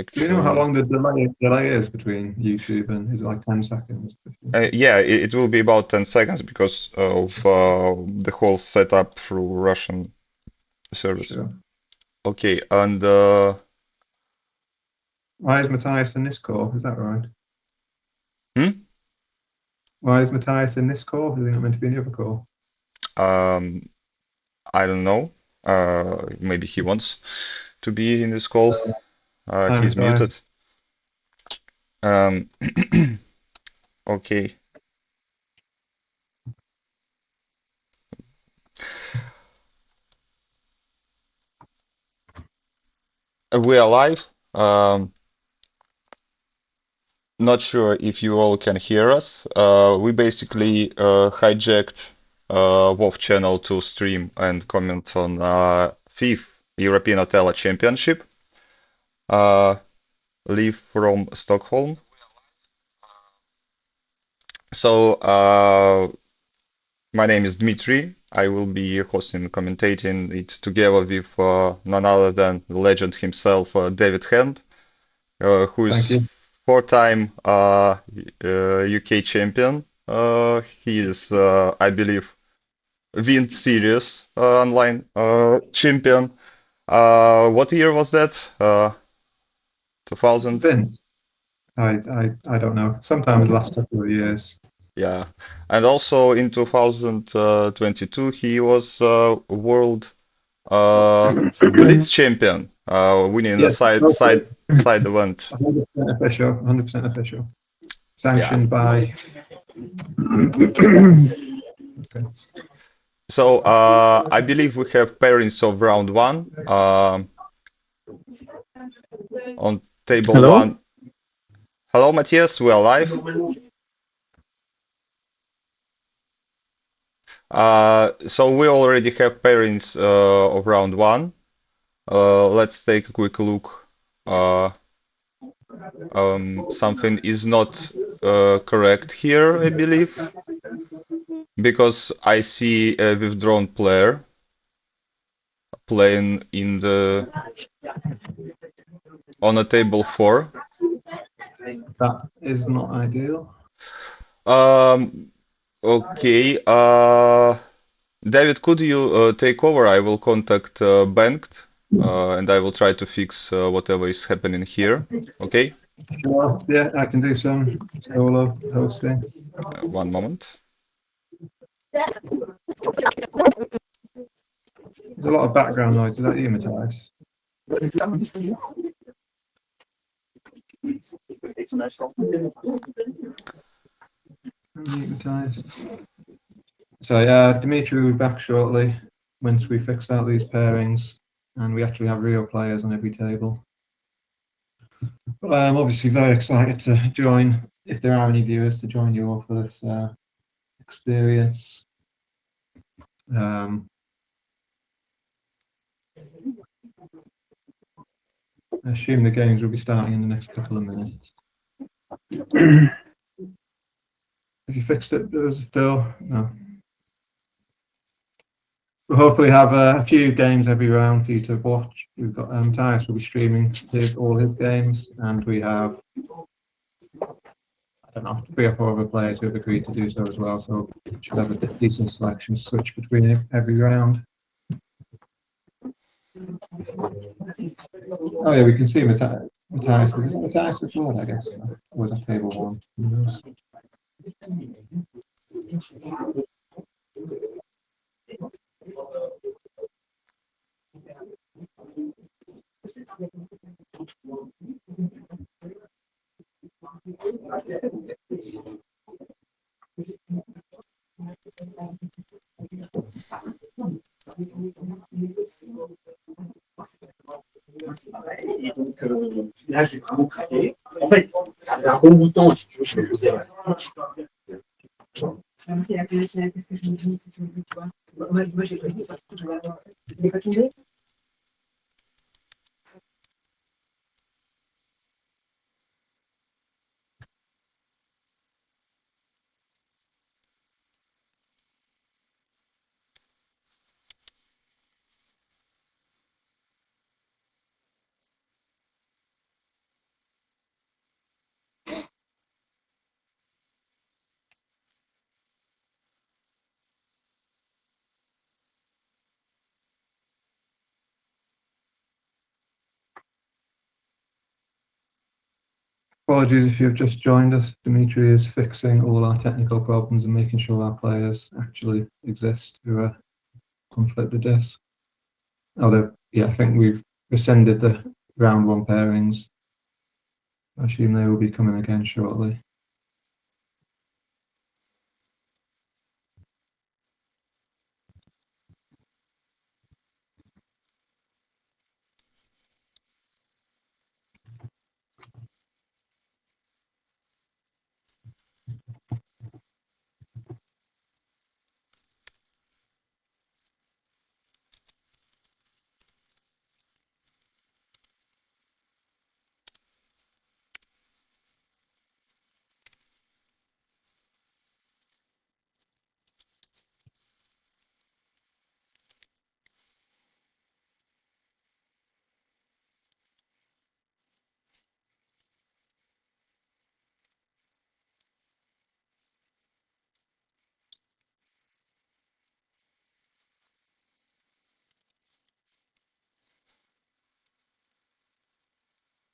Do you know how Actually, long the delay is between YouTube and is it like 10 seconds? 15 seconds? yeah, it will be about 10 seconds because of the whole setup through Russian service. Sure. Okay, and Why is Matthias in this call? Is that right? hmm? Why is Matthias in this call? Is he not meant to be in the other call? um, I don't know. Maybe he wants to be in this call. Hi, He's muted. Matthias. Um, okay. We are live. Not sure if you all can hear us. We basically hijacked WoW channel to stream and comment on fifth European Othello Championship. Uh, Live from Stockholm. So my name is Dmitry. I will be hosting and commentating it together with none other than the legend himself, David Hand, who Thank is you. four-time UK champion. He is, I believe, Wind Series online champion. What year was that? 2000? Vince, I don't know. Sometime in the last couple of years. Yeah. And also in 2022, he was world Blitz champion, winning a Yes, side event. 100% official, 100% official. Yeah. Sanctioned by. Okay. So I believe we have pairings of round one. On table Hello? one. Hello, Matthias. We are live. So we already have pairings of round one. Let's take a quick look. Uh, Something is not correct here, I believe, because I see a withdrawn player playing in the on a table four. That is not ideal. Um, okay. David, could you take over? I will contact Banked, and I will try to fix whatever is happening here. Okay, Sure. Yeah, I can do some solo hosting. one moment. There's a lot of background noise. Is that you, Matthias? Unmute Matthias. So yeah, Dimitri will be back shortly once we fix out these pairings and we actually have real players on every table. But I'm obviously very excited to join, if there are any viewers, to join you all for this experience. Um, I assume the games will be starting in the next couple of minutes. Have you fixed it, still? No. We'll hopefully have a few games every round for you to watch. We've got Tyus will be streaming all his games, and we have, I don't know, 3 or 4 other players who have agreed to do so as well. So we should have a decent selection switch between every round. Oh yeah, we can see Matthias. Is it Matthias as well, I guess? Or was that table one? Who knows? Et donc là, j'ai vraiment craqué. En fait, ça faisait un bon bout de temps, si tu veux, je me posais. C'est la c'est ce que je me dis, si tu veux, tu vois. Moi j'ai pas dit, je vais avoir. Il n'est pas tombé. Apologies if you've just joined us. Dimitri is fixing all our technical problems and making sure our players actually exist who are conflict the disc. Although, yeah, I think we've rescinded the round one pairings. I assume they will be coming again shortly.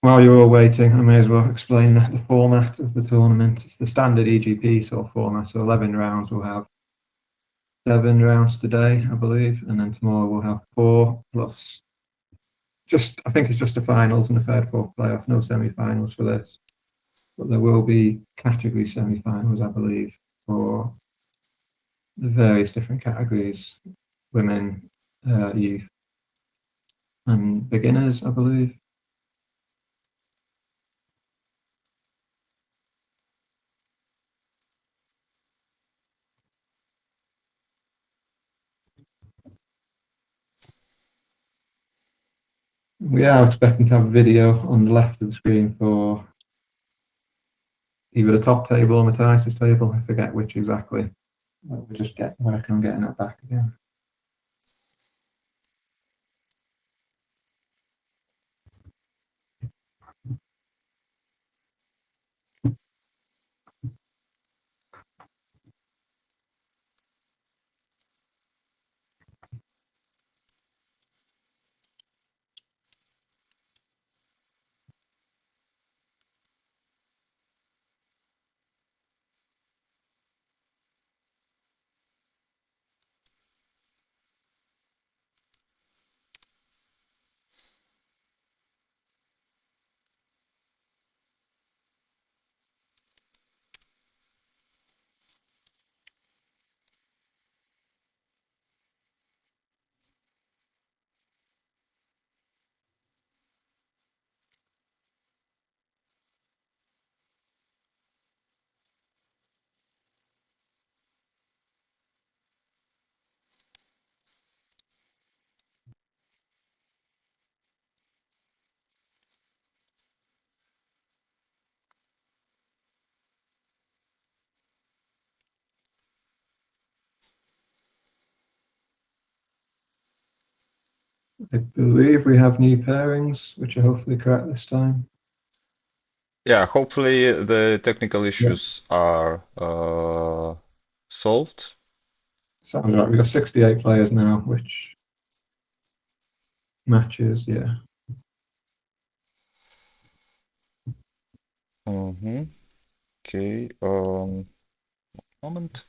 While you're all waiting, I may as well explain the format of the tournament. It's the standard EGP sort of format, so 11 rounds. We'll have 7 rounds today, I believe, and then tomorrow we'll have 4 plus I think it's just the finals and the third, fourth playoff, no semi-finals for this. But there will be category semi-finals, I believe, for the various different categories, women, youth, and beginners, I believe. We are expecting to have a video on the left of the screen for either the top table or Matthias's table. I forget which exactly. We'll just work on getting that back again. I believe we have new pairings, which are hopefully correct this time. Yeah, hopefully the technical Yeah. issues are solved. Sounds right. We've got 68 players now, which matches, yeah. Okay, moment.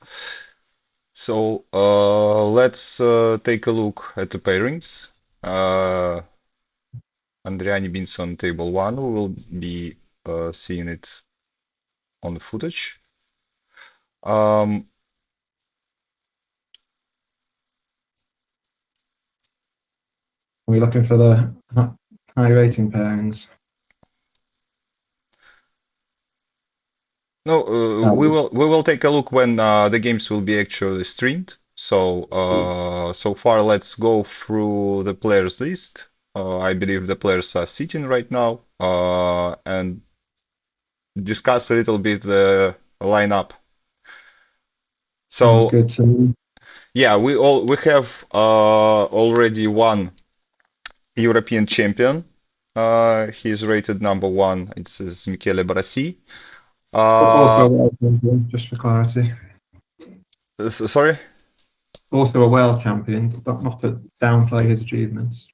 So let's take a look at the pairings. Andriani Beans on table 1. We will be seeing it on the footage. Are we looking for the high rating pairings? No, we will take a look when the games will be actually streamed. So so far, let's go through the players list. I believe the players are sitting right now and discuss a little bit the lineup. Sounds So good to me. yeah, we have already one European champion. He's rated number 1. It's Michele Barassi. Also a world champion, just for clarity. Sorry? Also a world champion, but not to downplay his achievements.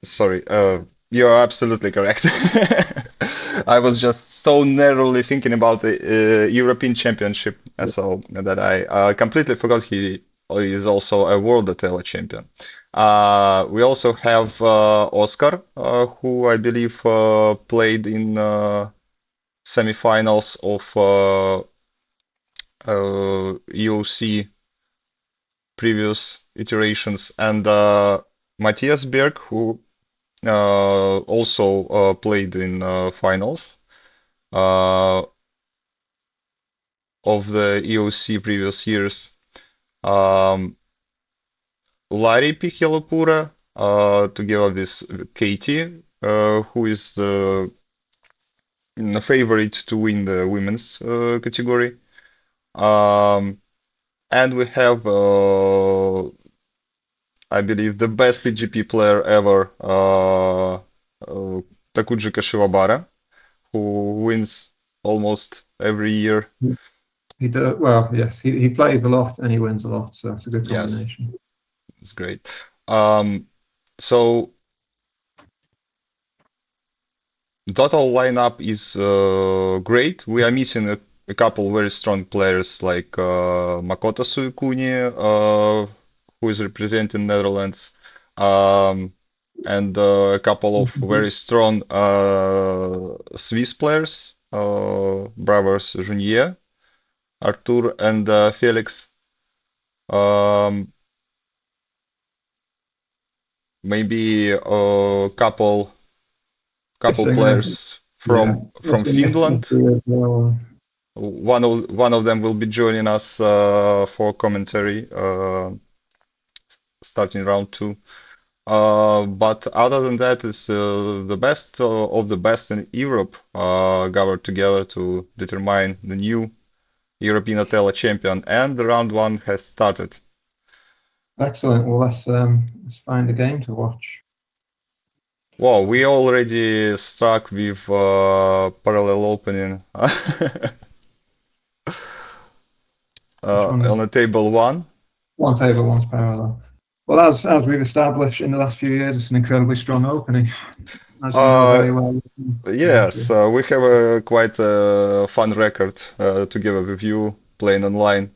Sorry, you're absolutely correct. I was just so narrowly thinking about the European Championship, so that I completely forgot he is also a World Othello champion. We also have Oscar, who I believe played in semifinals of EOC previous iterations, and Matthias Berg, who also played in finals of the EOC previous years. Um, Larry Pihelopura, together with Katie, who is the favorite to win the women's category. Um, and we have, I believe, the best EGP player ever, Takuji Kashiwabara, who wins almost every year. He does well. Yes, he plays a lot and he wins a lot, so it's a good Yes, combination. it's great. So total lineup is great. We are missing a couple very strong players like Makoto Suikuni, who is representing Netherlands, um, and a couple of very strong Swiss players, brothers Junier, Artur, and Felix. Um, Maybe a couple Missing, players yeah, from missing Finland. as well. One of them will be joining us for commentary starting round two. But other than that, it's the best of the best in Europe gathered together to determine the new European Othello champion, and the round one has started. Excellent. Well, let's find a game to watch. Wow, we already stuck with parallel opening Which on one's the table one. one table, one's parallel? Well, as we've established in the last few years, it's an incredibly strong opening, as you know Uh, very well, yes, Dimitri. we have a quite fun record together with you playing online.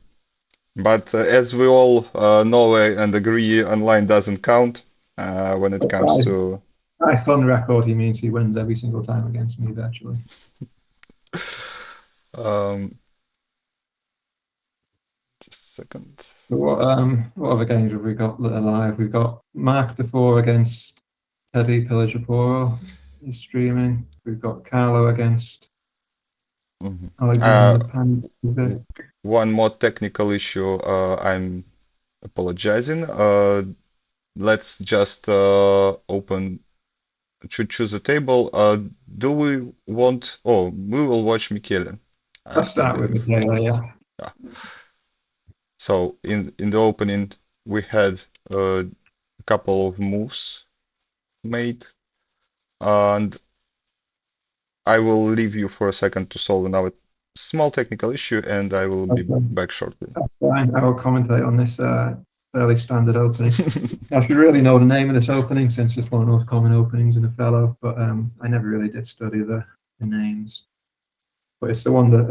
But as we all know and agree, online doesn't count when it But comes to. by fun record, he means he wins every single time against me virtually. Um, just a second. But what other games have we got alive? We've got Mark DeFore against Teddy Pillagaporo. He's streaming. We've got Carlo against Mhm. Alexander Pankovic. One more technical issue. I'm apologizing. Let's just choose a table. Do we want? Oh, we will watch Michele, Let's I start with believe. Michaela, yeah. Yeah. So in the opening, we had a couple of moves made, and I will leave you for a second to solve another small technical issue, and I will be Okay. back shortly. That's fine. I will commentate on this fairly standard opening. I should really know the name of this opening since it's one of the most common openings in Othello, but I never really did study the names. But it's the one that,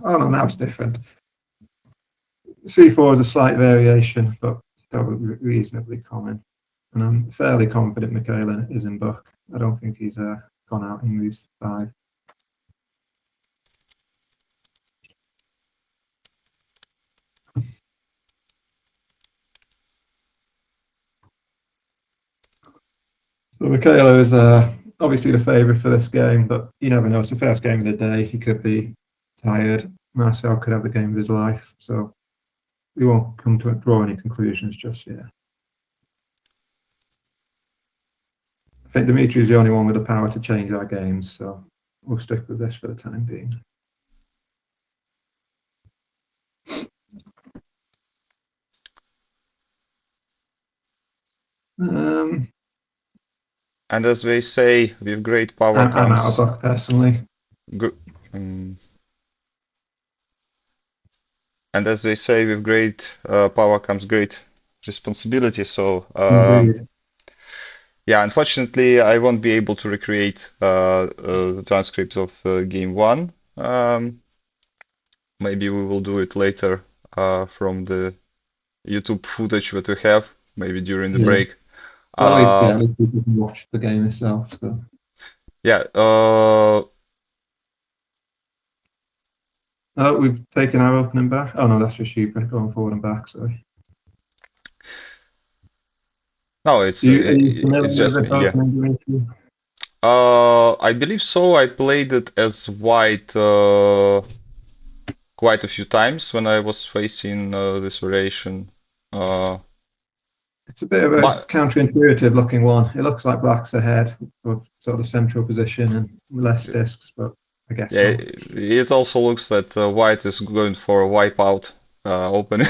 oh no, now it's different. C4 is a slight variation, but still reasonably common. And I'm fairly confident Michaela is in book. I don't think he's gone out in moves 5. So Michaela is obviously the favourite for this game, but you never know. It's the first game of the day. He could be tired. Marcel could have the game of his life. So we won't come to draw any conclusions just yet. I think Dimitri's the only one with the power to change our games, so we'll stick with this for the time being. Um, And as they say, with great power I'm out of comes book personally. good. And as they say, with great power comes great responsibility. So Indeed. Yeah, unfortunately, I won't be able to recreate the transcript of game one. Maybe we will do it later from the YouTube footage that we have, maybe during the Yeah. break. Well, at least, yeah, Uh, at least people can watch the game itself. So. yeah, Oh, we've taken our opening back. Oh no, that's just you going forward and back. Sorry. no, Are you familiar it's with just this me. Yeah. opening, Dimitri? I believe so. I played it as white quite a few times when I was facing this variation. Uh, It's a bit of a but counterintuitive looking one. It looks like black's ahead of sort of the central position and less discs, but I guess yeah, not. it also looks that white is going for a wipeout opening.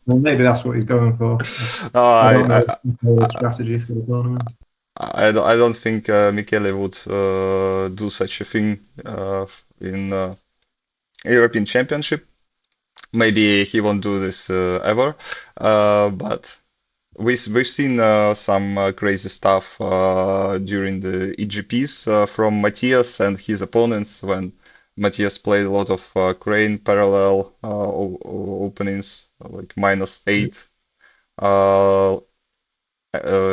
Well, maybe that's what he's going for. Uh, I I, don't know the I, strategy for the tournament. I don't think Michele would do such a thing in European Championship. Maybe he won't do this ever, but we've seen some crazy stuff during the EGPs from Matthias and his opponents when Matthias played a lot of crane parallel openings like -8, uh,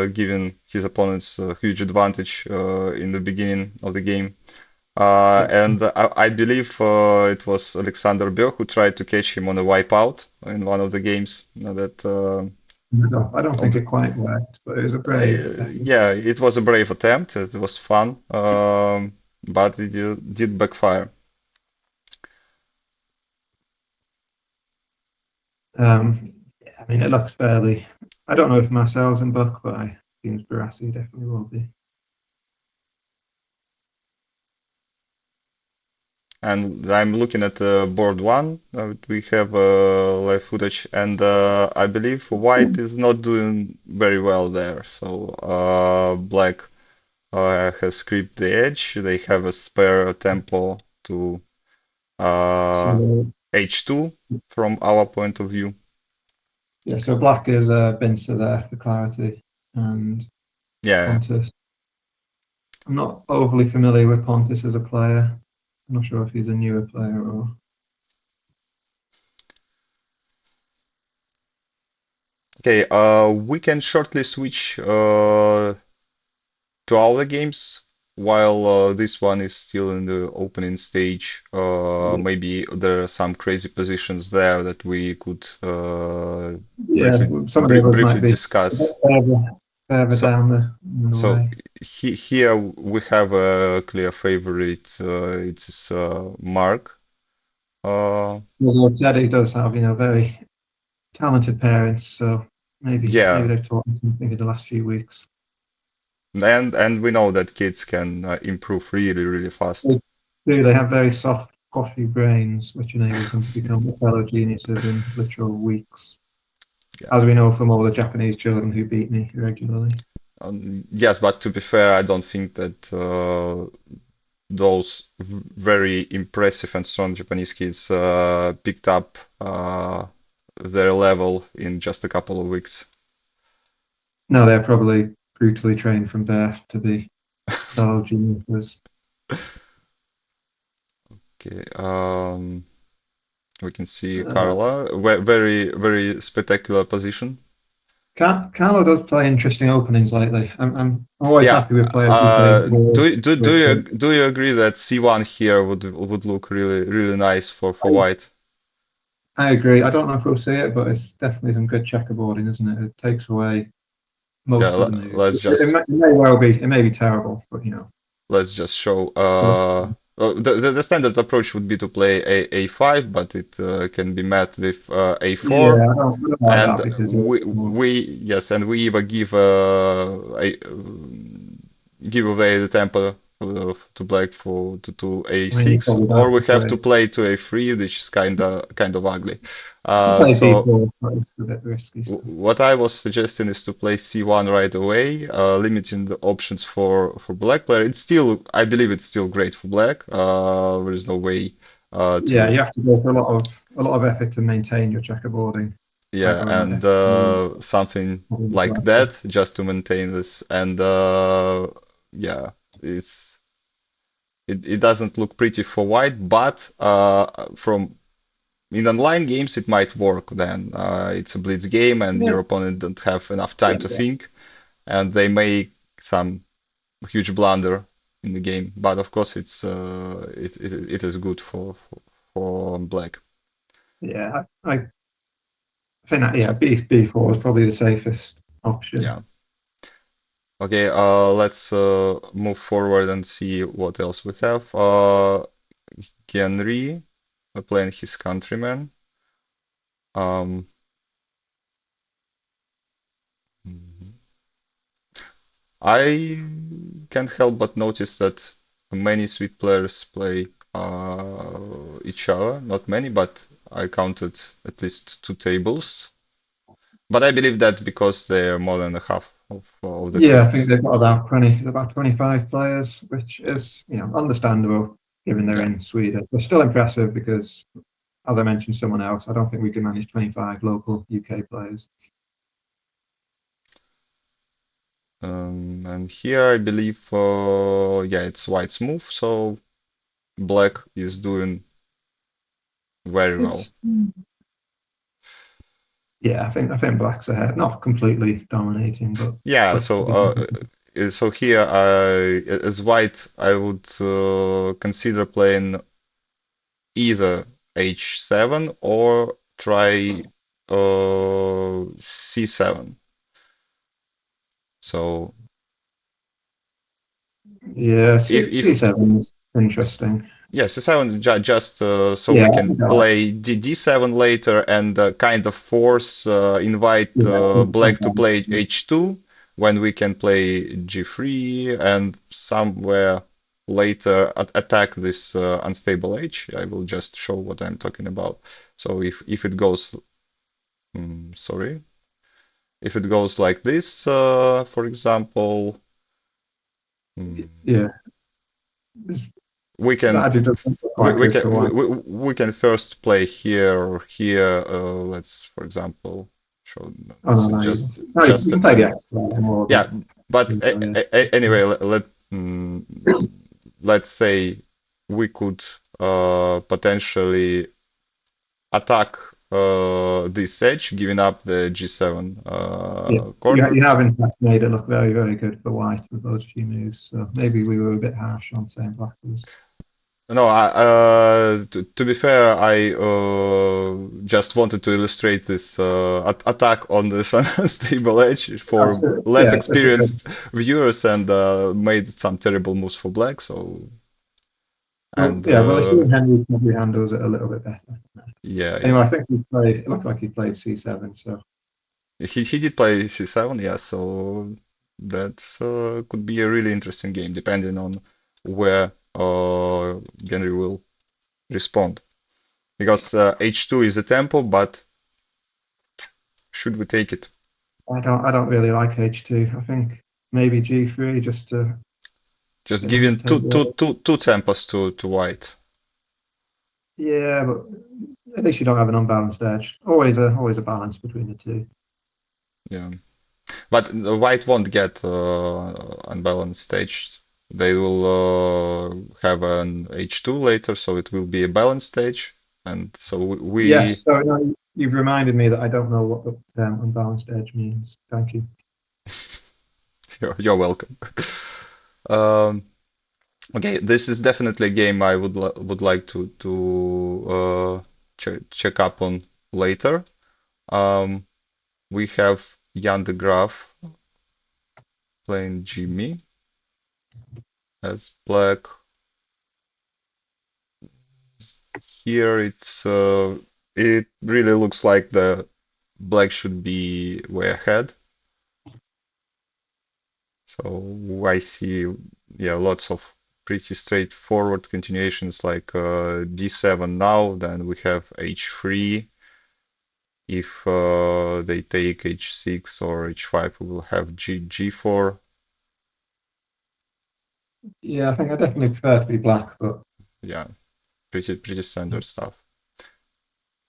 giving his opponents a huge advantage in the beginning of the game. Yeah. And I believe it was Alexander Bell who tried to catch him on a wipeout in one of the games that I don't of think the, it quite worked, but it was a brave effort. yeah, it was a brave attempt. It was fun, but it did backfire. Yeah, I mean, it looks fairly. I don't know if Marcel's in Buck, but I think Barassi definitely will be. And I'm looking at board one. We have live footage, and I believe White is not doing very well there. So Black has creeped the edge. They have a spare tempo to uh, So H2 from our point of view. yeah, so Black is Bincer there for clarity, and Yeah. Pontus. I'm not overly familiar with Pontus as a player. I'm not sure if he's a newer player or. Okay. We can shortly switch to other games while this one is still in the opening stage. Maybe there are some crazy positions there that we could Yeah, some of the others briefly might be a bit discuss. further So, down the so way. here we have a clear favorite. It's Mark. Uh, Although Teddy does have, very talented parents, so maybe yeah, they've taught him something in the last few weeks. and we know that kids can improve really fast. They do. They have very soft, coffee brains, which enables them to become Othello geniuses in literal weeks, Yeah. as we know from all the Japanese children who beat me regularly. Yes, but to be fair, I don't think that those very impressive and strong Japanese kids picked up their level in just a couple of weeks. No, they're probably brutally trained from birth to be Othello geniuses. Okay, we can see Uh, Carla, very spectacular position. Carlo does play interesting openings lately. I'm always Yeah, happy with players who play do you agree that C1 here would look really nice for white? I agree. I don't know if we'll see it, but it's definitely some good checkerboarding, isn't it? It takes away Yeah, most of the moves. let's just It may well be. It may be terrible, but show. Yeah, The standard approach would be to play A5, but it can be met with A4, I don't like and that because we either give away the tempo to black for to I mean, you A6, probably or don't we have to play. play to A3, which is kind of ugly. You play So. D4, but it's a bit risky stuff. What I was suggesting is to play C1 right away, limiting the options for black player. It's still, I believe it's still great for black. There is no way Yeah, to. you have to go for a lot of effort to maintain your checkerboarding. Yeah, either on and F2 something or on like black. that just to maintain this. And yeah, it's it doesn't look pretty for white, but from in online games it might work then. It's a blitz game and Yeah, your opponent don't have enough time to yeah, think and they make some huge blunder in the game. But of course it's it is good for black. yeah. I think that, yeah, B4 is probably the safest option. Yeah. Okay, let's move forward and see what else we have. Henry playing his countryman. Um, I can't help but notice that many sweet players play each other. Not many, but I counted at least two tables. But I believe that's because they're more than a half of the Yeah, I field. think they've got about 25 players, which is, understandable given they're Yeah. in Sweden. They're still impressive because, as I mentioned, someone else, I don't think we can manage 25 local UK players. And here I believe, yeah, it's white's move, so black is doing very well. It's Yeah, I think Black's ahead, not completely dominating, but Yeah, puts so the big. so here I, as white, I would consider playing either h7 or try c7. So Yeah, if C7 is s- interesting. yeah, c7 just so Yeah, we I can think I like. play d7 later and kind of force invite Yeah, black to play h2 when we can play g3 and somewhere later attack this unstable h. I will just show what I'm talking about. So if it goes, sorry, if it goes like this, for example, mm, yeah. It's, we can that doesn't look we, quite we good for can we, one. we, we can first play here or here. Let's, for example, show Oh this no, is no, you just can play the extra or yeah. But anyway, let's say we could potentially attack this edge, giving up the g7 yeah. corner. You have in fact made it look very, very good for white with those few moves. So maybe we were a bit harsh on saying black was. No, to be fair, I just wanted to illustrate this attack on this unstable edge for less Yeah, it's a good. experienced viewers and made some terrible moves for black. So, Well, and yeah, well, I assume Henry probably handles it a little bit better. yeah, Anyway, yeah, I think he played. It looked like he played C7. So he did play c7, yeah. So that could be a really interesting game, depending on where Henry will respond. Because h2 is a tempo, but should we take it? I don't really like H2. I think maybe G3 just to Just get him to giving take the. two tempos to white. Yeah, but at least you don't have an unbalanced edge. Always a balance between the two. Yeah, but the white won't get unbalanced stage. They will have an h2 later, so it will be a balanced stage. And so we Yes. So no, you've reminded me that I don't know what the term unbalanced edge means. Thank you. you're welcome. Um, okay, this is definitely a game I would like to check up on later. Um, we have Jan de Graaf playing Jimmy as black. Here it really looks like the black should be way ahead. So I see, yeah, lots of pretty straightforward continuations like d7 now, then we have h3. If they take h6 or h5, we will have g4. Yeah, I think I definitely prefer to be black, but Yeah, pretty standard stuff.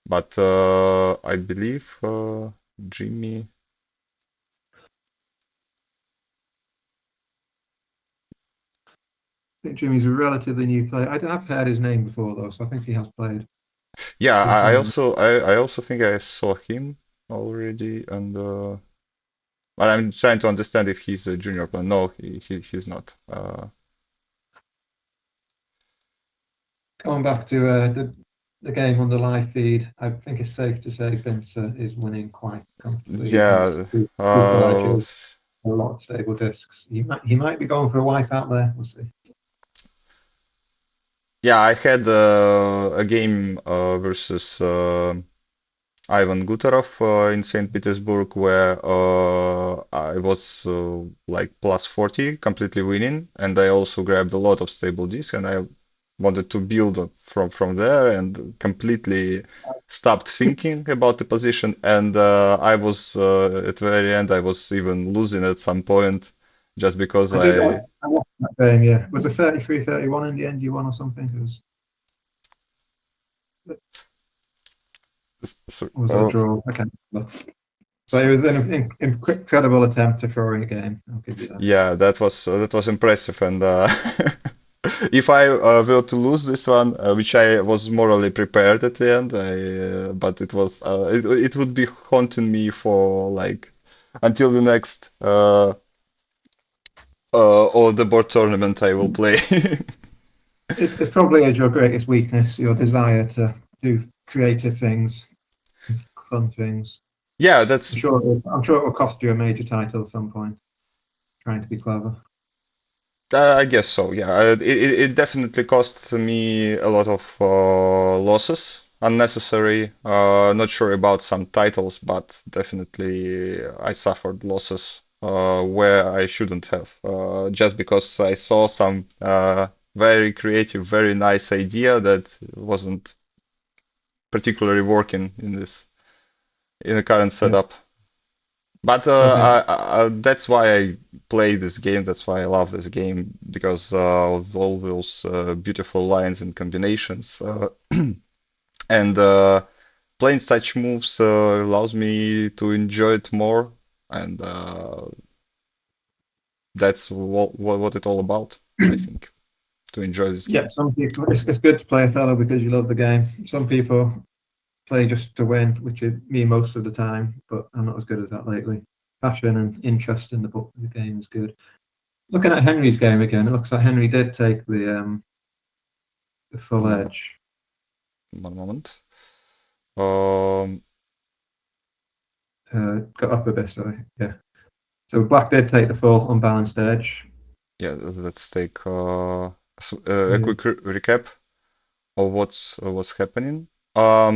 But I believe Jimmy. I think Jimmy's a relatively new player. I've heard his name before though, so I think he has played Yeah, a I tournament. also I also think I saw him already, and but I'm trying to understand if he's a junior player. No, he's not. Going back to the game on the live feed, I think it's safe to say Bincer is winning quite comfortably. He has Yeah. super Uh, edges, a lot of stable discs. He might be going for a wipe out there. We'll see. yeah, I had a game versus Ivan Gutarov in St. Petersburg where I was like plus 40, completely winning, and I also grabbed a lot of stable disc, and I wanted to build up from there and completely stopped thinking about the position. And I was at the very end, I was even losing at some point just because I did. I. I watched that game. Yeah, was it 33-31 in the end? You won or something? Was it a Oh, draw? I can't remember. But it was an incredible attempt to throw in a game. I'll give you that. yeah, that was impressive, and if I were to lose this one, which I was morally prepared at the end, but it would be haunting me for like until the next or the board tournament I will play. It probably is your greatest weakness, your desire to do creative things, fun things. Yeah, I'm sure it will cost you a major title at some point. Trying to be clever. I guess so. Yeah, it definitely cost me a lot of losses, unnecessary. Not sure about some titles, but definitely I suffered losses where I shouldn't have, just because I saw some very creative, very nice idea that wasn't particularly working in the current Yeah. setup. But So yeah, that's why I play this game. That's why I love this game because of all those beautiful lines and combinations. And playing such moves allows me to enjoy it more, and that's what it's all about, I think, to enjoy this yeah. game. Some people, it's good to play Othello because you love the game. Some people play just to win, which is me most of the time, but I'm not as good as that lately. Passion and interest in the game is good. Looking at Henry's game again, it looks like Henry did take the full One, edge. one moment. Um, Got up a bit, sorry. Yeah. So Black did take the full unbalanced edge. yeah, let's take a Yeah. quick recap of what's happening.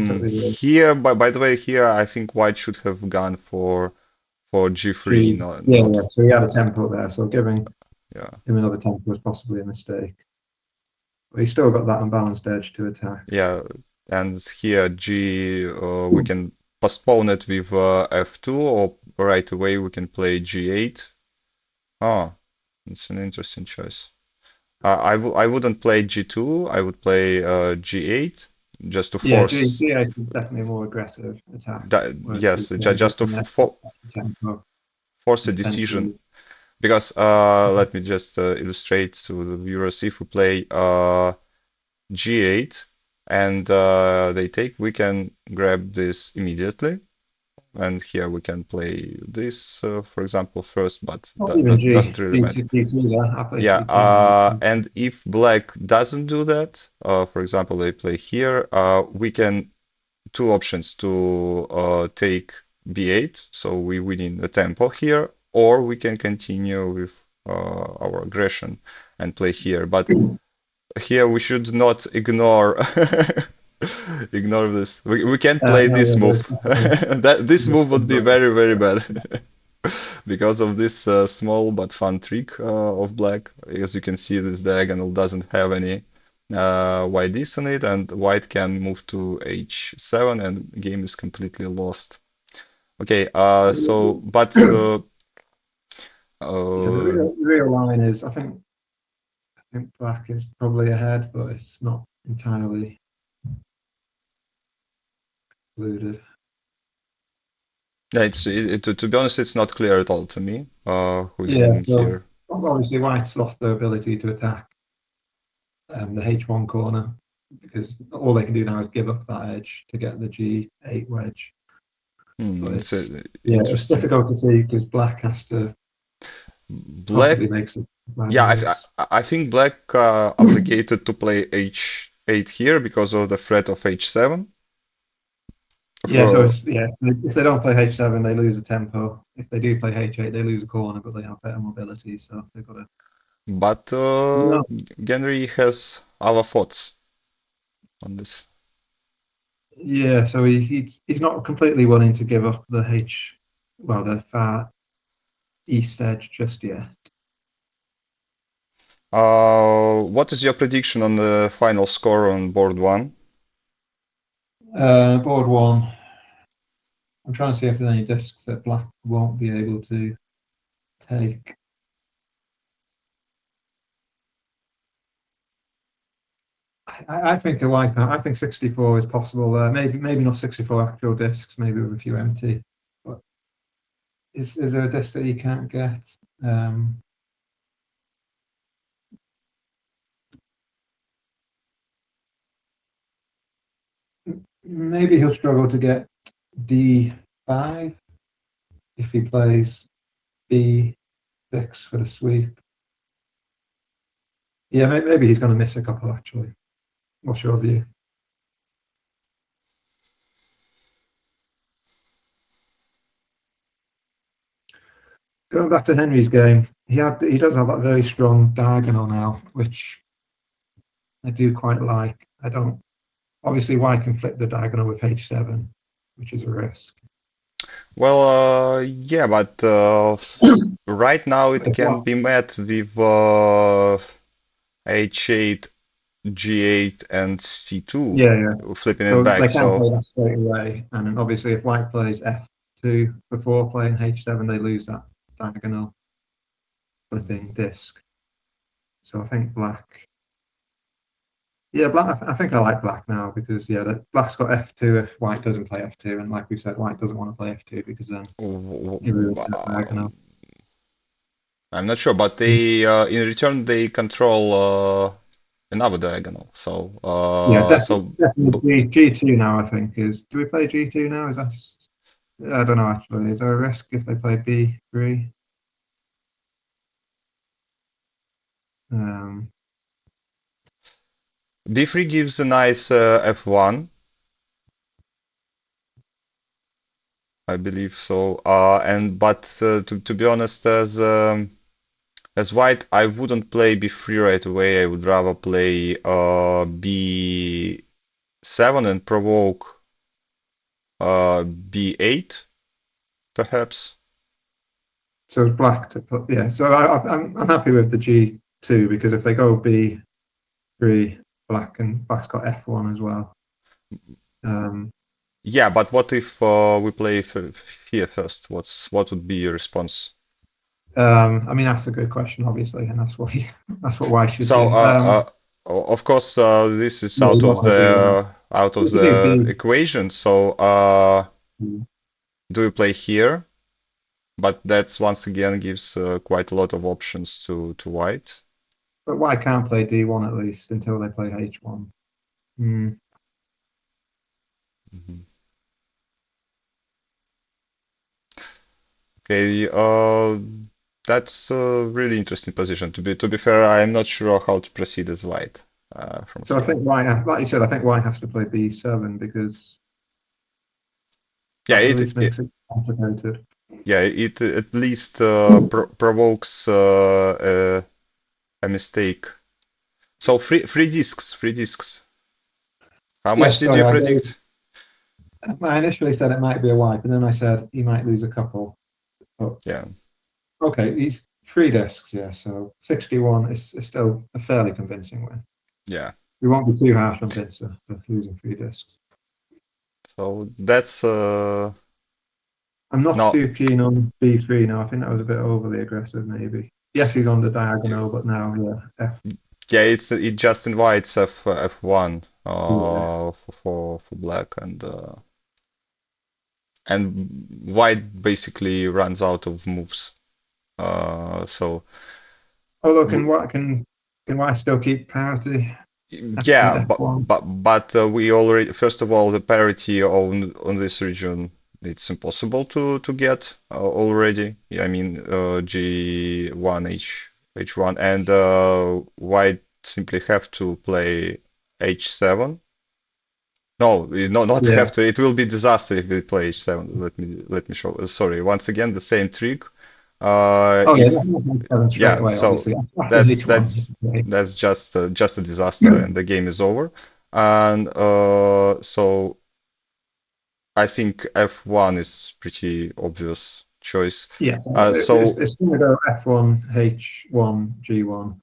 Took the Here, by the way, here I think White should have gone for G3, G. not Yeah. So he had a tempo there. So giving yeah, him another tempo was possibly a mistake. But he still got that unbalanced edge to attack. yeah. And here G, we can postpone it with F2, or right away we can play G8. Ah, it's an interesting choice. I wouldn't play G2. I would play G8 just to Yeah, force G8 is definitely a more aggressive attack, that. whereas Yes, G7 just gives to him that extra tempo force a and decision. potentially. Because let me just illustrate to the viewers. If we play G8 and they take, we can grab this immediately. And here we can play this, for example, first, but Not that, even that G, doesn't really matter. G2 there. I played Yeah, G2 on and if black doesn't do that, for example, they play here, we can two options to take b8, so we winning the tempo here, or we can continue with our aggression and play here. But here we should not ignore ignore this. We can't play no, this yeah, there's move. definitely That this risk move of would be blowing. very, very bad because of this small but fun trick of black. As you can see, this diagonal doesn't have any YDs on it, and white can move to h7, and game is completely lost. Okay, so but Yeah, the uh, real line is I think black is probably ahead, but it's not entirely. excluded. Yeah, to be honest, it's not clear at all to me. Who's Yeah, winning so here? obviously White's lost their ability to attack the H1 corner because all they can do now is give up that edge to get the G8 wedge. But It's it's it's interesting. difficult to see because Black has to Black, possibly make some bad yeah, moves. I think Black obligated to play H8 here because of the threat of H7. Yeah, so For, it's if they don't play H7, they lose a tempo. If they do play H8, they lose a corner, but they have better mobility, so they've got to. but No. Genry has other thoughts on this. Yeah, so he's not completely willing to give up the far east edge just yet. What is your prediction on the final score on board one? Board one. I'm trying to see if there's any discs that Black won't be able to take. I think a wipeout. I think 64 is possible there. Maybe not 64 actual discs. Maybe with a few empty. But is there a disc that he can't get? Um, Maybe he'll struggle to get D5 if he plays B6 for the sweep. Yeah, maybe he's going to miss a couple actually. What's your view? Going back to Henry's game, he does have that very strong diagonal now, which I do quite like. I don't obviously White can flip the diagonal with H7, which is a risk. Well, yeah, but right now But it if can White, be met with H8, G8, and C2, yeah. flipping it So back. they can So, play that straight away, and then obviously if White plays F2 before playing H7, they lose that diagonal flipping disc. So I think Black. Yeah, Black. I think I like Black now because Black's got F2 if White doesn't play F2, and like we said, White doesn't want to play F2 because then he ruins that diagonal. I'm not sure, but So, they in return they control another diagonal. So, yeah, so definitely G2 now. I think is. Do we play G2 now? Is that? I don't know actually. Is there a risk if they play B3? Um, B3 gives a nice F1, I believe so. And but to be honest, as White, I wouldn't play B3 right away. I would rather play B7 and provoke B8, perhaps. so it's Black to put. Yeah. So I'm happy with the G2 because if they go B3, Black's got F1 as well. Um, Yeah, but what if we play here first? What would be your response? I mean that's a good question, obviously, and that's what White should So, do. of course, this is Yeah, you don't want to do that. out of You could do the D. equation. So, do you play here? But that's once again gives quite a lot of options to White. But White can't play D1 at least until they play H1. Mm. Mhm. Okay, that's a really interesting position. To be fair, I'm not sure how to proceed as White from So I here. think like you said, I think White has to play B7 because Yeah, that at least makes it complicated. it at least provokes a mistake. So three discs, three discs. How Yeah, much did sorry, you predict? I initially said it might be a wipe, and then I said he might lose a couple. But Yeah, okay, he's 3 discs, yeah, so 61 is still a fairly convincing win. yeah. We won't be too harsh on Vincer for losing 3 discs. So that's I'm not no. too keen on B3 now. I think that was a bit overly aggressive, maybe. Yes, he's on the diagonal, but now, yeah, Yeah, it just invites F1 yeah. for black and and white basically runs out of moves. So Although w can white still keep parity after yeah, f1? we already, first of all, the parity on this region, it's impossible to get already. Yeah, I mean G1 H1, and white simply have to play H7. No, not have Yeah. to. It will be disaster if we play H7. Let me show. Sorry, once again the same trick. Oh yeah, If that's seven straight Yeah, away. so Obviously, after that's H1. that's that's just a disaster, and the game is over. And so I think F1 is pretty obvious choice. Yeah, So it's going to go F1, H1, G1.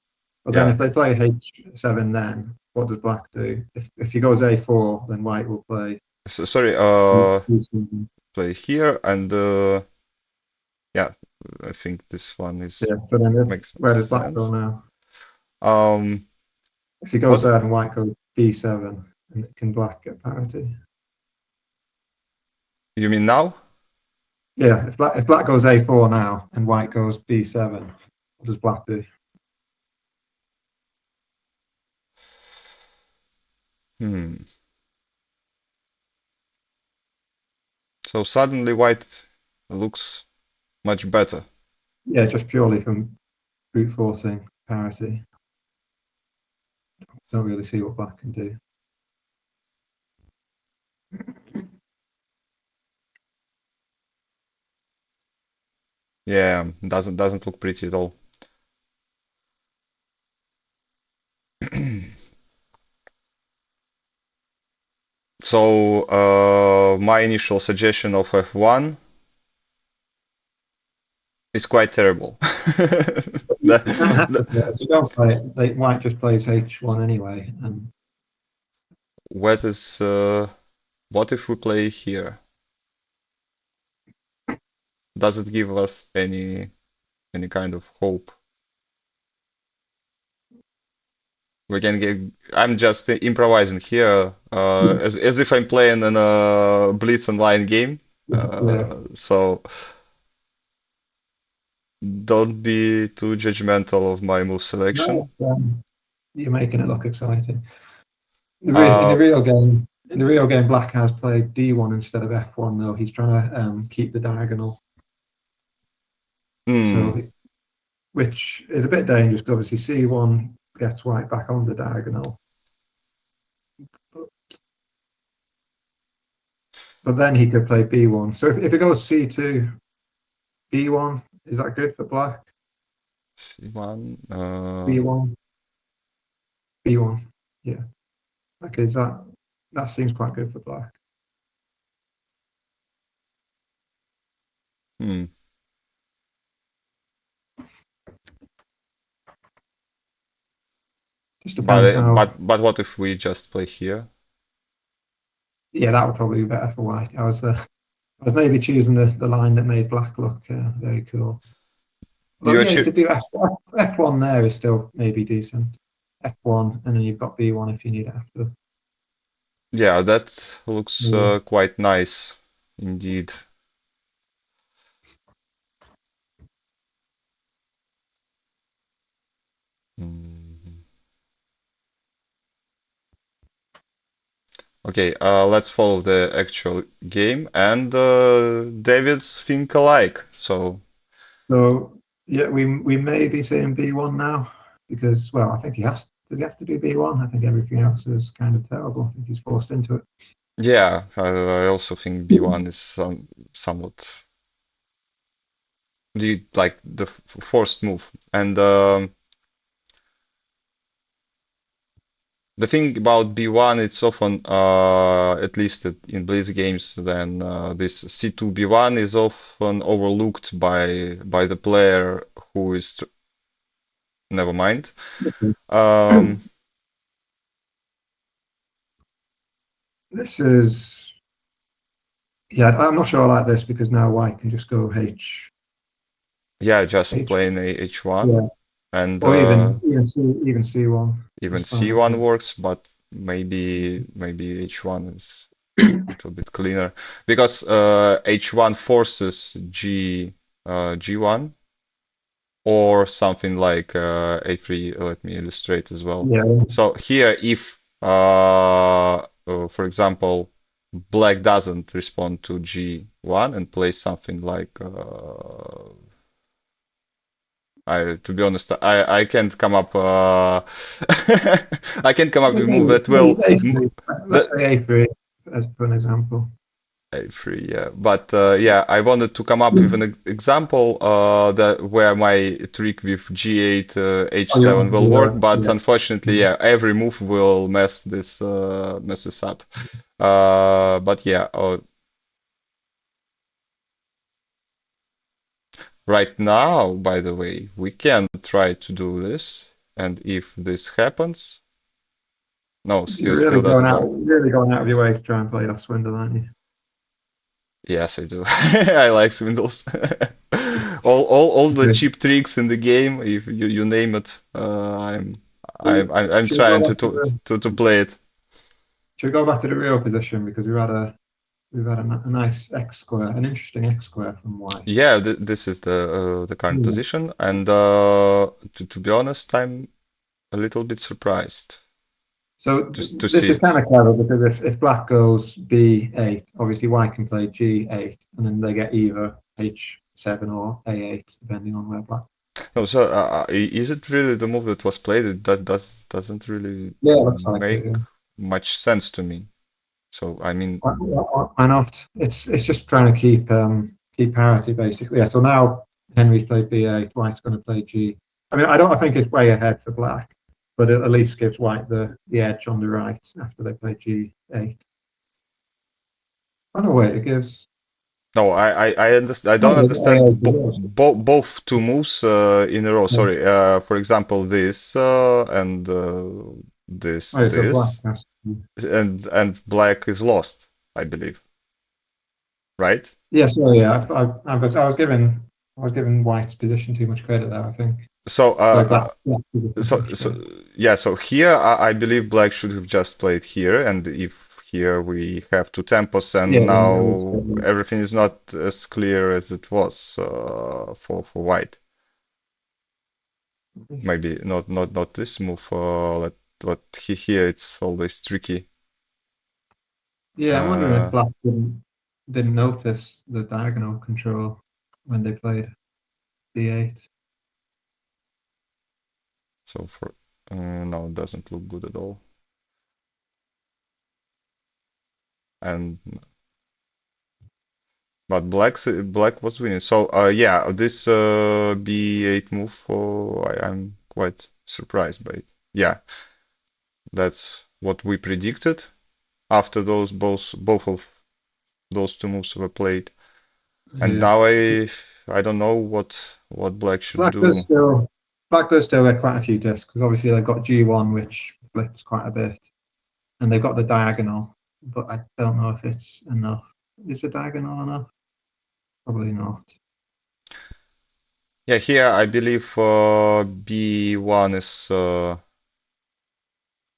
But then yeah, if they play H7, then what does black do? If he goes A4, then white will play so, sorry. B7. Play here, and yeah, I think this one is Yeah, so then makes where does black go sense. now? Um, If he goes what there, then white goes B7, and can black get parity? you mean now? Yeah, if black goes A4 now and white goes B7, what does black do? Hmm. So suddenly white looks much better. Yeah, just purely from brute forcing parity. Don't really see what black can do. Yeah, doesn't look pretty at all. So my initial suggestion of F1 is quite terrible. That, You don't have to that, play it. If you don't play it, white just plays H1 anyway. And what is what if we play here? Does it give us any kind of hope? We can get. I'm just improvising here, as if I'm playing in a Blitz online game. yeah, So don't be too judgmental of my move no, selection. you're making it look exciting. Uh, In the real game, black has played D1 instead of F1 though. He's trying to keep the diagonal, hmm. so which is a bit dangerous because obviously C1 gets white back on the diagonal, but then he could play B1. So if it goes C2, B1, is that good for black? C1. B1, B1, yeah. Like is that seems quite good for black. Hmm. Just depends how. But what if we just play here? Yeah, that would probably be better for white. I was maybe choosing the line that made black look very cool. Although You yeah, you actually, could do F1 there is still maybe decent. F1 and then you've got B1 if you need it after. yeah, that looks Yeah. quite nice indeed. Mhm. Okay, let's follow the actual game and David's think alike. So So yeah, we may be seeing B1 now because well, I think he has. Does he have to do B1? I think everything else is kind of terrible. I think he's forced into it. yeah, I also think B1 is somewhat like the forced move. And the thing about B1, it's often, at least in Blitz games, then this C2 B1 is often overlooked by the player who is never mind. Um, This is yeah. I'm not sure I like this because now white can just go yeah, just H playing a H1 yeah, and or even C1 even is fine. I C1 think. works, but maybe H1 is. little bit cleaner because h1 forces g1 or something like a3. Let me illustrate as well. Yeah. So here, if for example, black doesn't respond to g1 and plays something like to be honest, I can't come up I can't come up with a move that will A3. Let's that say A3 as for an example. A3, yeah. But yeah, I wanted to come up with an example that where my trick with G8, Oh, you H7 want to will do work, that? but Yeah. unfortunately, yeah, every move will mess this up. But yeah, right now, by the way, we can try to do this, and if this happens, no, You're still doesn't work. really going out of your way to try and play that swindle, aren't you? Yes, I do. I like swindles. All the Okay. cheap tricks in the game, if you name it, I'm Should we go trying back to the to play it. should we go back to the real position because a nice X square, an interesting X square from white. Yeah, this is the current Yeah. position, and to be honest, I'm a little bit surprised So to this see is kind it. of clever because if black goes B8, obviously white can play G8, and then they get either H7 or A8, depending on where black No, so picks. is it really the move that was played? It doesn't really Yeah, it looks like it. make Yeah. much sense to me. So I mean, Why not? It's just trying to keep parity basically. Yeah. So now Henry's played B8, White's going to play G. I mean, I think it's way ahead for black, but it at least gives White the edge on the right after they play G8. Oh no, wait, it gives. no, I understand. I No, don't it gives A8 understand as well. both two moves in a row. Yeah. Sorry. For example, this and Oh, so black this, has to. and black is lost, I believe, right? Yeah, sorry, yeah, I was giving White's position too much credit there. I think. So Sorry, black position too so much so credit. yeah. So here I believe black should have just played here, and if here we have two tempos, Yeah, and then it was now everything is not as clear as it was for white. Maybe not this move. Here it's always tricky. Yeah, I'm wondering if Uh, Black didn't notice the diagonal control when they played D8. so for no, it doesn't look good at all. And but black was winning. So yeah, this B8 move. I'm quite surprised by it. Yeah, that's what we predicted after those both of those two moves were played. And Yeah, now so I don't know what black should Black does do. still Black does still get quite a few discs because obviously they've got G1 which flips quite a bit, and they've got the diagonal, but I don't know if it's enough. Is the diagonal enough? Probably not. Yeah, here I believe B1 is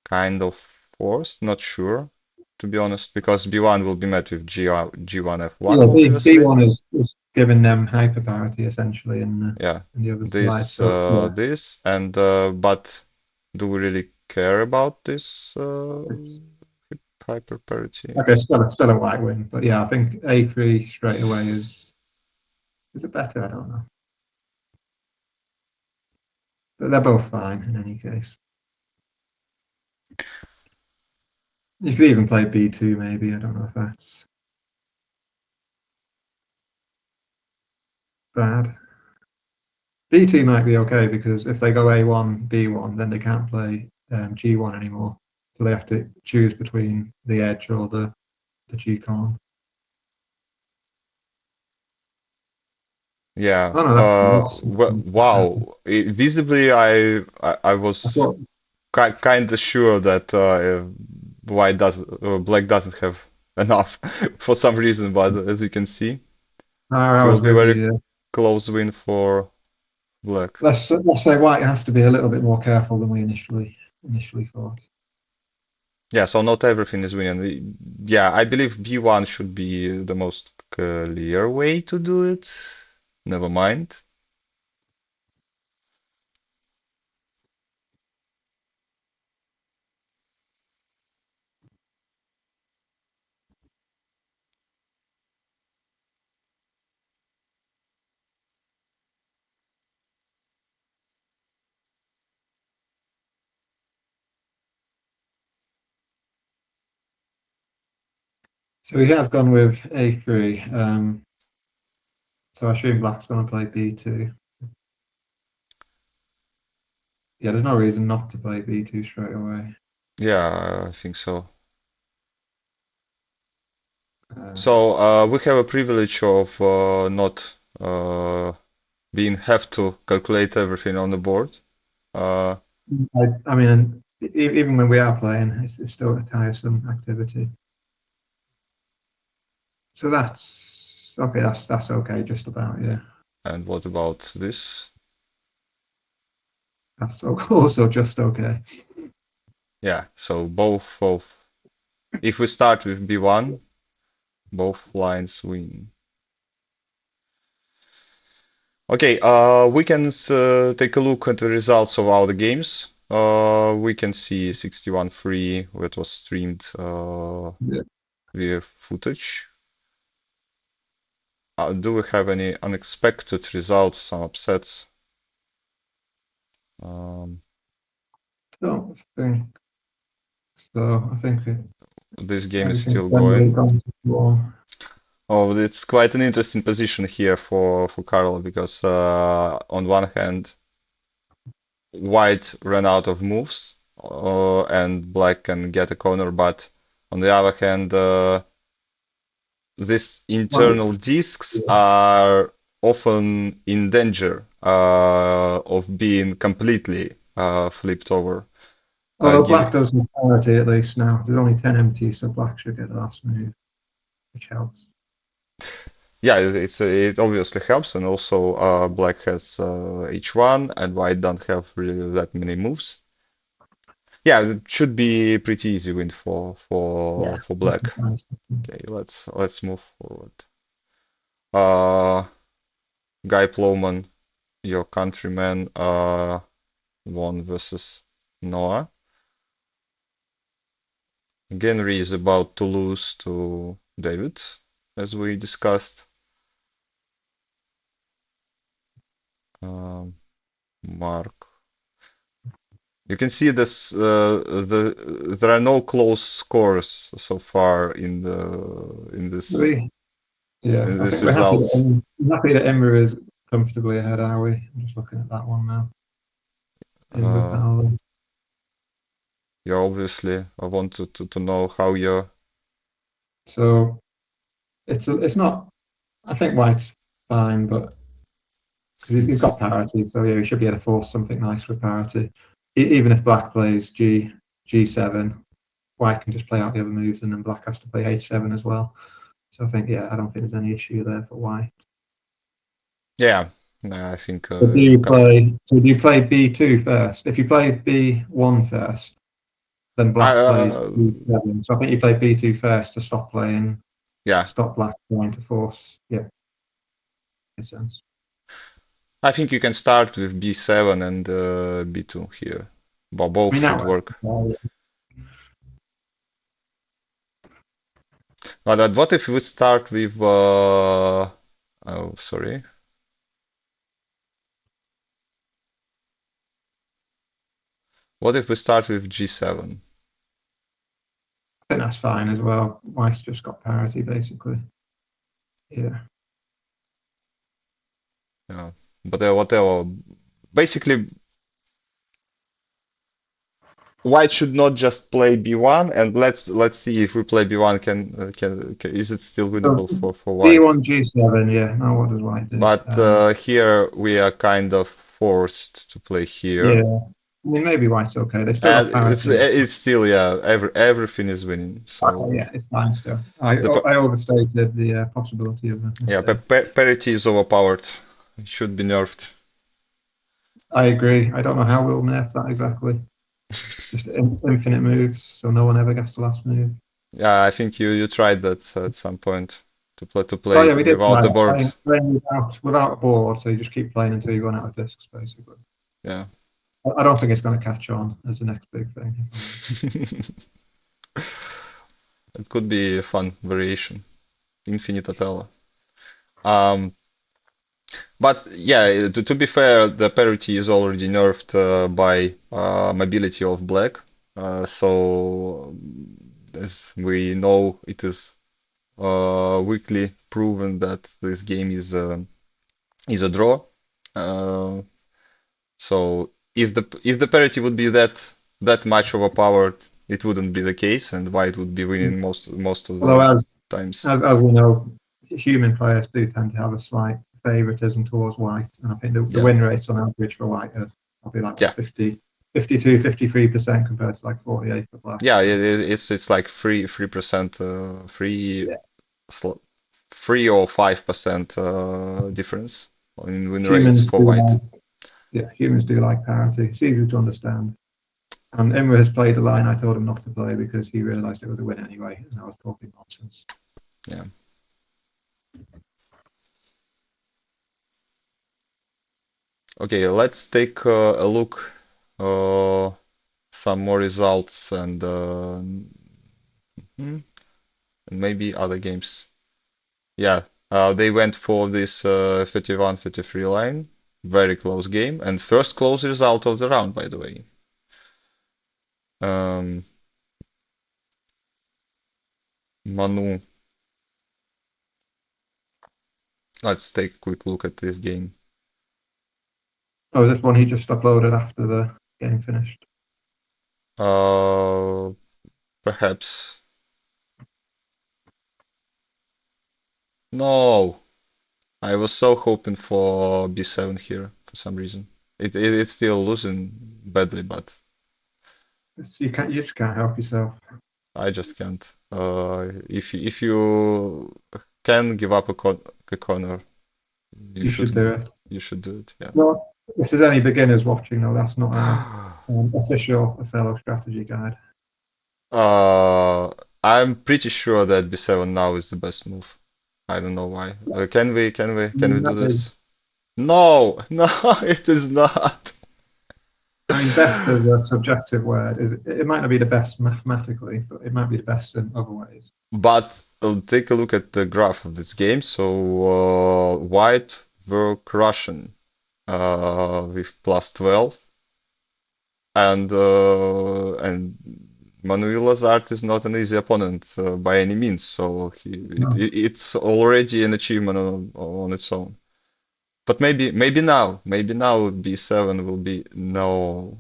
kind of forced, not sure, to be honest, because B1 will be met with G1 F1, Yeah, obviously. B1 is giving them hyper parity essentially Yeah, in the other side. So yeah, this, and but do we really care about this it's hyper parity? okay. Still a white win, but yeah, I think A3 straight away is it better? I don't know, but they're both fine in any case. You could even play B2 maybe. I don't know if that's bad. B2 might be okay because if they go A1, B1, then they can't play G1 anymore. So they have to choose between the edge or the G con. Yeah. Oh no, that's Wow. Visibly, I I was thought kind of sure that black doesn't have enough for some reason, but as you can see, it I will was be with very you. close win for black. Let's say White has to be a little bit more careful than we initially thought. Yeah, so not everything is winning. Yeah, I believe B1 should be the most clear way to do it. Never mind. So he has gone with A3. So I assume black's going to play B2. Yeah, there's no reason not to play B2 straight away. Yeah, I think so. Uh, So we have a privilege of not being have to calculate everything on the board. Uh, I mean, even when we are playing, it's still a tiresome activity. So that's okay. That's okay. Just about, yeah. and what about this? That's also just okay. Yeah, so both of if we start with B1, both lines win. Okay, we can take a look at the results of all the games. We can see 61-3 that was streamed Yeah. via footage. Do we have any unexpected results, some upsets? Um, Don't think so. I think this game is everything's still generally going. gone to war. Oh, it's quite an interesting position here for Carlo because on one hand, white ran out of moves and black can get a corner, but on the other hand, these Right. internal disks Yeah. are often in danger of being completely flipped over. Although Give black does have parity at least now. There's only 10 empty, so black should get the last move, which helps. Yeah, it obviously helps, and also black has H1 and white don't have really that many moves. Yeah, it should be pretty easy win Yeah. for black. Nice. Okay, let's move forward. Uh, Guy Plowman, your countryman, won versus Noah. Genry is about to lose to David, as we discussed. Um, Mark. You can see this. There are no close scores so far in the in this Yeah, in I these think we're happy that results. happy that Emma is comfortably ahead, are we? I'm just looking at that one now. Emma Uh, Powell. yeah, obviously, I want to know how you're. So it's not. I think White's fine, but because he's got parity, so yeah, he should be able to force something nice with parity. Even if Black plays G7, White can just play out the other moves, and then Black has to play H7 as well. So I think yeah, I don't think there's any issue there for White. Yeah, nah, I think So do you play B2 first? If you play B1 first, then I Black plays B7. So I think you play B2 first to yeah, stop Black trying to force. Yeah, makes sense. I think you can start with B7 and B2 here. But I both mean that should work. works. But what if we start with oh sorry. What if we start with G7? I think that's fine as well. White's just got parity basically. Yeah. Yeah. But whatever. Basically, white should not just play B1, and let's see if we play B1 can is it still So winnable for white? B1 G7. Yeah. Now what does White do? But here we are kind of forced to play Yeah. here. I mean maybe White's okay. They still And got it's parity. it's still yeah, everything is winning. Okay, So yeah, it's fine still. the I overstated the possibility of a yeah, mistake. parity is overpowered. It should be nerfed. I agree. I don't know how we'll nerf that exactly. just infinite moves, so no one ever gets the last move. Yeah, I think you tried that at some point to Oh play yeah, we did without the board. playing without a board, so you just keep playing until you run out of discs, basically. Yeah. I don't think it's going to catch on as the next big thing. It could be a fun variation. Infinite Othello. Um, but yeah, to be fair, the parity is already nerfed by mobility of black. So as we know, it is weekly proven that this game is a draw. Uh, so if the parity would be that much overpowered, it wouldn't be the case, and white would be winning most of Although, the times. as we know, human players do tend to have a slight favoritism towards white, and I think the Yeah, win rates on average for white are probably like yeah, 52, 53% compared to like 48 for black. yeah. So It's like 3%, three yeah, sl- 3 or 5% difference in win rates humans for do white. humans do like parity. It's easy to understand. And Imra has played a line I told him not to play because he realised it was a win anyway, and I was talking nonsense. Yeah. Okay, let's take a look some more results and maybe other games. Yeah, they went for this 31-33 line. Very close game. And first close result of the round, by the way. Um, Manu, let's take a quick look at this game. Oh, this one he just uploaded after the game finished. Uh, Perhaps. No, I was so hoping for B7 here for some reason. It's still losing badly, but You just can't help yourself. I just can't. If you can give up a corner, you You should should do it. you should do it. Yeah. No, if there's any beginners watching, though, that's not our official Othello strategy guide. Uh, I'm pretty sure that B7 now is the best move. I don't know why. Can we do That this? is, No, no, it is not. I mean, best is a subjective word. It might not be the best mathematically, but it might be the best in other ways. But take a look at the graph of this game. So white were crushing with plus 12, and Manuel Lazard is not an easy opponent by any means. So No. it's already an achievement on its own. But maybe now B7 will be no.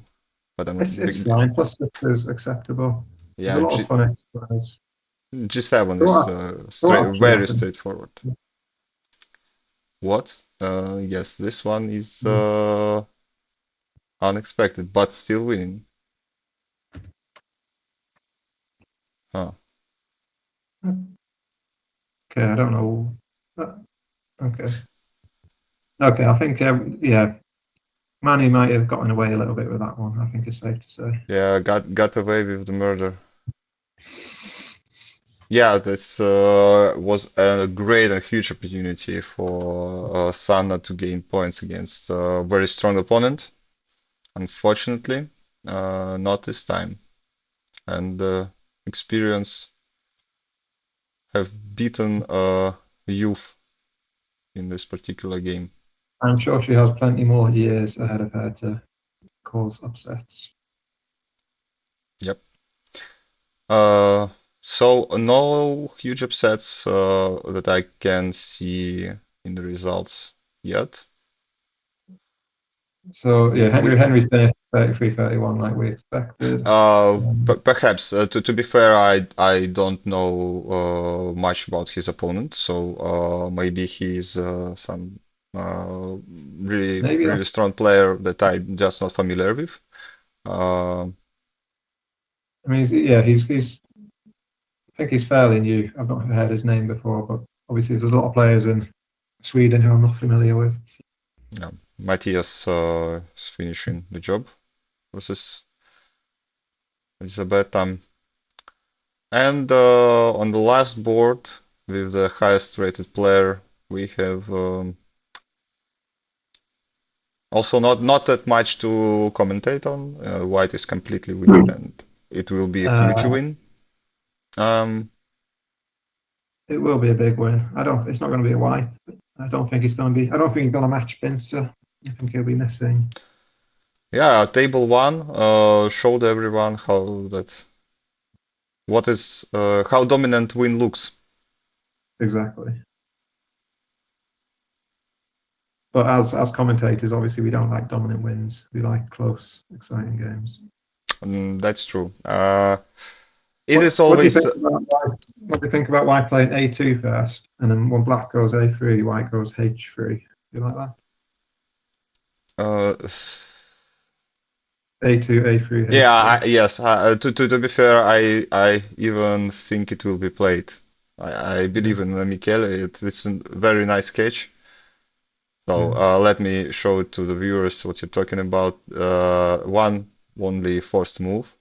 But It's fine. Plus, six is acceptable. There's a yeah, lot of fun exercise. G7 So is what, so what actually very happened? straightforward. What? Yes, this one is Mm. unexpected, but still winning. Huh. Okay, I don't know. Okay. Okay, I think, yeah, Manny might have gotten away a little bit with that one, I think it's safe to say. Yeah, got away with the murder. Yeah, this was a great and huge opportunity for Sana to gain points against a very strong opponent. Unfortunately, not this time. And experience have beaten youth in this particular game. I'm sure she has plenty more years ahead of her to cause upsets. Yep. So no huge upsets that I can see in the results yet. So yeah, We Henry finished 33-31 like we expected. Perhaps to be fair, I don't know much about his opponent, so maybe he's some Maybe really strong player that I'm just not familiar with. Uh, I mean he's I think he's fairly new. I've not heard his name before, but obviously there's a lot of players in Sweden who I'm not familiar with. yeah, Matthias is finishing the job versus it's a bad time. And on the last board, with the highest rated player, we have also not that much to commentate on. White is completely weak, and it will be a huge Uh, win. Um, it will be a big win. It's not going to be a wipe. I don't think it's going to be. I don't think he's going to match Pincer. I think he'll be missing. yeah, table one showed everyone how dominant win looks. Exactly. But as commentators, obviously, we don't like dominant wins. We like close, exciting games. That's true. It is What do you always think about what do you think about white playing A2 first, and then when black goes A3, white goes H3? You like that? uh, A2, A3, yeah, H3. yes. To be fair, I even think it will be played. I Yeah. believe in Michele. It's a very nice catch. So Yeah. let me show it to the viewers what you're talking about. One only forced move,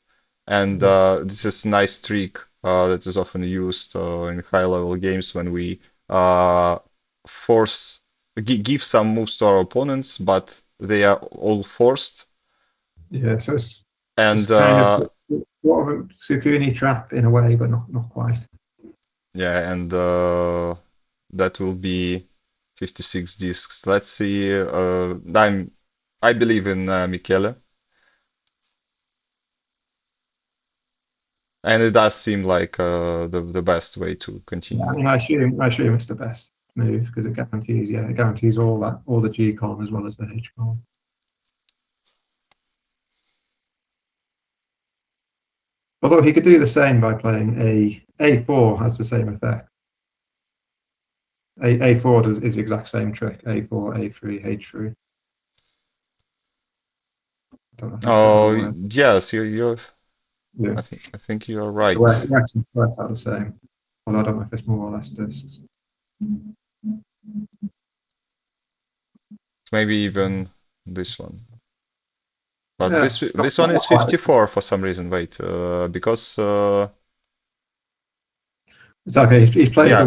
and Yeah. this is nice trick that is often used in high-level games when we uh, force give some moves to our opponents, but they are all forced. Yeah. So it's And kind of sort of a Sukuni trap in a way, but not quite. yeah, and that will be 56 discs. Let's see. I believe in Michele. And it does seem like the best way to Yeah, I continue. mean, I assume it's the best move because it guarantees all the G con as well as the H con. Although he could do the same by playing A4 has the same effect. A4 is the exact same trick. A4, A3, H3. I don't know how it Oh, works. yes, you Yeah, I think you're it right. works out the same. Although I don't know if it's more or less discs. Maybe even this one. But Yeah, this one not is quite. 54 for some reason. Wait, because It's okay. He's played the yeah,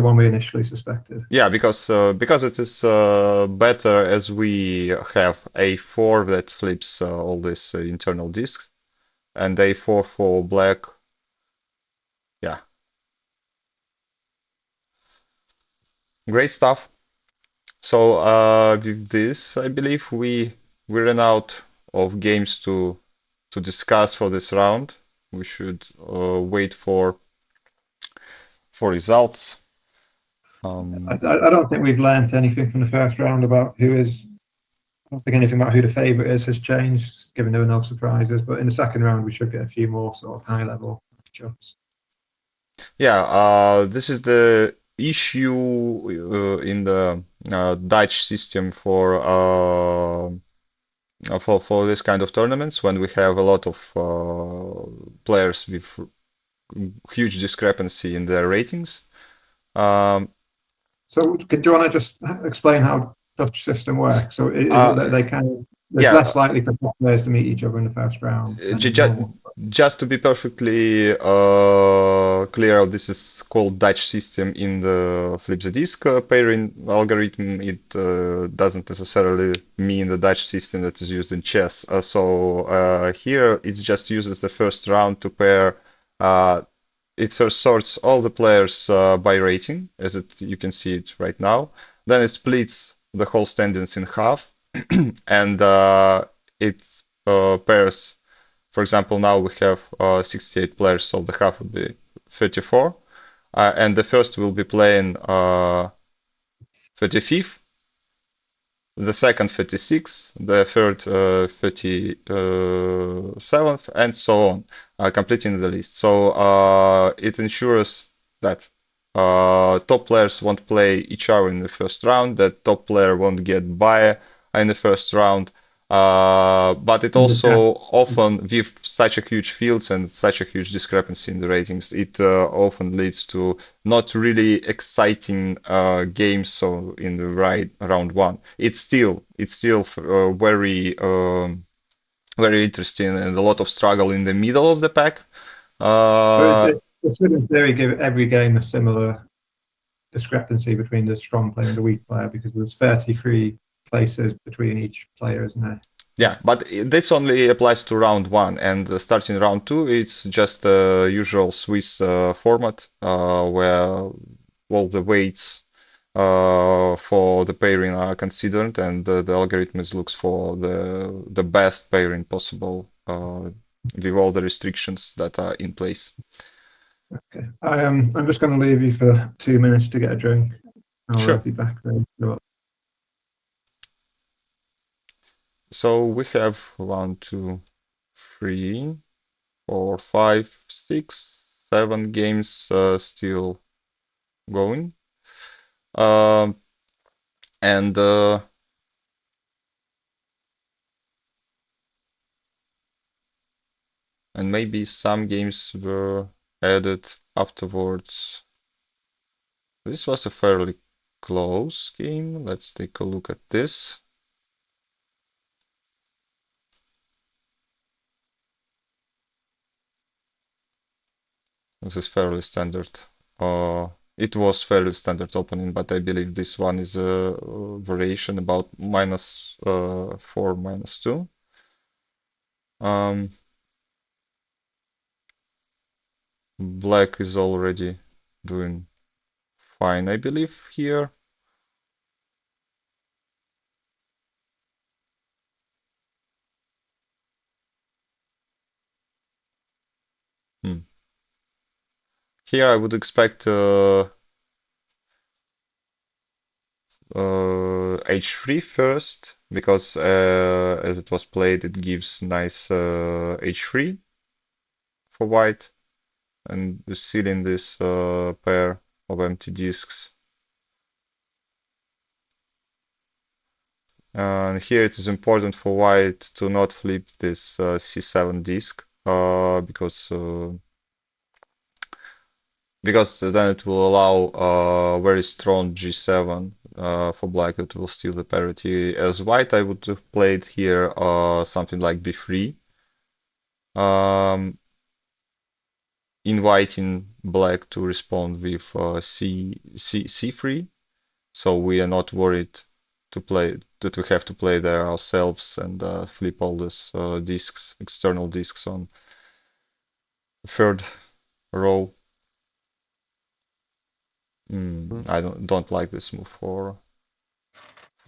one we initially suspected. yeah, because it is better as we have A4 that flips all these internal disks, and A4 for black. Yeah, great stuff. So with this, I believe we ran out of games to discuss for this round. We should wait for results. Um, I don't think we've learned anything from the first round about who is. I don't think anything about who the favourite is has changed, given there were no surprises. But in the second round, we should get a few more sort of high level matchups. yeah, this is the issue in the Dutch system for this kind of tournaments when we have a lot of players with huge discrepancy in their ratings. Um, So, do you want to just explain how Dutch system works? So, is it uh, that they kind of there's yeah, less likely for top players to meet each other in the first round than Ju- in ju- normal stuff? just to be perfectly clear, this is called Dutch system in the flip the disk pairing algorithm. It doesn't necessarily mean the Dutch system that is used in chess. So here it just uses the first round to pair. Uh, it first sorts all the players by rating, as you can see it right now. Then it splits the whole standings in half, and it pairs. For example, now we have 68 players, so the half would be 34. And the first will be playing 35th, the second 36th, the third 37th, and so on, completing the list. So it ensures that top players won't play each other in the first round, that top player won't get by in the first round. But it And the death. also often, with such a huge fields and such a huge discrepancy in the ratings, it often leads to not really exciting games. So in the right round one, it's still very very interesting and a lot of struggle in the middle of the pack. So Uh, it should, in theory, give every game a similar discrepancy between the strong player and the weak player because there's 33 places between each player, isn't there? yeah, but this only applies to round one, and starting round two, it's just the usual Swiss format where all the weights for the pairing are considered, and the algorithm looks for the best pairing possible with all the restrictions that are in place. Okay. I'm just going to leave you for 2 minutes to get a drink. I'll Sure. be back then. So we have 1, 2, 3, 4, 5, 6, 7 games still going. Um, and and maybe some games were added afterwards. This was a fairly close game. Let's take a look at this. This is fairly standard. It was fairly standard opening, but I believe this one is a variation about -4, -2. Um, Black is already doing fine, I believe, here. Hmm. Here I would expect h3 first, because as it was played, it gives nice h3 for white, and sealing this pair of empty disks. And here it is important for white to not flip this c7 disk, because then it will allow very strong g7 for black. It will steal the parity. As white, I would have played here something like b3, inviting black to respond with c3. So we are not worried to play that we have to play there ourselves and flip all these disks, external disks on third row. I don't like this move for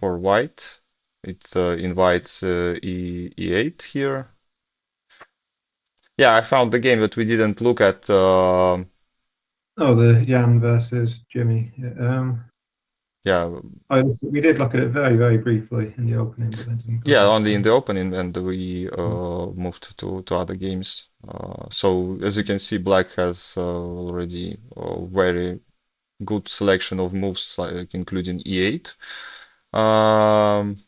white. It invites e8 here. Yeah, I found the game that we didn't look at. Oh, the Jan versus Jimmy. Yeah, We did look at it very, very briefly in the opening, but then didn't go yeah, back only to in it. the opening, and we moved to other games. So as you can see, Black has already a very good selection of moves, like including e8. Um,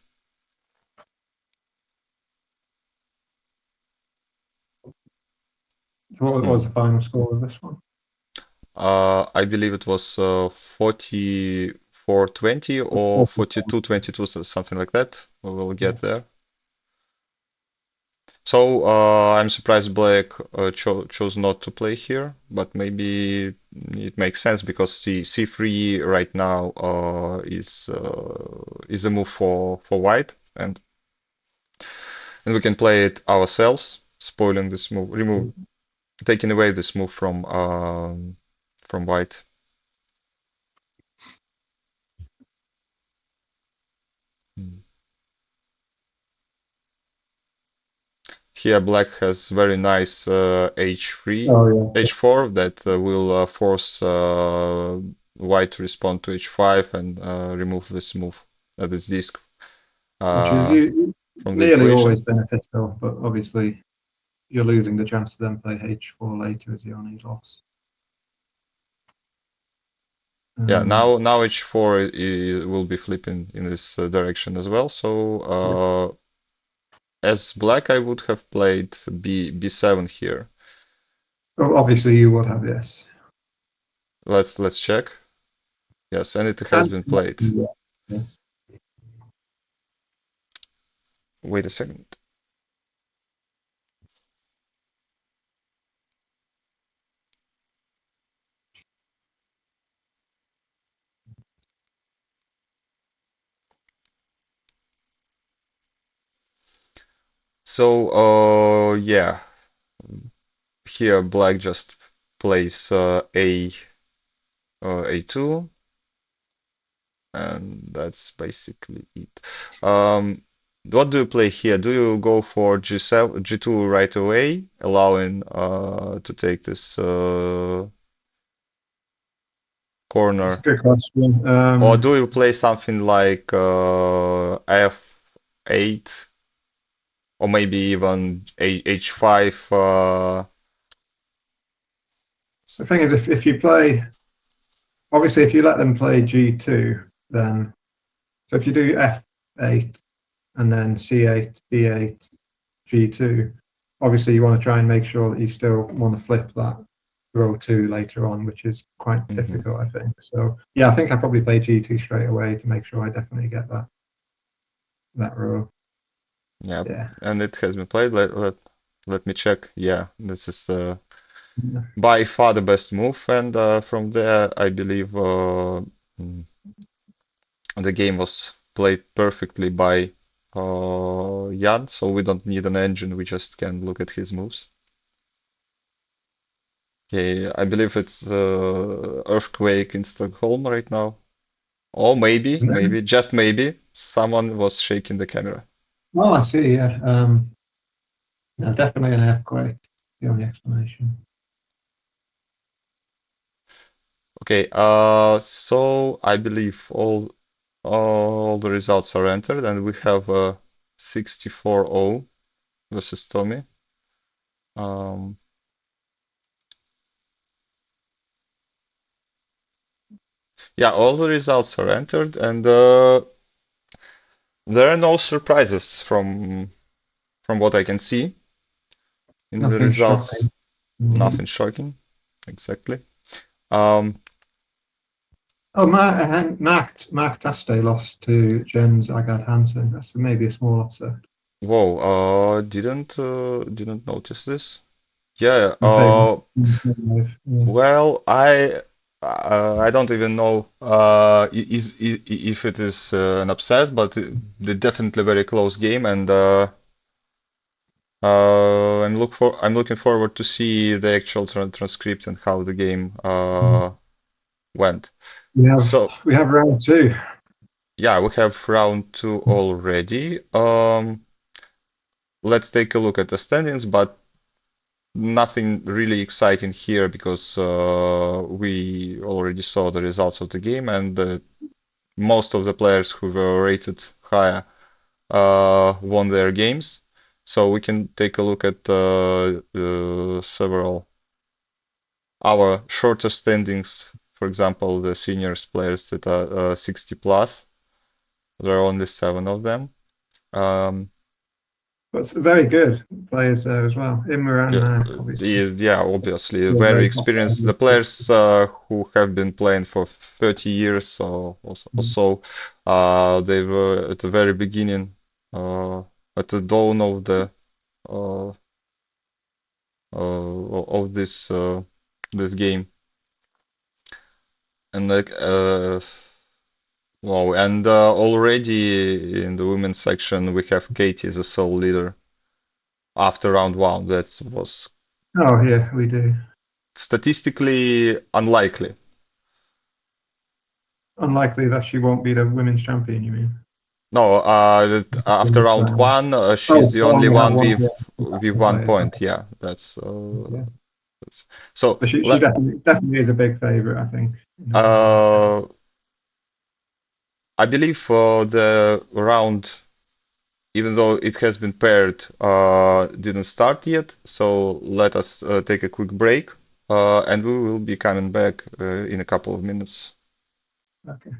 So what was the hmm. final score of this one? I believe it was 44-20 or 42-22, something like that. We will get Yes. there. So I'm surprised Black chose not to play here, but maybe it makes sense because C3 right now is a move for white, and we can play it ourselves, spoiling this move, taking away this move from white. Hmm. Here black has very nice h3, Oh, yeah. h4 that will force white to respond to h5 and remove this move, this disk Which is uh, from the nearly equation. always beneficial, but obviously you're losing the chance to then play h4 later as the only loss. Yeah, now h4 will be flipping in this direction as well. So as black, I would have played b7 here. Oh, obviously you would have, yes. Let's check. Yes, and it has And been played. yeah, yes. Wait a second. So, yeah, here black just plays A2, and that's basically it. What do you play here? Do you go for G7, G2 right away, allowing to take this That's a corner? good question. Or do you play something like F8 or maybe even H5? The thing is, if you play, obviously, if you let them play G2, then so if you do F8 and then C8, B8, G2, obviously you want to try and make sure that you still want to flip that row 2 later on, which is quite Mhm. difficult, I think. So yeah, I think I probably play G2 straight away to make sure I definitely get that row. Yeah, Yeah. and it has been played. Let me check. Yeah, this is Yeah. by far the best move, and from there, I believe mm, the game was played perfectly by Jan, so we don't need an engine, we just can look at his moves. Okay, I believe it's Earthquake in Stockholm right now. Or maybe, Isn't it? maybe, just maybe, someone was shaking the camera. Oh, I see. Yeah. No, definitely an earthquake. The only explanation. Okay, so I believe all the results are entered, and we have 64-0 versus Tommy. Um, yeah, all the results are entered, and there are no surprises from what I can see in the Nothing results. shocking. Mm. Nothing shocking, exactly. Um, Oh, Mark Taste lost to Jens Agard Hansen. That's maybe a small upset. whoa, didn't notice this. Yeah, On table 5. Yeah. well, I don't even know if it is an upset, but the definitely very close game, and I'm looking forward to see the actual transcript and how the game went. We have So we have round 2. yeah, we have round two already. Let's take a look at the standings, but nothing really exciting here because we already saw the results of the game, and most of the players who were rated higher won their games. So we can take a look at several our shorter standings. For example, the seniors players that are 60 plus. There are only 7 of them. Um, But very good players there as well. Imran and yeah, Mark, obviously. yeah, obviously, Still very very top experienced. The players. players who have been playing for 30 years or so, they were at the very beginning, at the dawn of the uh, of this game, and like wow, and already in the women's section we have Katie as a sole leader after round one. That was Oh, yeah, we do. statistically unlikely. Unlikely that she won't be the women's champion, you mean? No, after round one, she's Oh, the so only only have one one with to one play as point. well. Yeah, Yeah. so. But she definitely is a big favourite, I think, in the women's section. Uh, I believe the round, even though it has been paired, didn't start yet. So let us take a quick break, and we will be coming back in a couple of minutes. Okay.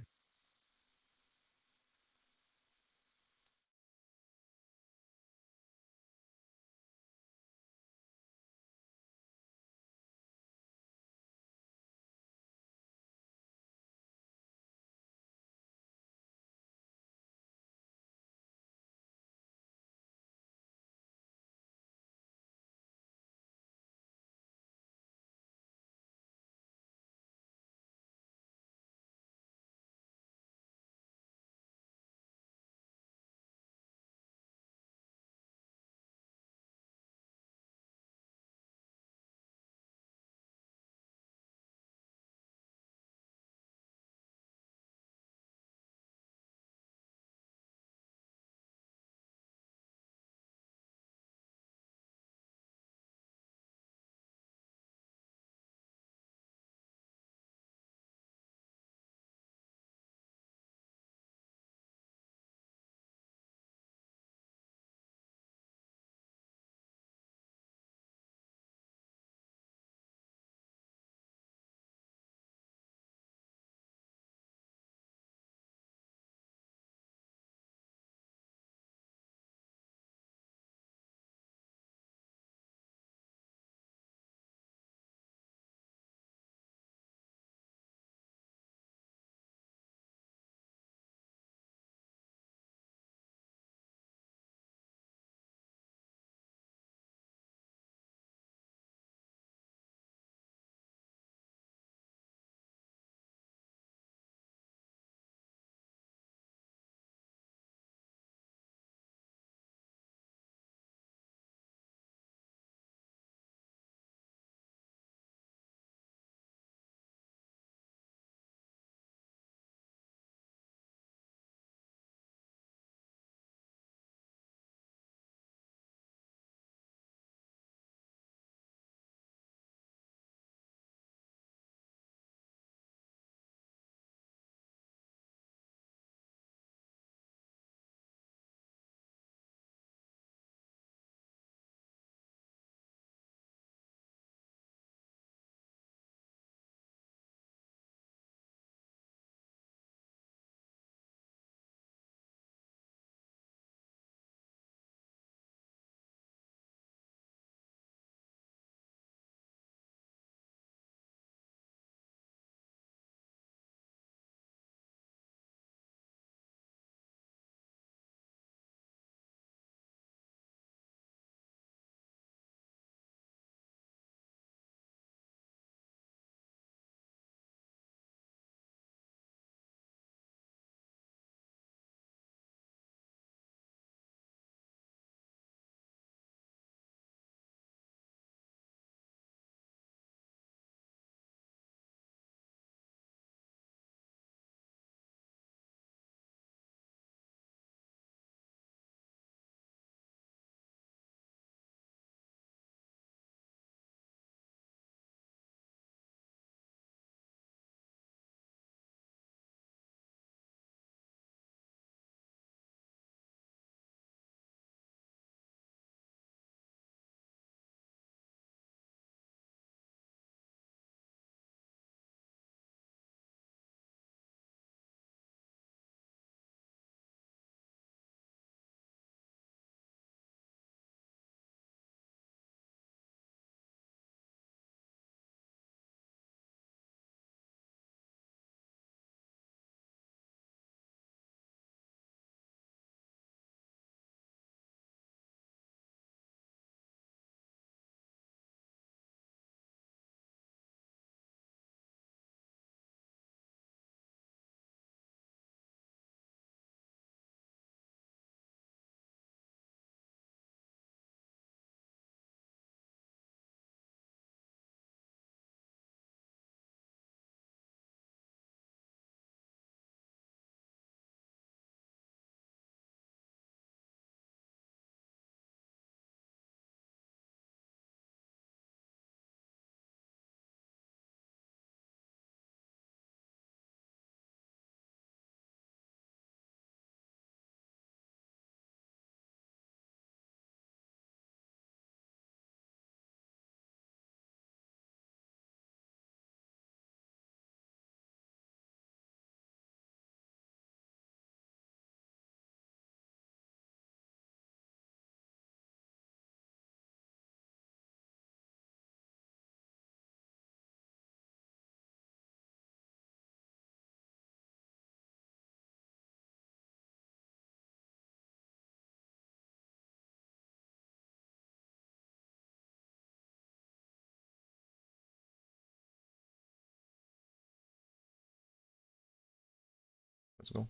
Let's go.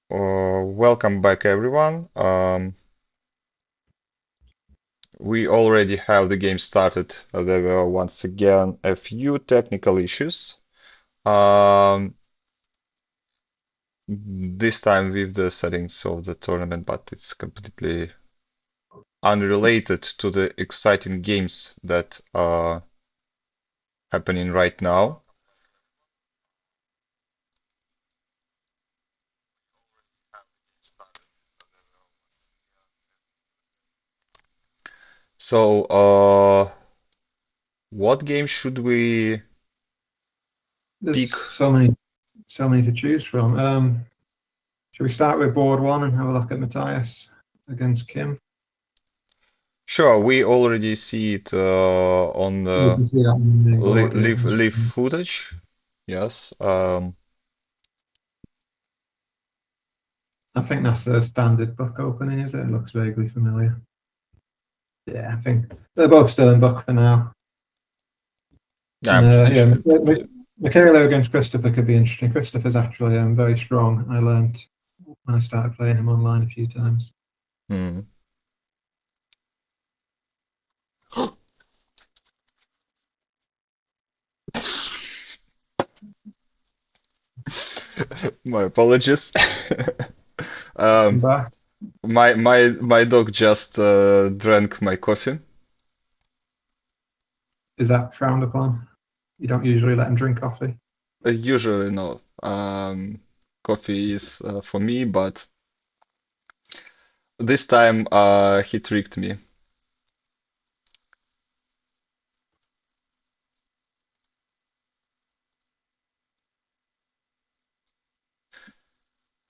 Welcome back, everyone. We already have the game started. There were once again a few technical issues. Um, this time with the settings of the tournament, but it's completely unrelated to the exciting games that are happening right now. So, what game should we There's pick? so many to choose from. Should we start with board one and have a look at Matthias against Kim? Sure, we already see it on You the can see that on the li board, yeah. live footage. Yes. I think that's a standard book opening, is it? It looks vaguely familiar. Yeah, I think they're both still in book for now. Yeah, I'm And pretty yeah, sure. Michaela against Christopher could be interesting. Christopher's actually very strong. I learned when I started playing him online a few times. Hmm. My apologies. Come Um, back. my dog just drank my coffee. Is that frowned upon? You don't usually let him drink coffee. Usually no. Coffee is for me, but this time he tricked me.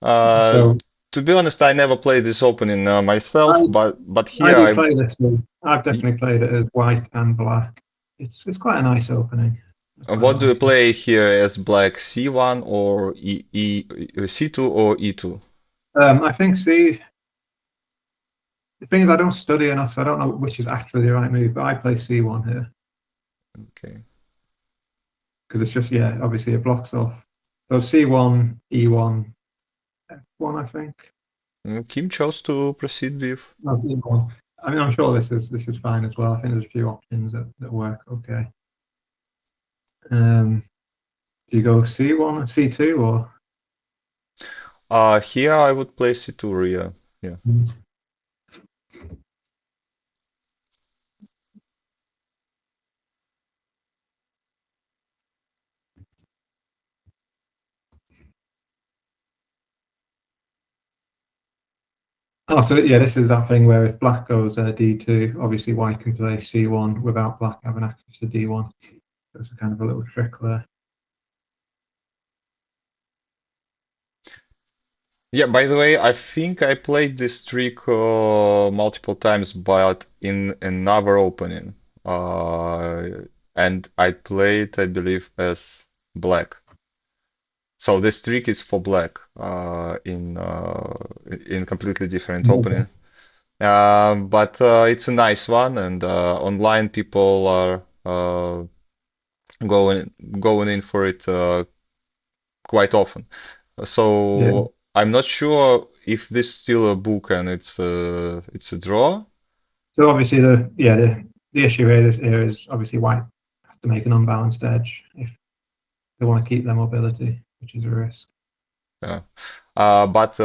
Uh, So to be honest, I never played this opening myself, I but I here did I play this. I've definitely played it as white and black. It's quite a nice opening. I quite what do you like it. play here as black C1 or C2 or E2? I think the thing is I don't study enough, so I don't know which is actually the right move. But I play C1 here Okay. because it's just obviously it blocks off. So C1, E1, F1, I think. Kim chose to proceed with. No, E1. I mean, I'm sure this is fine as well. I think there's a few options that work okay. Do you go C1, C2, or? Here I would play C2 Ria. Yeah. Oh, so yeah, this is that thing where if black goes D2, obviously white can play C1 without black having access to D1. That's a kind of a little trick there. Yeah, by the way, I think I played this trick multiple times, but in another opening. And I played, I believe, as black. So this trick is for black in completely different Okay. opening. But it's a nice one, and online people are going in for it quite often. Yeah. So I'm not sure if this is still a book and it's a draw. So obviously the issue here is obviously white has to make an unbalanced edge if they want to keep their mobility, which is a risk. Yeah. But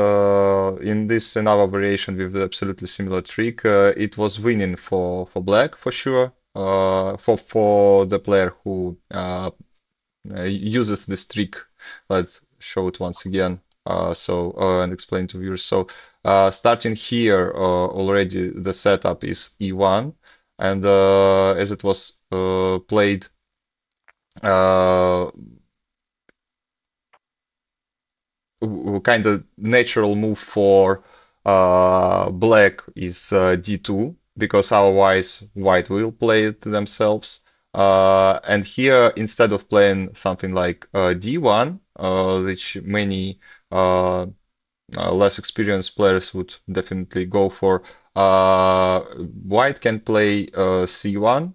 in this another variation with the absolutely similar trick, it was winning for black for sure. For the player who uses this trick. Let's show it once again. And explain to viewers. So starting here, already the setup is E1, and as it was played uh, kind of natural move for black is D2 because otherwise white will play it themselves. And here, instead of playing something like D1, which many less experienced players would definitely go for, white can play C1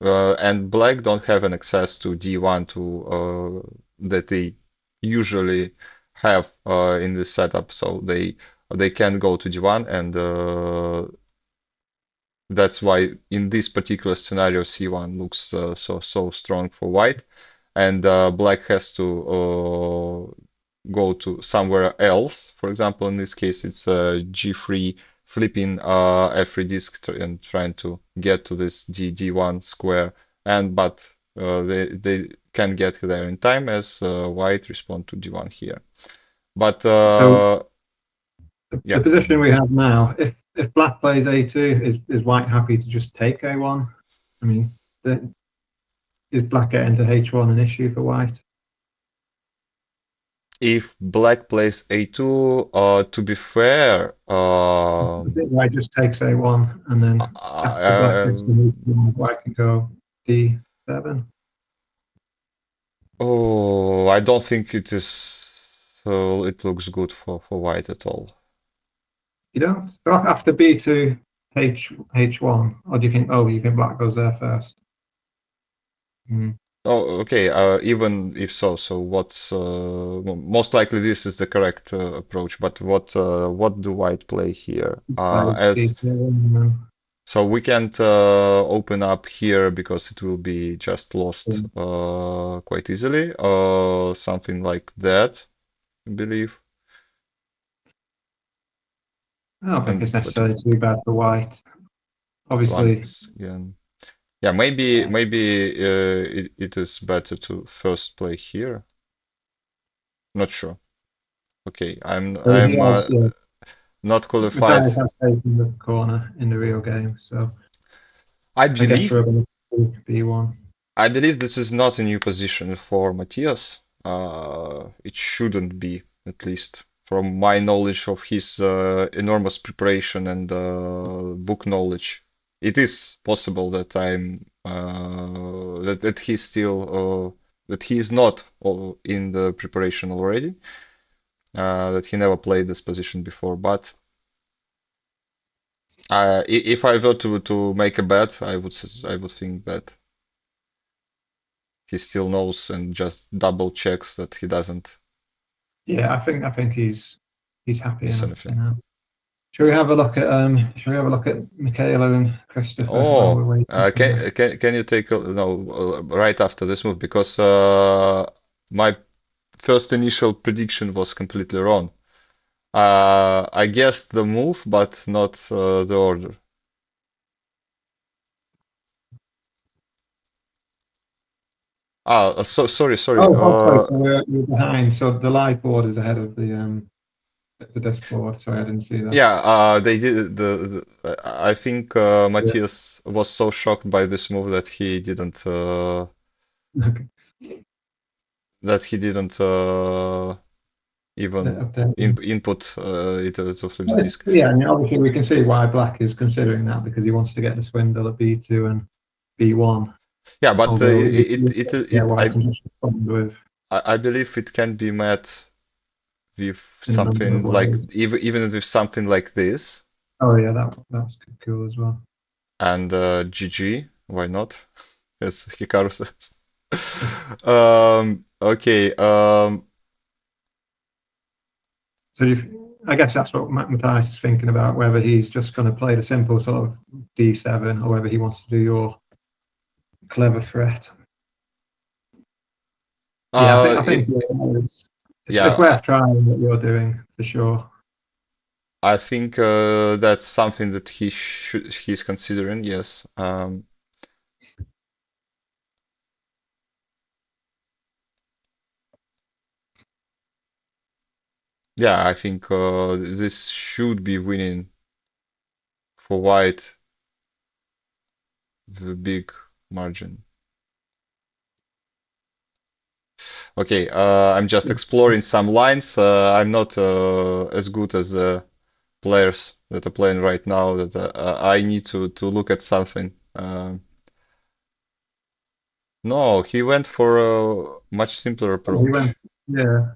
and black don't have an access to d1 that they usually have in this setup, so they can go to d1, and that's why in this particular scenario c1 looks so strong for white, and black has to go to somewhere else. For example, in this case, it's g3 flipping f3 disk and trying to get to this d1 square, and but they can get there in time as white respond to d1 here. But So the yeah. position we have now, if black plays a2, is white happy to just take a1? I mean, is black getting to h1 an issue for white? If black plays a2, to be fair, I think white just takes a1, and then after black gets the h1, white can go d7. oh, I don't think it is. It looks good for white at all. You don't? So after b2, h1, or do you think, oh, you think black goes there first? Mm. Oh, okay. Even if so, what's most likely this is the correct approach. But what do white play here? Plays As d7, so we can't open up here because it will be just lost quite easily. Something like that, I believe. I don't think And it's but necessarily too bad for white. Obviously, once again, yeah, maybe it is better to first play here. Not sure. Okay, I'm so he I'm has, yeah, not qualified. Matthias has taken the corner in the real game, so I I guess believe we're going to b1. I believe this is not a new position for Matthias. It shouldn't be, at least from my knowledge of his enormous preparation and book knowledge. It is possible that that he's still that he is not in the preparation already. That he never played this position before, but if I were to make a bet, I would think that he still knows and just double checks that he doesn't Yeah, I think he's happy miss enough for anything. now. Shall we have a look at Michaela and Christopher while Oh, we're waiting for that? can you take a no right after this move, because my first initial prediction was completely wrong. I guessed the move, but not the order. So sorry. Sorry. So we're behind. So the live board is ahead of the dashboard. Sorry, I didn't see that. Yeah, they did I think Yeah. Matthias was so shocked by this move that he didn't Okay. even Update. input it to flip the disk. Yeah, I mean, obviously we can see why Black is considering that because he wants to get the swindle at B2 and B1. Yeah, but Although, yeah, it White can just respond with I believe it can be met with in a number of something like ways. even with something like this, Oh yeah, that's cool as well. and GG, why not? As Hikaru says. Okay. So I guess that's what Matthias is thinking about, whether he's just going to play the simple sort of D7 or whether he wants to do your clever threat. Yeah, I think It, it's yeah, worth trying what you're doing for sure. I think that's something that he's considering. Yes. Yeah, I think this should be winning for white with a big margin. Okay, I'm just exploring some lines. I'm not as good as the players that are playing right now. That I need to look at something. No, he went for a much simpler Oh, he went, approach. yeah.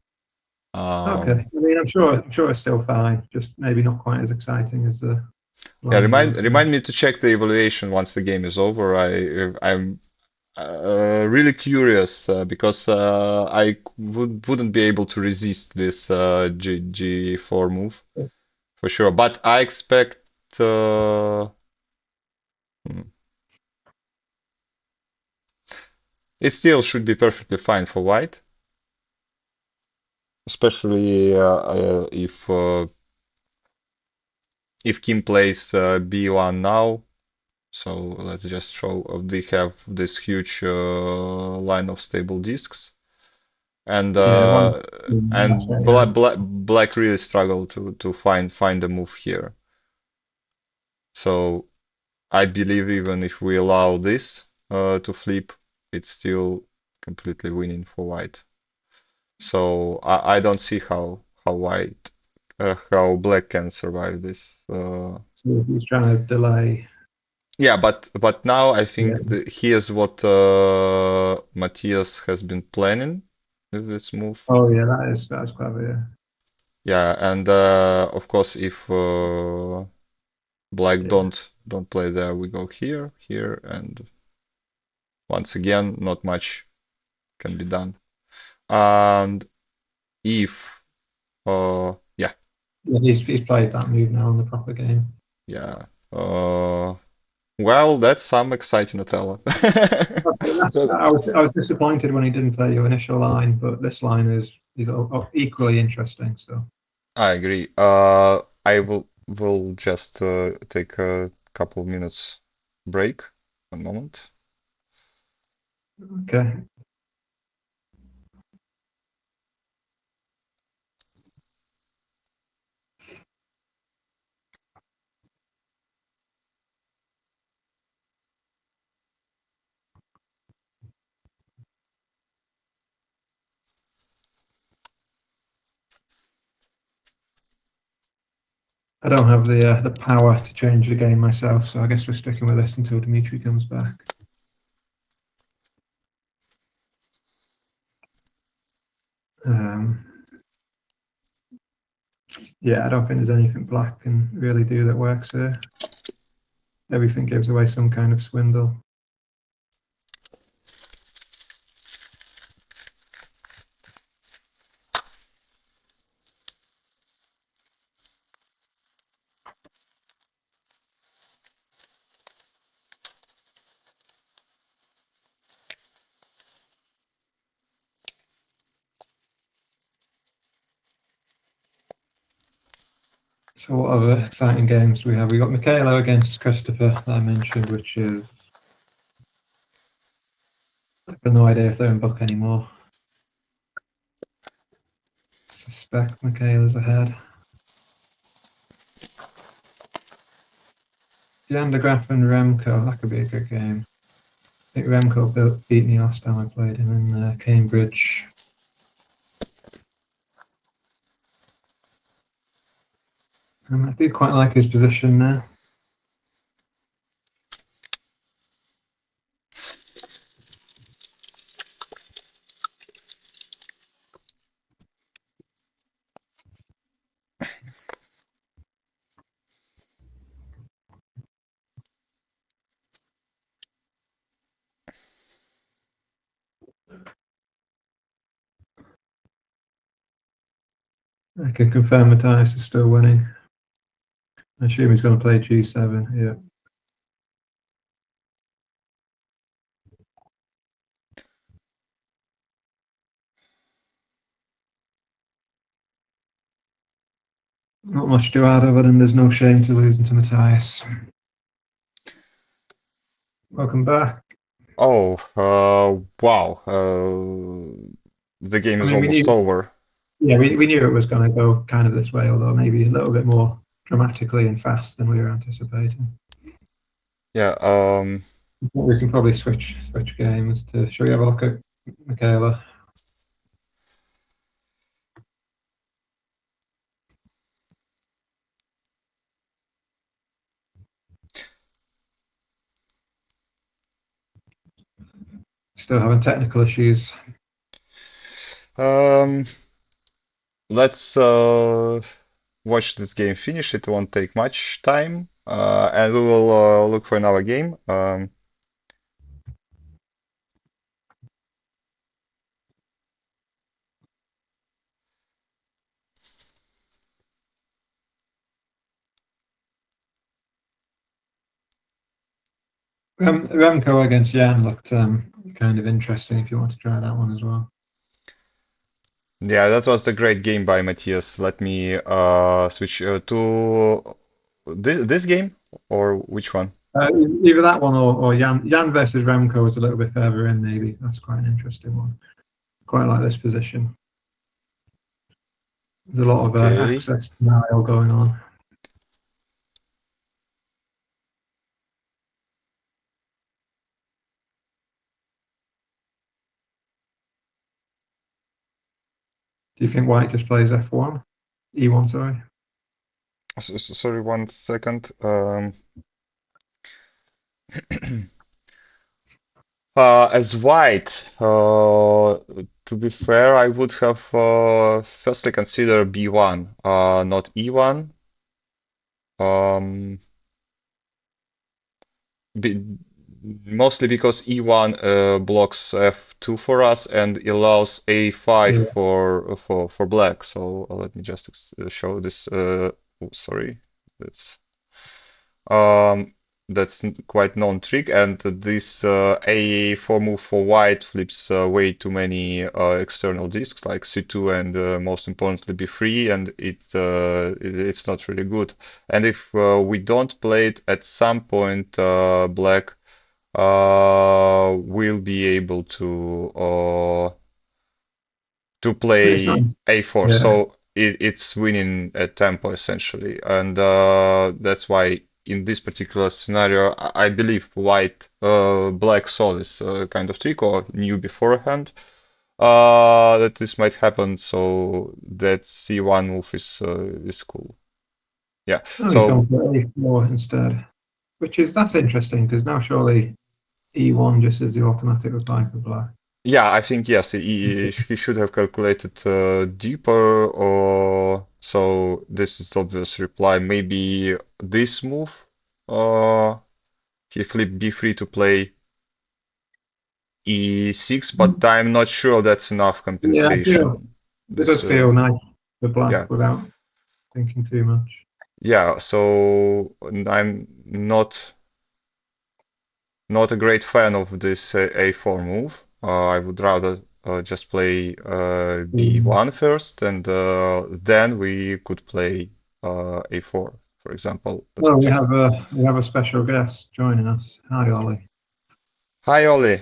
Okay. Um, I mean, I'm sure it's still fine. Just maybe not quite as exciting as the. Yeah, Long remind me to check the evaluation once the game is over. I'm really curious because I wouldn't be able to resist this G4 move for sure. But I expect hmm, it still should be perfectly fine for white, especially if Kim plays B1 now. So let's just show they have this huge line of stable disks. And Yeah, one. uh, That's and what he has. black really struggle to find a move here. So I believe even if we allow this to flip, it's still completely winning for white. So I don't see how black can survive this. So he's trying to delay. Yeah, but now I Yeah. think here's what Matthias has been planning with this move. Oh yeah, that is clever. Yeah, and of course, if black Yeah. Yeah. don't play there, we go here, and once again, not much can be done. And if yeah, Yeah, he's played that move now in the proper game. yeah, well, that's some exciting Othello. That- I was disappointed when he didn't play your initial line, but this line is equally interesting. So I agree. I will just take a couple of minutes break. One moment. okay, I don't have the power to change the game myself, so I guess we're sticking with this until Dimitri comes back. Um, yeah, I don't think there's anything black can really do that works here. Everything gives away some kind of swindle. So what other exciting games do we have? We got Michaela against Christopher that I mentioned, which is I've got no idea if they're in book anymore. Suspect Michaela's ahead. Jandegraaff and Remco, that could be a good game. I think Remco beat me last time I played him in Cambridge. And I do quite like his position there. I can confirm Matthias is still winning. I assume he's going to play G7, yeah. Not much to add other than there's no shame to losing to Matthias. Welcome back. Oh, wow. The game I is mean, almost over. we knew it was going to go kind of this way, although maybe a little bit more dramatically and fast than we were anticipating. Yeah, We can probably switch games to. Shall we have a look at Michaela? Still having technical issues. um, let's watch this game finish. It won't take much time. And we will look for another game. Remco against Jan looked kind of interesting if you want to try that one as well. Yeah, that was a great game by Matthias. Let me switch to this game or which one? Either that one or Jan versus Remco is a little bit further in, maybe. That's quite an interesting one. Quite like this position. There's a lot of Okay. access to Nile going on. Do you think White just plays F1? E1, sorry. Sorry, 1 second. As white, to be fair, I would have firstly considered B1, not E1. Um, be, Mostly because E1 blocks F2 for us and allows A5 Yeah. for black. So let me just show this. Oh, sorry, that's um, that's quite non-trick, and this A4 move for white flips way too many external disks like C2 and most importantly B3, and it's not really good. And if we don't play it at some point, black will be able to But it's not. play A4. Yeah. So it's winning at tempo essentially, and that's why in this particular scenario, I believe black saw this kind of trick or knew beforehand that this might happen. So that C1 move is cool. Yeah. Oh, he's So gone for A4 instead. That's interesting because now surely E1 just is the automatic reply for black. yeah, I think yes, he should have calculated deeper, or so this is obvious reply. Maybe this move, uh, he flipped B3 to play E6, but I'm not sure that's enough Yeah, I feel compensation. it does This, feel nice for black yeah, without thinking too much. yeah. So I'm not a great fan of this A4 move. I would rather just play Mm. B1 first, and then we could play A4, for example. Let Well, me we just. have a special guest joining us. Hi, Ollie. Hi, Ollie.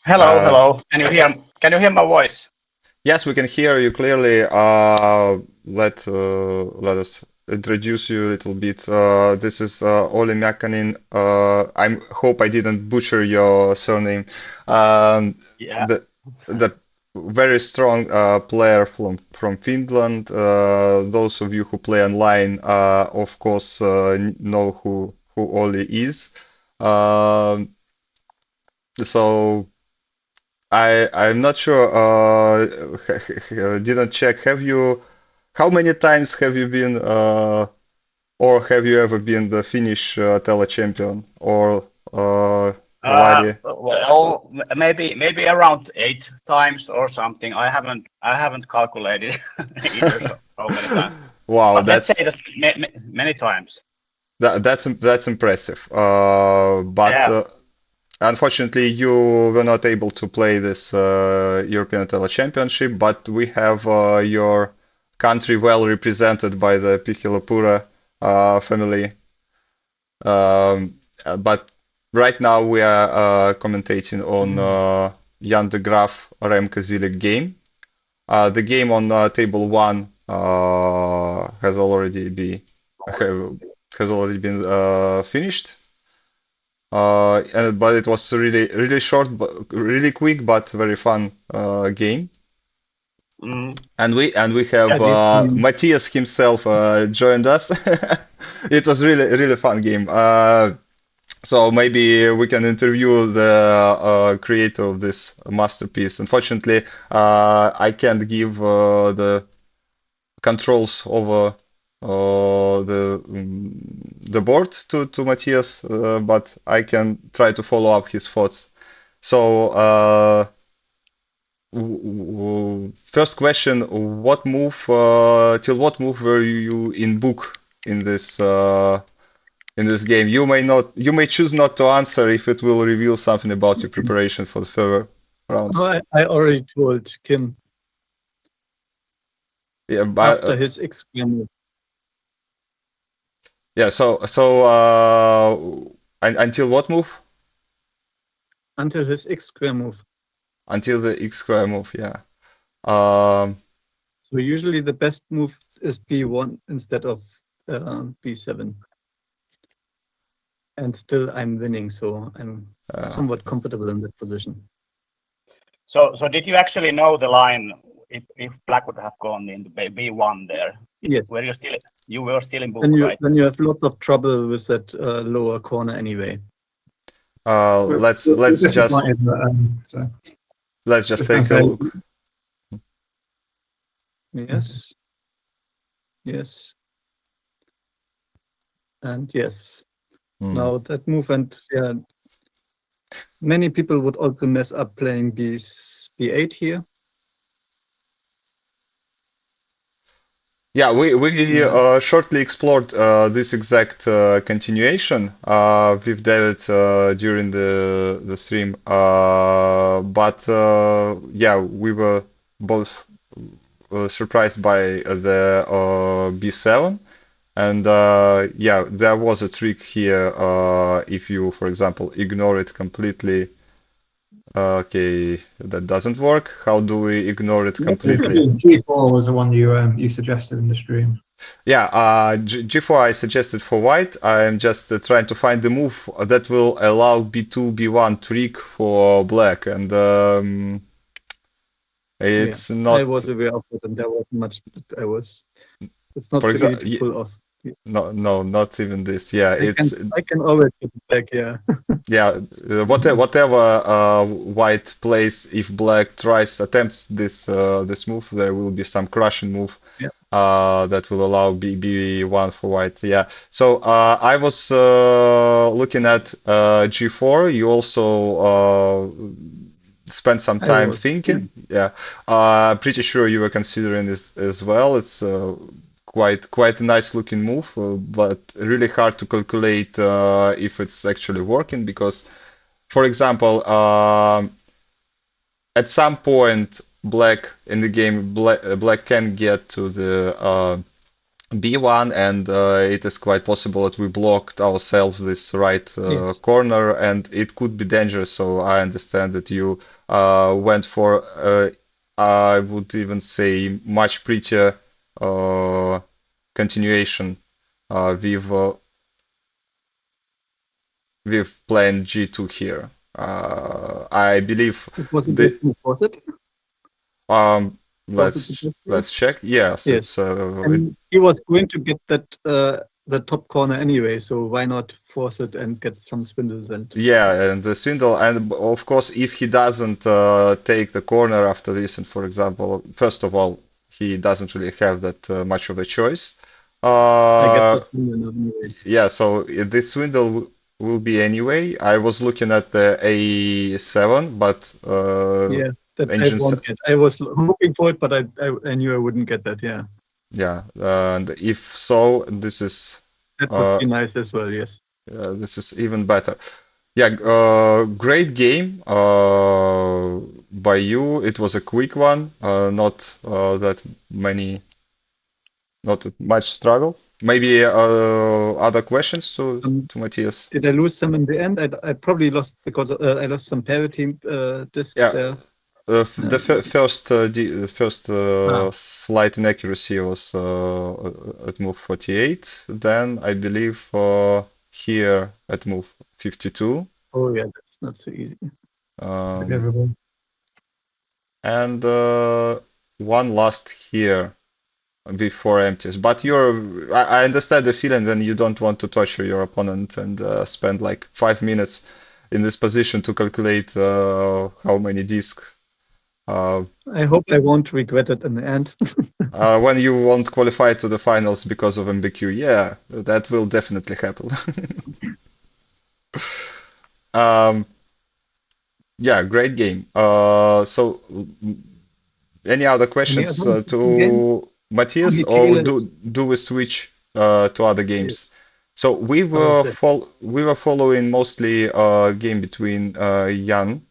Hello, Uh, hello. Can you hear my voice? yes, we can hear you clearly. Let us introduce you a little bit. This is Olli Mäkkänen. I hope I didn't butcher your surname. Um, Yeah. the the very strong player from Finland. Those of you who play online, of course, know who Olli is. Um, so. I'm not sure. Didn't check. How many times have you been, or have you ever been the Finnish Othello champion or Lari? Well, maybe around 8 times or something. I haven't calculated either so many times. Wow, But let's say that many times. that's impressive. But Yeah. unfortunately, you were not able to play this European Tele Championship, but we have your country well represented by the Pikilapura family. But right now we are commentating on Jan de Graaf Remke Zilik game. The game on table one has already been finished. But it was really short, but really quick, but very fun game. Mm. And we have Yeah, these two. Matthias himself joined us. It was really fun game. So maybe we can interview the creator of this masterpiece. Unfortunately, I can't give the controls over the board to Matthias, but I can try to follow up his thoughts. So, first question: what move till what move were you in book in this game? You may choose not to answer if it will reveal something about your preparation for the further rounds. I already told Kim Yeah, after his X move. yeah. Until what move? Until his X square move. Until the X square move. Yeah. Um, So usually the best move is B1 instead of B7. And still I'm winning, so I'm somewhat comfortable in that position. So did you actually know the line if black would have gone in the B1 there? Yes. Were you were still in book, right? Then you have lots of trouble with that lower corner anyway. let's disappointed that, so let's just just take a gonna say- look. Yes. Yes. And yes. Now that move, and yeah, many people would also mess up playing B8 here. Yeah, we shortly explored this exact continuation with David during the stream, but yeah, we were both surprised by the B7, and yeah, there was a trick here. If you, for example, ignore it completely. Okay, that doesn't work. How do we ignore it completely? G4 was the one you suggested in the stream. Yeah, G4 I suggested for white. I'm just trying to find the move that will allow B2, B1 trick for black, and it's not. I was aware of it, and there wasn't much. It's not For so easy example, to pull off. no, not even this. Yeah, I can always get it back. Yeah. Yeah, whatever white plays, if black attempts this move, there will be some crushing move that will allow B1 for white. Yeah. So I was looking at G4. You also spent some time thinking. Yeah. Pretty sure you were considering this as well. It's quite a nice looking move, but really hard to calculate if it's actually working because, for example, at some point black in the game, black can get to the B1, and it is quite possible that we blocked ourselves this right corner, and it could be dangerous. So I understand that you went for, I would even say, much prettier continuation with playing G2 here. I believe it was it? Let's check. Yes, yes. He was going to get that the top corner anyway, so why not force it and get some spindles and yeah, and the spindle, and of course if he doesn't take the corner after this, and for example, first of all, he doesn't really have that much of a choice. I get the swindle anyway. Yeah, so the swindle will be anyway. I was looking at the A7, but yeah, that I won't get. I was hoping for it, but I knew I wouldn't get that. Yeah. Yeah, and if so, this is that would be nice as well. Yes. This is even better. Yeah, great game by you. It was a quick one, not that much struggle. Maybe other questions to Matthias? Did I lose some in the end? I probably lost because I lost some parity disc there. The first slight inaccuracy was at move 48. Then I believe here at move 52. Oh yeah, that's not so easy. And one last here before empties. But I understand the feeling when you don't want to torture your opponent and spend like 5 minutes in this position to calculate how many discs I hope I won't regret it in the end. When you won't qualify to the finals because of MBQ, yeah, that will definitely happen. Um, yeah, great game. So any other Any questions other interesting game? to Matthias, or Michaelis, do we switch to other games? yes. So Other set. we were following mostly game between Jan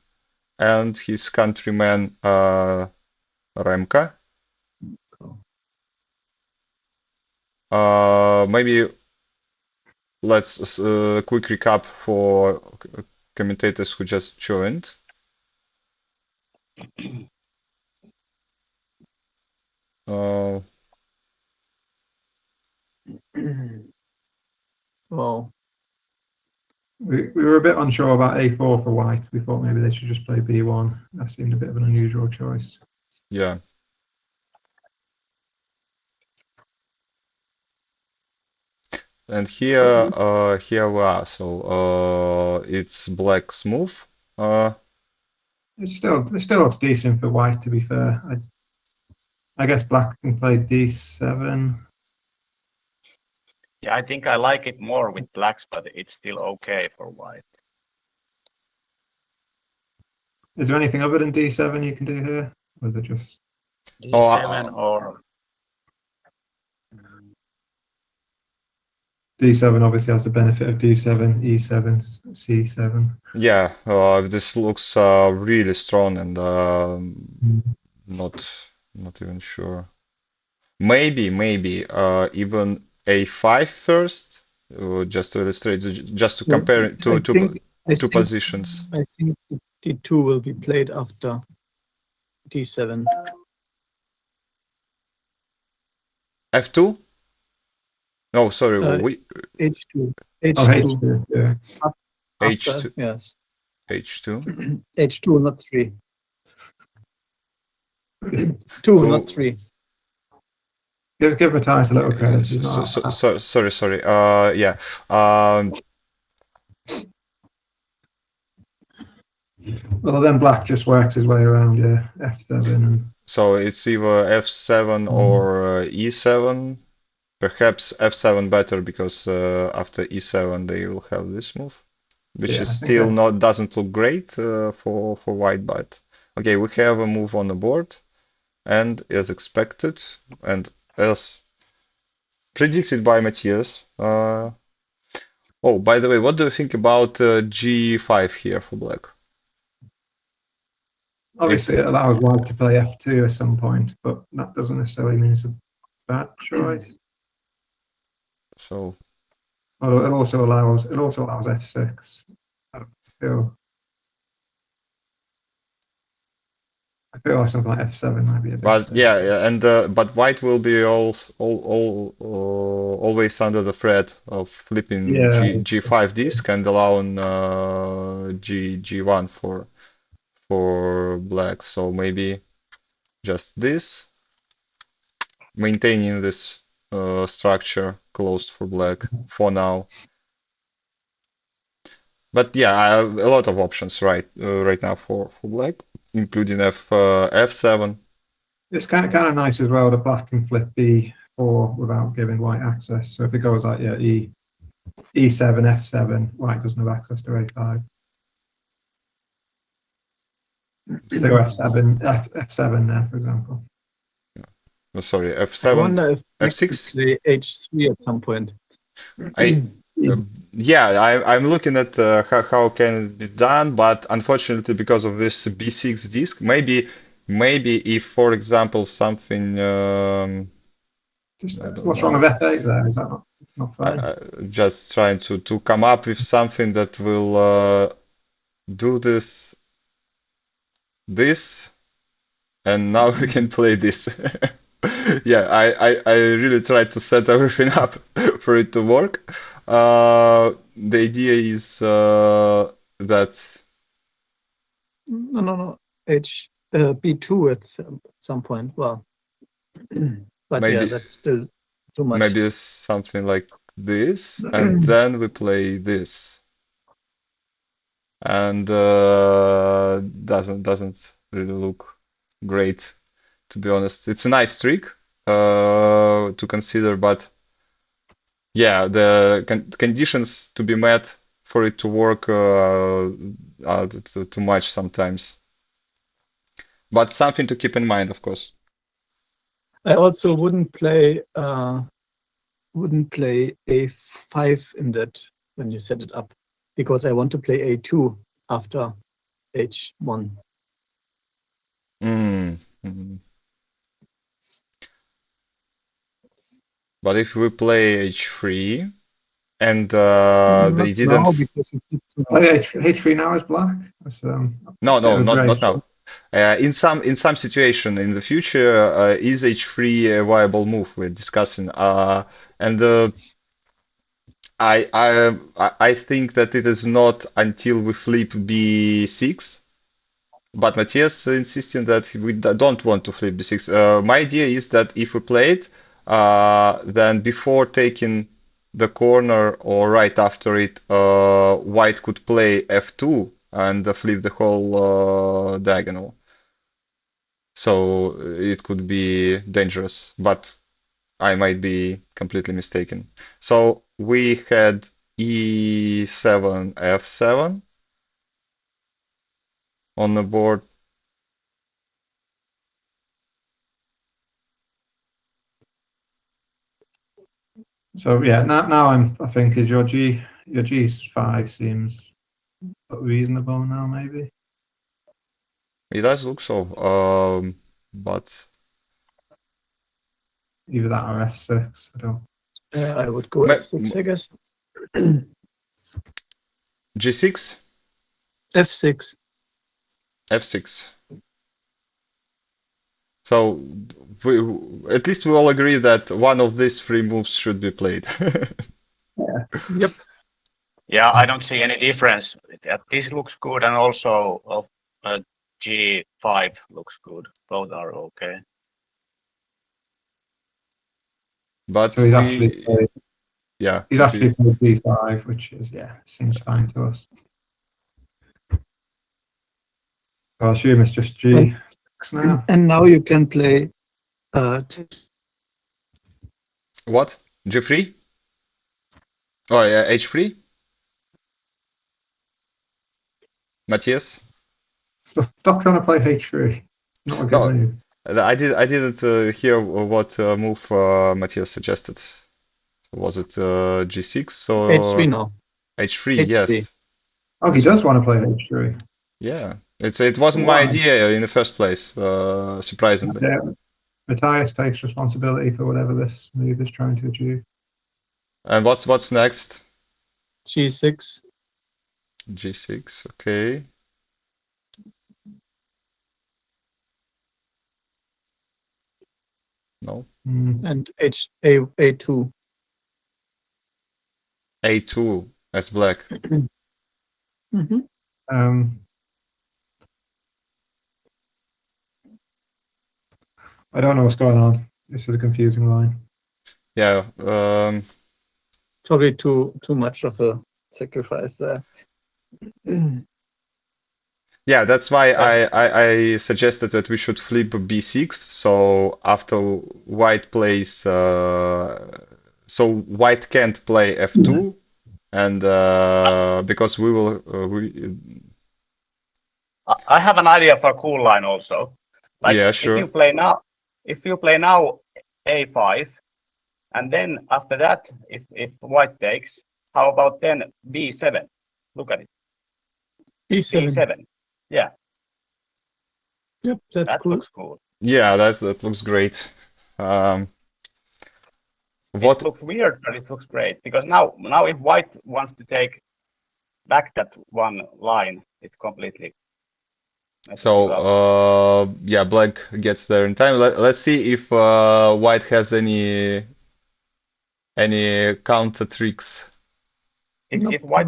and his countryman Remka. Maybe let's quick recap for commentators who just joined. Uh, Wow. We were a bit unsure about A4 for white. We thought maybe they should just play B1. That seemed a bit of an unusual choice. yeah. And here we are. So it's black's move. It still looks decent for white, to be fair. I guess black can play D7. Yeah, I think I like it more with blacks, but it's still okay for white. Is there anything other than D7 you can do here? Or is it just D7 or D7 obviously has the benefit of D7, E7, C7. Yeah, this looks really strong and not even sure. Maybe even A5 first, just to illustrate, just to So compare it I to think two positions. I think D2 will be played after D7. F2? No, sorry, H2. Oh, H2. H2, yeah. After, H2. yes. H2. H2, not 3. 2, not 3. Give Matthias a little credit. He's not Sorry. Yeah. Well, then black just works his way around, yeah. F7 and So it's either F7 or E7. Perhaps F7 better because after E7 they will have this move, which yeah, is I think still that doesn't look great for white, but okay, we have a move on the board, and as expected, and as predicted by Matthias. Oh, by the way, what do you think about G5 here for black? obviously it allows white to play F2 at some point, but that doesn't necessarily mean it's a bad choice. So Although it also allows F6. I feel like something like F7 might be a bit but safe. yeah, and but white will be always under the threat of flipping Yeah. G5 disk and allowing G1 for black. So maybe just this, maintaining this structure closed for black for now. But yeah, a lot of options right now for black, including F7. It's kind of nice as well that black can flip B4 without giving white access. So if it goes like E7, F7, white doesn't have access to A5. So they go F7, F7 there, for example. Oh, sorry, I wonder F7, if black will F6. play H3 at some point. Yeah, I'm looking at how can it be done, but unfortunately because of this B6 disk, maybe if, for example, something Just, I don't what's wrong know. with F8 there? Is that not, it's not fine? Just trying to come up with something that will do this, and now we can play this. Yeah, I really tried to set everything up for it to work. The idea is that No. B2 at some point. Well, but yeah, maybe that's still too much. maybe something like this, and then we play this, and doesn't really look great, to be honest. It's a nice trick to consider, but yeah, the conditions to be met for it to work are too much sometimes. But something to keep in mind, of course. I also wouldn't play a5 in that when you set it up, because I want to play a2 after h1. But if we play h3 and Not they didn't now, because you keep too Oh, yeah, H3 now is black. That's no, bit of a not grey now. In some situation in the future, is h3 a viable move? We're discussing, and I think that it is not until we flip b6. But Matthias insisting that we don't want to flip b6. My idea is that if we play it, then before taking the corner or right after it, white could play f2 and flip the whole diagonal. So it could be dangerous, but I might be completely mistaken. So we had e7, f7 on the board. So yeah, now I think is your G5 seems reasonable now, maybe. It does look so, but Either that or F6. I don't. I would go f6, I guess. G6, f6. F6. So at least we all agree that one of these three moves should be played. Yep. Yeah, I don't see any difference. This looks good, and also G5 looks good. Both are okay. But so he's actually played, yeah, he's actually played B5, which is seems fine to us. I assume it's just G6 now. And now you can play what? G3? Oh yeah, H3? Matthias? Stop trying to play H3. Not a good No, move. I didn't hear what move Matthias suggested. Was it G6 or h3 now. H3? H3. Yes. Oh, he does want to play H3. Yeah. It wasn't my idea in the first place, surprisingly. Yeah. Matthias takes responsibility for whatever this move is trying to achieve. And what's next? G6. G6, okay. No. And A2. A2 as black. Mm-hmm. I don't know what's going on. This is a confusing line. Yeah. Probably too much of a sacrifice there. Yeah, that's why I suggested that we should flip b6. So after white plays, so white can't play f2, and because we will. I have an idea for a cool line also. Like yeah, sure. if you play now a5, and then after that, if white takes, how about then b7? Look at it. B7. B7. Yeah. Yep, that looks cool. Yeah, that looks great. It looks weird, but it looks great because now if white wants to take back that one line, it completely. So yeah, black gets there in time. Let's see if white has any counter tricks. If white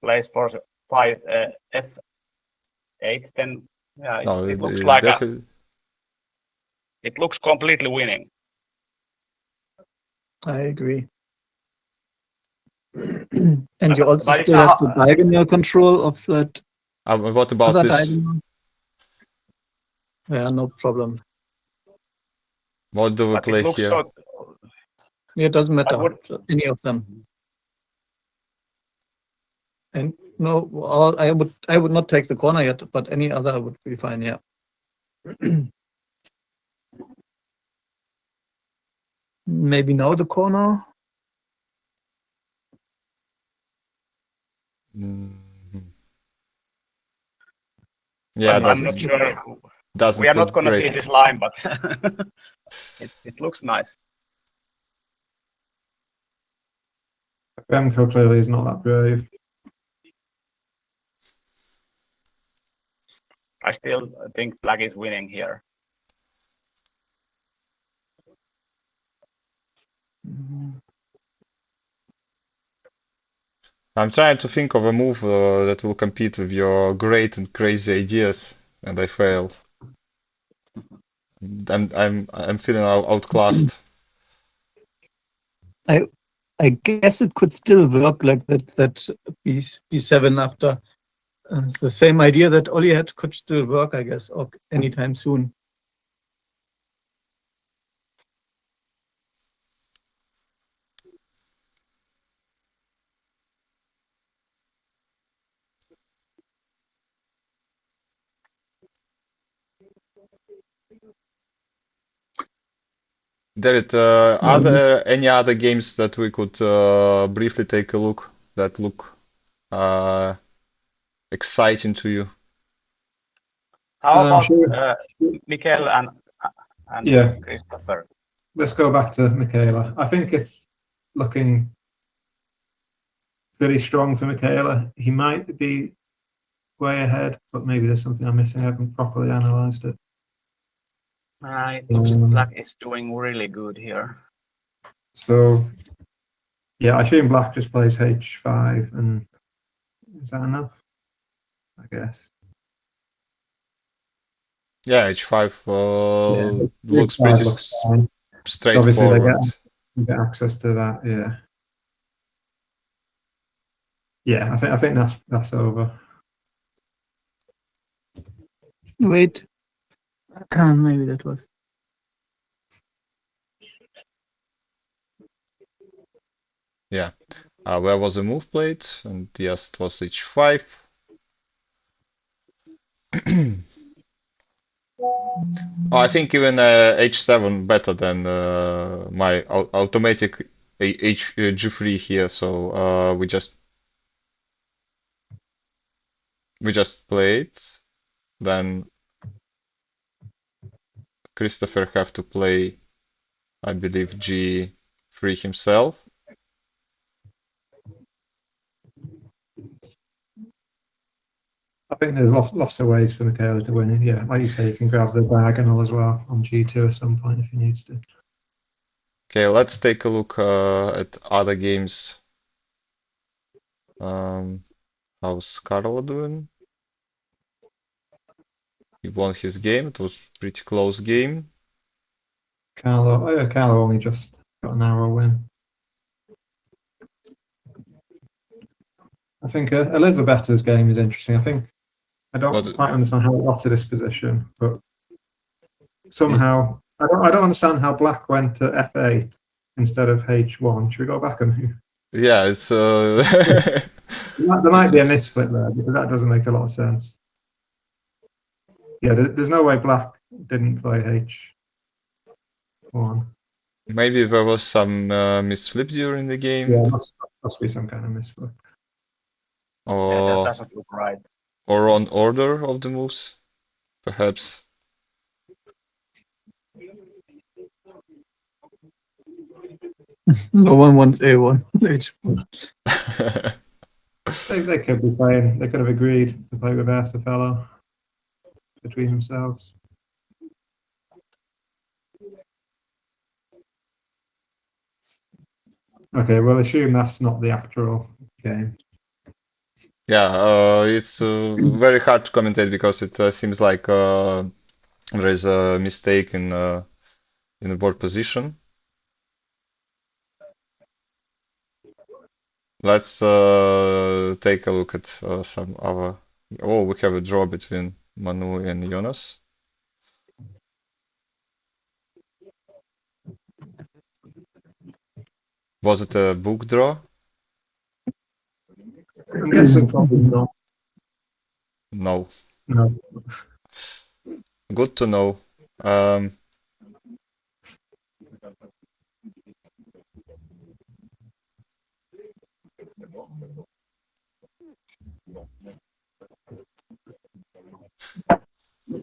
plays for 5 f8, then yeah, it looks like it looks completely winning. I agree. And you also still have the diagonal control of that. What about this? Diagonal. Yeah, no problem. What do we But play it looks here? so. It doesn't matter, would- any of them. And no, I would not take the corner yet, but any other would be fine. Yeah. Maybe now the corner. Mhm. Yeah, But I'm not doesn't sure. doesn't We are not look going to see great. this line, but it looks nice. Remco clearly is not that brave. I still think black is winning here. I'm trying to think of a move that will compete with your great and crazy ideas, and I fail. I'm feeling outclassed. I guess it could still work like that. That B7 after the same idea that Ollie had could still work, I guess, or anytime soon. David, are there any other games that we could briefly take a look that look exciting to you? How about Sure. Mikael and Yeah. Christopher? Let's go back to Michaela. I think it's looking very strong for Michaela. He might be way ahead, but maybe there's something I'm missing. I haven't properly analysed it. It looks black is doing really good here. So, yeah, I assume black just plays H5, and is that enough? I guess. Yeah, H5 looks H5 pretty looks fine. So obviously straightforward. they get access to that. Yeah. Yeah, I think that's over. Wait, maybe that was. Yeah. Where was the move played? And yes, it was H5. Oh, I think even H7 better than my automatic G3 here. So we just played. Then Christopher have to play, I believe, G3 himself. I think there's lots of ways for Michaela to win. Yeah, like you say, you can grab the diagonal as well on G2 at some point if he needs to. Okay, let's take a look at other games. How's Carlo doing? He won his game. It was a pretty close game. Carlo only just got a narrow win. I think Elizabeth's game is interesting. I don't quite understand how it got to this position, but somehow I don't understand how black went to F8 instead of H1. Should we go back and move? Yeah, it's There might be a misflip there because that doesn't make a lot of sense. Yeah, there's no way black didn't play H1. maybe there was some misflip during the game. Yeah, must be some kind of misflip. Yeah, that Or doesn't look right. or on order of the moves, perhaps. No one wants A1. H1. They could be playing. They could have agreed to play with Othello between themselves. Okay, we'll assume that's not the actual game. Yeah, it's very hard to commentate because it seems like there is a mistake in the board position. Let's take a look at some other. Oh, we have a draw between Manu and Jonas. Was it a book draw? I'm guessing probably not. No. No. Good to know.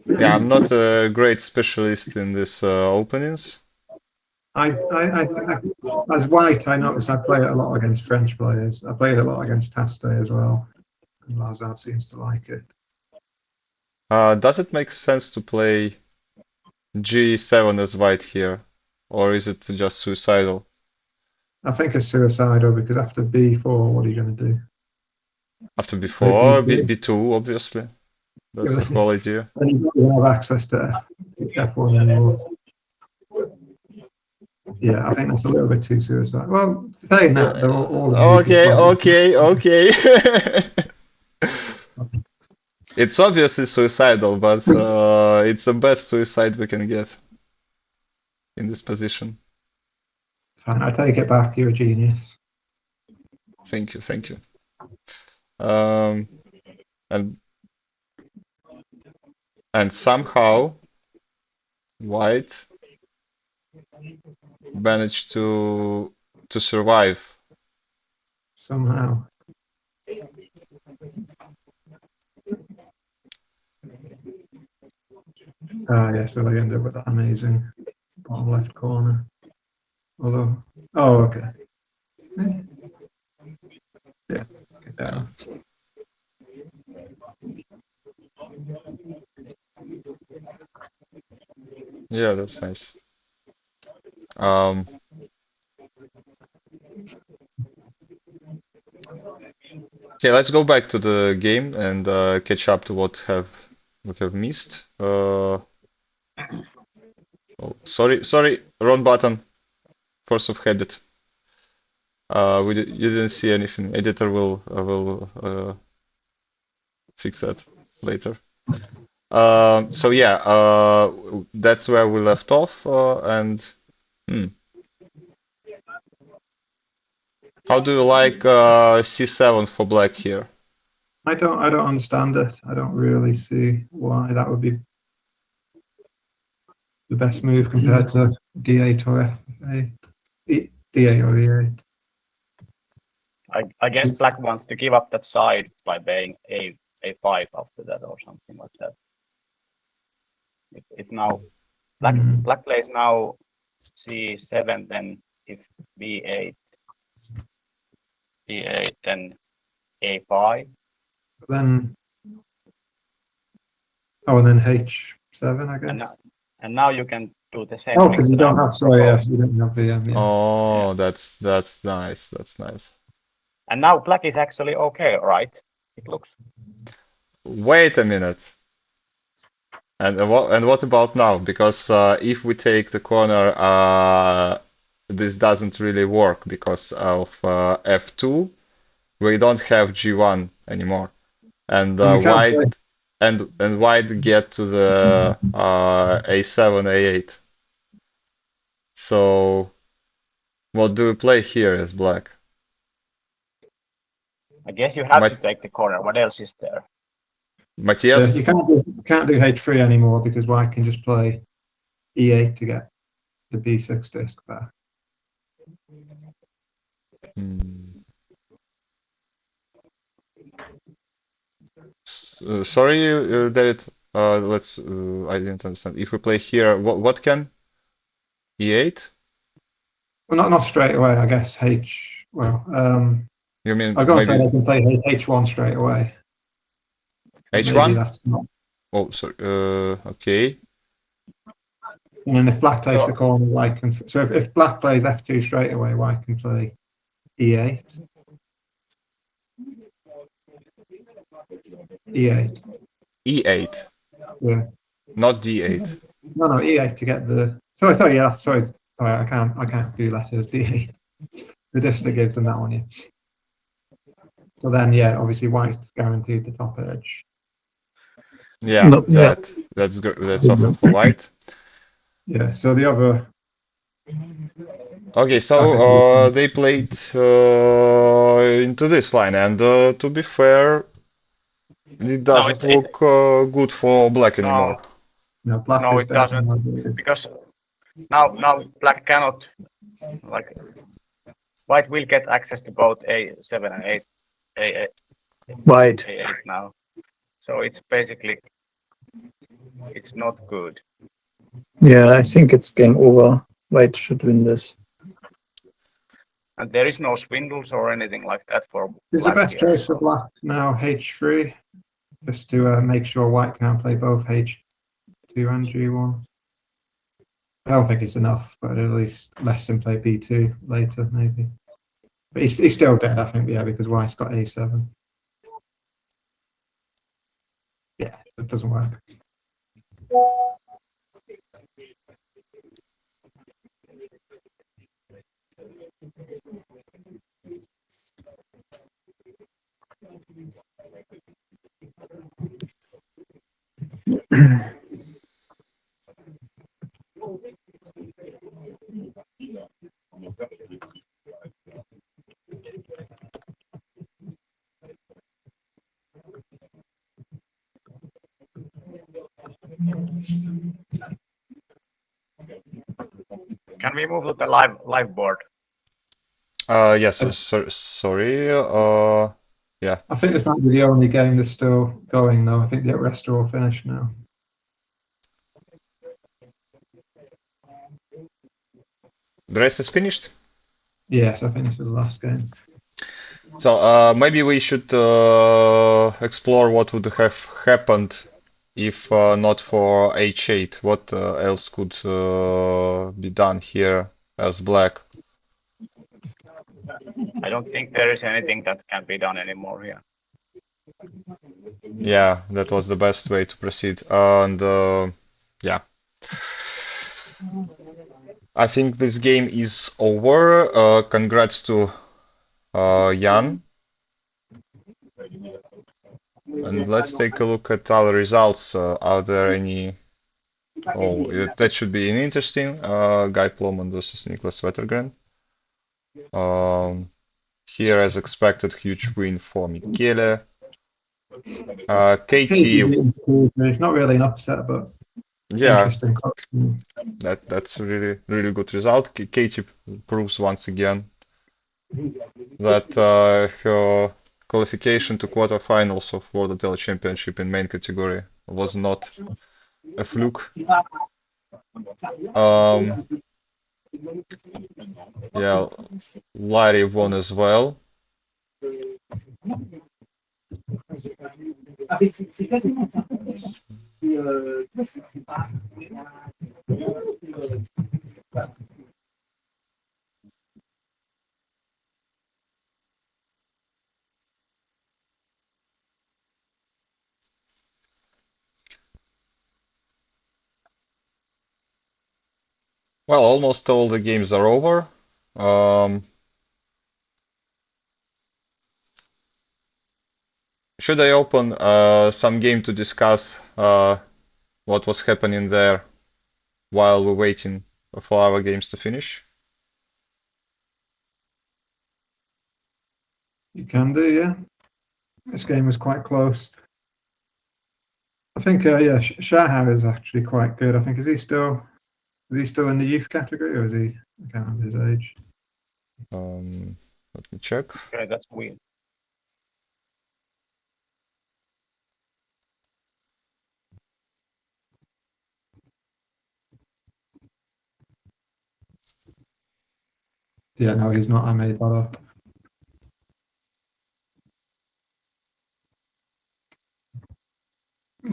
Yeah, I'm not a great specialist in this openings. As white, I notice I play it a lot against French players. I played a lot against Taste as well, and Lazard seems to like it. Does it make sense to play G7 as white here, or is it just suicidal? I think it's suicidal because after B4, what are you going to do? After Play before, B2. B2, obviously. That's the whole idea. Then you don't have access to F1 anymore. Yeah, I think that's a little bit too suicidal. Well, saying that, they're all the moves are Okay, slightly- okay. It's obviously suicidal, but it's the best suicide we can get in this position. Fine, I take it back. You're a genius. Thank you, thank you. And somehow white managed to survive. Somehow. Yeah, so they end up with that amazing bottom left corner. Although, oh, okay. Yeah, get down. Yeah, that's nice. Okay, let's go back to the game and catch up to what we have missed. Oh, sorry, wrong button. Force of habit. You didn't see anything. Editor will fix that later. So yeah, that's where we left off. And how do you like C7 for black here? I don't understand it. I don't really see why that would be the best move compared to D8 or F8. D8 or E8. I guess black wants to give up that side by playing A5 after that or something like that. If now black plays now C7, then if B8, then A5. Then and then H7, I guess. And now you can do the same. Oh, because you don't have, sorry, yeah, you don't have the yeah. Oh, that's nice. That's nice. And now black is actually okay, right? It looks. Wait a minute. And what about now? Because if we take the corner, this doesn't really work because of F2. We don't have G1 anymore, and white and white get to the A7, A8. So what do we play here as black? I guess you have to take the corner. What else is there? Matthias? You can't do H3 anymore because white can just play E8 to get the B6 disc back. Sorry, David. Let's. I didn't understand. If we play here, what can? E8? Well, not straight away. I guess H. Well, you mean I've got to maybe say they can play H1 straight away. H1? Maybe that's not. Oh, sorry. Okay. And then if black takes the corner, white can. So if black plays F2 straight away, white can play E8. E8. E8. Yeah. Not D8. No, E8 to get the. Sorry, yeah, sorry. I can't do letters. D8. The disc that gives them that one, yeah. So then, yeah, obviously white guaranteed the top edge. Yeah, that's good. That's often for white. Yeah. So the other Okay, so they played into this line, and to be fair, it No, doesn't look good for black anymore. No, black No, is it doesn't. definitely Because now black cannot, like, white will get access to both A7 and White. A8 now. So it's basically, it's not good. Yeah, I think it's game over. White should win this. And there is no swindles or anything like that for Is the black best here. choice for So black now H3, just to make sure white can't play both H2 and G1. I don't think it's enough, but at least less him play B2 later, maybe. But he's still dead, I think, yeah, because white's got A7. Yeah, it doesn't work. can we move to the live board? Yes, sorry. Yeah. I think this might be the only game that's still going, though. I think the rest are all finished now. The rest is finished. Yes, I think this is the last game. So maybe we should explore what would have happened if not for H8. What else could be done here as black? I don't think there is anything that can be done anymore here. Yeah, that was the best way to proceed. And yeah, I think this game is over. Congrats to Jan. And let's take a look at our results. Are there any? Oh, that should be an interesting. Guy Ploman versus Niklas Wettergren. Here, as expected, huge win for Michele. Katie, It's not really an upset, but yeah, interesting. that's a really good result. Katie proves once again that her qualification to quarterfinals of World Othello Championship in main category was not a fluke. Yeah, Larry won as well. Well, almost all the games are over. Should I open some game to discuss what was happening there while we're waiting for our games to finish? You can do, yeah. This game was quite close. I think, yeah, Shahar is actually quite good. I think is he still in the youth category, or is he? I can't remember his age. Let me check. Okay, that's weird. Yeah, no, he's not. I made that up.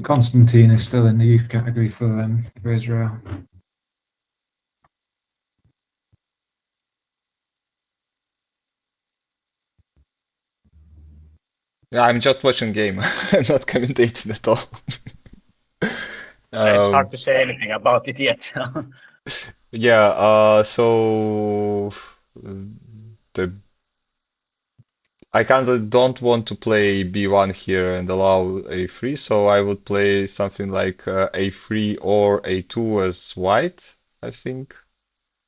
Constantine is still in the youth category for Israel. Yeah, I'm just watching game. I'm not commentating at all. It's hard to say anything about it yet. Yeah, so the I don't want to play B1 here and allow A3, so I would play something like A3 or A2 as white, I think.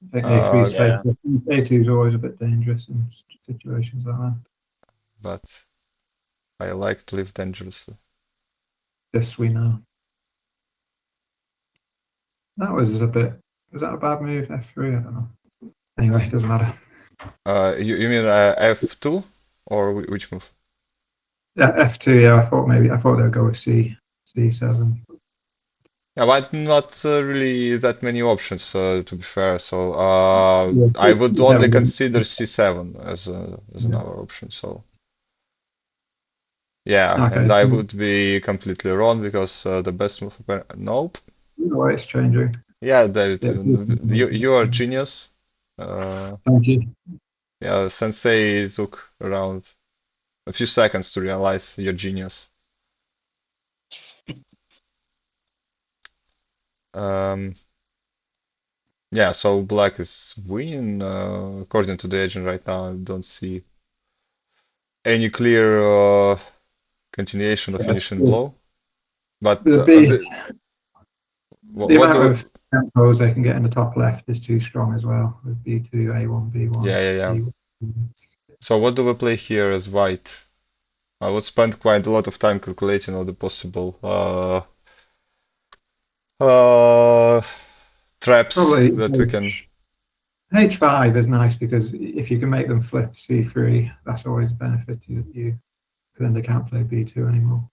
I think A3 is safe. Yeah. A2 is always a bit dangerous in situations like that. but I like to live dangerously. This we know. That was a bit. Was that a bad move? F3? I don't know. Anyway, it doesn't matter. You mean F2 or which move? Yeah, F2. Yeah, I thought they'd go with C7. Yeah, but not really that many options, to be fair. So Yeah, I would C7 only wouldn't- consider C7 as Yeah. another option. So yeah, Okay, and I so would be completely wrong because the best move. Nope. the way it's changing. Yeah, David, Yeah, you are a genius. Thank you. Yeah, Sensei took around a few seconds to realize your genius. Yeah, so black is winning according to the agent right now. I don't see any clear continuation or Yes, finishing blow. But the B, the what amount do of tempos they can get in the top left is too strong as well with B2, A1, B1. yeah. B1. So what do we play here as white? I would spend quite a lot of time calculating all the possible traps Probably that we can. H5 is nice because if you can make them flip C3, that's always a benefit to you. Then they can't play B2 anymore.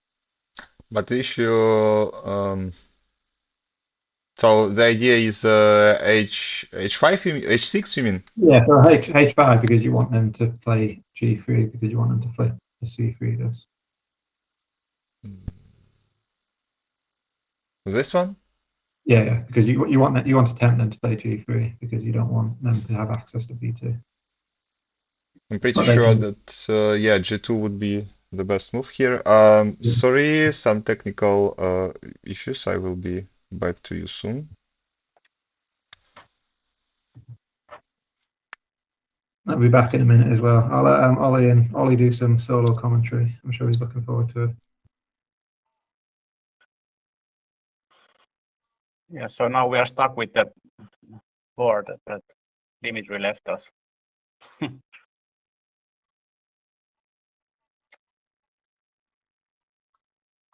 But the issue, so the idea is H5, H6, you mean? Yeah, so H5 because you want them to play G3 because you want them to flip the C3 does. This one? Yeah, because you want to tempt them to play G3 because you don't want them to have access to B2. I'm pretty But they sure can. that yeah, G2 would be the best move here. Sorry, some technical issues. I will be back to you soon. I'll be back in a minute as well. I'll let Ollie do some solo commentary. I'm sure he's looking forward to it. Yeah, so now we are stuck with the board that Dimitri left us.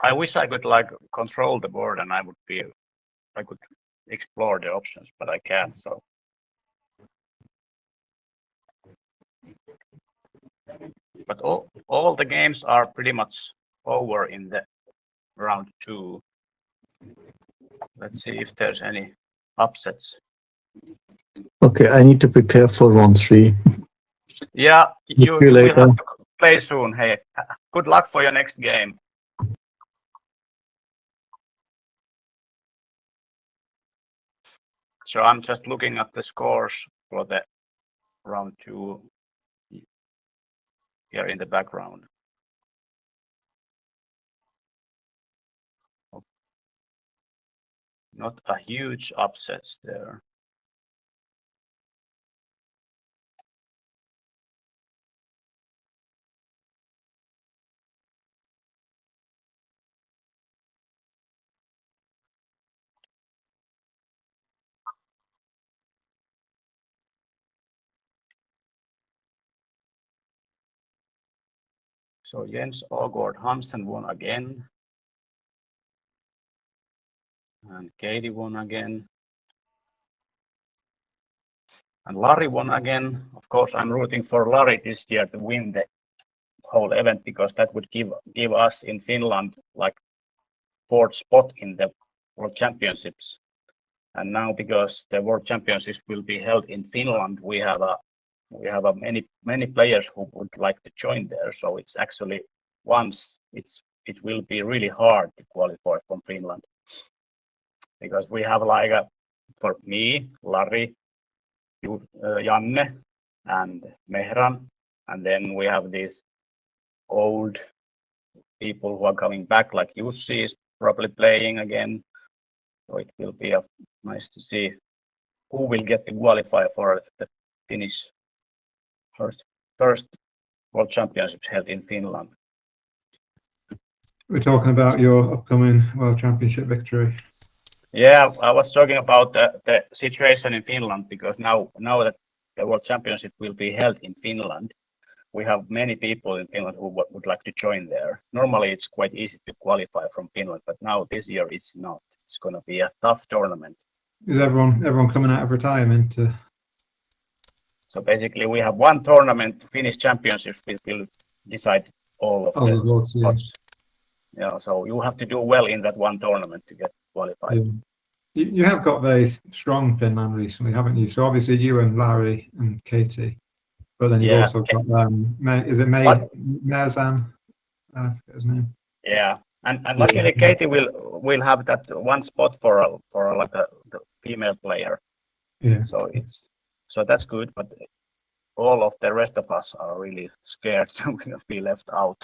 I wish I could like control the board and I could explore the options, but I can't. So but all the games are pretty much over in the round 2. Let's see if there's any upsets. Okay, I need to prepare for round 3. Yeah, you you will later. have to play soon. Hey, good luck for your next game. So I'm just looking at the scores for the round 2 here in the background. Not a huge upsets there. So Jens Ågård Hansen won again. And Katie won again. And Larry won again. Of course, I'm rooting for Larry this year to win the whole event because that would give us in Finland like 4th spot in the World Championships. And now because the World Championships will be held in Finland, we have many players who would like to join there. So it's actually it will be really hard to qualify from Finland because we have like for me, Larry, Janne, and Mehran, and then we have these old people who are coming back, like Jussi is probably playing again. So it will be nice to see who will get to qualify for the Finnish first World Championships held in Finland. We're talking about your upcoming World Championship victory. Yeah, I was talking about the situation in Finland because now that the World Championship will be held in Finland, we have many people in Finland who would like to join there. Normally, it's quite easy to qualify from Finland, but now this year it's not. It's going to be a tough tournament. Is everyone coming out of retirement? So basically, we have one tournament, Finnish Championship, which will decide all of the votes, yeah. spots. Yeah, so you have to do well in that one tournament to get qualified. Yeah. You have got very strong Finland recently, haven't you? So obviously you and Larry and Katie, but then you've Yeah, also got is it But- Merzan? I forget his name. yeah, and luckily Katie will have that one spot for like the female player. Yeah. So that's good, but all of the rest of us are really scared to be left out.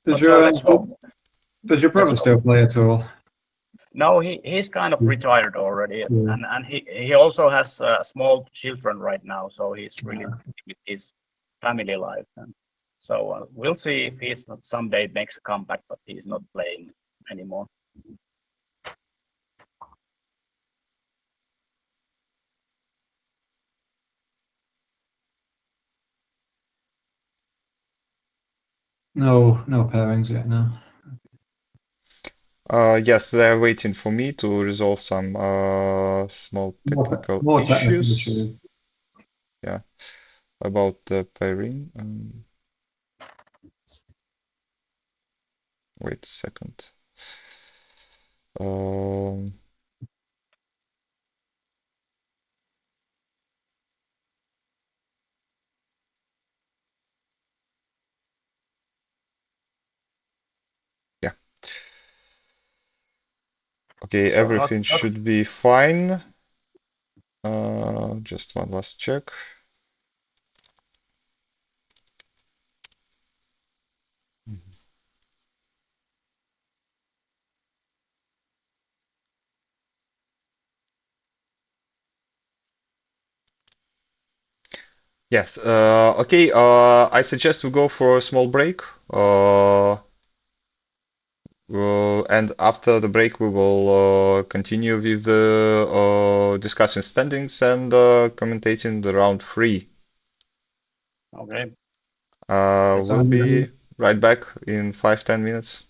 Does But so let's hope. your brother let's still play at all? No, he's kind of Yes. retired already, Yeah. and he also has small children right now, so he's really with his family life. And so we'll see if he's not someday makes a comeback, but he's not playing anymore. No pairings yet. No. Yes, they're waiting for me to resolve some small technical More technical issues. issues. Yeah, about the pairing. Wait a second. Yeah. Okay, everything should be fine. Just one last check. Yes. Okay. I suggest we go for a small break. And after the break, we will continue with the discussing standings and commentating the round 3. Okay. We'll be right back in 5-10 minutes.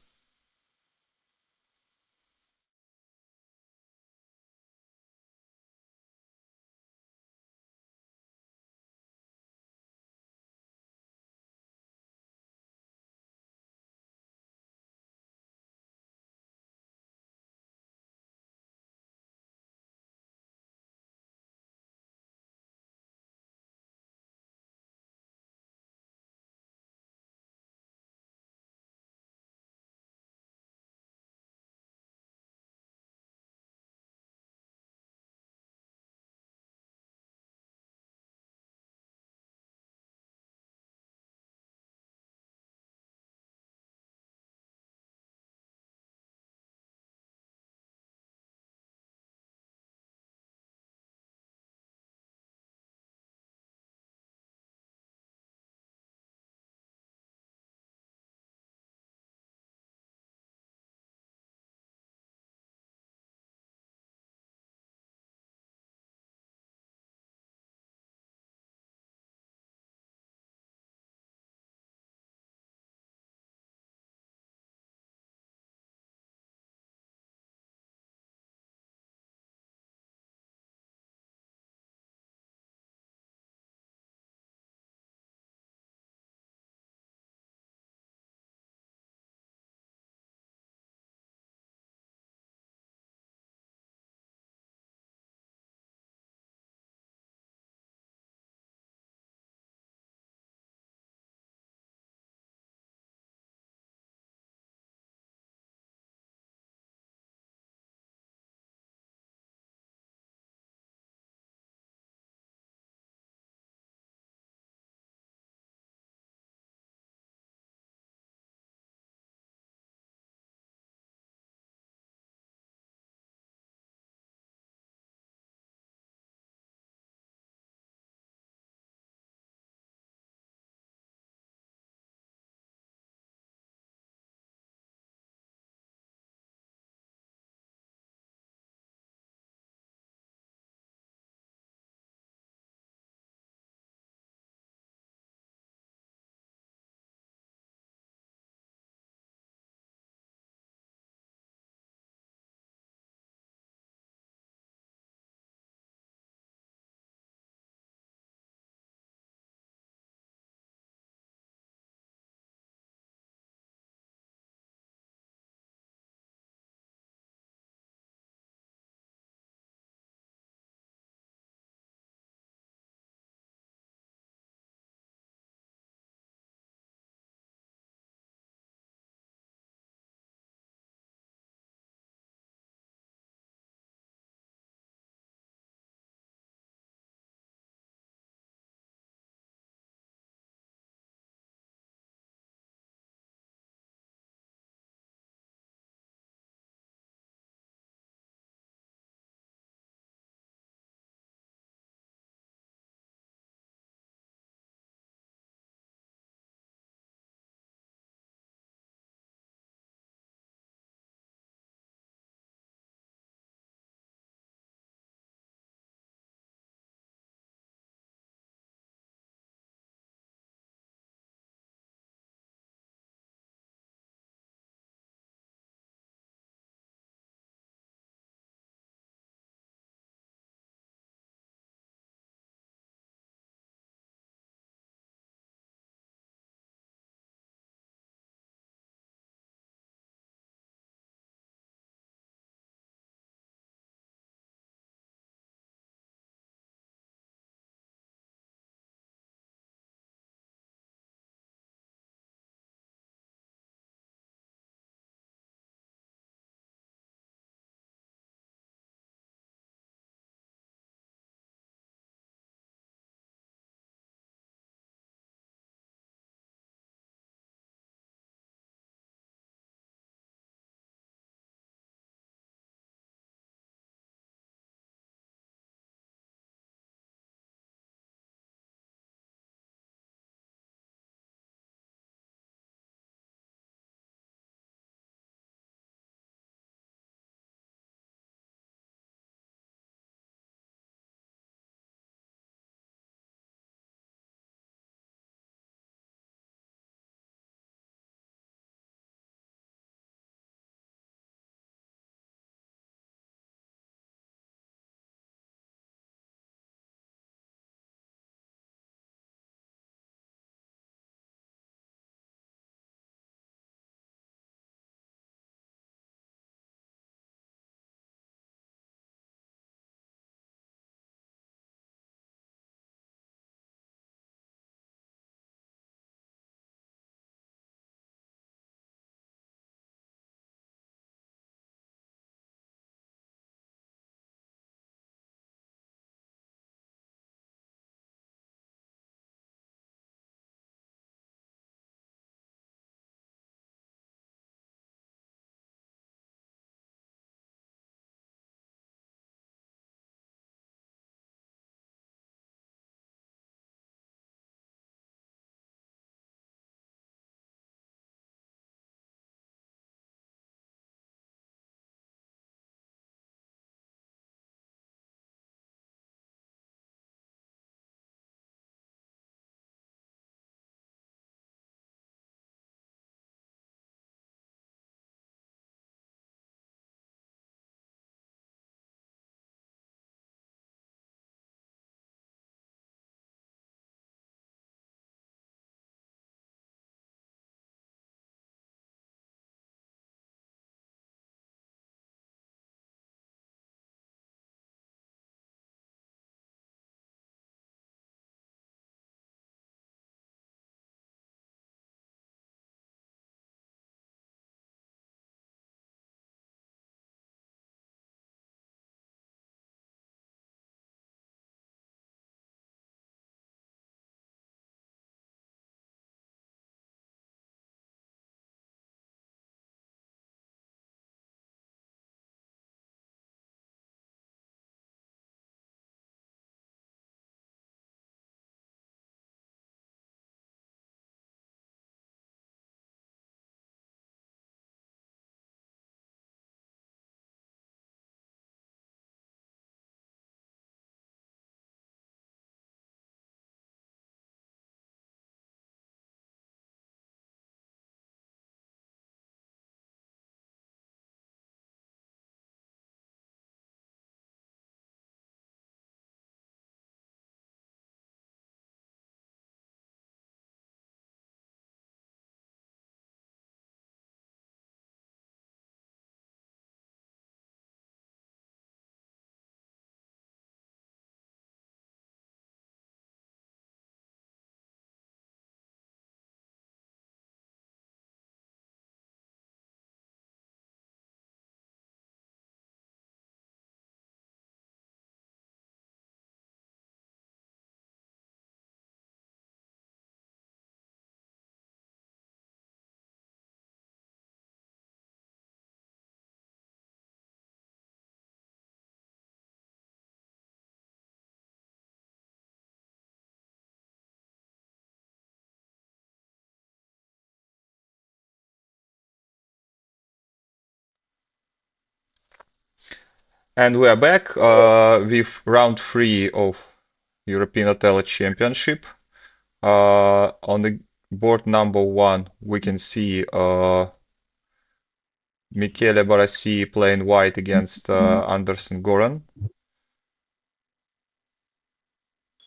And we are back with round 3 of European Othello Championship. On the board number 1, we can see Michele Barassi playing white against Anderson Goran.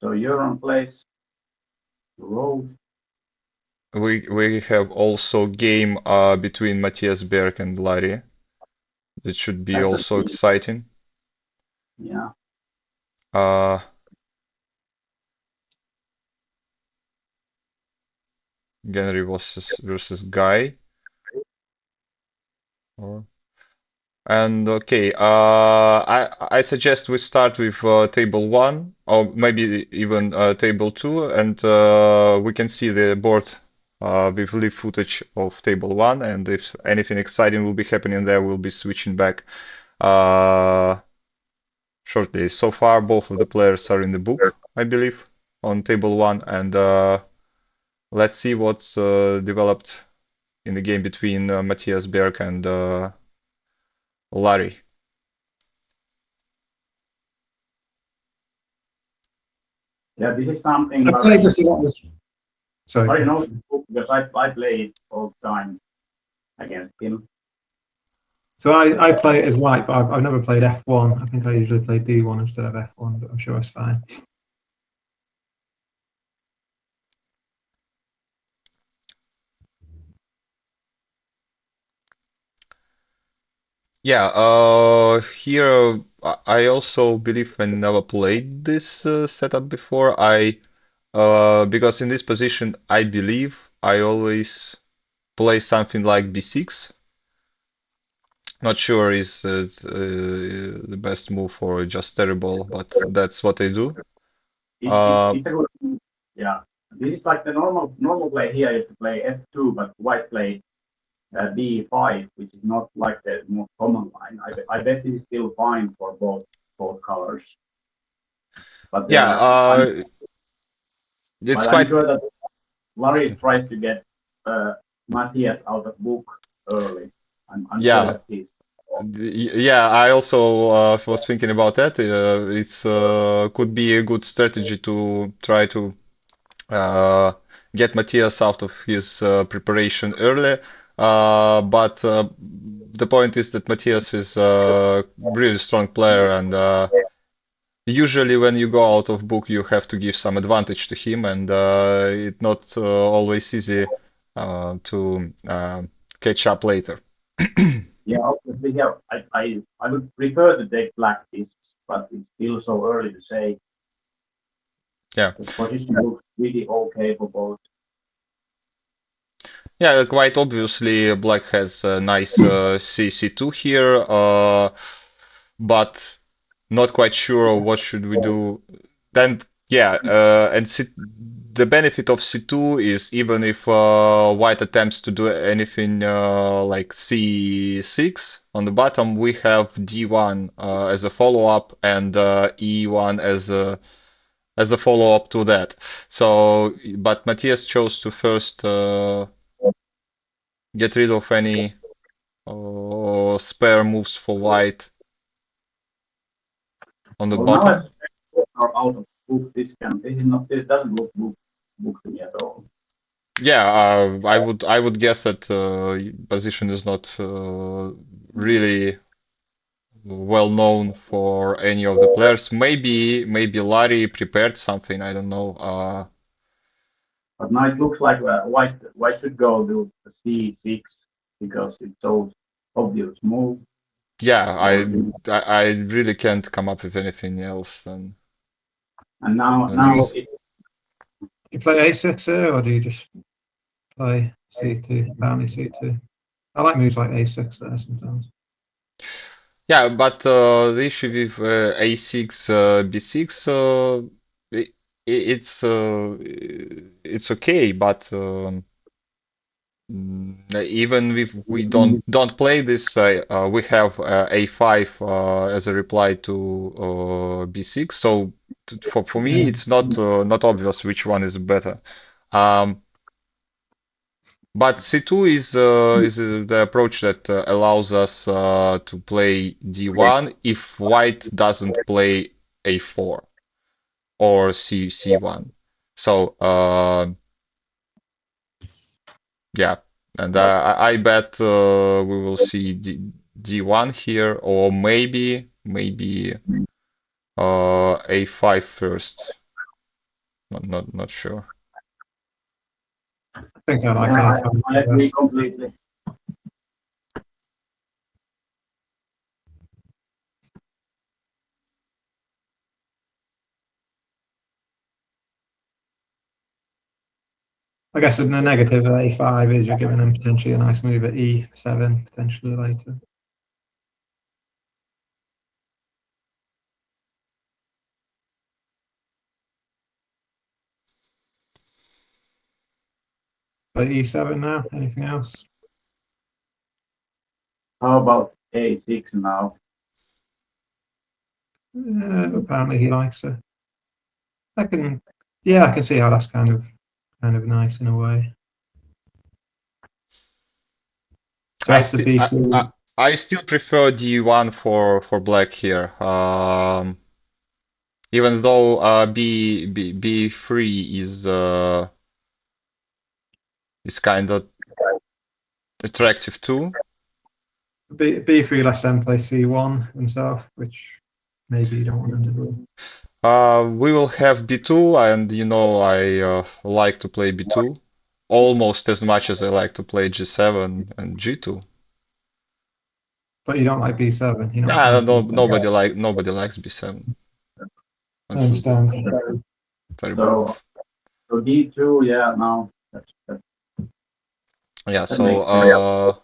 So Euron plays Rose. We have also game between Matthias Berg and Larry. That should be That's also exciting. Yeah. Genry versus Guy. And okay, I suggest we start with table 1 or maybe even table 2, and we can see the board with live footage of table 1, and if anything exciting will be happening there, we'll be switching back shortly. So far, both of the players are in the book, I believe, on table 1, and let's see what's developed in the game between Matthias Berg and Larry. Yeah, this is something I played this a lot. Larry Sorry. knows the book because I play it all the time against him. So I play it as white, but I've never played F1. I think I usually play D1 instead of F1, but I'm sure it's fine. Yeah, here I also believe I never played this setup before. Because in this position I believe I always play something like b6. Not sure is the best move or just terrible, but that's what I do. It's a good move. Yeah. This is like the normal play here is to play F2, but white play D5, which is not like the most common line. I bet it is still fine for both colors. But Yeah, it's I'm quite. sure that Larry tries to get Matthias out of book early. I'm sure Yeah. that he's. Yeah, I also was thinking about that. It's could be a good strategy to try to get Matthias out of his preparation early. But the point is that Matthias is a really strong player, and usually when you go out of book, you have to give some advantage to him, and it's not always easy to catch up later. Yeah, obviously, yeah. I would prefer to take black discs, but it's still so early to say. Yeah. The position looks really okay for both. Yeah, quite obviously, black has a nice C2 here, but not quite sure what should we do. Then, yeah, and the benefit of C2 is even if white attempts to do anything like C6 on the bottom, we have D1 as a follow-up and E1 as a follow-up to that. So, but Matthias chose to first get rid of any spare moves for white on the Well, now bottom. as are out of book, this is not. This doesn't look book to me at all. Yeah, I would guess that position is not really well known for any of the players. Maybe Larry prepared something. I don't know. But now it looks like white should go to C6 because it's so obvious move. Yeah, Or, I really can't come up with anything else than and now this. You play A6 here, or do you just play C2, bounty C2? I like moves like A6 there sometimes. Yeah, but the issue with A6, B6, it, it's okay, but even if we don't play this, we have A5 as a reply to B6. So for me, it's not obvious which one is better. But C2 is the approach that allows us to play D1 if white doesn't play A4 or C1. So yeah, and I bet we will see D1 here, or maybe A5 first. Not sure. I think I like Yeah, A5 I agree first. completely. I guess the negative of A5 is you're giving them potentially a nice move at E7 potentially later. But E7 now. Anything else? How about A6 now? Apparently he likes it. I can see how that's kind of nice in a way. So I after still B2, I still prefer D1 for black here. Even though B3 is kind of attractive too. B3 lets them play C1 themselves, which maybe you don't want them to do. We will have B2, and you know I like to play B2 almost as much as I like to play G7 and G2. But you don't like B7. You're not a fan Yeah, of no, B7. nobody likes B7. I That's a understand. terrible So, move. so D2, yeah, no, Yeah, that so makes sense.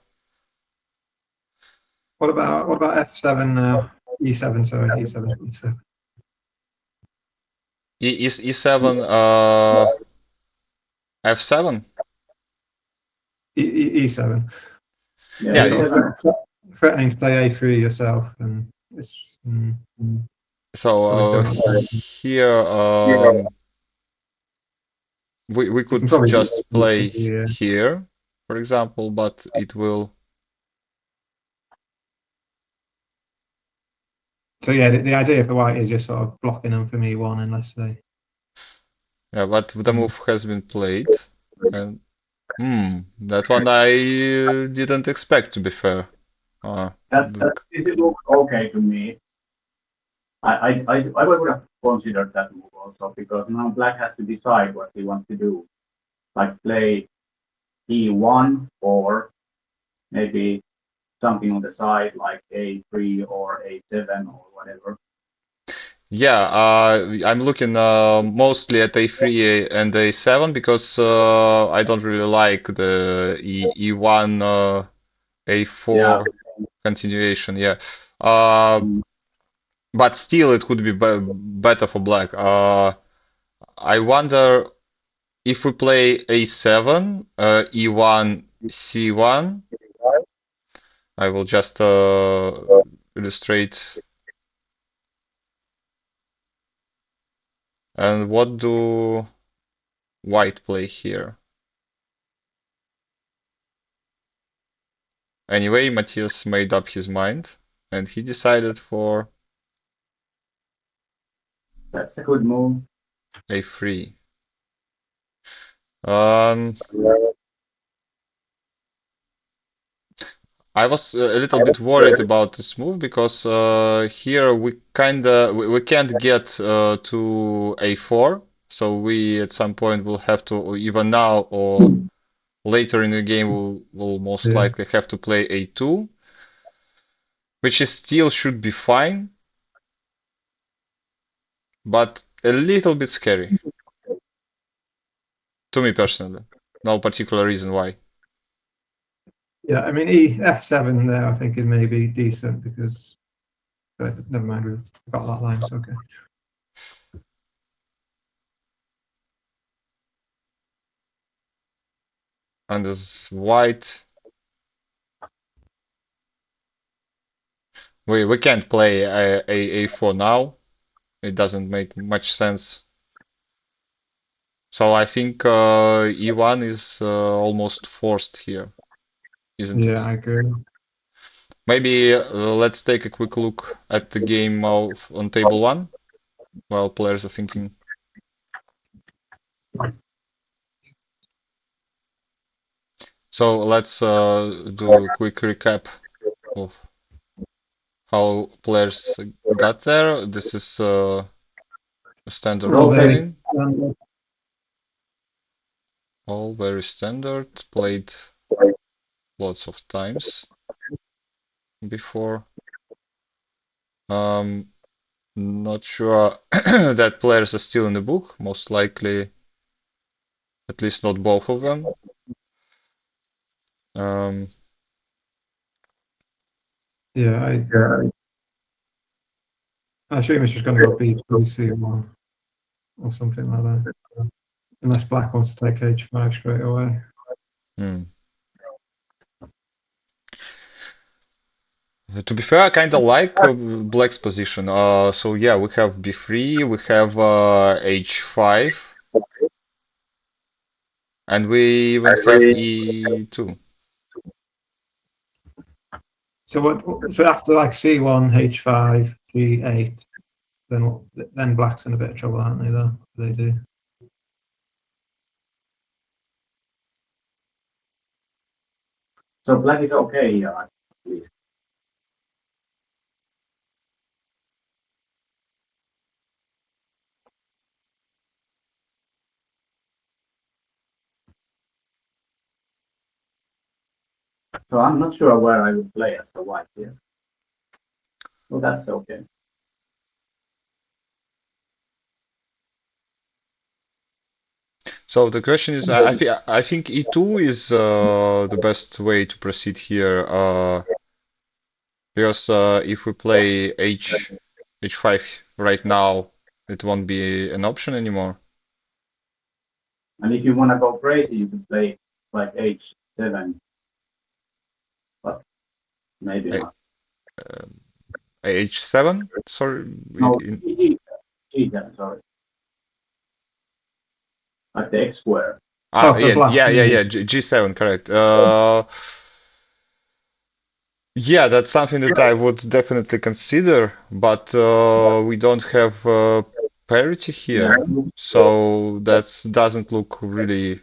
What about F7 now? E7, sorry, E7, E7. is E7 F7? E7. Yeah, Yeah, You're sort E7. of threatening to play A3 yourself, and it's probably so still not. here we You can could probably do just play A3, yeah. here, for example, but it will. So yeah, the idea for white is just sort of blocking them from E1 unless they. Yeah, but the move has been played, and that one I didn't expect, to be fair. That it looks okay to me. I would have considered that move also because now black has to decide what he wants to do, like play E1 or maybe something on the side like A3 or A7 or whatever. Yeah, I'm looking mostly at A3 and A7 because I don't really like the E1 Yeah. A4 continuation. Yeah, uh, but still it could be better for black. I wonder if we play A7, E1, C1. I will just illustrate. And what do white play here? Anyway, Matthias made up his mind, and he decided for That's a good move. A3. Um, I was a little bit worried about this move because here we can't get to A4, so we at some point will have to, either now or later in the game, will most Yeah. likely have to play A2, which is still should be fine, but a little bit scary to me personally. No particular reason why. Yeah, I mean F7 there I think it may be decent because but never mind, we've got that line, so okay. And as white, we can't play A4 now. It doesn't make much sense. So I think E1 is almost forced here, isn't Yeah, it? I agree. Maybe let's take a quick look at the game on table one while players are thinking. So let's do a quick recap of how players got there. This is a standard All very opening, standard. all very standard, played lots of times before. Not sure that players are still in the book, most likely, at least not both of them. Um, Yeah, I assume it's just going to go B3, C1 or something like that. Unless Black wants to take H5 straight away. hmm. To be fair, I kind of like Black's position. So yeah, we have B3, we have H5, and we even have E2. So what? So after like C1, H5, G8, then Black's in a bit of trouble, aren't they? Though they do. So black is okay here, at least. So I'm not sure where I would play as the white here. So that's okay. So the question is, I think E2 is the best way to proceed here, because if we play H5 right now, it won't be an option anymore. And if you want to go crazy, you can play like H7, but maybe A- not. H7? Sorry, No, G7, sorry. Like the X square. Oh, for yeah, Black. Yeah. G7, correct. Yeah, that's something that I would definitely consider, but we don't have parity Yeah. here, so that doesn't look really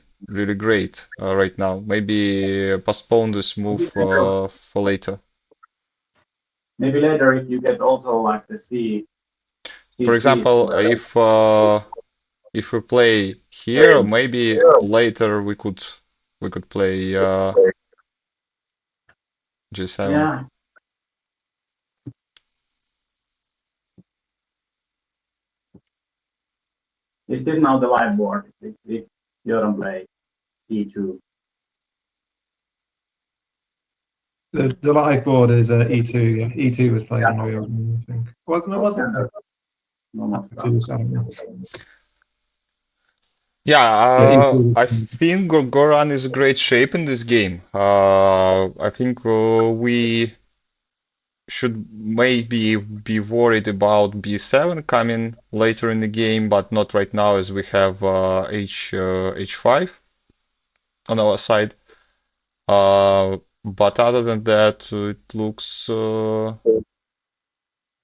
great right now. Maybe postpone this move for later. Maybe later if you get also like the For C3 example, square. if we play here, maybe later we could play G7. Yeah. It's still now the live board if you don't play E2. The live board is E2. Yeah, E2 was played in the real game, I think. Wasn't it? Wasn't it? No more I stuff. don't know. Yeah, Yeah, E2. I think Goran is in great shape in this game. I think we should maybe be worried about B7 coming later in the game, but not right now as we have H5 on our side. But other than that, it looks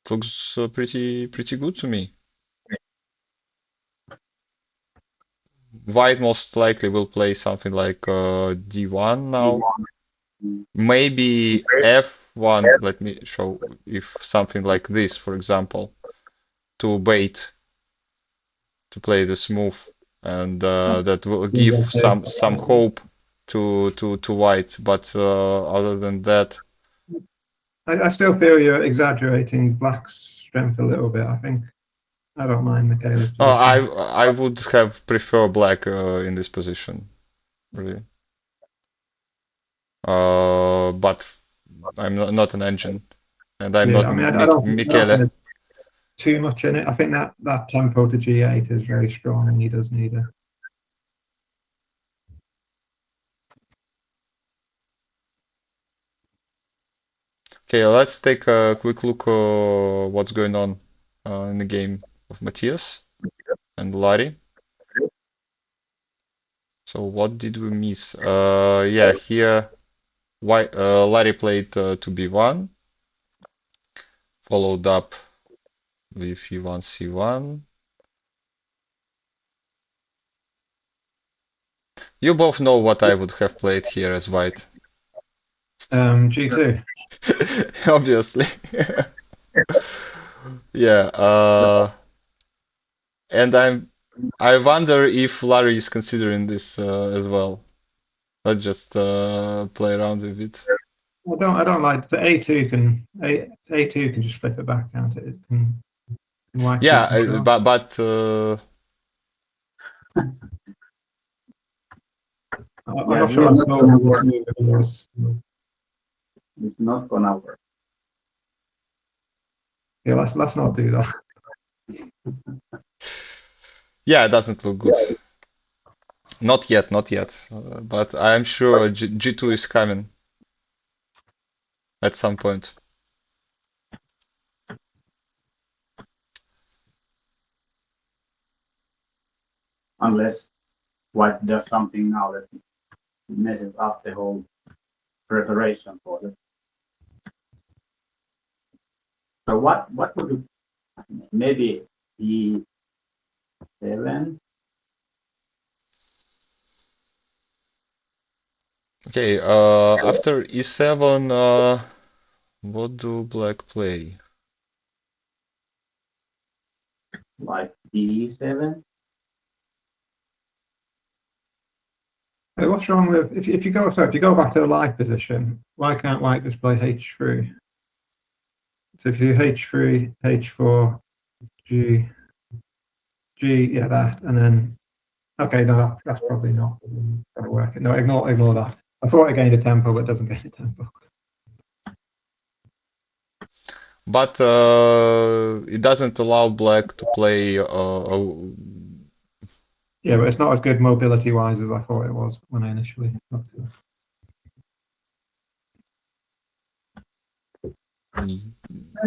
pretty good to me. White most likely will play something like D1 now. Maybe F1, let me show if something like this, for example, to bait, to play this move, and that will give some hope to white. But other than that, I still feel you're exaggerating Black's strength a little bit. I think I don't mind Michaela's I position. I would have preferred black in this position, really. But I'm not an engine, and I'm Yeah, not I mean, I don't think Michele. there's too much in it. I think that tempo to G8 is very strong, and he does need it. Okay, let's take a quick look what's going on in the game of Matthias and Larry. So what did we miss? Yeah, here Larry played to B1, followed up with E1, C1. You both know what I would have played here as white. G2. Obviously. Yeah, and I wonder if Larry is considering this as well. Let's just play around with it. I don't like the A2 can just flip it back, can't it? It can wipe Yeah, your control. but I'm Yeah, not sure it's I'm not sold gonna on this work. move otherwise. It's not gonna work. Yeah, let's not do that. yeah, it doesn't look good. Not yet, not yet. But I'm sure G2 is coming at some point. Unless White does something now that messes up the whole preparation for it. So what would you maybe E7? Okay, after E7, what do black play? Like D7? Hey, what's wrong with if you go back to the live position, why can't white just play H3? So if you do H3, H4, G, yeah, that, and then okay, no, that's probably not gonna work. No, ignore that. I thought it gained a tempo, but it doesn't gain a tempo. But it doesn't allow black to play. Yeah, but it's not as good mobility-wise as I thought it was when I initially looked at it.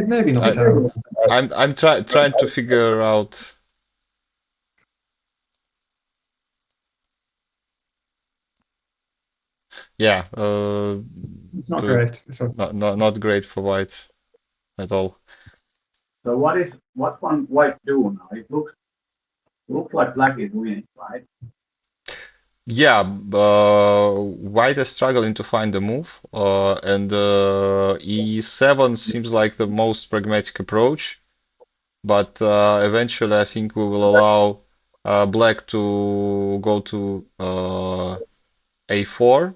Maybe not terrible. I'm trying to figure out. Yeah, It's not great. So not great for white at all. So what one White do now? It looks like black is winning, right? Yeah, white is struggling to find a move, and E7 seems like the most pragmatic approach. But eventually, I think we will allow black to go to A4,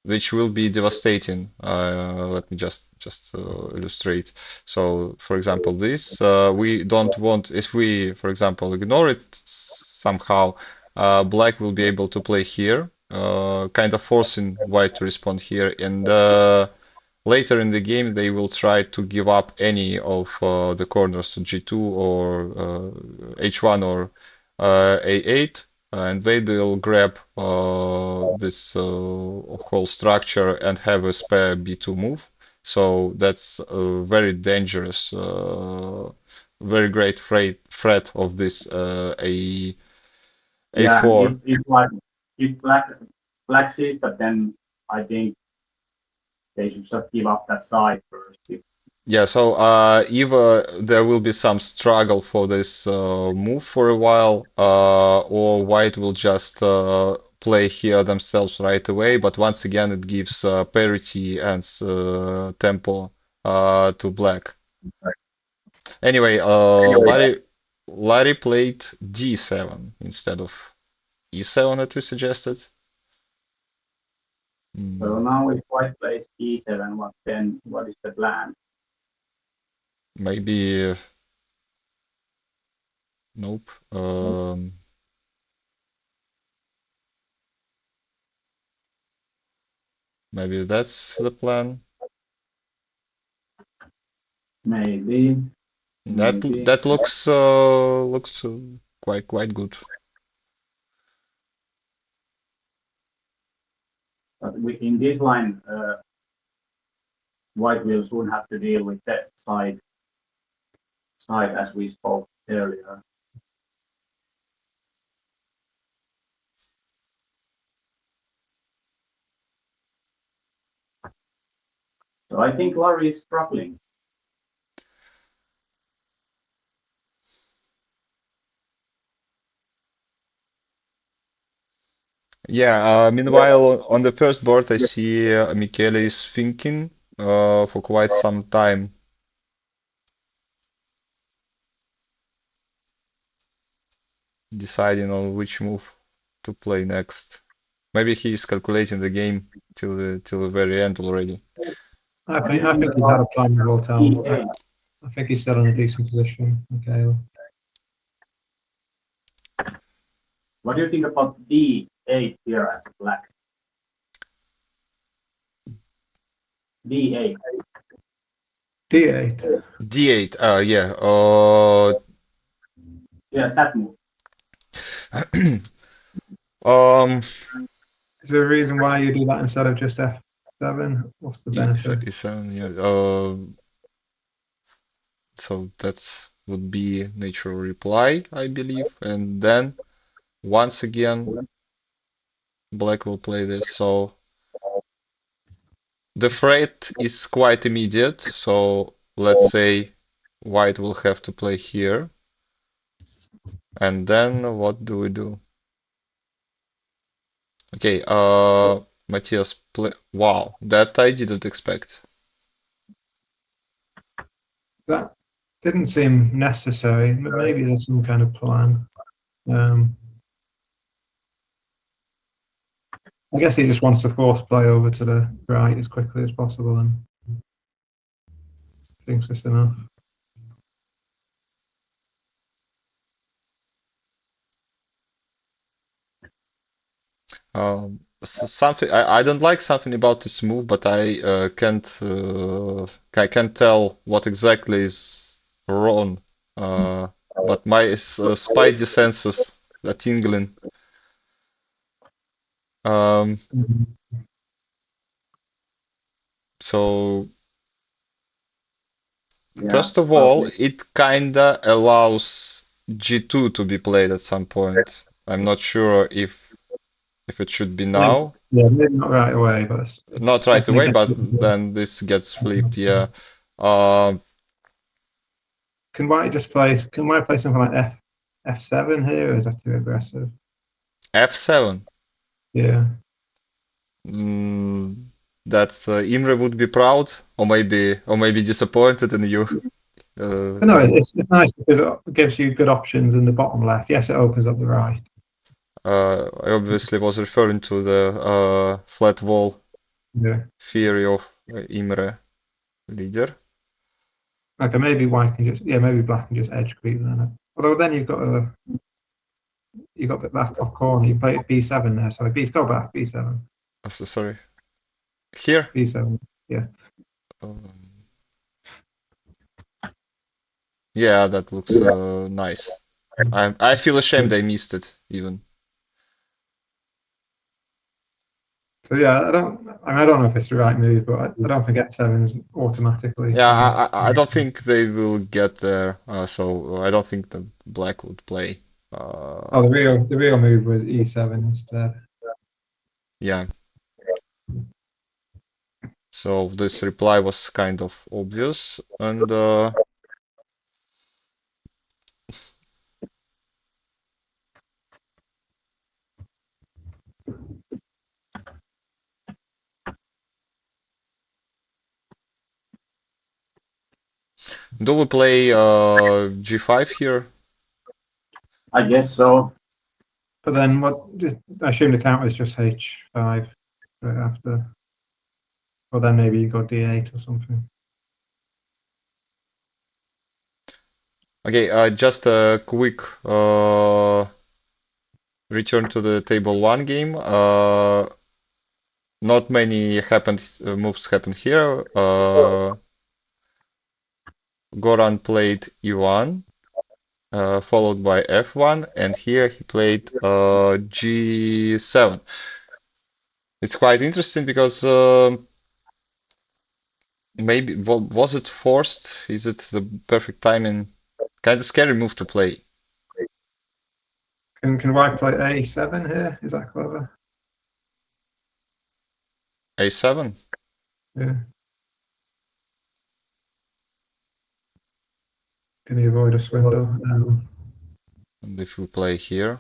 which will be devastating. Let me just illustrate. So, for example, this we don't want if we, for example, ignore it somehow, black will be able to play here, kind of forcing white to respond here, and later in the game they will try to give up any of the corners to G2 or H1 or A8 and they will grab this whole structure and have a spare B2 move. So that's a very dangerous, very great threat of this Yeah, and A4. if black sees that, then I think they should just give up that side first. Yeah, so either there will be some struggle for this move for a while, or white will just play here themselves right away. But once again, it gives parity and tempo to black. Anyway, Larry played D7 instead of E7 that we suggested. So now if White plays E7, what is the plan? Maybe nope. Maybe that's the plan. Maybe. That looks quite good. But in this line, White will soon have to deal with that side as we spoke earlier. So I think Larry is struggling. Yeah, meanwhile, on the first board, I see Michele is thinking for quite some time. Deciding on which move to play next. Maybe he's calculating the game till the very end already. I think he's had a plan with Othello. I think he's still in a decent position. Okay. What do you think about D8 here as black? D8. D8. D8, yeah. Yeah, that move. Um, Is there a reason why you do that instead of just F7? What's the benefit? yeah. So that's would be natural reply, I believe, and then once again, black will play this. So the threat is quite immediate. So let's say white will have to play here, and then what do we do? Okay, Matthias play. Wow, that I didn't expect. That didn't seem necessary, but maybe there's some kind of plan. I guess he just wants to force play over to the right as quickly as possible and thinks it's enough. Something I don't like something about this move, but I can't tell what exactly is wrong. But my spidey senses are tingling. So Yeah. first of all, it kinda allows G2 to be played at some point. I'm not sure if it should be now. Yeah, maybe not right away, but Not right definitely away, but gets then this gets flipped, yeah. Um, Can white just play? Can white play something like F7 here, or is that too aggressive? F7. Yeah. That's Imre would be proud, or maybe disappointed in you. But no, it's nice because it gives you good options in the bottom left. Yes, it opens up the right. I obviously was referring to the flat wall Yeah. theory of Imre leader. Okay, maybe white can just maybe black can just edge creep then. Although then you've got that top corner. You play B7 there, so go back B7. So sorry. Here. B7. Yeah. Yeah, that looks nice. I feel ashamed I missed it even. So yeah, I don't know if it's the right move, but I don't think F7's automatically. Yeah, I don't think they will get there. So I don't think that black would play. Oh, the real move was E7 instead. Yeah. So this reply was kind of obvious, and do we play G5 here? I guess so. But then I assume the counter is just H5 right after. Or then maybe you go D8 or something. Okay, just a quick return to the table one game. Not many moves happened here. Goran played E1, followed by F1, and here he played G7. It's quite interesting because maybe was it forced? Is it the perfect timing? Kind of scary move to play. Can white play A7 here? Is that clever? A7? Yeah. Can you avoid a swindle? And if we play here,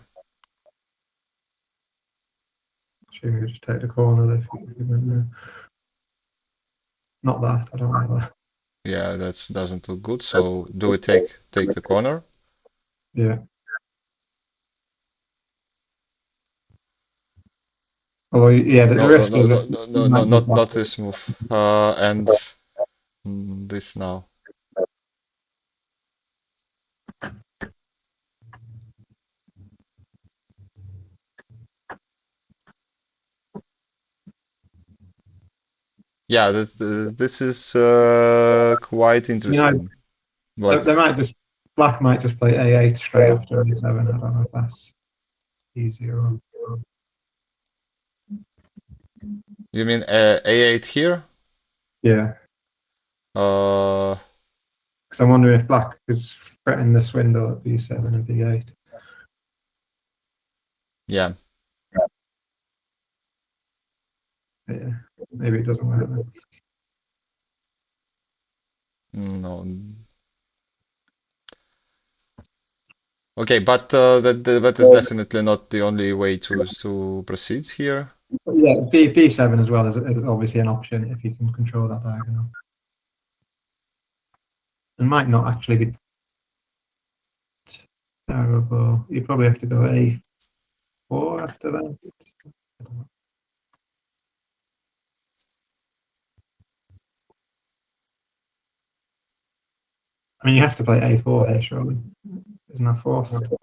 Assume you just take the corner if you went there. Not that, I don't like that. yeah, that doesn't look good. So do we take the corner? Yeah. Although, yeah, the No, no, risk no, is no, if no, you no, no, might be not black. this move. And this now. Yeah, this is quite You know, interesting. they But might just black might just play A8 straight after A7. I don't know if that's easier. you mean A8 here? Yeah, Uh, because I'm wondering if black is threatening the swindle at B7 and B8. yeah. Yeah, maybe it doesn't work then. No. Okay, but that is definitely not the only way to proceed here. But yeah, B7 as well is obviously an option if you can control that diagonal. It might not actually be terrible. You probably have to go A4 after that. I mean, you have to play A4 here, surely. Isn't that forced? So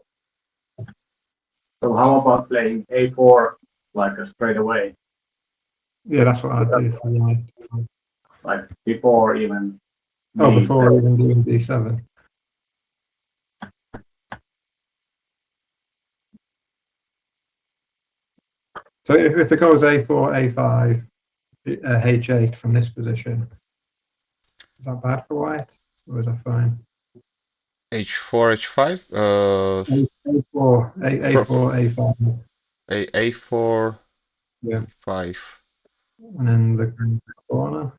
how about playing A4 like a straight away, Yeah, that's what I'd do for white. like before even Oh, B7? before even doing B7. So if it goes A4, A5, H8 from this position, is that bad for white? Or is that fine? H4, H5, A4, A4, A5. A4, Yeah. A5. And then the corner.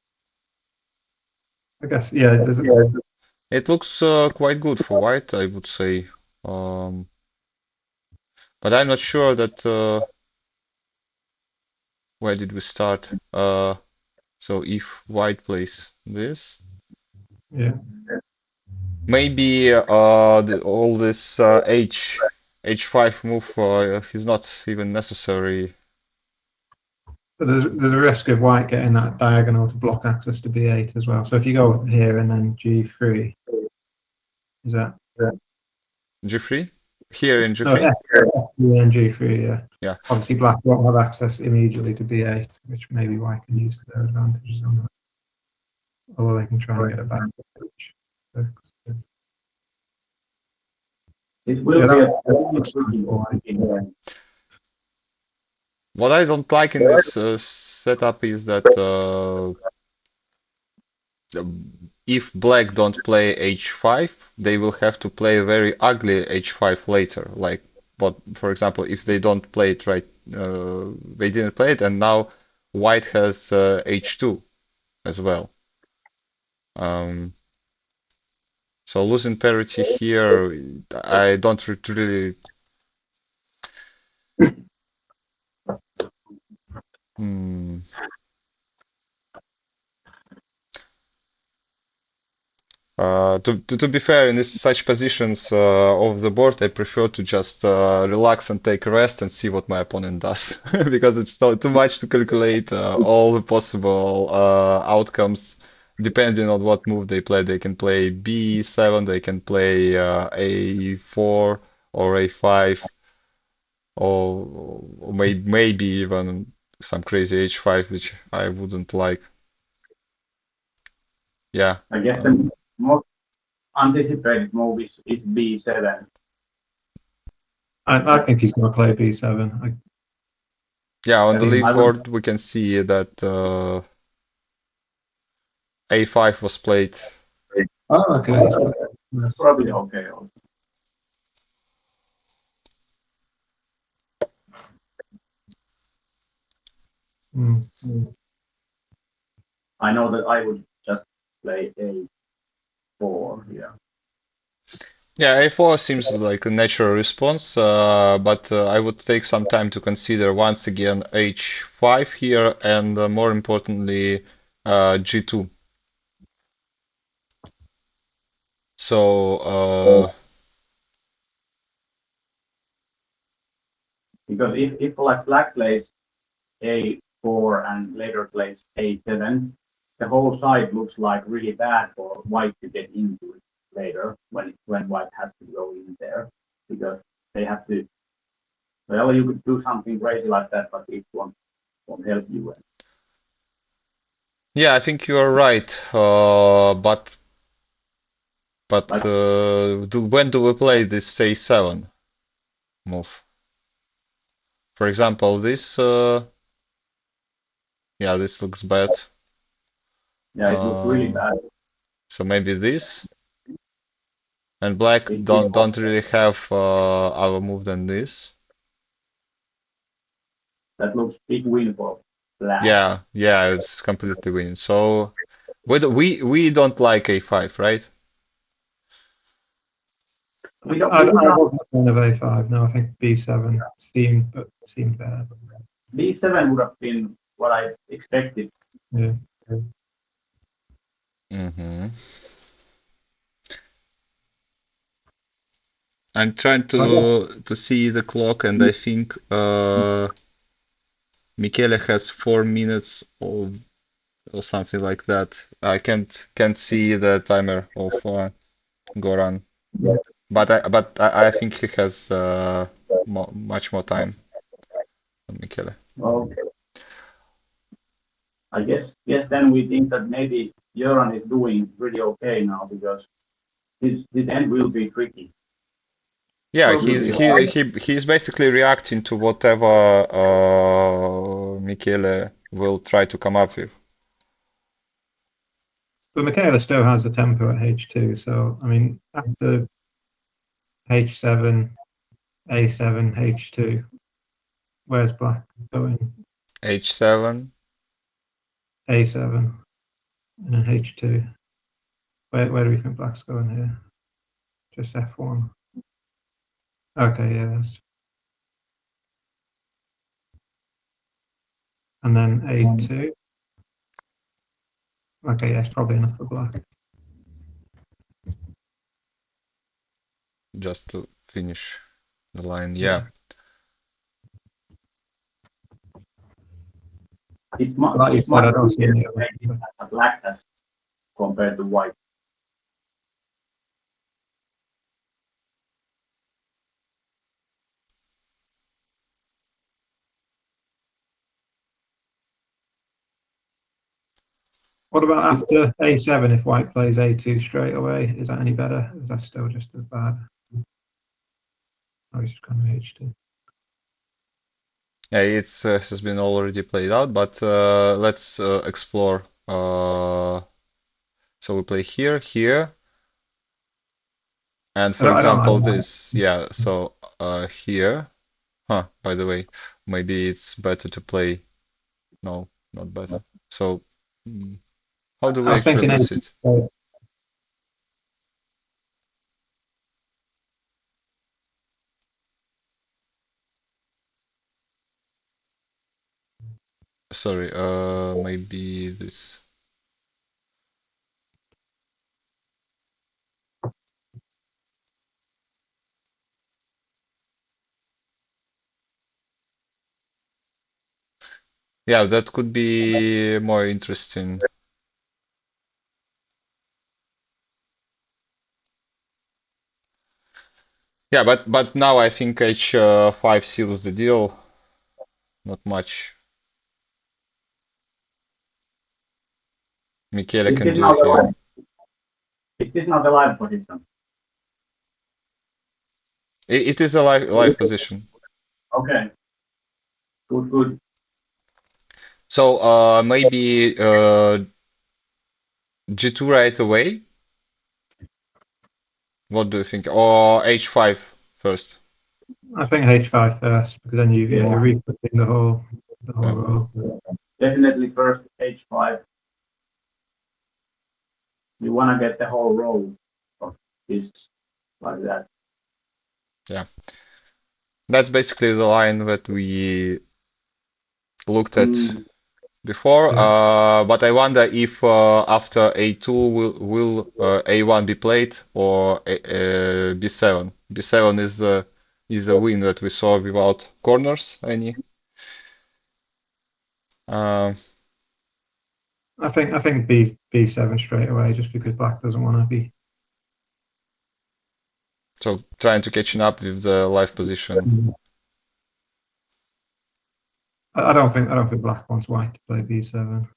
I guess, yeah, there's It looks quite good for white, I would say. Um, but I'm not sure that where did we start? So if white plays this, yeah. maybe all this H5 move is not even necessary. But there's a risk of white getting that diagonal to block access to B8 as well. So if you go here and then G3, is that? G3? Here in No, G3? F2 and G3, yeah. Yeah. Obviously, black won't have access immediately to B8, which maybe white can use to their advantage. Or they can try and get it back. This will Yeah, be a that looks fine tricky for white. game. What I don't like in this setup is that if black don't play h5, they will have to play a very ugly h5 later. Like, but for example, if they don't play it right, they didn't play it, and now white has h2 as well. So losing parity here, I don't really. Hmm. To be fair, in such positions of the board, I prefer to just relax and take a rest and see what my opponent does, because it's too much to calculate all the possible outcomes depending on what move they play. They can play B7, they can play A4 or A5, or maybe even some crazy H5, which I wouldn't like. Yeah. I guess the most anticipated move is B7. I think he's going to play B7. Yeah, on the leaf I would board we can see that A5 was played. Oh, okay. probably okay also. Mm. I know that I would just play A4 here. Yeah, A4 seems like a natural response, but I would take some time to consider once again H5 here, and more importantly, G2. So, Because if like black plays A4 and later plays A7, the whole side looks like really bad for white to get into it later when white has to go in there because they have to. Well, you could do something crazy like that, but it won't help you. yeah, I think you are right. But Like when do we play this A7 move? For example, this. Yeah, this looks bad. yeah, it looks really Uh, bad. so maybe this. And black It don't really have other move than this. that looks big win for black. Yeah, yeah, it's completely win. So we don't like A5, right? We would I not wasn't a fan of A5. No, I think B7 seemed better. B7 would have been what I expected. Yeah. Mm-hmm. I'm trying I guess to see the clock, and I think Michele has 4 minutes or something like that. I can't see the timer of Goran, but I think he has much more time than Michele. Well, I guess then we think that maybe Göran is doing pretty okay now because this end will be tricky. Yeah, It will be he's basically reacting to whatever Michele will try to come up with. but Michaela still has the tempo at H2. So I mean, after H7, A7, H2, where's black going? H7. A7 and then H2. Where do we think black's going here? Just F1. Okay, yeah, and then A2. Okay, yeah, it's probably enough for black. Just to finish the line. Yeah. Like you it's said, much I don't see easier any to other. play it as black as compared to white. What about after A7 if white plays A2 straight away? Is that any better? Is that still just as bad? Oh, it's just kind of H2. Yeah, it's has been already played out, but let's explore. So we play here, here, and for I don't example know. this. Yeah, so here. Huh, by the way, maybe it's better to play. No, not better. So how do I we was thinking actually A2. proceed? Sorry, maybe this. Yeah, that could be more interesting. Yeah, but now I think H5 seals the deal. Not much Michele Is can this do now the here. live? Is this now the live position? It is a live position. Okay, good. So maybe G2 right away. What do you think? Or H5 first? I think H5 first because then you're refitting the whole Yeah. row. Definitely first H5. You want to get the whole row of discs like that. That's basically the line that we looked at Mm. before. Yeah. But I wonder if after A2 will A1 be played or B7. B7 is a win that we saw without corners any. Uh, I think B7 straight away, just because black doesn't want to be. so trying to catching up with the live position. I don't think black wants white to play B7.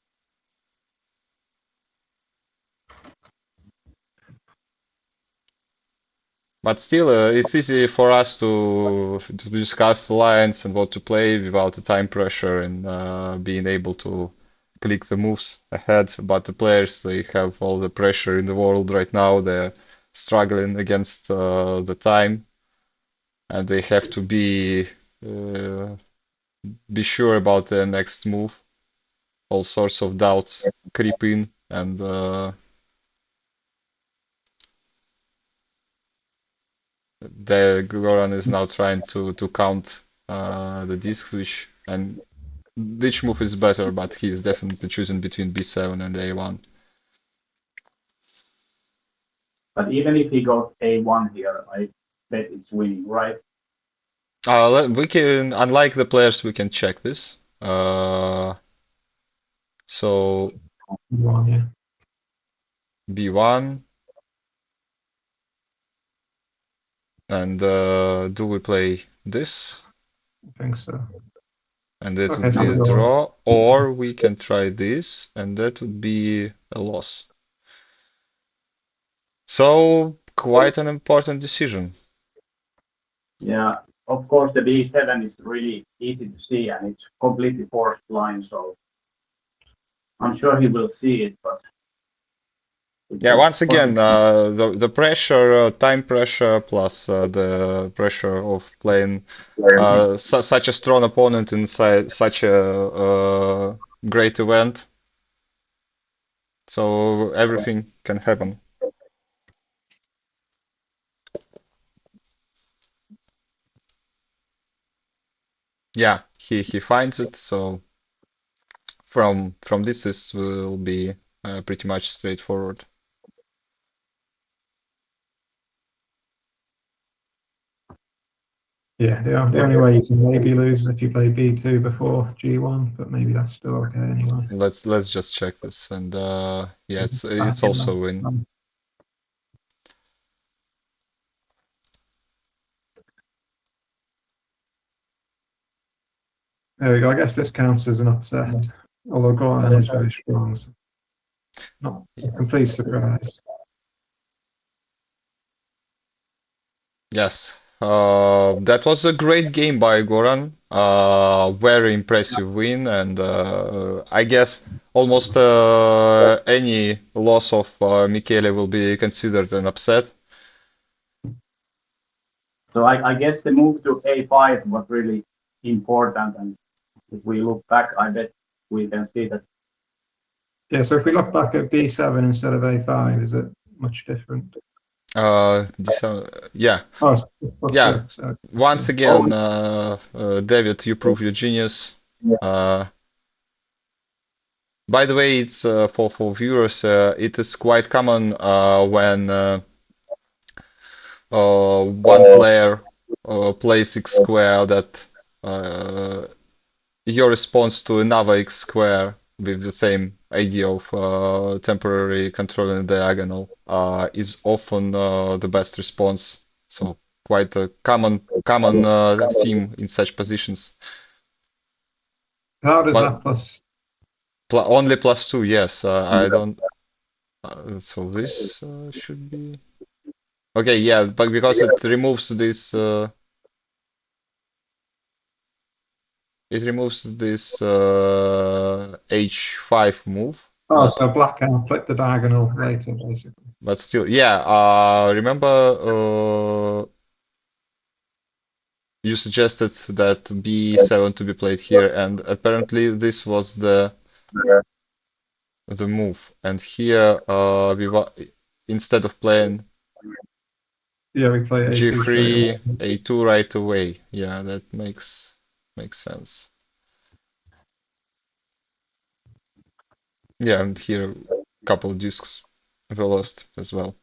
But still, it's easy for us to discuss the lines and what to play without the time pressure and being able to click the moves ahead. But the players, they have all the pressure in the world right now. They're struggling against the time, and they have to uh, be sure about their next move. All sorts of doubts creep in, and the Goran is now trying to count the discs, which move is better, but he is definitely choosing between B7 and A1. But even if he goes A1 here, I bet it's winning, right? We can, unlike the players, we can check this. So One, yeah, B1, and do we play this? I think so. And that Okay, would so be a we go. draw, or we can try this, and that would be a loss. So quite an important decision. Yeah, of course the B7 is really easy to see and it's completely forced line, so I'm sure he will see it, but it's Yeah, a once again, possible. the pressure, time pressure, plus the pressure of playing such a strong opponent inside such a great event. So everything can happen. Yeah, he finds it. So from this will be pretty much straightforward. Yeah, the only way you can maybe lose is if you play B2 before G1, but maybe that's still okay anyway. Let's just check this, and yeah, it's Yeah. also a win. There we go. I guess this counts as an upset, although Goran is very strong. So not a complete surprise. Yes, that was a great game by Goran. Very impressive win, and I guess almost any loss of Michele will be considered an upset. So I guess the move to A5 was really important, and if we look back, I bet we can see that. Yeah, so if we look back at B7 instead of A5, is it much different? Yeah, Oh, it's plus yeah. 6. Okay. Once Yeah. again, David, you prove your genius. By the way, it's for viewers, it is quite common when one player plays x square that your response to another x square with the same idea of temporary controlling the diagonal is often the best response. So quite a common theme in such positions. How does But that plus? only +2, yes. I don't. So this should be okay. Yeah, but because it removes this. It removes this h5 move, Oh, but so black can flip the diagonal later, basically. still, yeah. Remember, you suggested that b7 to be played here, and apparently this was the move. And here, instead of playing Yeah, we play A2 straight away. G3, A2 right away. Yeah, that makes sense. Yeah, and here a couple discs were lost as well.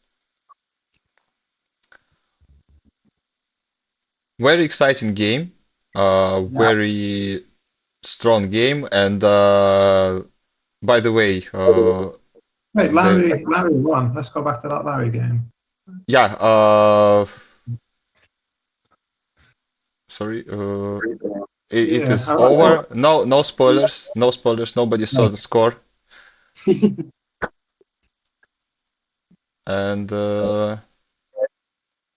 Very exciting game. Yeah. Very strong game. And by the way, Wait, the Larry won. Let's go back to that Larry game. yeah, sorry, it Yeah, is over. No spoilers. No spoilers. Nobody saw the score. And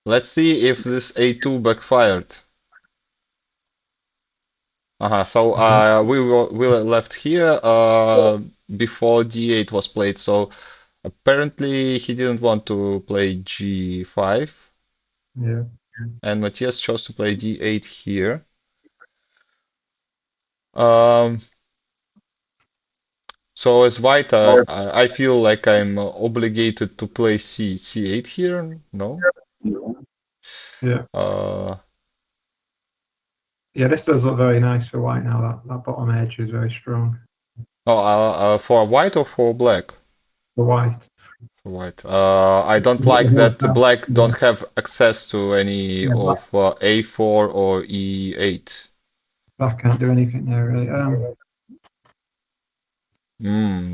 let's see if this A2 backfired. So we were left here before D8 was played. So apparently he didn't want to play G5, Yeah. and Matthias chose to play D8 here. Um, so as white, I feel like I'm obligated to play C8 here. No? Yeah. Uh, Yeah, this does look very nice for white now. That bottom edge is very strong for white or for black? for white. For white. I don't like that black don't have access to any Yeah, of A4 or E8. black can't do anything there really.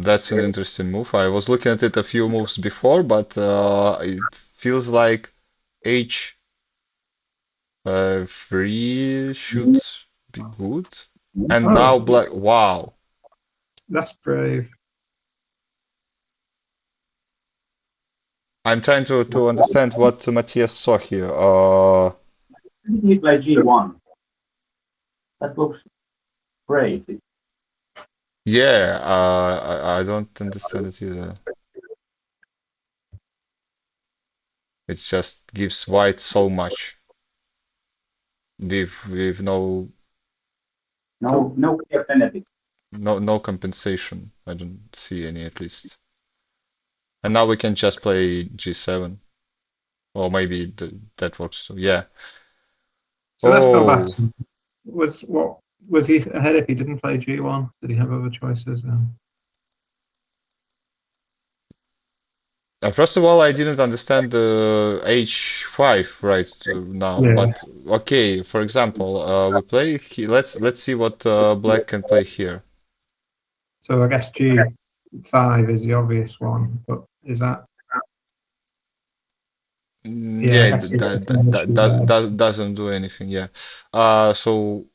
That's an interesting move. I was looking at it a few moves before, but it feels like H3 should be good. And now black. Wow. That's brave. I'm trying to understand what Matthias saw here. He played G1. That looks crazy. Yeah, I don't understand it either. It just gives white so much with No clear benefit. no compensation. I don't see any at least. And now we can just play G7, or maybe that works too. Yeah. So let's go back. Oh, Was he ahead if he didn't play G1? Did he have other choices? first of all, I didn't understand the H5 right now, Yeah. but okay. For example, we play. Let's see what black can play here. So I guess G5 is the obvious one, but is that? Yeah, I Yeah, guess that doesn't do anything. Yeah. So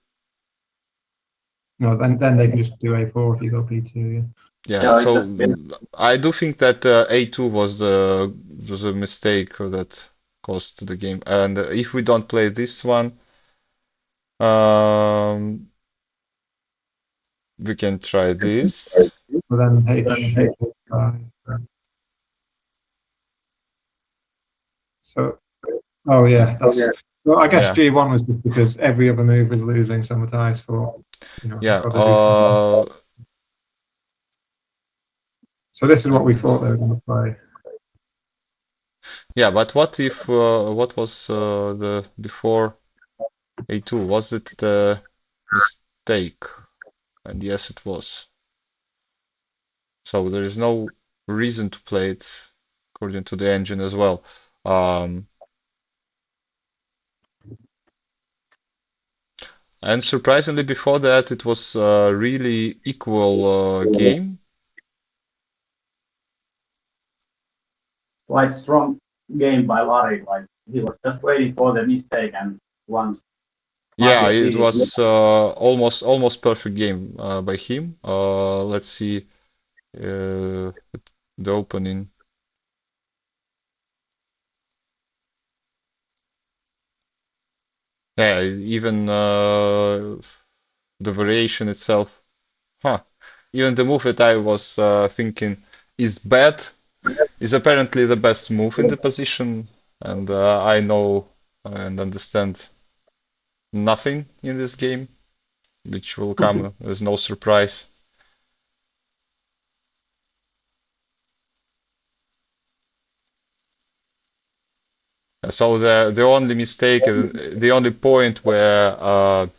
no, then they can just do A4 if you go B2. Yeah. yeah. Yeah, So it's I do think that A2 was the mistake that cost the game. And if we don't play this one, um, we can try this. But then H5. So, oh yeah, that's. Well, I guess Yeah. G1 was just because every other move was losing, so Matthias thought, Yeah. got to do something. So this is what we thought they were going to play. Yeah, but what if what was the before A2? Was it the mistake? And yes, it was. So there is no reason to play it according to the engine as well. And surprisingly, before that, it was a really equal game. quite strong game by Larry. Like he was just waiting for the mistake, and once Yeah, Matthias it did it, was almost perfect game by him. Let's see the opening. Yeah, even the variation itself. Huh. Even the move that I was thinking is bad is apparently the best move in the position, and I know and understand nothing in this game, which will come as no surprise. So the only mistake, the only point where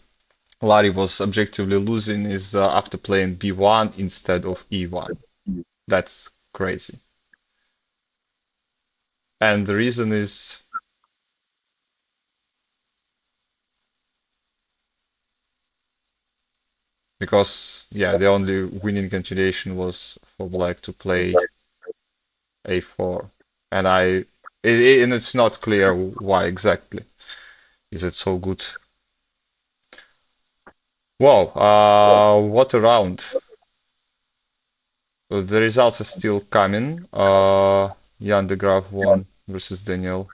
Larry was objectively losing is after playing b1 instead of e1. That's crazy. And the reason is because, yeah, the only winning continuation was for black to play a4. And and it's not clear why exactly is it so good. Wow, what a round. The results are still coming. Jan de Graaf won versus Daniel.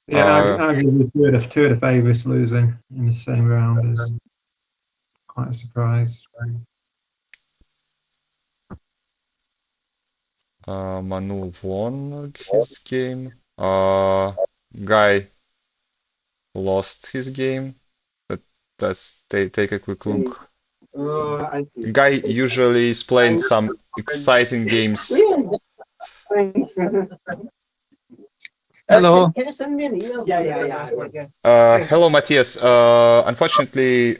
Yeah, arguably two of the favourites losing in the same round is quite a surprise. Manu won his game. Guy lost his game. Let's take a quick look. Guy usually is playing some exciting games. Hello. Can you send me an email? Yeah. Hello, Matthias. Unfortunately,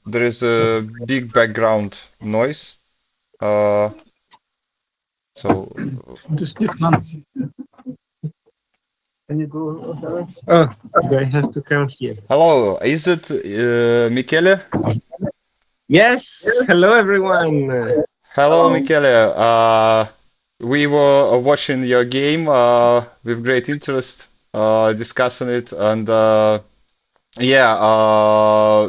there is a big background noise. So Just once. Can you go? Oh, do I have to come here? hello, is it Michele? Yes. Hello, everyone. Hello, Michele. We were watching your game with great interest, discussing it, and yeah,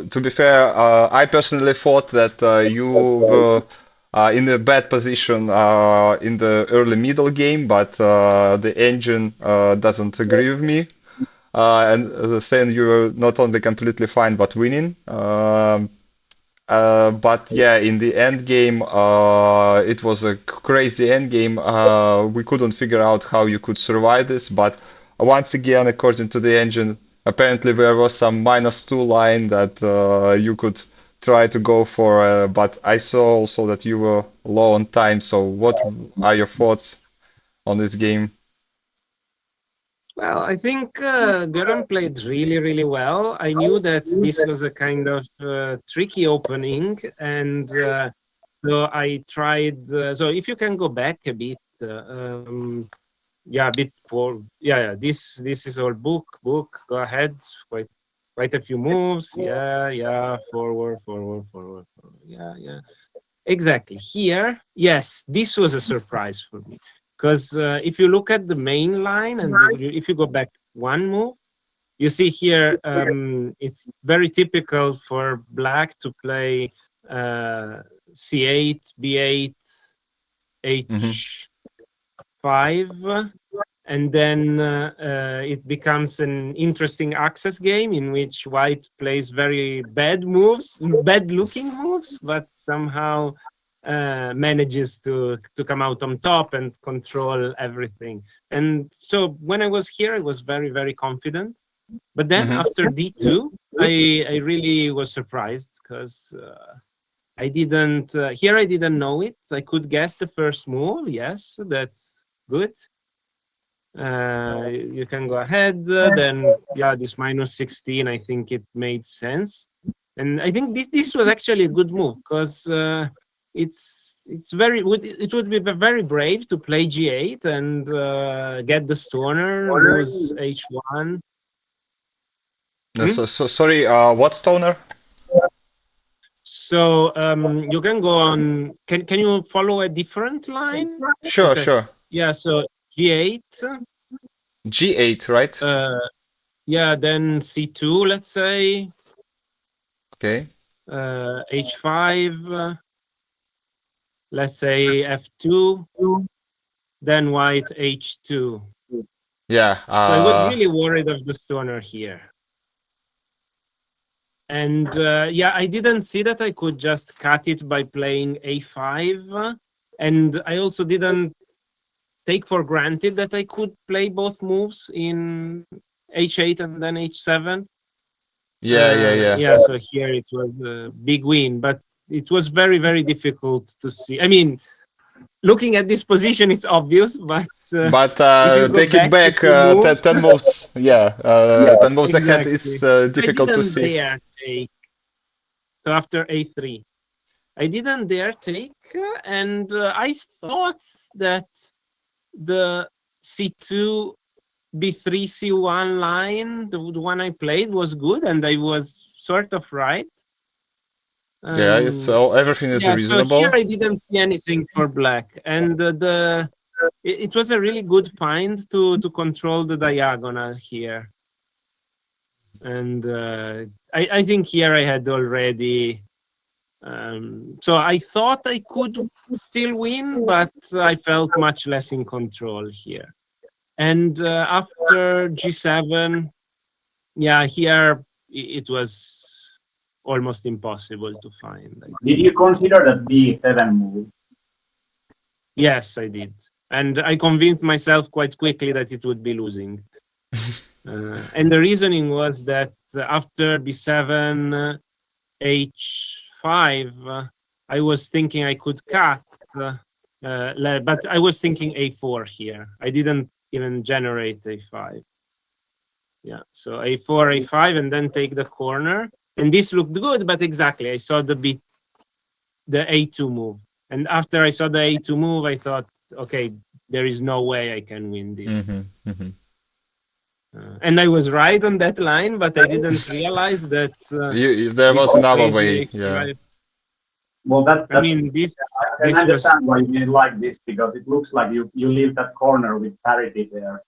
to be fair, I personally thought that you were in a bad position in the early middle game, but the engine doesn't agree with me. And saying you were not only completely fine, but winning. But yeah, in the end game, it was a crazy end game. We couldn't figure out how you could survive this, but once again, according to the engine, apparently there was some -2 line that you could try to go for, but I saw also that you were low on time. So what are your thoughts on this game? Well, I think Göran played really well. I knew that this was a kind of tricky opening, and so I tried. So if you can go back a bit, yeah, a bit for yeah. This is all book. Go ahead. Quite a few moves. Yeah. Forward. Yeah. Exactly. Here, yes, this was a surprise for me. Because if you look at the main line and if you go back one move, you see here it's very typical for black to play c8, b8, h5, and then it becomes an interesting access game in which white plays very bad moves, bad looking moves, but somehow manages to come out on top and control everything. And so when I was here, I was very confident. But then after d2, I really was surprised because I didn't here I didn't know it. I could guess the first move. Yes, that's good. You can go ahead. Then yeah, this -16. I think it made sense, and I think this was actually a good move because it's very it would be very brave to play g8 and get the stoner, lose h1. So sorry, what stoner? So you can go on. Can you follow a different line? Sure, Okay. sure. Yeah. So g8. G8, right? Yeah. Then c2. Let's say. Okay. H5. Let's say f2. Then white h2. Yeah. So I was really worried of the stoner here. And yeah, I didn't see that I could just cut it by playing a5. And I also didn't take for granted that I could play both moves in h8 and then h7. Yeah, so here it was a big win, but it was very difficult to see. I mean, looking at this position, it's obvious, but But if you go take it back a back few moves, 10 moves. Yeah, Yeah. 10 moves ahead exactly. is So I difficult to didn't see. dare take. So after a3, I didn't dare take, and I thought that the c2, b3, c1 line, the one I played, was good, and I was sort of right. Yeah, it's everything is Yeah, so here reasonable. I didn't see anything for black, and it was a really good find to control the diagonal here. And I think here I had already. So I thought I could still win, but I felt much less in control here. And after g7, yeah, here it was almost impossible to find. Did you consider that b7 move? Yes, I did. And I convinced myself quite quickly that it would be losing. And the reasoning was that after b7, h5, I was thinking I could cut, but I was thinking a4 here. I didn't even generate a5. Yeah, so a4, a5, and then take the corner. And this looked good, but exactly, I saw the a2 move. And after I saw the a2 move, I thought, okay, there is no way I can win this. And I was right on that line, but I didn't realize that There was another way. crazy Yeah. a5. Well, I mean, I can this was understand why you didn't like this, because it looks like you leave that corner with parity there.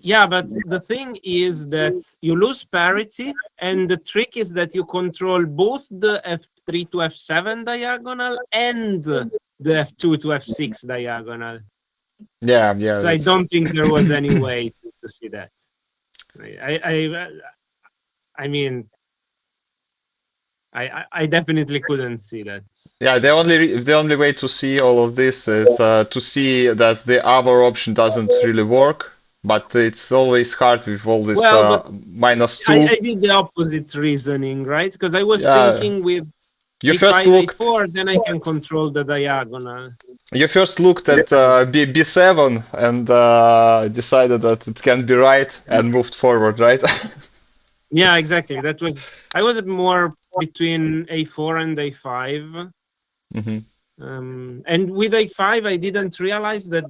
yeah, but the thing is that you lose parity, and the trick is that you control both the f3 to f7 diagonal and the f2 to f6 diagonal. Yeah, yeah. So I don't think there was any way to see that. I mean, I definitely couldn't see that. Yeah, the only way to see all of this is to see that the other option doesn't really work. But it's always hard with all this Well, but -2. I did the opposite reasoning, right? Because I was Yeah. thinking with You a5, first looked. a4, then I can control the diagonal. You first looked at b7 and decided that it can be right and moved forward, right? Yeah, exactly. That was I was more between a4 and a5. And with a5, I didn't realize that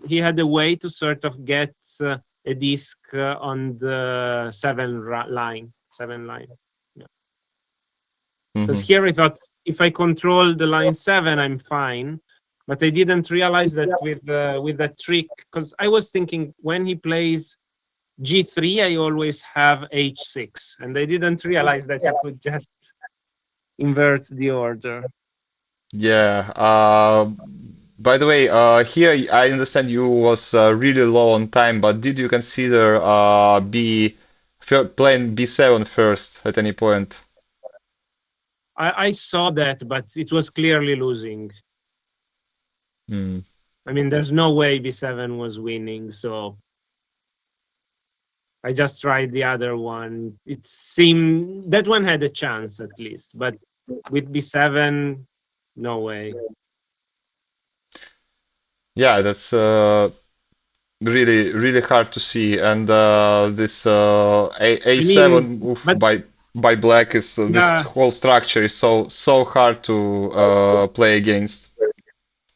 he had a way to sort of get a disc on the 7 line. Yeah. Because here I thought if I control the line 7, I'm fine. But I didn't realize that with that trick, because I was thinking when he plays g3, I always have h6, and I didn't realize that you could just invert the order. Yeah. By the way, here I understand you was really low on time, but did you consider playing b7 first at any point? I saw that, but it was clearly losing. I mean, there's no way b7 was winning, so I just tried the other one. It seemed that one had a chance at least, but with b7, no way. Yeah, that's really hard to see, and this a7 move by black is this whole structure is so hard to play against.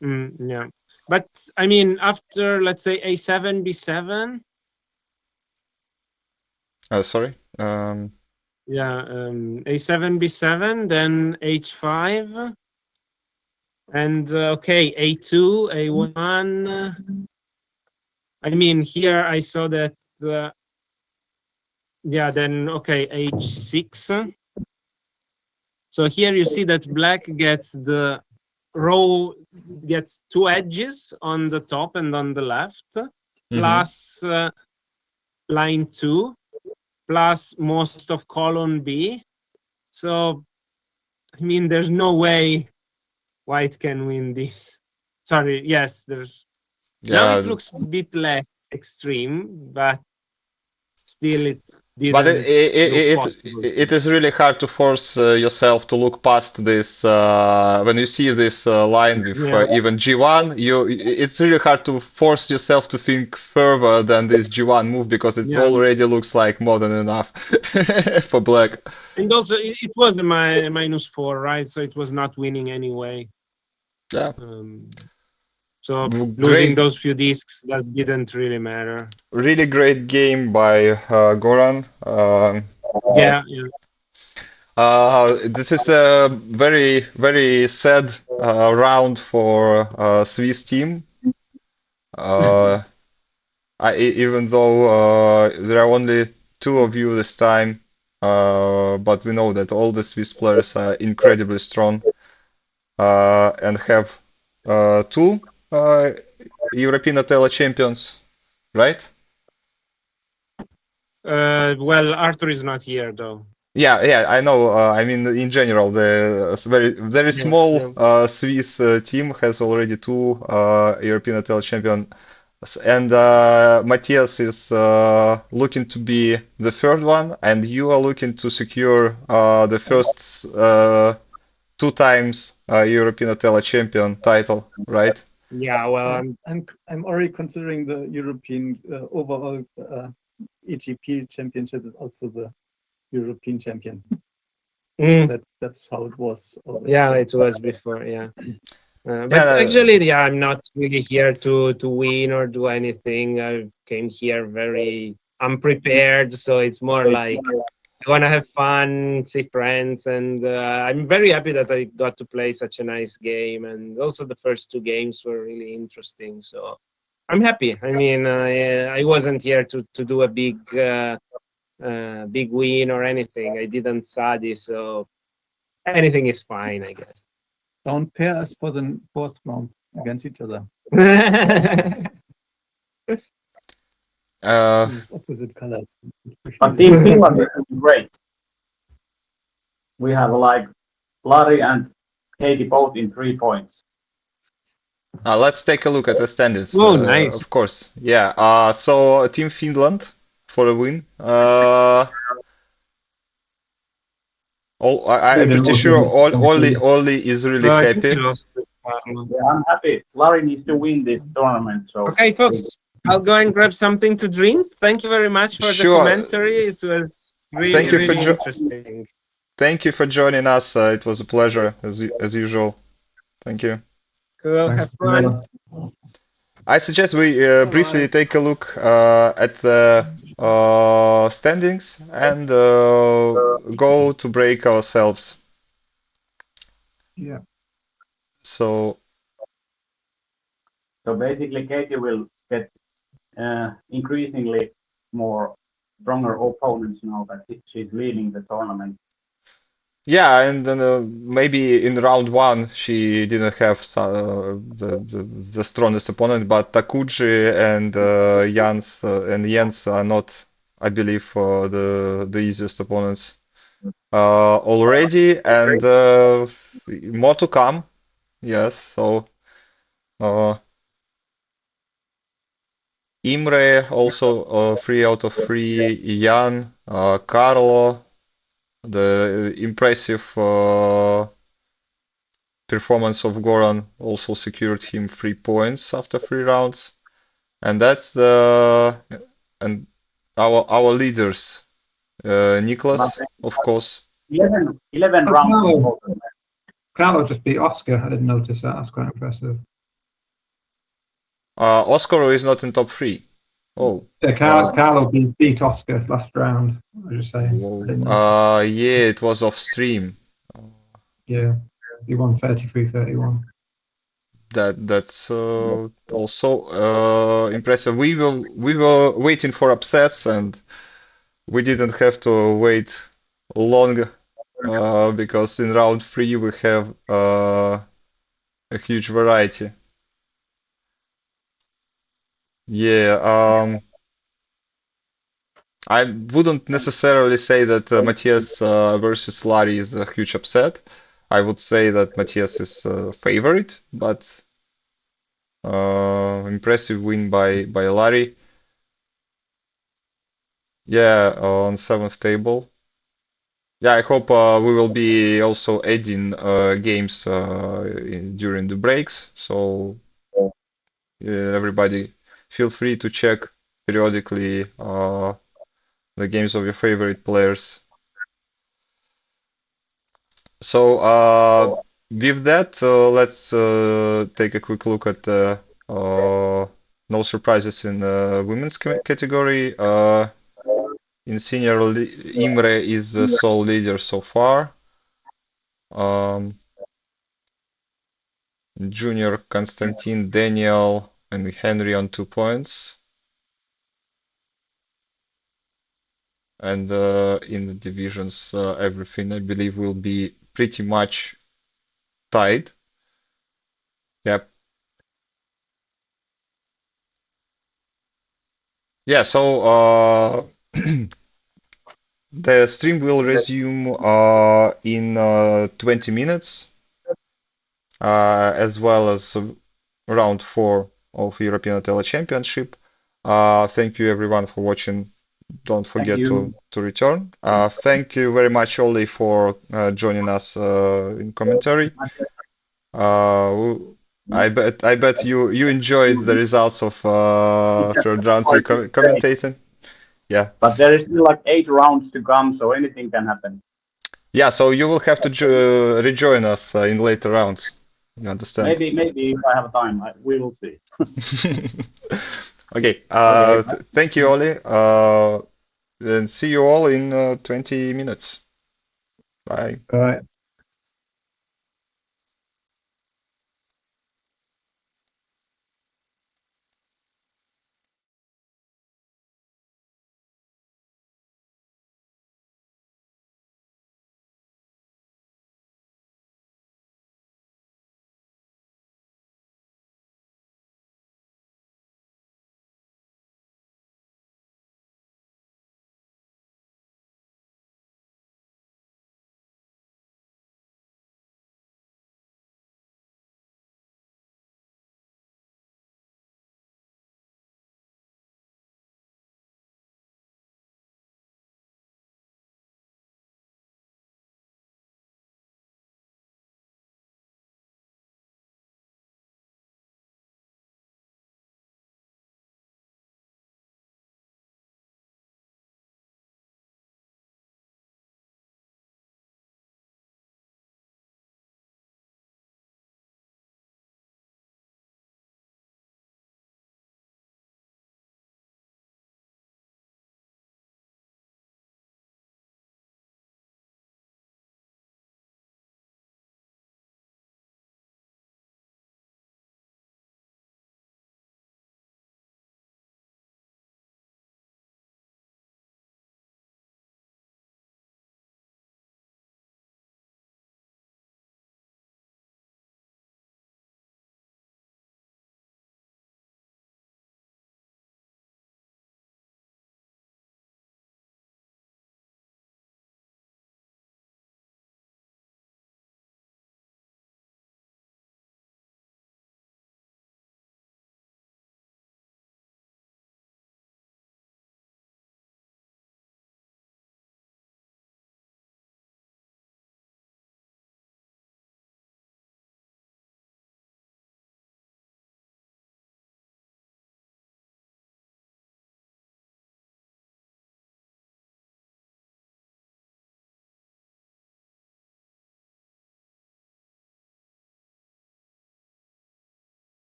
Yeah, but I mean, after let's say a7 b7. Sorry. Yeah, a7 b7, then h5, and okay, a2, a1. I mean, here I saw that. Yeah, then okay, h6. So here you see that black gets the row, gets 2 edges on the top and on the left, plus line 2, plus most of column B. So, I mean, there's no way white can win this. Sorry, yes, there's. Now it looks a bit less extreme, but still But didn't look possible. it is really hard to force yourself to look past this when you see this line with Yeah. even G1. It's really hard to force yourself to think further than this G1 move because it Yeah. already looks like more than enough for black. And also, it was my -4, right? So it was not winning anyway. Yeah, So losing great, those few discs, that didn't really matter. really great game by Goran. Yeah, This is a very, very sad round for Swiss team. Even though there are only two of you this time, but we know that all the Swiss players are incredibly strong and have two European Othello champions, right? well, Arthur is not here though. Yeah, I know. I mean, in general, the very Yeah, small yeah. Swiss team has already two European title champions, and Matthias is looking to be the third one, and you are looking to secure the first two times European title champion title, right? Yeah, well, I'm already considering the European overall EGP championship is also the European champion. That's how it was always. yeah, it was before, yeah. But Yeah, actually, yeah, I'm not really here to win or do anything. I came here very unprepared, so it's more like I want to have fun, see friends, and I'm very happy that I got to play such a nice game. And also, the first two games were really interesting. So I'm happy. I mean, I wasn't here to do a big win or anything. I didn't study, so anything is fine, I guess. Don't pair us for the fourth round against each other. Opposite colors. But Team Finland is great. We have like Lari and Heidi both in 3 points. let's take a look at the standings. Oh, nice. Of course. Yeah. So Team Finland for a win. I'm pretty sure Olli is really I think he happy. lost. Yeah, I'm happy. Lari needs to win this tournament. So Okay, folks, I'll go and grab something to drink. Thank you very much for the Sure. commentary. It was really, Thank you for really interesting. Thank you for joining us. It was a pleasure as usual. Thank you. Cool, have fun. I suggest we briefly take a look at the standings and go to break ourselves. Yeah. So basically, Katie will get increasingly more stronger opponents now that she's leading the tournament. yeah, and then maybe in round one she didn't have the strongest opponent, but Takuji and Jens are not, I believe, the easiest opponents already, and more to come. Yes, so Imre also 3 out of 3. Jan, Carlo, the impressive performance of Goran also secured him 3 points after 3 rounds, and that's and our leaders, Nicholas, of course. 11 Oh, rounds. no. Carlo just beat Oscar. I didn't notice that. That's quite impressive. Oscar is not in top 3. Oh. Yeah, Carlo beat Oscar last round. I was just saying. I didn't know. Yeah, it was off stream. Yeah, he won 33-31. That's also impressive. We were waiting for upsets, and we didn't have to wait long because in round 3 we have a huge variety. Yeah, I wouldn't necessarily say that Matthias versus Larry is a huge upset. I would say that Matthias is a favorite, but impressive win by Larry. Yeah, on seventh table. Yeah, I hope we will be also adding games during the breaks. So everybody feel free to check periodically the games of your favorite players. So with that, let's take a quick look at no surprises in the women's category. In senior, Imre is the sole leader so far. Junior, Konstantin, Daniel, and Henry on 2 points. And in the divisions, everything I believe will be pretty much tied. Yep. Yeah, so the stream will resume in 20 minutes, as well as round 4 of European Othello Championship. Thank you everyone for watching. Don't forget to return. Thank you very much, Oli, for joining us in commentary. I bet you enjoyed the results of third rounds you're commentating. Yeah. But there is still like 8 rounds to come, so anything can happen. Yeah, so you will have to rejoin us in later rounds. You understand? Maybe if I have time, we will see. Okay. Okay. Thank you, Oli. And see you all in 20 minutes. Bye. Right.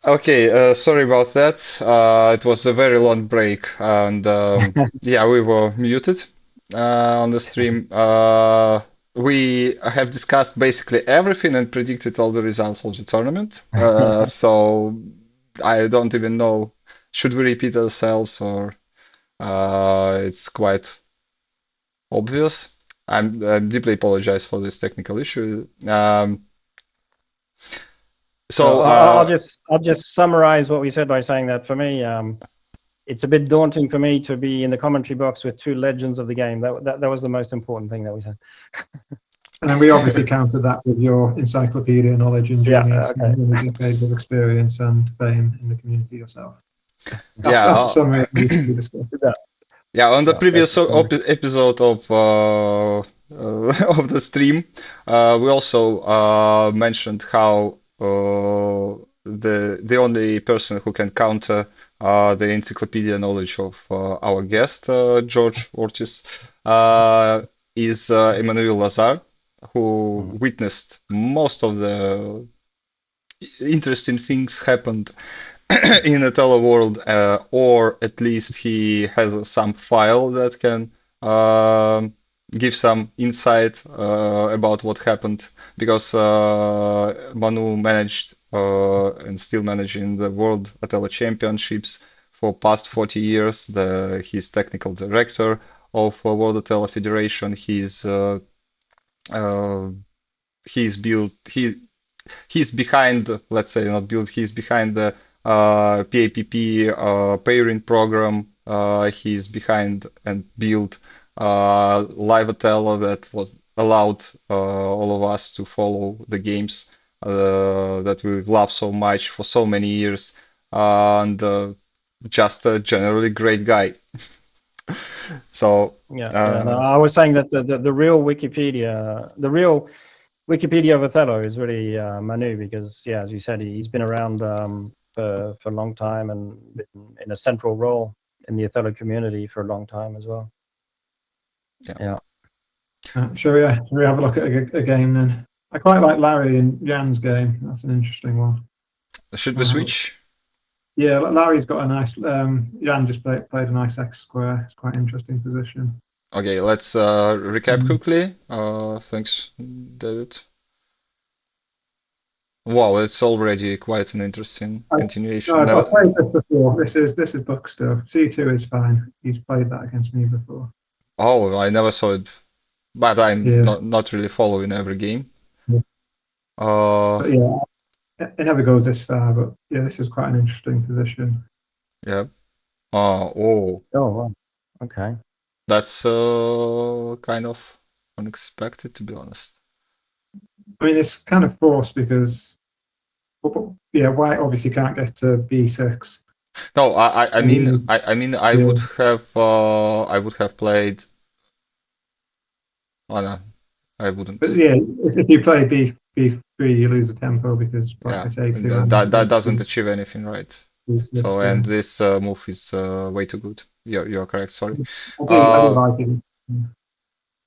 Okay, sorry about that. It was a very long break, and yeah, we were muted on the stream. We have discussed basically everything and predicted all the results of the tournament. So I don't even know, should we repeat ourselves or it's quite obvious. I deeply apologize for this technical issue. So So, I'll just summarize what we said by saying that for me, it's a bit daunting for me to be in the commentary box with two legends of the game. That was the most important thing that we said. And then we obviously countered that with your encyclopedia knowledge and Yeah, genius okay. and many decades of experience and fame in the community yourself. yeah, That's a summary of what we discussed. yeah, on the Yeah, previous that's episode of of the stream, we also mentioned how the only person who can counter the encyclopedia knowledge of our guest George Ortiz is Emmanuel Lazar, who Mhm. witnessed most of the interesting things happened in Othello world, or at least he has some file that can give some insight about what happened because Manu managed and still managing the World Othello Championships for past 40 years. He's technical director of World Othello Federation. Uh, he's built he's behind, let's say not build, he's behind the PAPP pairing program. He's behind and built Live Othello that was allowed all of us to follow the games that we love so much for so many years. And just a generally great guy. So, yeah. No, I was saying that the real Wikipedia of Othello is really Manu because, yeah, as you said, he's been around for a long time and been in a central role in the Othello community for a long time as well. Yeah. Shall we have a look at a game then? I quite like Larry and Jan's game. That's an interesting one. should we switch? Yeah, Larry's got a nice. Jan just played a nice X square. It's quite an interesting position. Okay, let's recap quickly. Thanks, David. Wow, it's already quite an interesting continuation. I've played this before. This is book stuff. C2 is fine. He's played that against me before. Oh, I never saw it, but I'm Yeah. not really following every game. Yeah. Uh, But yeah, it never goes this far. But yeah, this is quite an interesting position. yeah. Oh, Oh, wow. Okay. that's kind of unexpected, to be honest. I mean, it's kind of forced because, yeah, White obviously can't get to B6. No, I mean, I Yeah. I would have played. Oh no, I wouldn't. But yeah, if you play B3, you lose the tempo because Black Yeah, gets A2 and and that doesn't achieve anything, right? B6. So, Yeah. and this move is way too good. You're correct. Sorry. I do like it.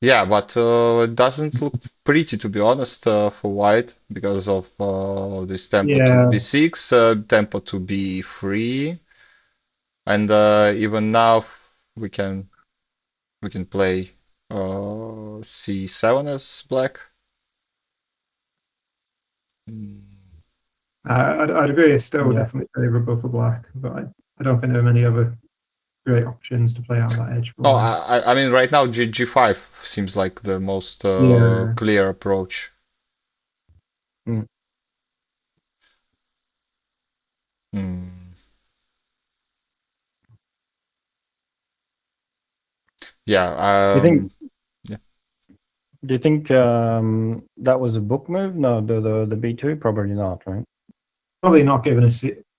Yeah, but it doesn't look pretty, to be honest, for white because of this tempo to Yeah, b6, tempo to b3, and even now we can play c7 as black. Mm. I'd agree. It's still Yeah. definitely favourable for Black, but I don't think there are many other great options to play out that edge for. Oh, him. I mean, right now G5 seems like the most Yeah. clear approach. Mm. Hmm. Yeah. Do you think? Yeah. Do you think that was a book move? No, the B2 probably not, right? Probably not given a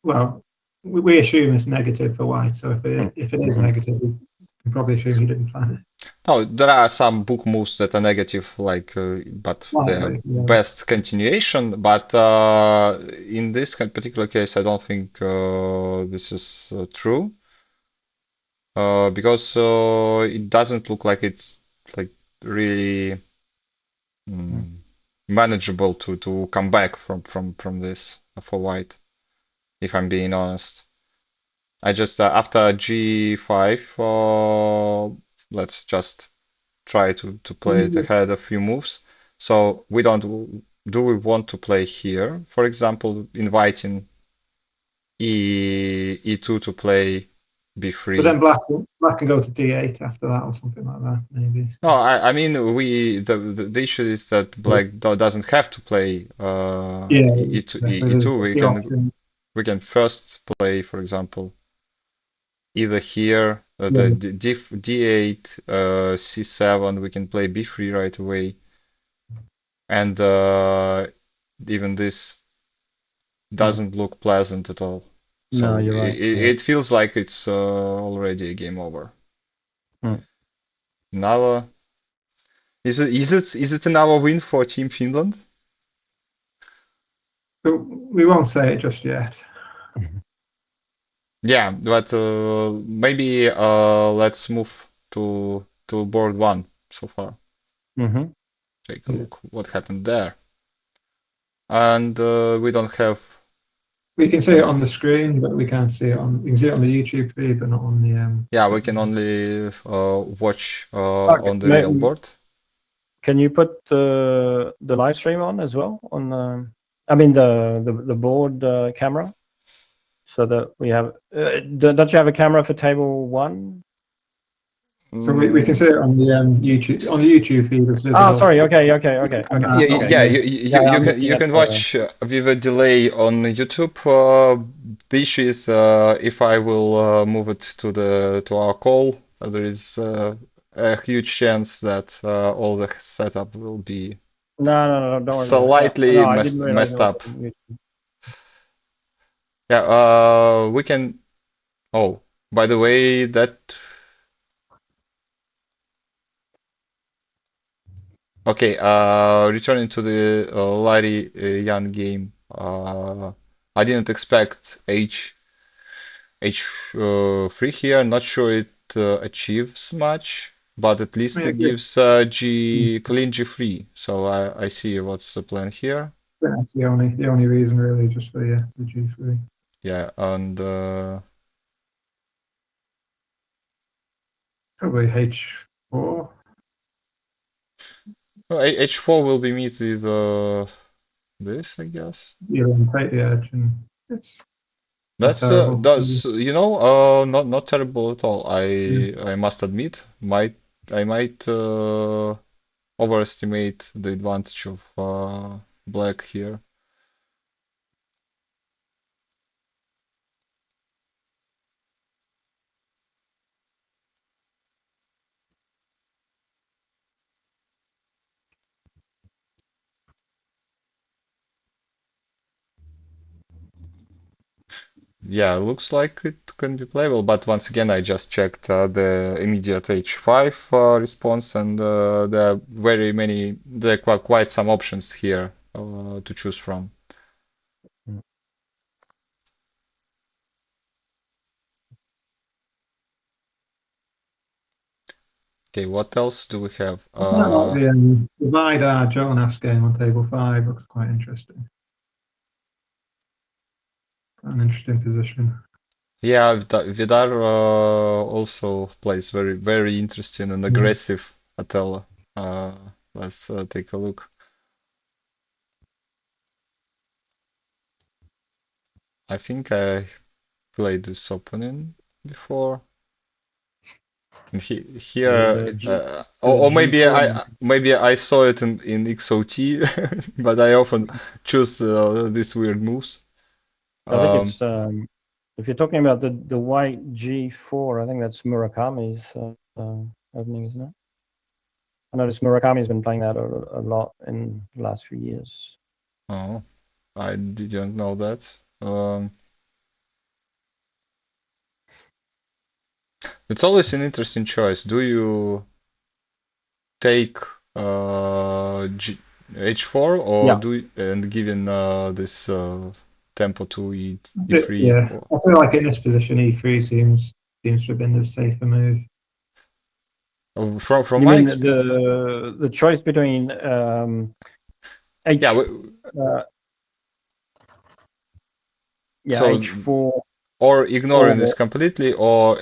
well. We assume it's negative for White, so if it is Mhm. negative, we can probably assume he didn't plan it. Oh, there are some book moves that are negative, like, but they're Slightly, yeah. best continuation. But in this particular case, I don't think this is true, because it doesn't look like it's like really manageable to come back from this for white. if I'm being honest. I just after G5, let's just try to play it ahead a few moves. So we don't. Do we want to play here? For example, inviting E2 to play But B3. then black can go to D8 after that or something like that, maybe. No, I mean the issue is that black doesn't have to play Yeah, E2. exactly. There's E2. the options. We can first play, for example, either here the D8, C7. We can play B3 right away, and even this doesn't look pleasant at all. So No, you're right. Yeah. it feels like it's already a game over. Hmm. Now, is it another win for Team Finland? But we won't say it just yet. Yeah, but maybe let's move to board one so far. Mm-hmm. Take a look what happened there. And we don't have. We can see it on the screen, but we can't see it on. We can see it on the YouTube feed, but not on the. Yeah, we can only watch Okay, on the real board. Can you put the live stream on as well on I mean the board camera, so that we have. Don't you have a camera for table one? So we can see it on the YouTube feed. As visible. Oh, sorry. Okay. Yeah, you can watch with a delay on YouTube. The issue is if I will move it to our call, there is a huge chance that all the setup will be No, don't worry. slightly No, I didn't realize messed it was up. on YouTube. Yeah, we can. Oh, by the way, that. Okay, returning to the Larry Yan game. I didn't expect H3 here. Not sure it achieves much, but at least it gives clean G3. So I see what's the plan here. That's the only reason really, just for the G3. Yeah, and Probably H4. well, H4 will be meet with this, I guess. You then take the edge, and it's That's terrible. not terrible at all. I must admit, I might overestimate the advantage of black here. Yeah, looks like it can be playable, but once again, I just checked the immediate H5 response, and there are there are quite some options here to choose from. Okay, what else do we have? The Vidar Jonas game on table 5 looks quite interesting. An interesting position. Yeah, Vidar also plays very interesting and aggressive Othello. Let's take a look. I think I played this opening before. And here, or maybe I saw it in XOT, but I often choose these weird moves. I think it's if you're talking about the white G4, I think that's Murakami's opening, isn't it? I noticed Murakami's been playing that a lot in the last few years. Oh, I didn't know that. It's always an interesting choice. Do you take H4 or and given this tempo to E3? Yeah, I feel like in this position E3 seems to have been the safer move. From you my mean the choice between H? yeah, So h4 or ignoring this or completely,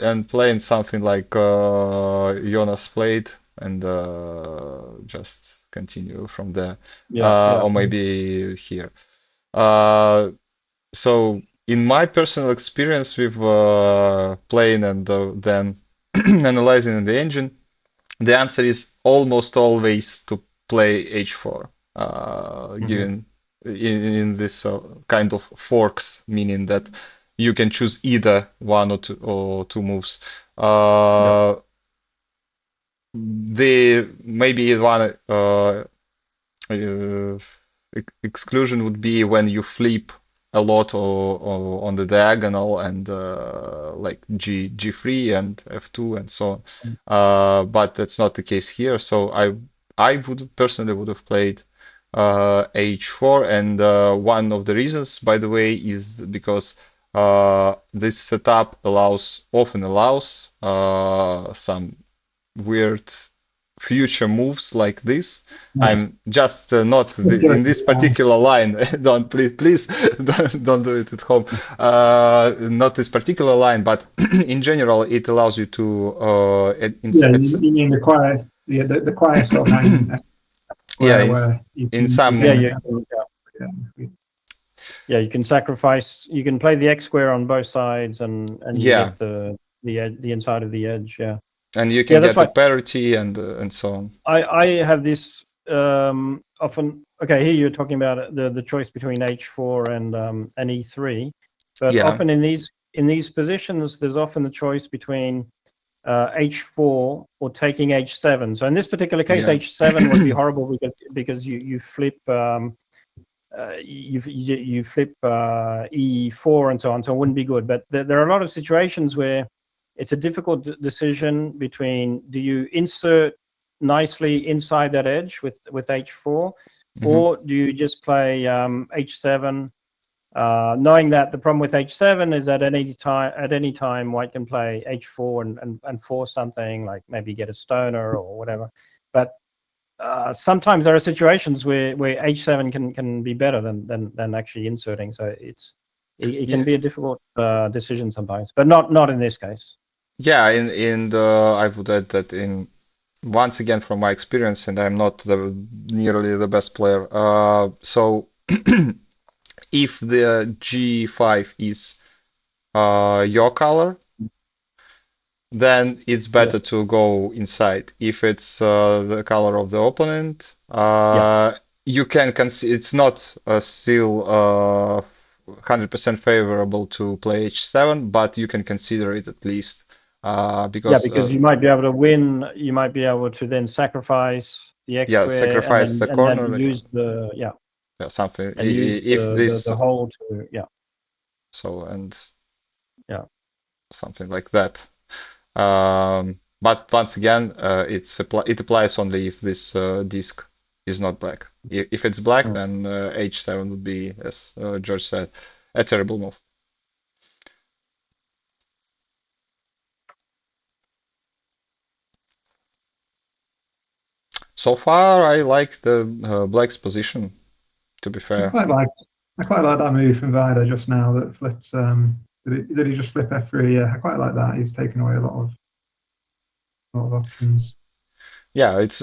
and playing something like Jonas played, and just continue from there, yeah. or maybe here. So in my personal experience with playing and then analyzing the engine, the answer is almost always to play h4, given in this kind of forks, meaning that you can choose either one or two moves. The maybe one uh, exclusion would be when you flip a lot or on the diagonal and like G3 and F2 and so on. But that's not the case here. So I would personally would have played H4, and one of the reasons, by the way, is because this setup often allows some weird future moves like this. Yeah. I'm just not in this particular line. Don't please don't do it at home. Not this particular line, but in general, it allows you to Yeah, you mean the quiet, the quiet sort of hanging yeah, where you in can, some yeah, you can sacrifice. You can play the X square on both sides, and you yeah, get the inside of the edge. Yeah, and you can that's get to why parity and so on. I have this often. Okay, here you're talking about the choice between h4 and e3, but Yeah. often in these positions, there's often the choice between h4 or taking h7. So in this particular case, Yeah. h7 would be horrible because you flip you flip e4 and so on, so it wouldn't be good. But there are a lot of situations where it's a difficult decision between, do you insert nicely inside that edge with h4, or do you just play h7, knowing that the problem with h7 is that at any time white can play h4 and force something, like maybe get a stoner or whatever. But sometimes there are situations where h7 can be better than actually inserting. So it can be a difficult decision sometimes, but not in this case. Yeah, I would add that once again from my experience, and I'm not nearly the best player. So if the G5 is your color, then it's better to go inside. If it's the color of the opponent, you can it's not still 100% favorable to play h7, but you can consider it at least. Because you might be able to win. You might be able to then sacrifice the X square sacrifice the corner, and then use the something. and use If this the hole to so and yeah something like that. But once again, it applies only if this disk is not black. If it's black, then h7 would be, as George said, a terrible move. So far, I like the black's position, to be fair. I quite like that move from Vida just now that flips. Did he just flip f3? Yeah, I quite like that. He's taken away a lot of options. Yeah, it's.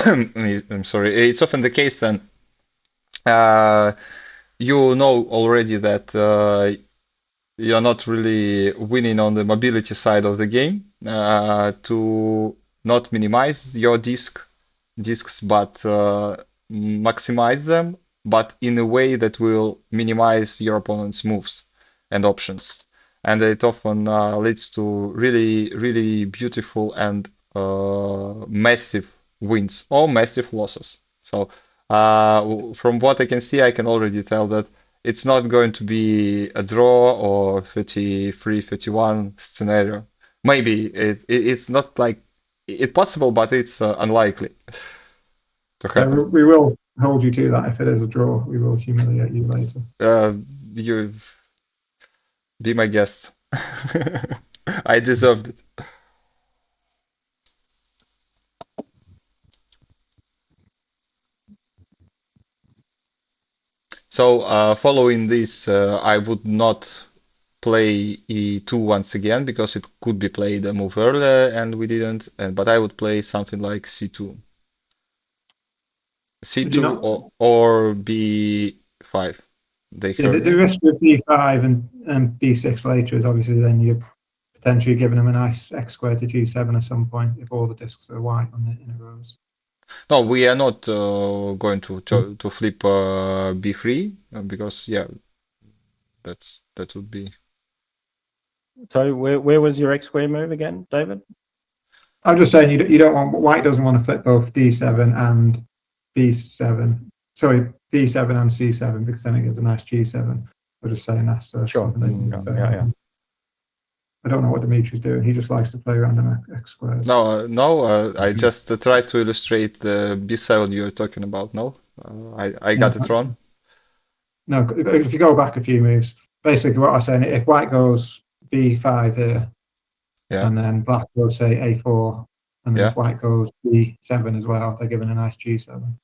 I'm sorry. It's often the case then. You know already that you're not really winning on the mobility side of the game. To not minimize your disks, but maximize them, but in a way that will minimize your opponent's moves and options. And it often leads to really, really beautiful and massive wins or massive losses. So from what I can see, I can already tell that it's not going to be a draw or 33-31 scenario. Maybe it's not like it's possible, but it's unlikely to happen. Yeah, we will hold you to that. If it is a draw, we will humiliate you later. You be my guest. I deserved it. So following this, I would not play E2 once again because it could be played a move earlier and we didn't. But I would play something like C2. Did you C2 not? or B5. They Yeah, heard the me. risk with B5 and B6 later is obviously then you're potentially giving them a nice X squared to G7 at some point if all the discs are white on the inner rows. No, we are not going to flip B3 because yeah, that would be. So where was your X square move again, David? I'm just saying you don't want white doesn't want to flip both D7 and B7. Sorry, D7 and C7 because then it gives a nice G7. I'm just saying that's Sure. something that Yeah. I don't know what Dimitri's doing. He just likes to play random X squares. No, I just tried to illustrate the B7 you're talking about. No, I got it wrong. No, if you go back a few moves, basically what I was saying, if white goes B5 here, Yeah, and then black goes say A4, and then yeah. if white goes B7 as well, they're given a nice G7.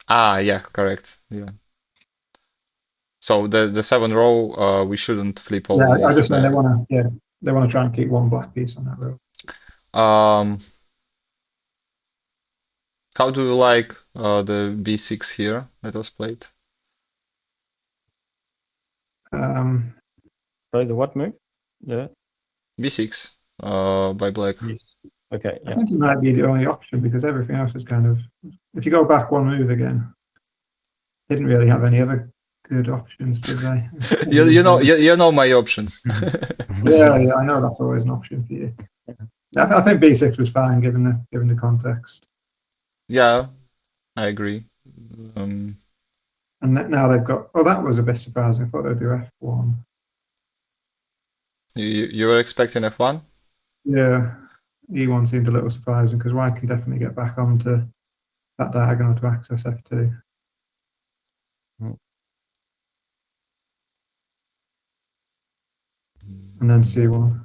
Ah, yeah, correct. Yeah. So the 7 row, we shouldn't flip all Yeah, I these. just saying they want to try and keep one black piece on that row. How do you like the B6 here that was played? Play the what move? Yeah. B6 by black. Yes. Okay. I Yeah. think it might be the only option because everything else is kind of. If you go back one move again, didn't really have any other good options, did they? You know my options. Yeah, I know that's always an option for you. I think B6 was fine given the context. Yeah, I agree. And now they've got. Oh, that was a bit surprising. I thought they'd do F1. You were expecting F1? Yeah, E1 seemed a little surprising because white can definitely get back onto that diagonal to access F2. And then C1.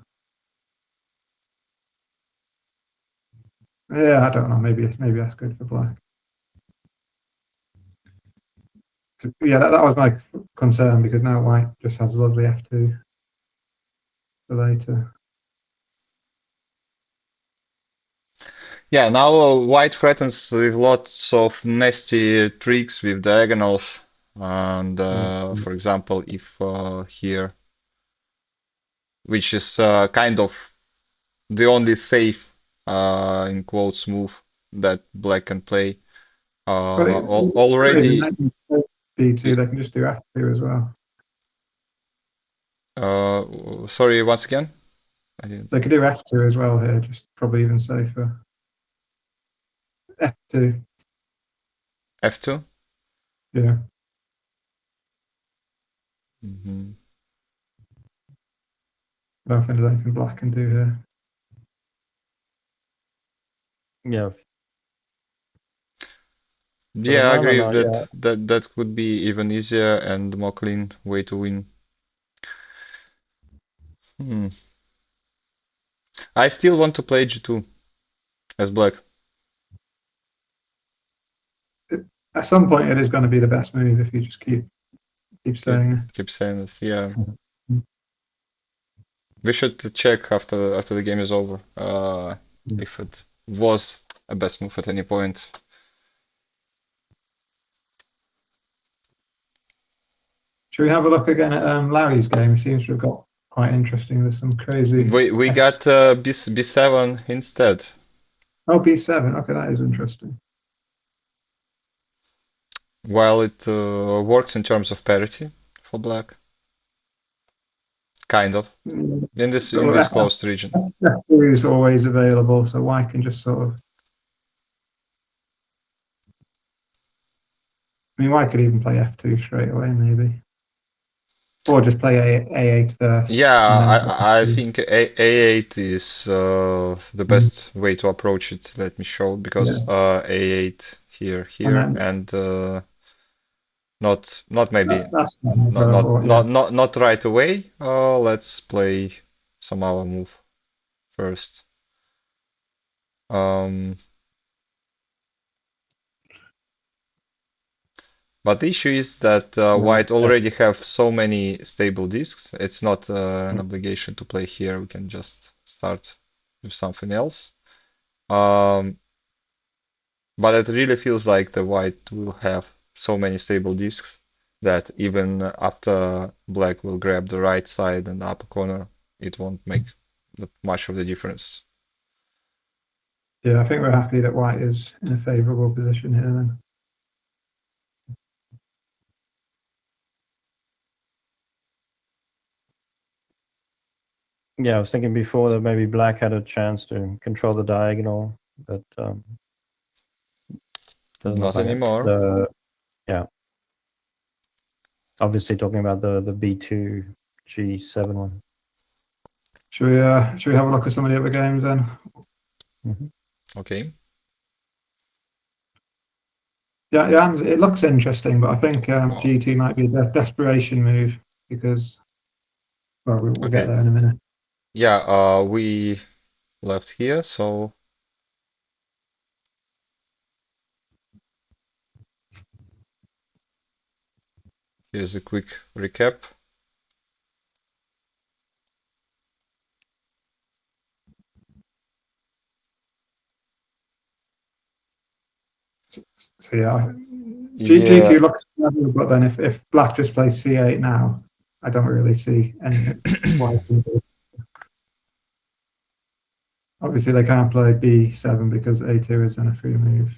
Yeah, I don't know. Maybe that's good for black. Yeah, that was my concern because now white just has lovely F2 for later. Yeah, now white threatens with lots of nasty tricks with diagonals. And for example, if here, which is kind of the only safe in quotes move that black can play. Already, B2, they can just do F2 as well. sorry, once again. I didn't. They could do F2 as well here, just probably even safer. F2, F2? yeah. Mhm. I don't think there's anything black can do here. Yeah. Yeah, I no, agree no, that yeah. that could be even easier and more clean way to win. I still want to play G2 as black. At some point, it is going to be the best move if you just keep saying it. Keep saying this, yeah. We should check after the game is over if it was a best move at any point. Should we have a look again at Larry's game? It seems to have got quite interesting. There's some crazy. We got B7 instead. Oh, B7. Okay, that is interesting. While it works in terms of parity for black, kind of in this closed region. F2 is always available, so white can just sort of. I mean, white could even play F2 straight away, maybe, or just play A8 first. Yeah, I think A8 is the best way to approach it. Let me show because A8 here, and not maybe that's not right away. Let's play some other move first. But the issue is that white already have so many stable disks. It's not an obligation to play here. We can just start with something else. But it really feels like the white will have so many stable disks that even after black will grab the right side and upper corner, it won't make that much of the difference. Yeah, I think we're happy that white is in a favourable position here then. Yeah, I was thinking before that maybe black had a chance to control the diagonal, but doesn't Not look like it. anymore. Yeah. Obviously talking about the B2 G7 one. Should we have a look at some of the other games then? Okay. Yeah, it looks interesting, but I think G2 might be a desperation move because, well, we'll get Okay. there in a minute. Yeah, we left here, so here's a quick recap. So yeah, Yeah, G2 looks clever, but then if black just plays C8 now, I don't really see anything white can do. Obviously, they can't play B7 because A2 is in a free move.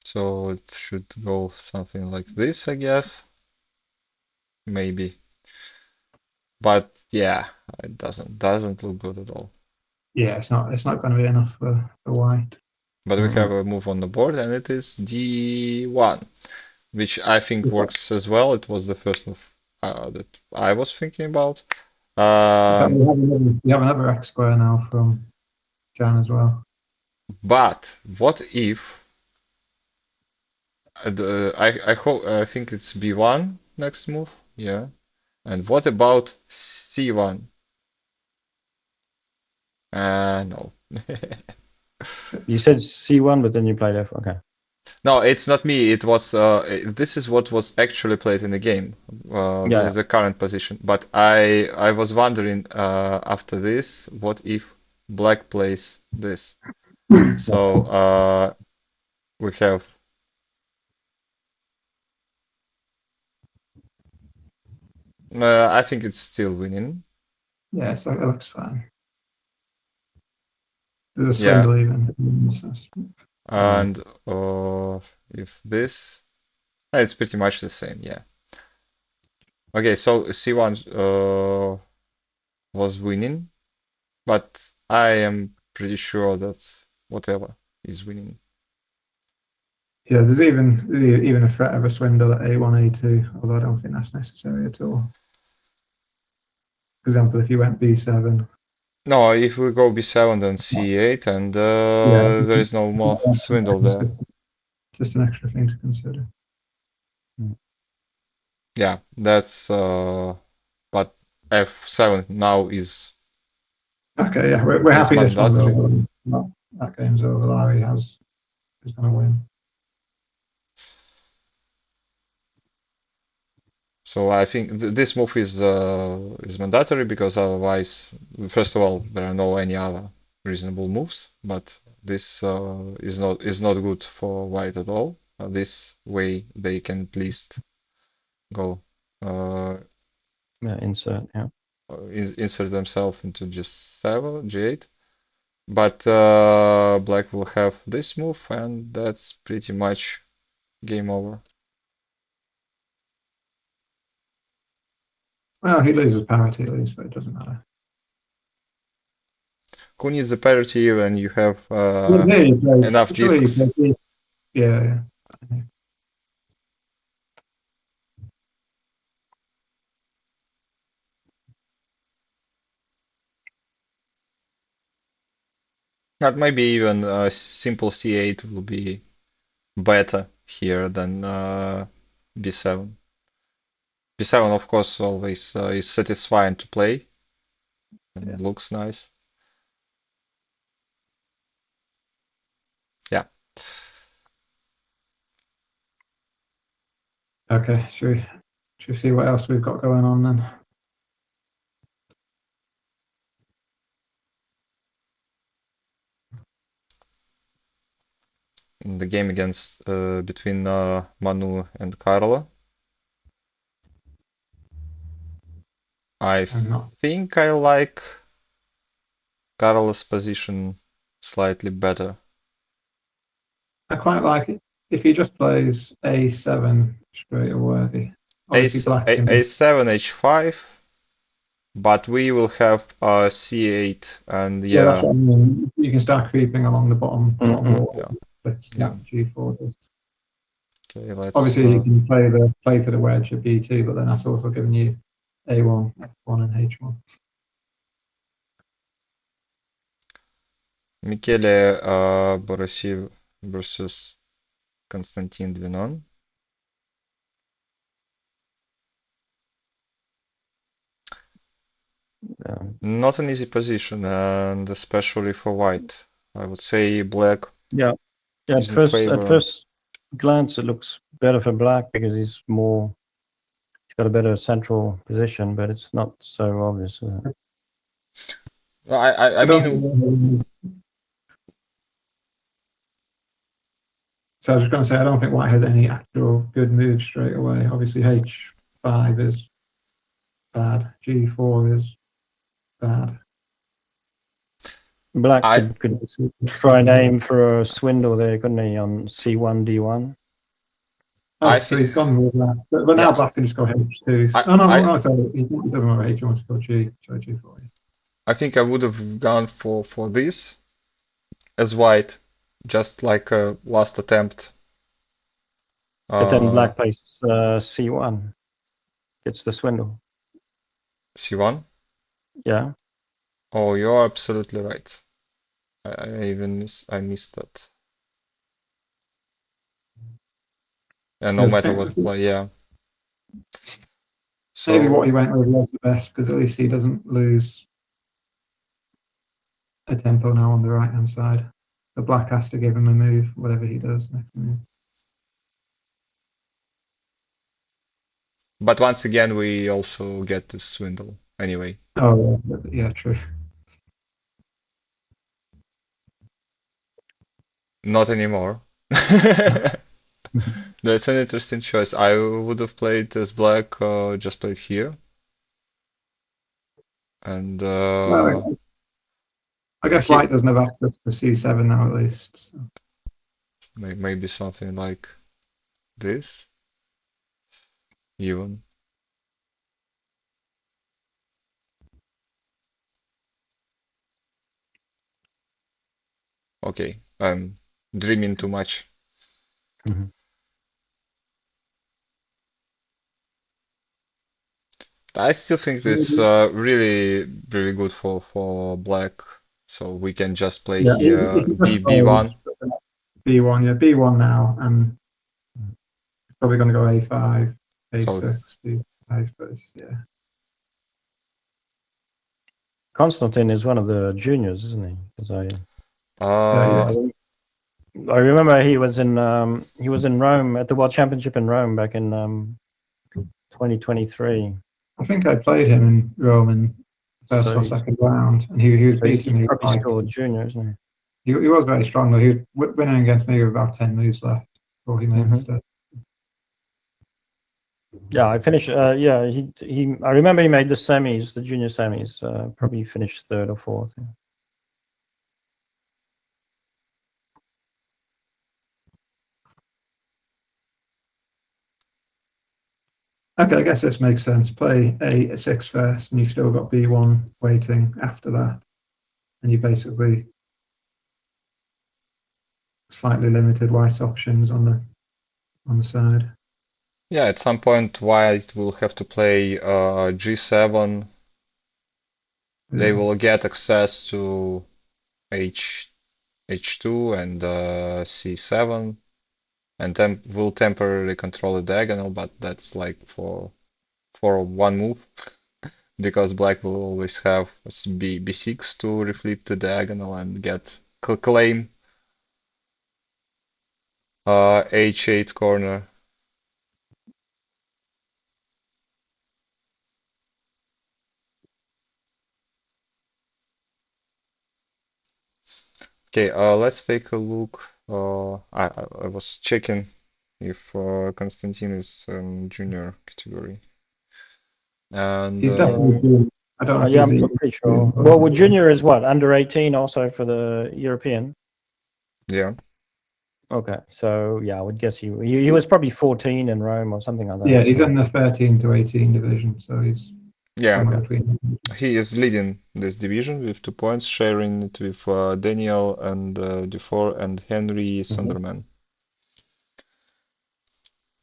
so it should go something like this, I guess. Maybe. But yeah, it doesn't look good at all. Yeah, it's not going to be enough for white. But we have a move on the board, and it is D1, which I think works as well. It was the first move that I was thinking about. In fact, we have another X square now from Jan as well. But what if I think it's B1 next move? Yeah. And what about C1? No. You said C1, but then you played F. Okay. No, it's not me. It was this is what was actually played in the game. This Yeah. is the current position. But I was wondering after this, what if black plays this? So we have I think it's still winning. Yeah, it looks fine. There's a Yeah. swindle even. And if this, it's pretty much the same, yeah. Okay, so C1 was winning, but I am pretty sure that whatever is winning. Yeah, there's even a threat of a swindle at A1, A2, although I don't think that's necessary at all. For example, if you went B7. No, if we go B7 then C8 and there is no more swindle there. Just an extra thing to consider. Yeah, that's but F7 now is Okay, yeah, we're happy this one's mandatory. over. No, that game's over. Larry is going to win. So I think this move is mandatory because otherwise, first of all, there are no any other reasonable moves. But this is not good for white at all. This way they can at least go Insert. Yeah. insert themselves into just 7 G8. But black will have this move, and that's pretty much game over. Well, he loses parity at least, but it doesn't matter. Who needs the parity when you have enough Actually, discs? yeah. That maybe even a simple C8 will be better here than B7. B7, of course, always is satisfying to play and looks nice. Yeah. Okay, should we see what else we've got going on then? In the game against between Manu and Carlo, I I'm not. think I like Carlo's position slightly better. I quite like it if he just plays A7 straight away. Obviously, black can be. A7, H5, but we will have C8 and Yeah, that's yeah, what I mean. You can start creeping along the bottom wall. yeah, With yeah. G4 does. Okay, let's Obviously, you can play for the wedge at B2, but then that's also giving you A1, F1, and H1. Michele Borosiv versus Konstantin Dvinon. Yeah. Not an easy position, and especially for white. I would say black Yeah. is in favor. At first glance, it looks better for black because he's got a better central position, but it's not so obvious. Is it? I mean, so I was just going to say, I don't think white has any actual good moves straight away. Obviously, H5 is bad. G4 is bad. Black could try and aim for a swindle there, couldn't he, on C1, D1? Oh, so he's gone with that. But now Yeah. black can just go H2. No, sorry. He doesn't want H, he wants to go G. So G4. I think I would have gone for this as white, just like a last attempt. But then black plays C1, gets the swindle. C1? Yeah. Oh, you're absolutely right. I missed that. And no matter what play, yeah. So maybe what he went with was the best because at least he doesn't lose a tempo now on the right hand side. The black has to give him a move, whatever he does next move. but once again, we also get the swindle anyway. Oh, yeah, true. Not anymore. That's an interesting choice. I would have played as black, just played here. And Well, I guess white doesn't have access to C7 now, at least. So. Maybe something like this, even. Okay, I'm dreaming too much. I still think this really good for black. So we can just play here B1. B1, yeah, B1 now, and probably going to go A5, A6, B5, but yeah. Konstantin is one of the juniors, isn't he? Because I remember he was in Rome at the World Championship in Rome back in 2023. I think I played him in Rome in first or second round, and he was beating me. He's probably still a junior, isn't he? He was very strong though. He was winning against me with about 10 moves left before he made a mistake. Yeah, I finished. Yeah, he. I remember he made the semis, the junior semis. Probably finished third or fourth. Yeah. Okay, I guess this makes sense. Play A6 first, and you've still got B1 waiting after that, and you basically slightly limited white options on the side. Yeah, at some point white will have to play G7. They will get access to H2 and C7, and then will temporarily control the diagonal, but that's like for one move, because black will always have B6 to reflip the diagonal and get claim H8 corner. Okay, let's take a look. I was checking if Konstantin is junior category. And He's definitely junior. I don't know if yeah, he's I'm pretty sure. Well, junior is what, under 18 also for the European? yeah. Okay, so yeah, I would guess he was probably 14 in Rome or something like that. Yeah, he's in the 13 to 18 division, so he's Yeah, somewhere between. he is leading this division with 2 points, sharing it with Daniel and Dufour and Henry Sunderman.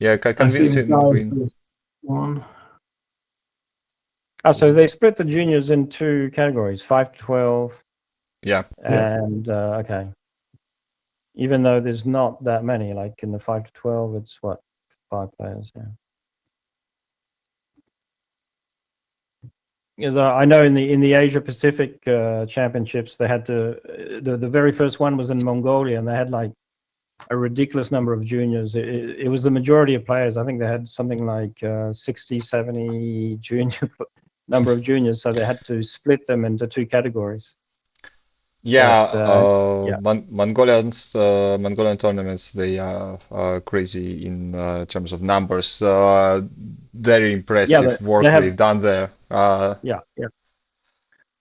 Yeah, I see convincing Matthias win. is one. Oh, so they split the juniors in 2 categories, 5 to 12. Yeah. And okay. Even though there's not that many, like in the 5 to 12, it's what, 5 players, yeah. Because I know in the Asia Pacific championships, they had to the very first one was in Mongolia, and they had like a ridiculous number of juniors. It was the majority of players. I think they had something like 60, 70 junior number of juniors, so they had to split them into 2 categories. Yeah, But, Mongolian tournaments, they are crazy in terms of numbers. Very impressive work they've done there. Yeah.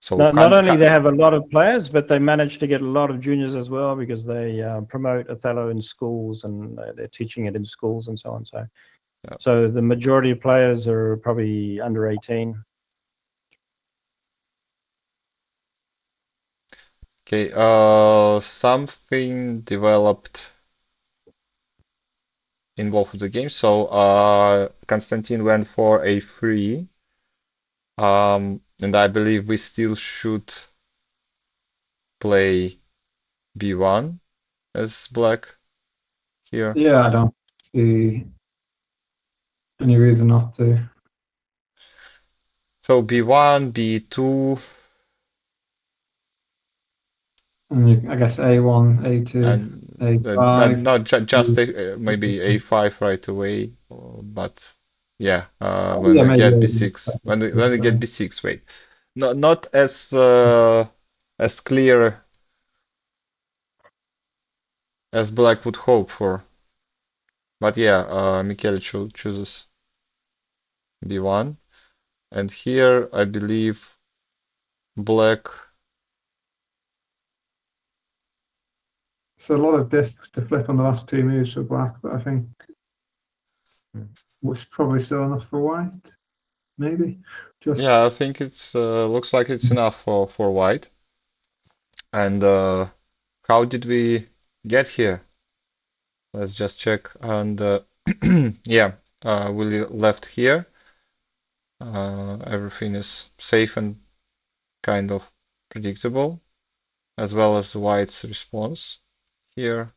So Not only they have a lot of players, but they manage to get a lot of juniors as well, because they promote Othello in schools, and they're teaching it in schools and so on. So, yeah. So the majority of players are probably under 18. Okay, something developed in both of the games. So Konstantin went for a3, and I believe we still should play b1 as black here. Yeah, I don't see any reason not to. So b1, b2. And I guess A1, A2, And A5. not just maybe a5 right away, but yeah, when Yeah, we maybe get A1. b6, when we get b6, wait, not as clear as black would hope for, but yeah, Michele chooses b1, and here I believe black. So a lot of discs to flip on the last 2 moves for black, but I think was probably still enough for white. Maybe. Just Yeah, I think it's looks like it's enough for white. And how did we get here? Let's just check. And yeah, we left here. Everything is safe and kind of predictable, as well as white's response here.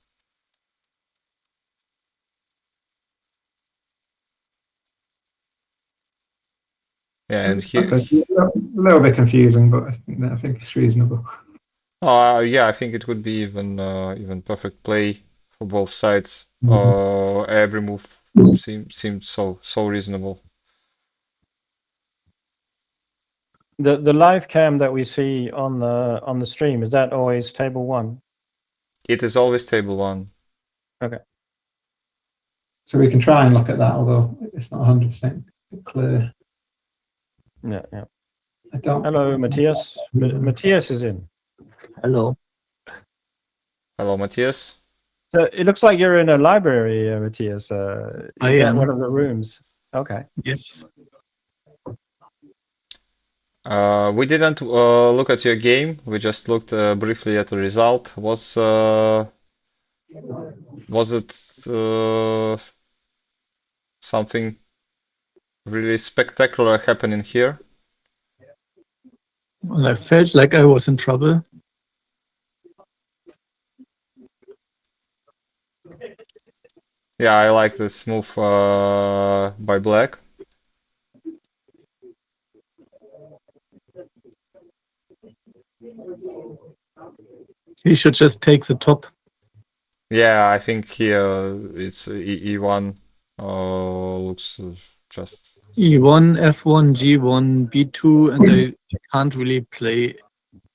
Yeah, and here. okay, so a little bit confusing, but I think it's reasonable. Yeah, I think it would be even perfect play for both sides. Every move seemed so reasonable. The live cam that we see on the stream, is that always table 1? It is always table 1. Okay. So we can try and look at that, although it's not 100% clear. Yeah. I don't. Hello, Matthias. Matthias is in. Hello. Hello, Matthias. So it looks like you're in a library, Matthias. Is that one of the rooms? Okay. Yes. We didn't look at your game. We just looked briefly at the result. Was it something really spectacular happening here? Well, I felt like I was in trouble. Yeah, I like this move by black. He should just take the top. Yeah, I think here it's E1 looks just E1, F1, G1, B2, and I can't really play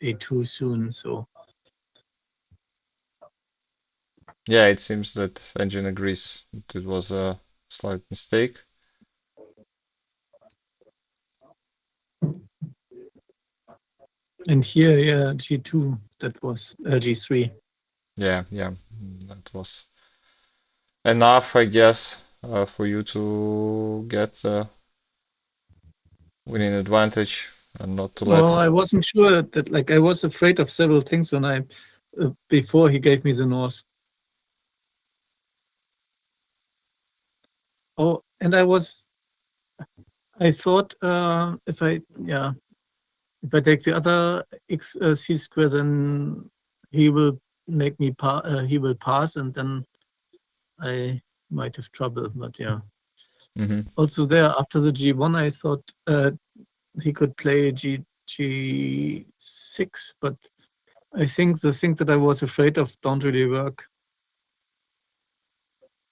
A2 soon, so Yeah, it seems that engine agrees that it was a slight mistake. And here, yeah, G2, that was G3. Yeah, that was enough, I guess, for you to get the winning advantage and not to Well, let. I wasn't sure that, like, I was afraid of several things when before he gave me the North. Oh, and I thought if I take the other x c square, then he will make me he will pass, and then I might have trouble. But yeah, Mhm. also there after the G1, I thought he could play G6, but I think the things that I was afraid of don't really work.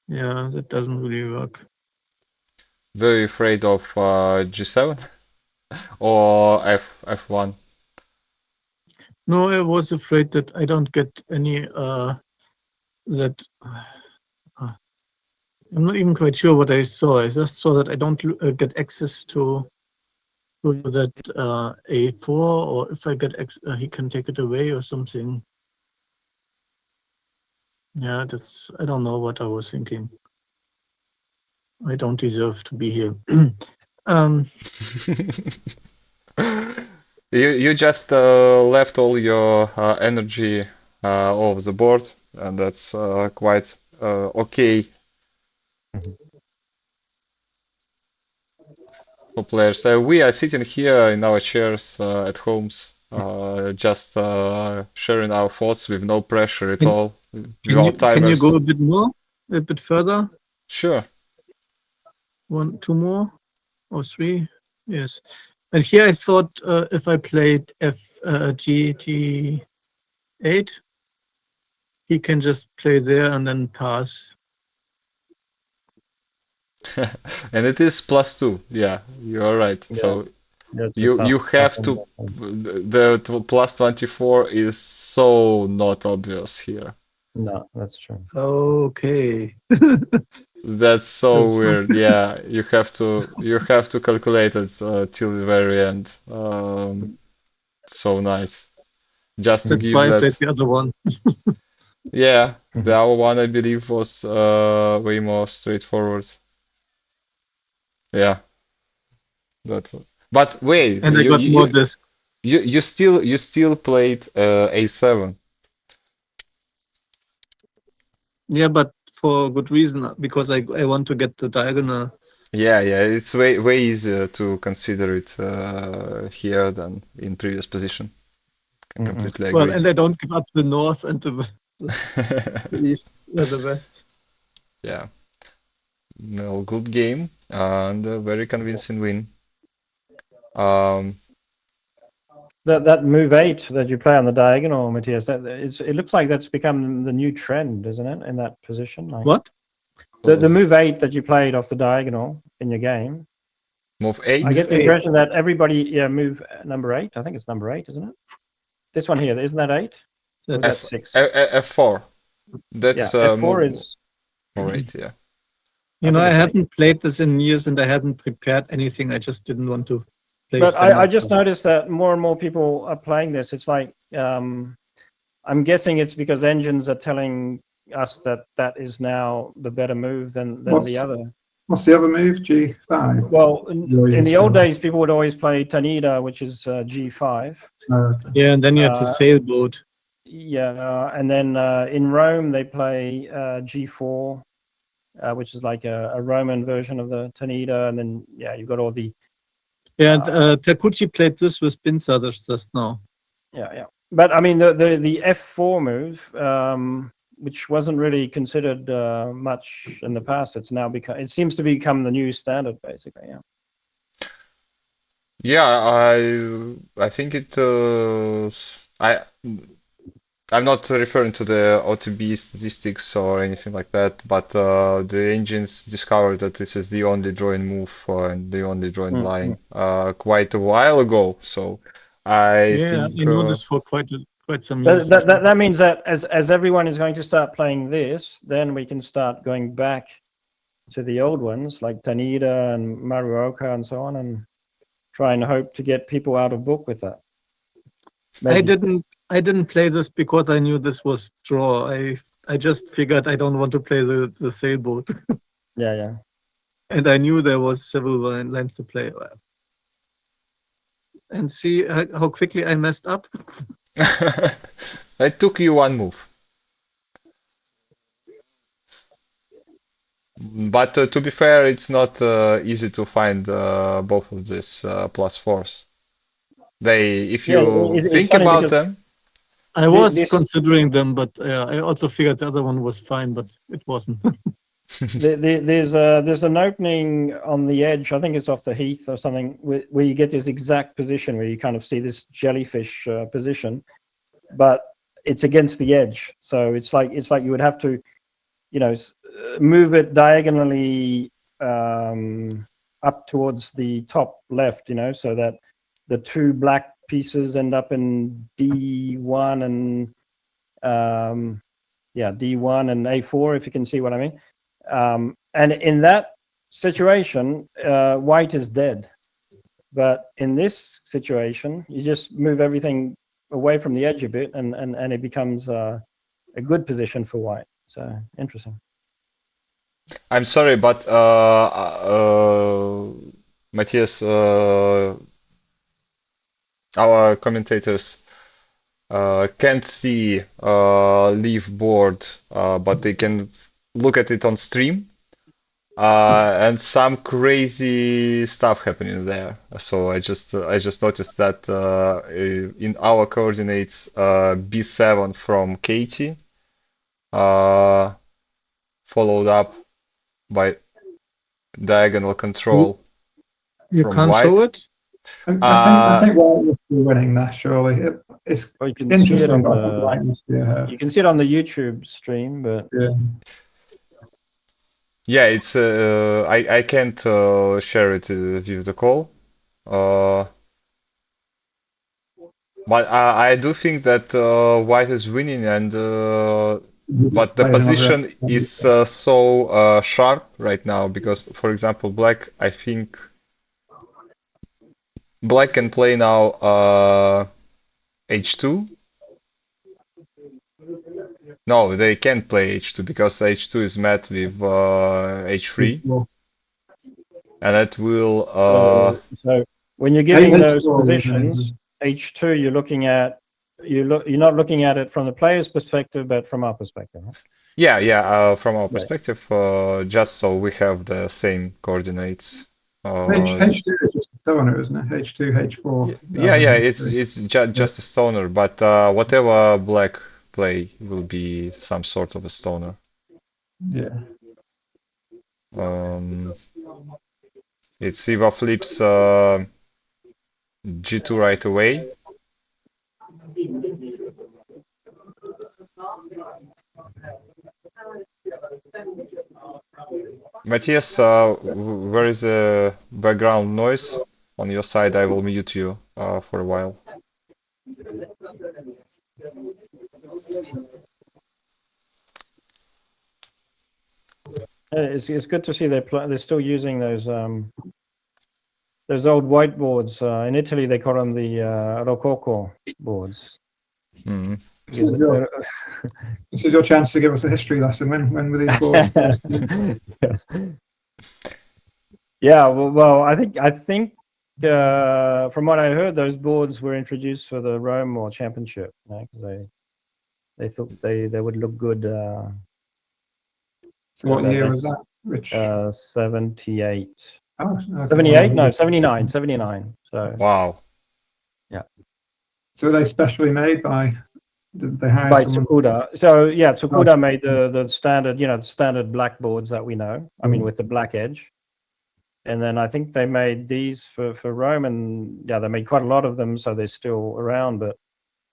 Yeah, that doesn't really work. Very afraid of G7 or F1. No, I was afraid that I don't get any that I'm not even quite sure what I saw. I just saw that I don't get access to that A4, or if I get he can take it away or something. Yeah, I don't know what I was thinking. I don't deserve to be here. um, You just left all your energy off the board, and that's quite okay for players. We are sitting here in our chairs at homes, just sharing our thoughts with no pressure at can, all, can you without can you go timers. a bit more, a bit further? Sure. One, two more, or three? Yes. And here I thought if I played G8, he can just play there and then pass. And it is +2. Yeah, you are right. Yeah, So that's a you tough have one. to. The +24 is so not obvious here. No, that's true. Okay. That's so That's weird. Yeah, you have to calculate it till the very end. So nice. Just to give why I played that. the other one. Yeah, the other one I believe was way more straightforward. Yeah, that. But wait, And I you got more you discs. you you still played A7. Yeah, but for good reason, because I want to get the diagonal. Yeah, it's way easier to consider it here than in previous position. I completely Well, agree. and I don't give up the north and the east, the west. Yeah, no, good game and a very convincing win. Um, That move 8 that you play on the diagonal, Matthias, it looks like that's become the new trend, isn't it? In that position, like What? the move 8 that you played off the diagonal in your game. Move I 8. get the Eight. impression that everybody, move number 8. I think it's number 8, isn't it? This one here, isn't that 8? Or is that 6? F4. Yeah, That's F4 move is. or 8. Yeah. You I know, think I it's 8. haven't played this in years, and I hadn't prepared anything. I just didn't want to play But I standard just stuff. noticed that more and more people are playing this. It's like I'm guessing it's because engines are telling us that that is now the better move than the other. What's the other move? G5. Well, in the old days, people would always play Tanida, which is G5. Yeah, and then you had the Uh, sailboat. Yeah, and then in Rome they play G4, which is like a Roman version of the Tanida, and then yeah, you've got all the Yeah, Takuchi played this with Pinza just now. yeah. But I mean the F4 move, which wasn't really considered much in the past, it seems to become the new standard basically. Yeah. Yeah, I think I'm not referring to the OTB statistics or anything like that, but the engines discovered that this is the only drawing move and the only drawing line quite a while ago. So I Yeah, think I know this for quite quite some use. That means that as everyone is going to start playing this, then we can start going back to the old ones like Tanida and Maruoka and so on, and try and hope to get people out of book with that. Maybe. I didn't play this because I knew this was draw. I just figured I don't want to play the sailboat. Yeah. And I knew there was several lines to play. And see how quickly I messed up. It took you one move. But to be fair, it's not easy to find both of these +4s. If you it's think funny about because them, I was This- considering them, but I also figured the other one was fine, but it wasn't. there's an opening on the edge. I think it's off the heath or something, where you get this exact position where you kind of see this jellyfish position, but it's against the edge. So it's like you would have to, move it diagonally up towards the top left, so that the two black pieces end up in D1 and D1 and A4, if you can see what I mean. And in that situation, white is dead. But in this situation, you just move everything away from the edge a bit, and it becomes a good position for white. So interesting. I'm sorry, but Matthias, our commentators can't see leaf board, but they can look at it on stream, and some crazy stuff happening there. So I just noticed that in our coordinates, B7 from Katie, followed up by diagonal control You from can't white. show it? I think White must be winning that, surely. It's Well, you can see it interesting, on but I think the White must be ahead. you can see it on the YouTube stream, but Yeah. Yeah, it's I can't share it with the call, but I do think that white is winning, and but the Played another position episode. is so sharp right now because, for example, black, I think black can play now H2. No, they can't play H2 because H2 is met with H3, and that will so when you're giving H4 those was positions, H2, you're not looking at it from the player's perspective, but from our perspective. Right? yeah, from our Right. perspective, just so we have the same coordinates. H2 is just a stoner, isn't it? H2, H4. Yeah, it's just a stoner, but whatever black play will be some sort of a stoner. Yeah. It's Siva flips G2 right away. Matthias, where is the background noise on your side? I will mute you for a while. It's good to see they're still using those old whiteboards. In Italy, they call them the Rococo boards. Mm. This is your chance to give us a history lesson. When were these boards first? Yeah, well, I think from what I heard, those boards were introduced for the Rome World Championship, because they thought they would look good. What year was that? Which? 78. Oh, okay. 78? No, 79. 79. So Wow. yeah. So were they specially made by? Did they hire By someone? Tsukuda. So yeah, Tsukuda made the standard, the standard blackboards that we know. I mean, with the black edge. And then I think they made these for Rome, and yeah, they made quite a lot of them, so they're still around. But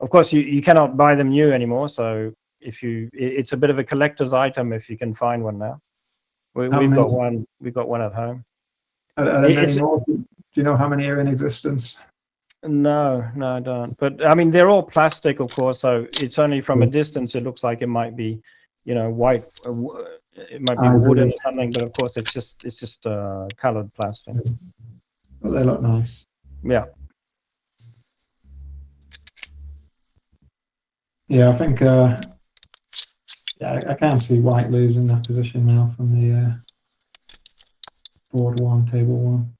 of course, you cannot buy them new anymore. So it's a bit of a collector's item if you can find one now. We've got one. We've got one at home. Are there many more? Do you know how many are in existence? No, no, I don't. But I mean, they're all plastic, of course. So it's only from a distance it looks like it might be, white. It might be wooden or something, but of course it's just colored plastic. But they look nice. Yeah. Yeah, I think. Yeah, I can't see white losing that position now from the board one, table one.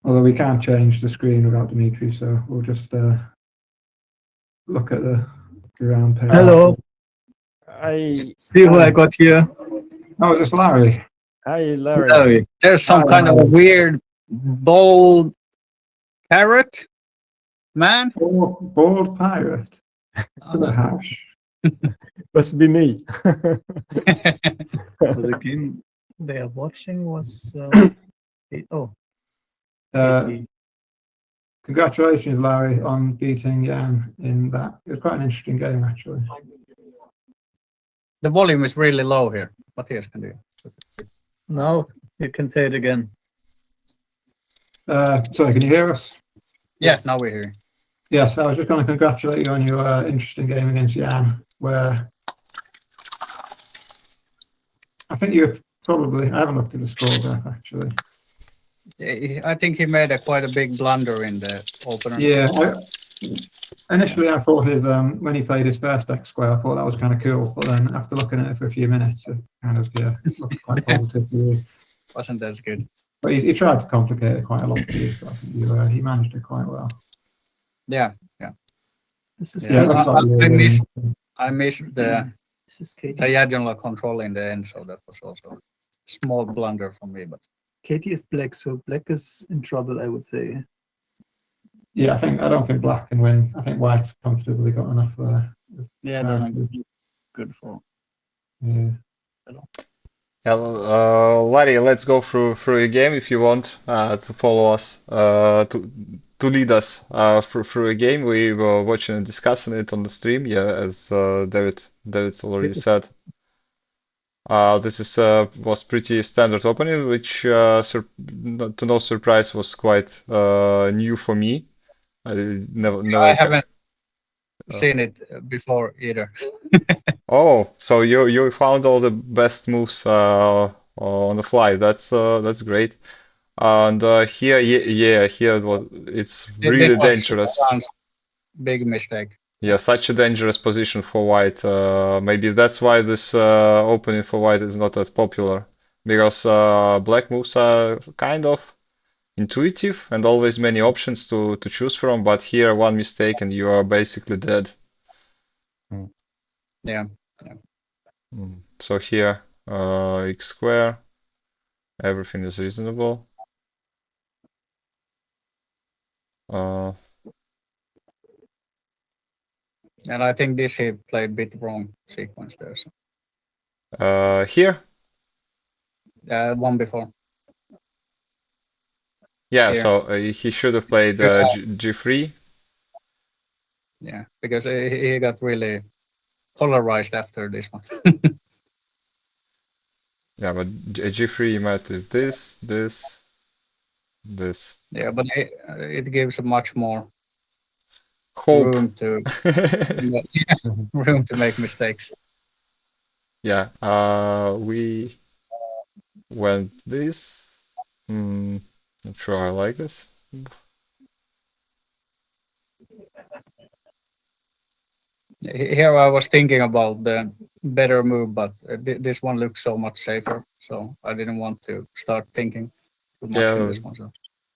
Although we can't change the screen without Dimitri, so we'll just look at the round pair. Hello. See who I got here. Oh, it's Larry. Hi, Larry. Larry. There's some Hi, kind of a Larry. weird bold carrot man. Bald pirate. With a hash. Must be me. So the game they are watching was Congratulations, Larry, on beating Jan in that. It was quite an interesting game, actually. The volume is really low here. Matthias can do it. now you can say it again. Sorry, can you hear us? Yes, now we're here. Yes, I was just going to congratulate you on your interesting game against Jan, where I think you probably, I haven't looked at the score graph actually. I think he made quite a big blunder in the opener. Yeah, initially I thought his, when he played his first X square, I thought that was kind of cool, but then after looking at it for a few minutes, it kind of, looked quite positive. Wasn't as good. But he tried to complicate it quite a lot for you, but I think he managed it quite well. Yeah. This is Yeah, Katie. I missed the This is Katie. diagonal control in the end, so that was also a small blunder for me. But Katie is black, so black is in trouble, I would say. Yeah, I don't think black can win. I think white's comfortably got enough there. Yeah, that's good for. Yeah. Larry, let's go through your game if you want to follow us, to lead us through a game. We were watching and discussing it on the stream. Yeah, as David's already said. This was pretty standard opening, which to no surprise was quite new for me. I never haven't seen it before either. Oh, so you found all the best moves on the fly. That's great. And here, it's really dangerous. Big mistake. Yeah, such a dangerous position for white. Maybe that's why this opening for white is not as popular, because black moves are kind of intuitive and always many options to choose from. But here, one mistake and you are basically dead. Yeah. So here, x square, everything is reasonable. And I think this he played a bit wrong sequence there. So. Here? One before. Yeah, Here. so he should have played G3. Yeah, because he got really polarized after this one. Yeah, but G3 you might do this. Yeah, but it gives much more hope. room to make mistakes. Yeah, we went this. Not sure I like this. Here I was thinking about the better move, but this one looks so much safer, so I didn't want to start thinking too much in this one. So.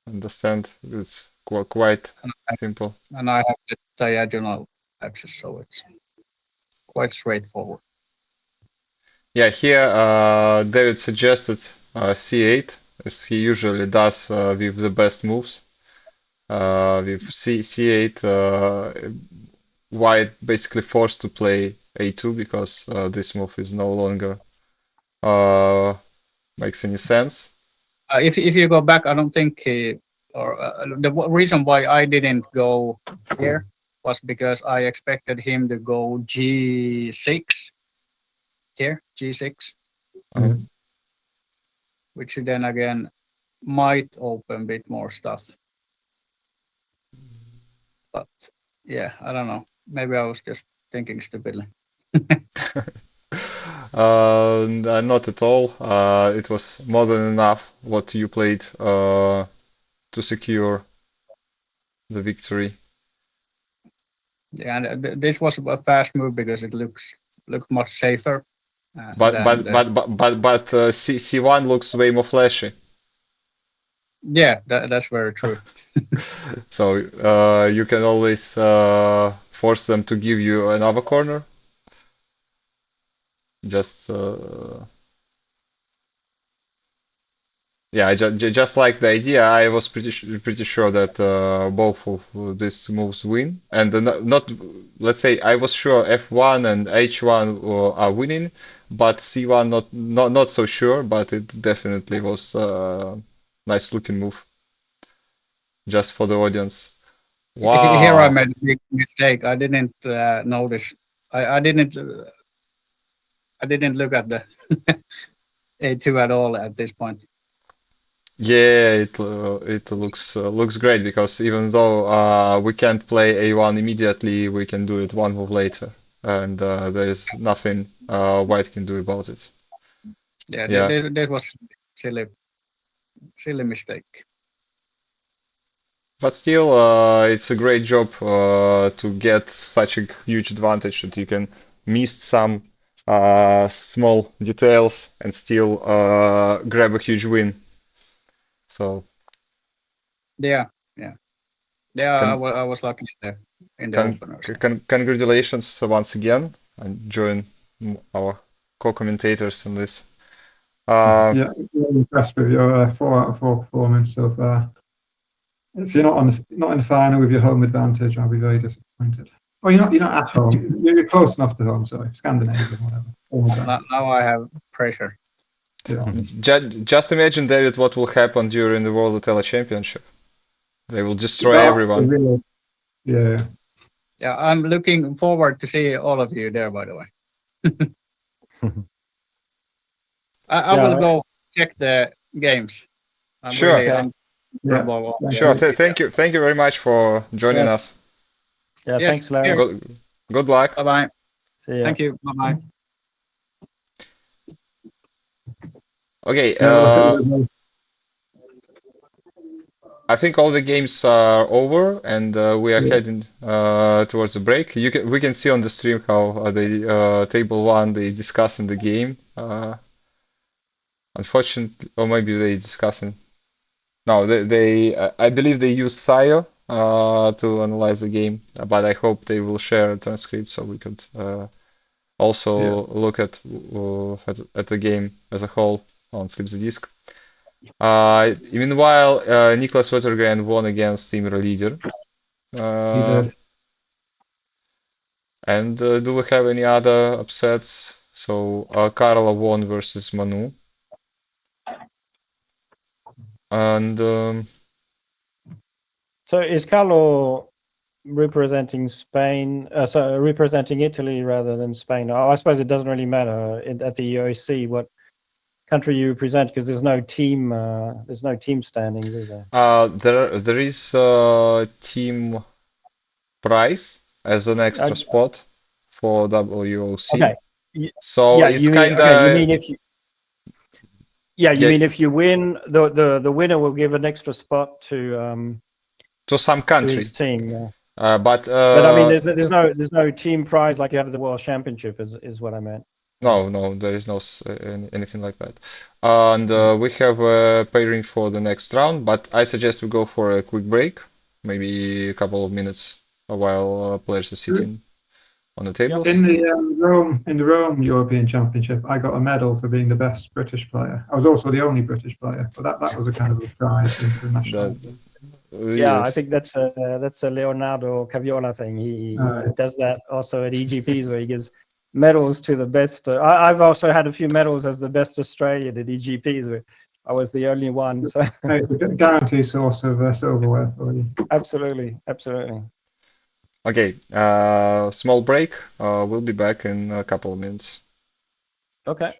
Understand. It's quite simple. And I have the diagonal axis, so it's quite straightforward. Yeah, here David suggested c8, as he usually does with the best moves. With c8, white basically forced to play a2 because this move is no longer makes any sense. If you go back, I don't think the reason why I didn't go here was because I expected him to go g6 here, G6, Uh, which then again might open a bit more stuff. But yeah, I don't know. Maybe I was just thinking stupidly. Not at all. It was more than enough what you played to secure the victory. Yeah, and this was a fast move because it looked much safer. But than but the- but but but but C1 looks way more flashy. yeah, that's very true. So you can always force them to give you another corner. Just yeah, I just like the idea. I was pretty sure that both of these moves win, and not let's say I was sure F1 and H1 are winning, but C1 not so sure. But it definitely was a nice looking move, just for the audience. Here I Wow. made a big mistake. I didn't notice. I didn't. I didn't look at the A2 at all at this point. Yeah, it looks great because even though we can't play A1 immediately, we can do it one move later, and there is nothing White can do about it. Yeah, Yeah, this was silly mistake. but still, it's a great job to get such a huge advantage that you can miss some small details and still grab a huge win. So Yeah, yeah, yeah. can I was lucky in the Con opener. So. congratulations once again and join our co-commentators in this. Yeah, really impressed with your 4 out of 4 performance so far. If you're not in the final with your home advantage, I'll be very disappointed. Oh, you're not at home. You're close enough to home. Sorry, Scandinavia, whatever. Home advantage. Now I have pressure. Yeah. Just imagine, David, what will happen during the World Othello Championship. They will destroy That's everyone. really- yeah. Yeah, I'm looking forward to see all of you there. By the way, I will Yeah. go check the games. I'm Sure. really Okay. Yeah. uncomfortable. Sure. Thank you very much for joining Yeah. us. Yeah, Yes, thanks, Larry. cheers. Good luck. Bye bye. See ya. Thank you. Bye bye. Okay. Yeah, look at the result. I think all the games are over, and we are Yeah. heading towards the break. We can see on the stream how the table one they discussing the game. Unfortunately, or maybe they discussing. No, they I believe they use Sayo to analyze the game, but I hope they will share a transcript so we could also look at the game as a whole on Flip the Disc. Meanwhile, Niklas Wettergren won against Team Leader. He did. And do we have any other upsets? So Carla won versus Manu. And So is Carlo representing Spain? So representing Italy rather than Spain? Oh, I suppose it doesn't really matter at the EOC what country you represent because there's no team. There's no team standings, is there? there is team prize as an extra spot for WOC. Okay. So yeah, it's you mean kinda okay? You mean if you? Yeah, you Yeah. mean if you win, the winner will give an extra spot to some to country. his team. Yeah. But But I mean, there's no team prize like you have at the World Championship, is what I meant. no, there is no anything like that. And we have a pairing for the next round, but I suggest we go for a quick break, maybe a couple of minutes while players are sitting on the tables. In the Rome European Championship, I got a medal for being the best British player. I was also the only British player, but that was a kind of a prize international. Yeah, I Yes. think that's a Leonardo Caviola thing. He does that also at EGPs where he gives medals to the best. I've also had a few medals as the best Australian at EGPs where I was the only one. So It's a guaranteed source of silverware for you. absolutely. Okay, small break. We'll be back in a couple of minutes. Okay.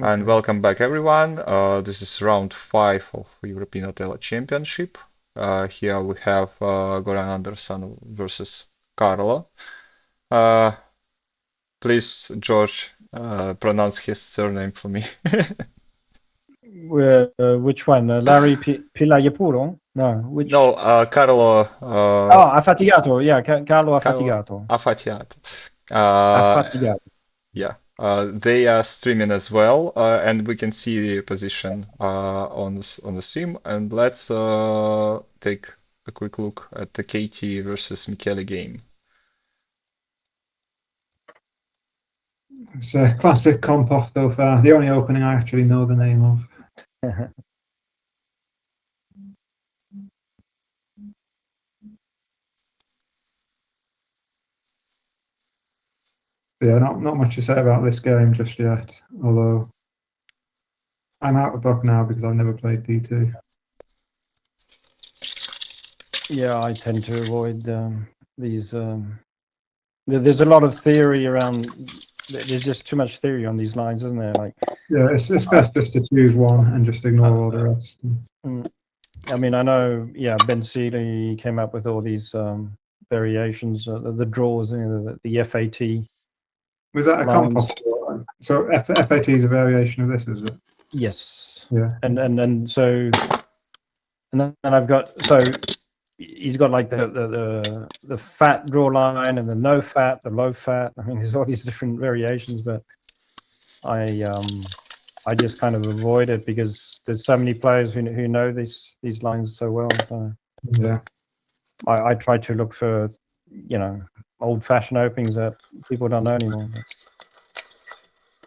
And welcome back, everyone. This is round 5 of European Othello Championship. Here we have Goran Anderson versus Carlo. Please, George, pronounce his surname for me. Which one? Larry Pilayapuro? No, which? No, Carlo. Oh, Affatigato. Yeah, Carlo Affatigato. Affatigato. Affatigato. Yeah, they are streaming as well, and we can see the position on the stream. And let's take a quick look at the KT versus Michele game. It's a classic comp off so far. The only opening I actually know the name of. Yeah, not much to say about this game just yet. Although I'm out of book now because I've never played D2. Yeah, I tend to avoid these. There's a lot of theory around. There's just too much theory on these lines, isn't there? Like, yeah, it's best just to choose one and just ignore all the rest. I mean, I know. Yeah, Ben Seeley came up with all these variations, the draws, the FAT. Was that a comp lines. off? So FAT is a variation of this, is it? Yes. Yeah. And so, and then I've got he's got like the fat draw line and the no fat, the low fat. I mean, there's all these different variations, but I just kind of avoid it because there's so many players who know these lines so well. So yeah, I try to look for old-fashioned openings that people don't know anymore.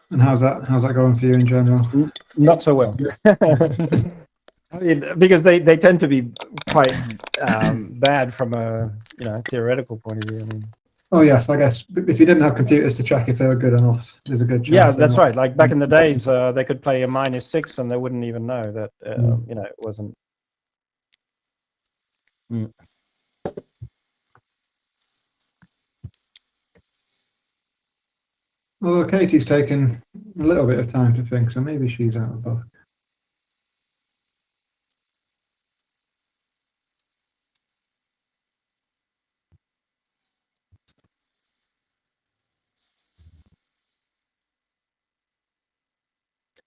And how's that going for you in general? Not so well. I mean, because they tend to be quite bad from a theoretical point of view. I mean, oh yes, I guess if you didn't have computers to check if they were good or not, there's a good chance. Yeah, that's right. Like back in the days, they could play a -6 and they wouldn't even know that it wasn't. Although Katie's taken a little bit of time to think, so maybe she's out of book.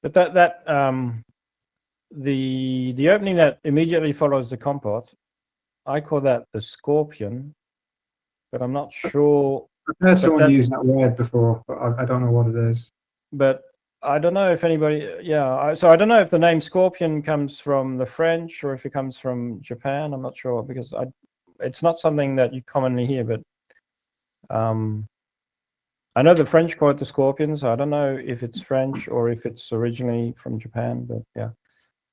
But the opening that immediately follows the compot, I call that the scorpion, but I'm not sure. I've heard someone use that word before, but I don't know what it is. But I don't know if anybody, so I don't know if the name scorpion comes from the French or if it comes from Japan. I'm not sure because it's not something that you commonly hear, but I know the French call it the scorpion, so I don't know if it's French or if it's originally from Japan, but yeah.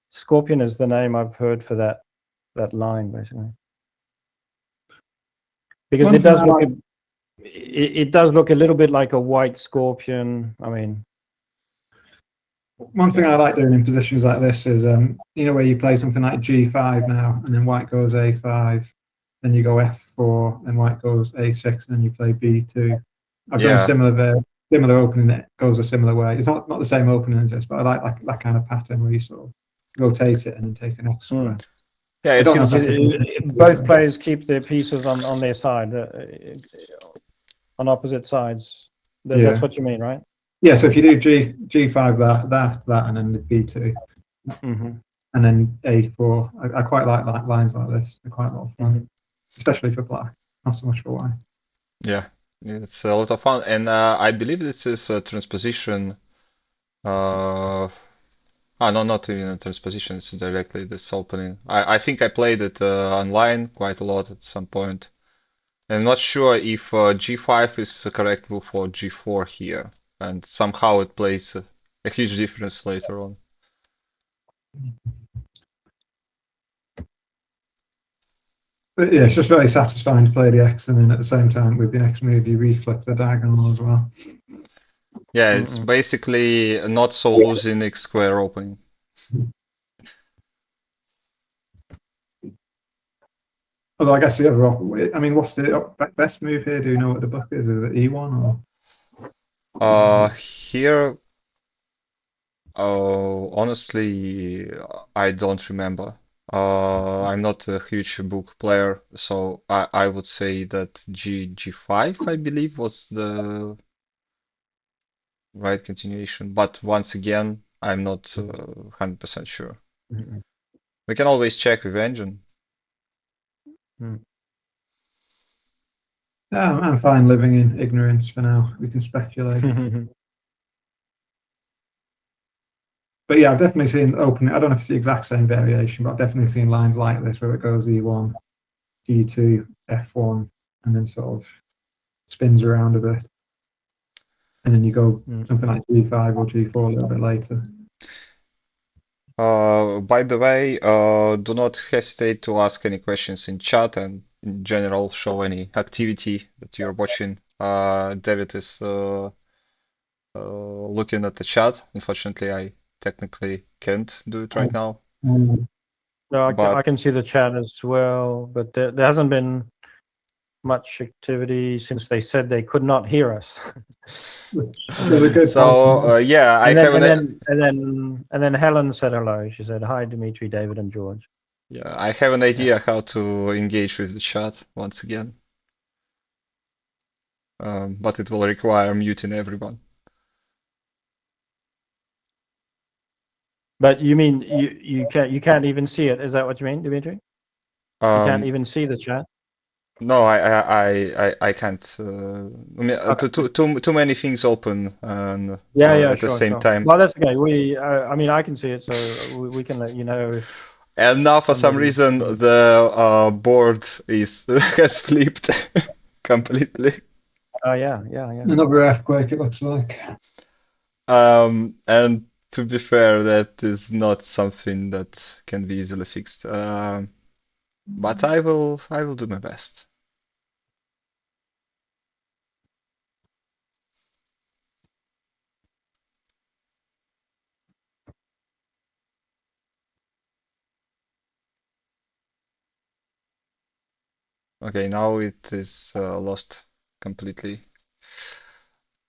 Scorpion is the name I've heard for that line, basically. Because it does look a little bit like a white scorpion. I mean, one thing I like doing in positions like this is, where you play something like G5 now, and then white goes A5, then you go F4, then white goes A6, and then you play B2. I've done a similar opening that goes a similar way. It's not the same opening as this, but I like that kind of pattern where you sort of rotate it and then take an F square. Yeah, it feels both players keep their pieces on their side, on opposite sides. That's what you mean, right? Yeah. So if you do G5 that and then the B2, and then A4, I quite like lines like this. They're quite a lot of fun, especially for black. Not so much for white. Yeah, it's a lot of fun, and I believe this is a transposition. No, not even a transposition, it's directly this opening. I think I played it online quite a lot at some point. I'm not sure if G5 is the correct move for G4 here, and somehow it plays a huge difference later on. But yeah, it's just very satisfying to play the X, and then at the same time with the X move you reflip the diagonal as well. Yeah, it's basically not so losing X square opening. Although I guess the other, what's the best move here? Do you know what the book is? Is it E1 or? Here, Oh, honestly, I don't remember. I'm not a huge book player, so I would say that G5, I believe, was the right continuation. But once again, I'm not 100% sure. Mhm. We can always check with engine. I'm fine living in ignorance for now. We can speculate. But yeah, I've definitely seen opening. I don't know if it's the exact same variation, but I've definitely seen lines like this where it goes E1, D2, F1, and then sort of spins around a bit. And then you go something like G5 or G4 a little bit later. By the way, do not hesitate to ask any questions in chat and in general show any activity that you're watching. David is looking at the chat. Unfortunately, I technically can't do it right now. No, I But can see the chat as well, but there hasn't been much activity since they said they could not hear us. so yeah, I have and then Helen said hello. She said hi, Dimitri, David, and George. Yeah, I have an idea how to engage with the chat once again. But it will require muting everyone. But you mean you can't even see it? Is that what you mean, Dimitri? You can't even see the chat? No, I can't. I mean, too many things open and Yeah, at the sure, same sure. time. Well, that's okay. I mean, I can see it, so we can let you know if. And now, for some reason, the board is has flipped completely. Oh yeah. Another earthquake, it looks like. And to be fair, that is not something that can be easily fixed. But I will do my best. Okay, now it is lost completely.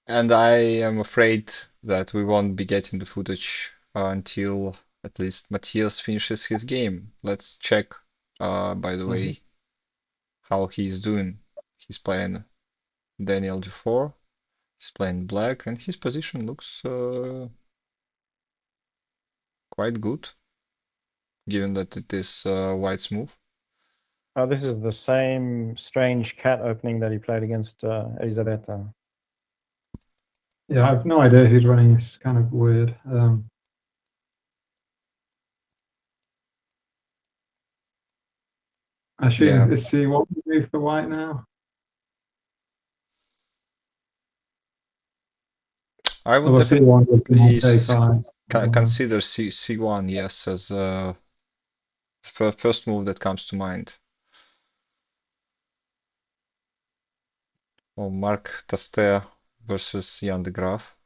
And I am afraid that we won't be getting the footage until at least Matthias finishes his game. Let's check, by the way, how he's doing. He's playing Daniel G4, he's playing black, and his position looks quite good, given that it is white's move. Oh, this is the same strange cat opening that he played against Elisabetta. Yeah, I have no idea who's running. It's kind of weird. I assume is C1 move for white now? I would Although C1 was definitely A5. consider C1, yes, as first move that comes to mind. Oh, Mark Tastea versus Jan de Graaf.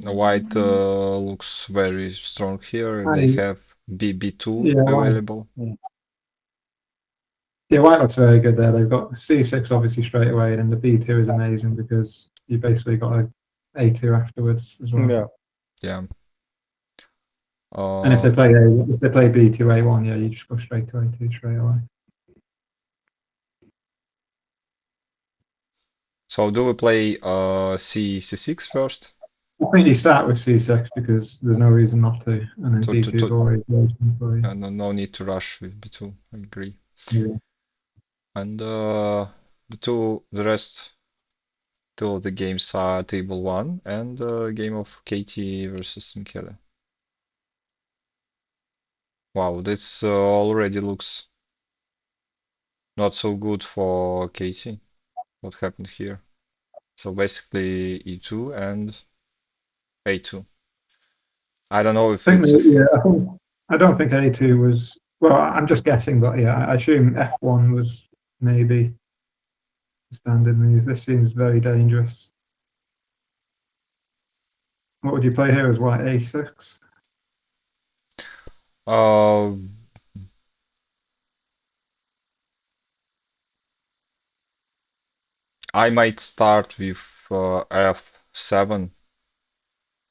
White looks very strong here. They have B2 available. Yeah, white looks very good there. They've got C6 obviously straight away, and the B2 is amazing because you basically got a A2 afterwards as well. Yeah. And if they play B2 A1, yeah, you just go straight to A2 straight away. So do we play C6 first? I think you start with C6 because there's no reason not to, and then B2 is always waiting for you. No need to rush with B2. I agree. Yeah. And the rest two of the games are table 1 and game of Katie versus Michele. Wow, this already looks not so good for Katie. What happened here? So basically E2 and A2. I don't know if I it's I don't think A2 was. Well, I'm just guessing, but yeah, I assume F1 was maybe the standard move. This seems very dangerous. What would you play here as white A6? I might start with F7.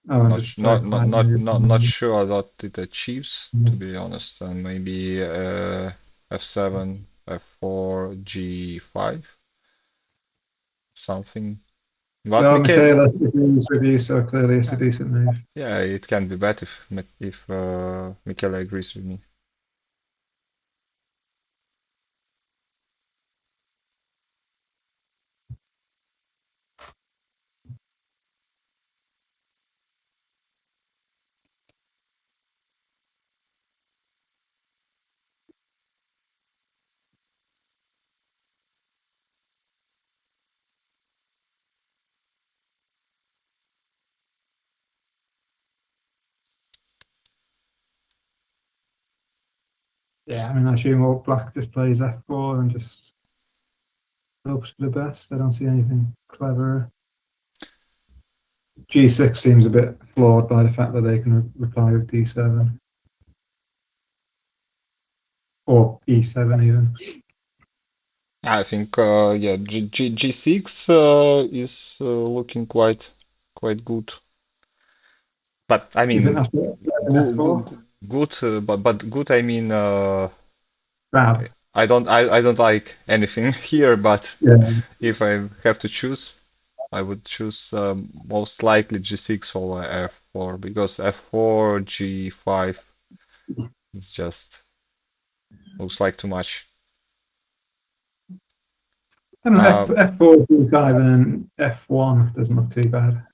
Oh, and Not just sh- play not not quiet not move. not sure what it achieves, to Mm. be honest. And maybe F7, F4, G5, something. But Well, Mikhail, Michaela agrees with you, so clearly it's a decent move. yeah, it can be bad if Mikhail agrees with me. Yeah, I mean, I assume all black just plays F4 and just hopes for the best. I don't see anything cleverer. G6 seems a bit flawed by the fact that they can reply with D7. Or E7 even. I think yeah, G6 is looking quite good. But I You think mean, that's better than F4? good, but good. I mean, Bad. I don't like anything here. But Yeah. if I have to choose, I would choose most likely G6 over F4 because F4, G5 is just looks like too much. I don't know, F4 D5 and F1 doesn't look too bad.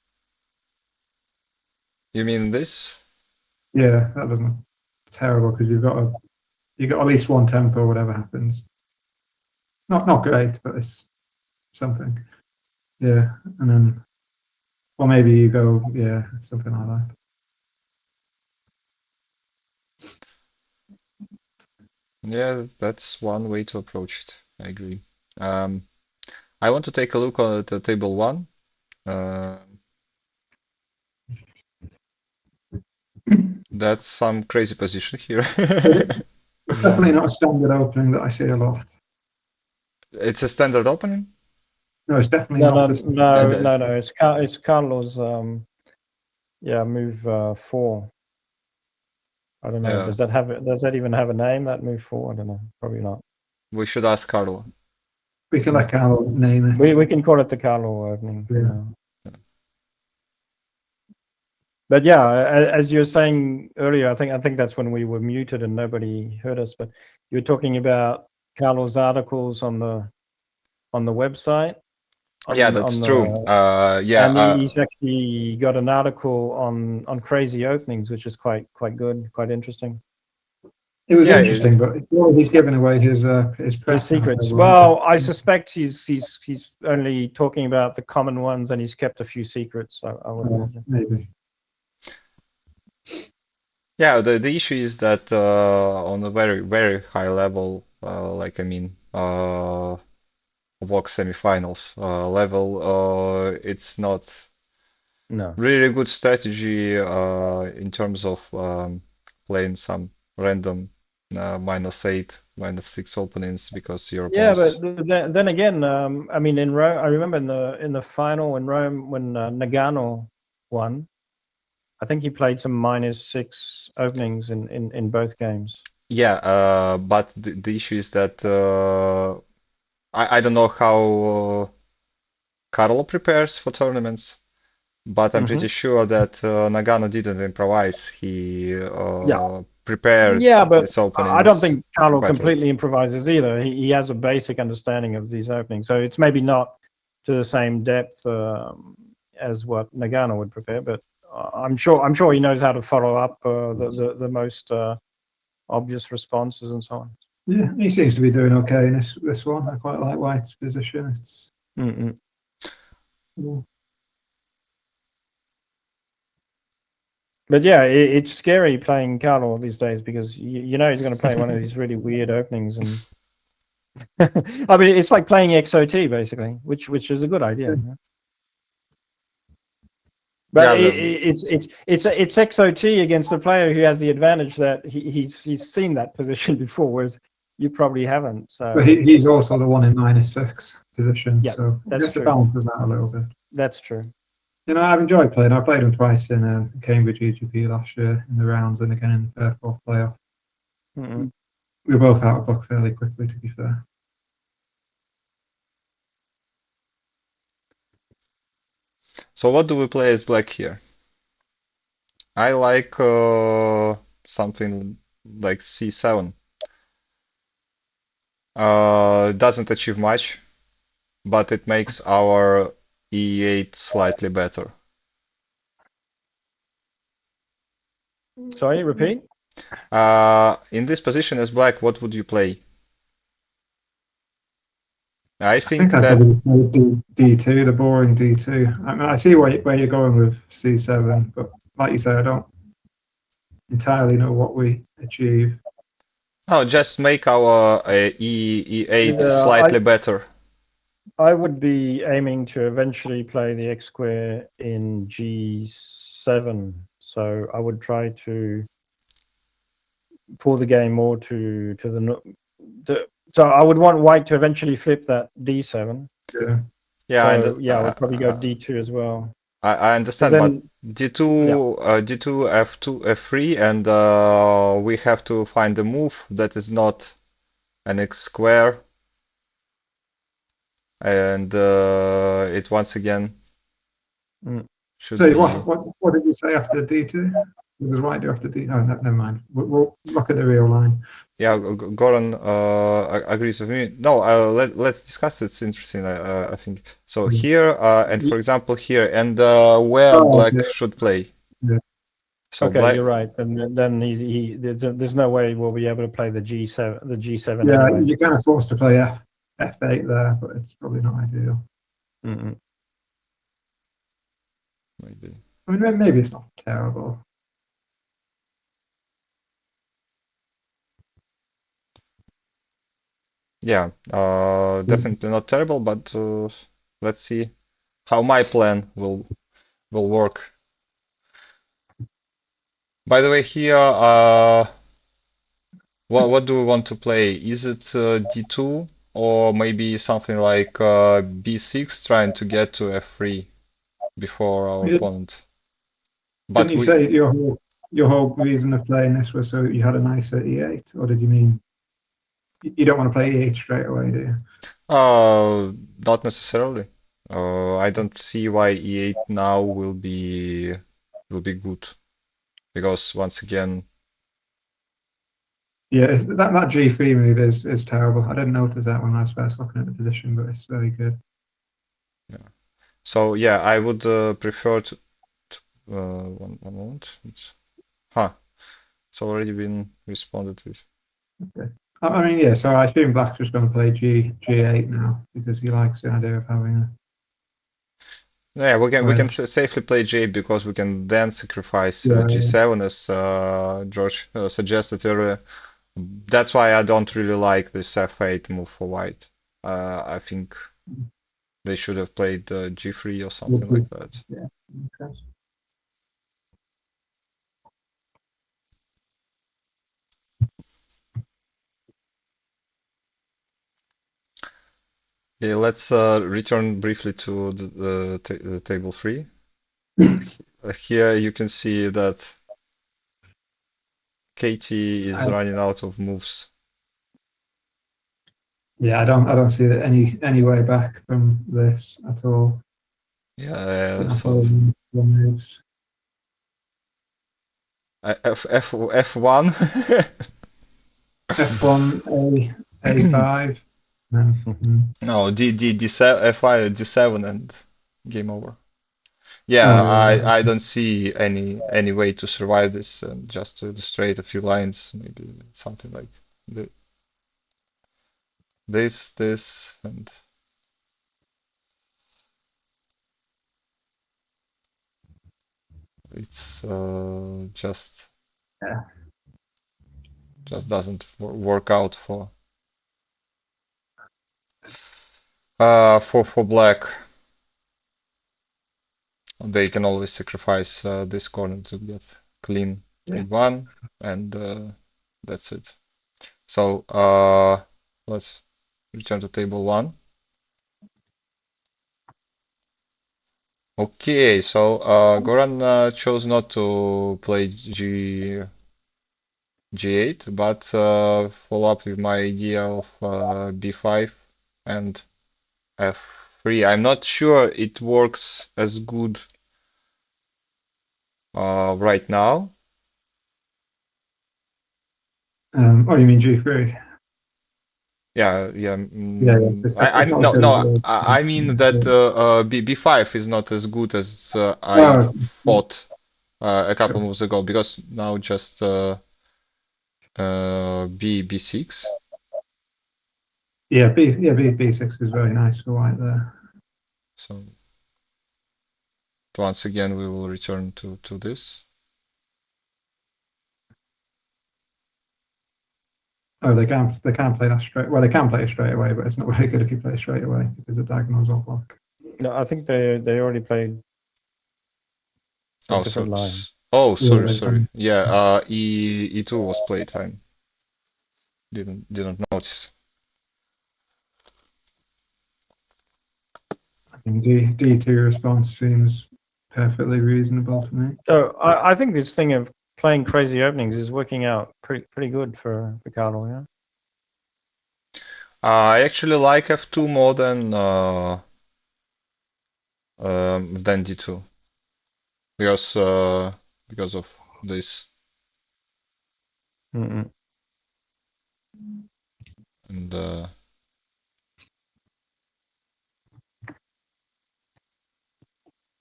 You mean this? Yeah, that doesn't look terrible because you've got at least one tempo, whatever happens. Not great, but it's something. Yeah, and then, or maybe you go, yeah, something like that. Yeah, that's one way to approach it. I agree. I want to take a look at the table one. That's some crazy position here. It's definitely not a standard opening that I see a lot. It's a standard opening? No, it's definitely No, not no, a standard. no. It's Carlos. Yeah, move 4. I don't know. Yeah, Does that even have a name? That move 4? I don't know. Probably not. we should ask Carlo. We can let Carl name it. We can call it the Carlo opening. Yeah. But yeah, as you were saying earlier, I think that's when we were muted and nobody heard us. But you were talking about Carlo's articles on the website. Yeah, that's true. Yeah, and he's actually got an article on crazy openings, which is quite good, quite interesting. It was Yeah, interesting, but he's given away his His press secrets. now. Well, I suspect he's only talking about the common ones, and he's kept a few secrets. I would imagine. Maybe. yeah. The issue is that on a very high level, like I mean, Vox semifinals level, it's not No. really good strategy in terms of playing some random -8, -6 openings because your Yeah, opponents. but then again, I mean, in Rome, I remember in the final in Rome when Nagano won. I think he played some -6 openings in both games. Yeah, but the issue is that I don't know how Carlo prepares for tournaments, but I'm pretty sure that Nagano didn't improvise. He prepared Yeah, but his I openings don't think Carlo quite well. completely improvises either. He has a basic understanding of these openings, so it's maybe not to the same depth as what Nagano would prepare, but I'm sure he knows how to follow up the most obvious responses and so on. Yeah, he seems to be doing okay in this one. I quite like White's position. It's yeah. But yeah, it's scary playing Carlo these days because you know he's going to play one of these really weird openings, and I mean it's like playing XOT basically, which is a good idea. Yeah. But Yeah, it's XOT against the player who has the advantage that he's seen that position before, whereas you probably haven't. So But he's also the one in -6 position, Yeah, so that's just to true. balance that a little bit. That's true. I've enjoyed playing. I played him twice in Cambridge EGP last year in the rounds and again in the fourth playoff. Mm-mm. We were both out of buck fairly quickly, to be fair. So what do we play as black here? I like something like c7. Doesn't achieve much, but it makes our e8 slightly better. Sorry, repeat. In this position as black, what would you play? I I think think I'd that probably just play D2, the boring D2. I mean, I see where you're going with C7, but like you say, I don't entirely know what we achieve. no, just make our e8 Yeah, slightly better. I would be aiming to eventually play the X square in G7. So I would try to pull the game more to the so I would want white to eventually flip that D7. Yeah. Yeah, and So yeah, I would probably go D2 as well. I understand, but then D2, D2, F2, F3, and we have to find a move that is not an X square, and it once again should So be. what did you say after D2? What does white do after D? Oh, never mind. We'll look at the real line. Yeah, Goran agrees with me. No, let's discuss it. It's interesting, I think. So here, and for example here, and where Oh, black okay. should play. Yeah. So Okay, black. you're right. Then there's no way we'll be able to play the G7 Yeah, anyway. you're kind of forced to play F8 there, but it's probably not ideal. Mm-mm. Maybe. I mean, maybe it's not terrible. Yeah, definitely not terrible, but let's see how my plan will work. By the way, here, what do we want to play? Is it D2 or maybe something like B6, trying to get to F3 before our Yeah. opponent? Didn't But you say your whole reason of playing this was so you had a nicer E8, or did you mean you don't want to play E8 straight away, do you? not necessarily. I don't see why E8 now will be good, because once again. Yeah, that G3 move is terrible. I didn't notice that when I was first looking at the position, but it's very good. Yeah. So yeah, I would prefer to one moment. It's already been responded with. Okay. I mean, yeah. So I assume Black's just going to play G8 now because he likes the idea of having a. Yeah, we can Right. safely play J because we can then sacrifice Yeah, G7 as George suggested earlier. That's why I don't really like this F8 move for white. I think they should have played G3 or something like that. Yeah. Okay. Okay, let's return briefly to the table 3. Here you can see that Katie is running out of moves. Yeah, I don't see any way back from this at all. Yeah, That's so all the moves. F1. F1, A5. No, D7, F5, D7, and game over. Yeah, Oh, yeah. I don't see any way to survive this, and just to illustrate a few lines, maybe something like this, and it's just doesn't work out for black. They can always sacrifice this corner to get clean e1, and that's it. So let's return to table 1. Okay, so Goran chose not to play G8, but follow up with my idea of B5 and F3. I'm not sure it works as good right now. Oh, you mean G3? Yeah. Yeah, yes, I it's not as no good as no. it was. I mean that B5 is not as good as I Oh, thought a couple sure. moves ago because now just B6. Yeah, B6 is very nice for white there. So once again we will return to this. Oh, they can't play that straight. Well, they can play it straight away, but it's not very good if you play it straight away because the diagonals all block. No, I think they already played a Oh, different line. Yeah, sorry, they've sorry. done. Yeah, E2 was playtime. Didn't notice. I think D2 response seems perfectly reasonable to me. So I think this thing of playing crazy openings is working out pretty good for Carlo, yeah. I actually like F2 more than D2 because of this. Mm-mm. And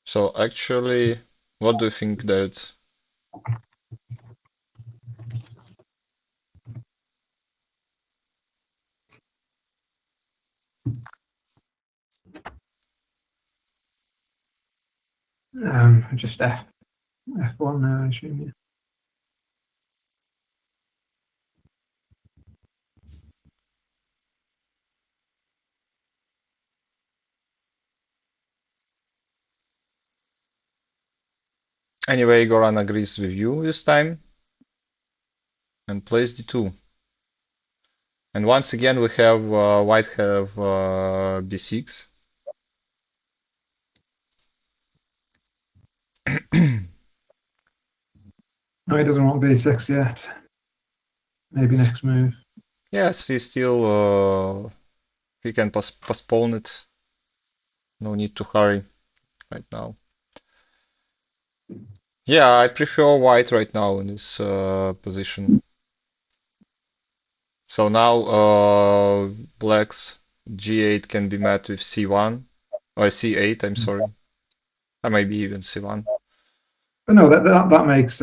so actually, what do you think that? Just F1 now, I assume. Yeah. Anyway, Goran agrees with you this time and plays D2. And once again, we have white have B6. No, he doesn't want B6 yet. Maybe next move. Yes, he can postpone it. No need to hurry right now. Yeah, I prefer white right now in this position. So now black's G8 can be met with C1 or C8, I'm sorry. Or maybe even C1. But no, that makes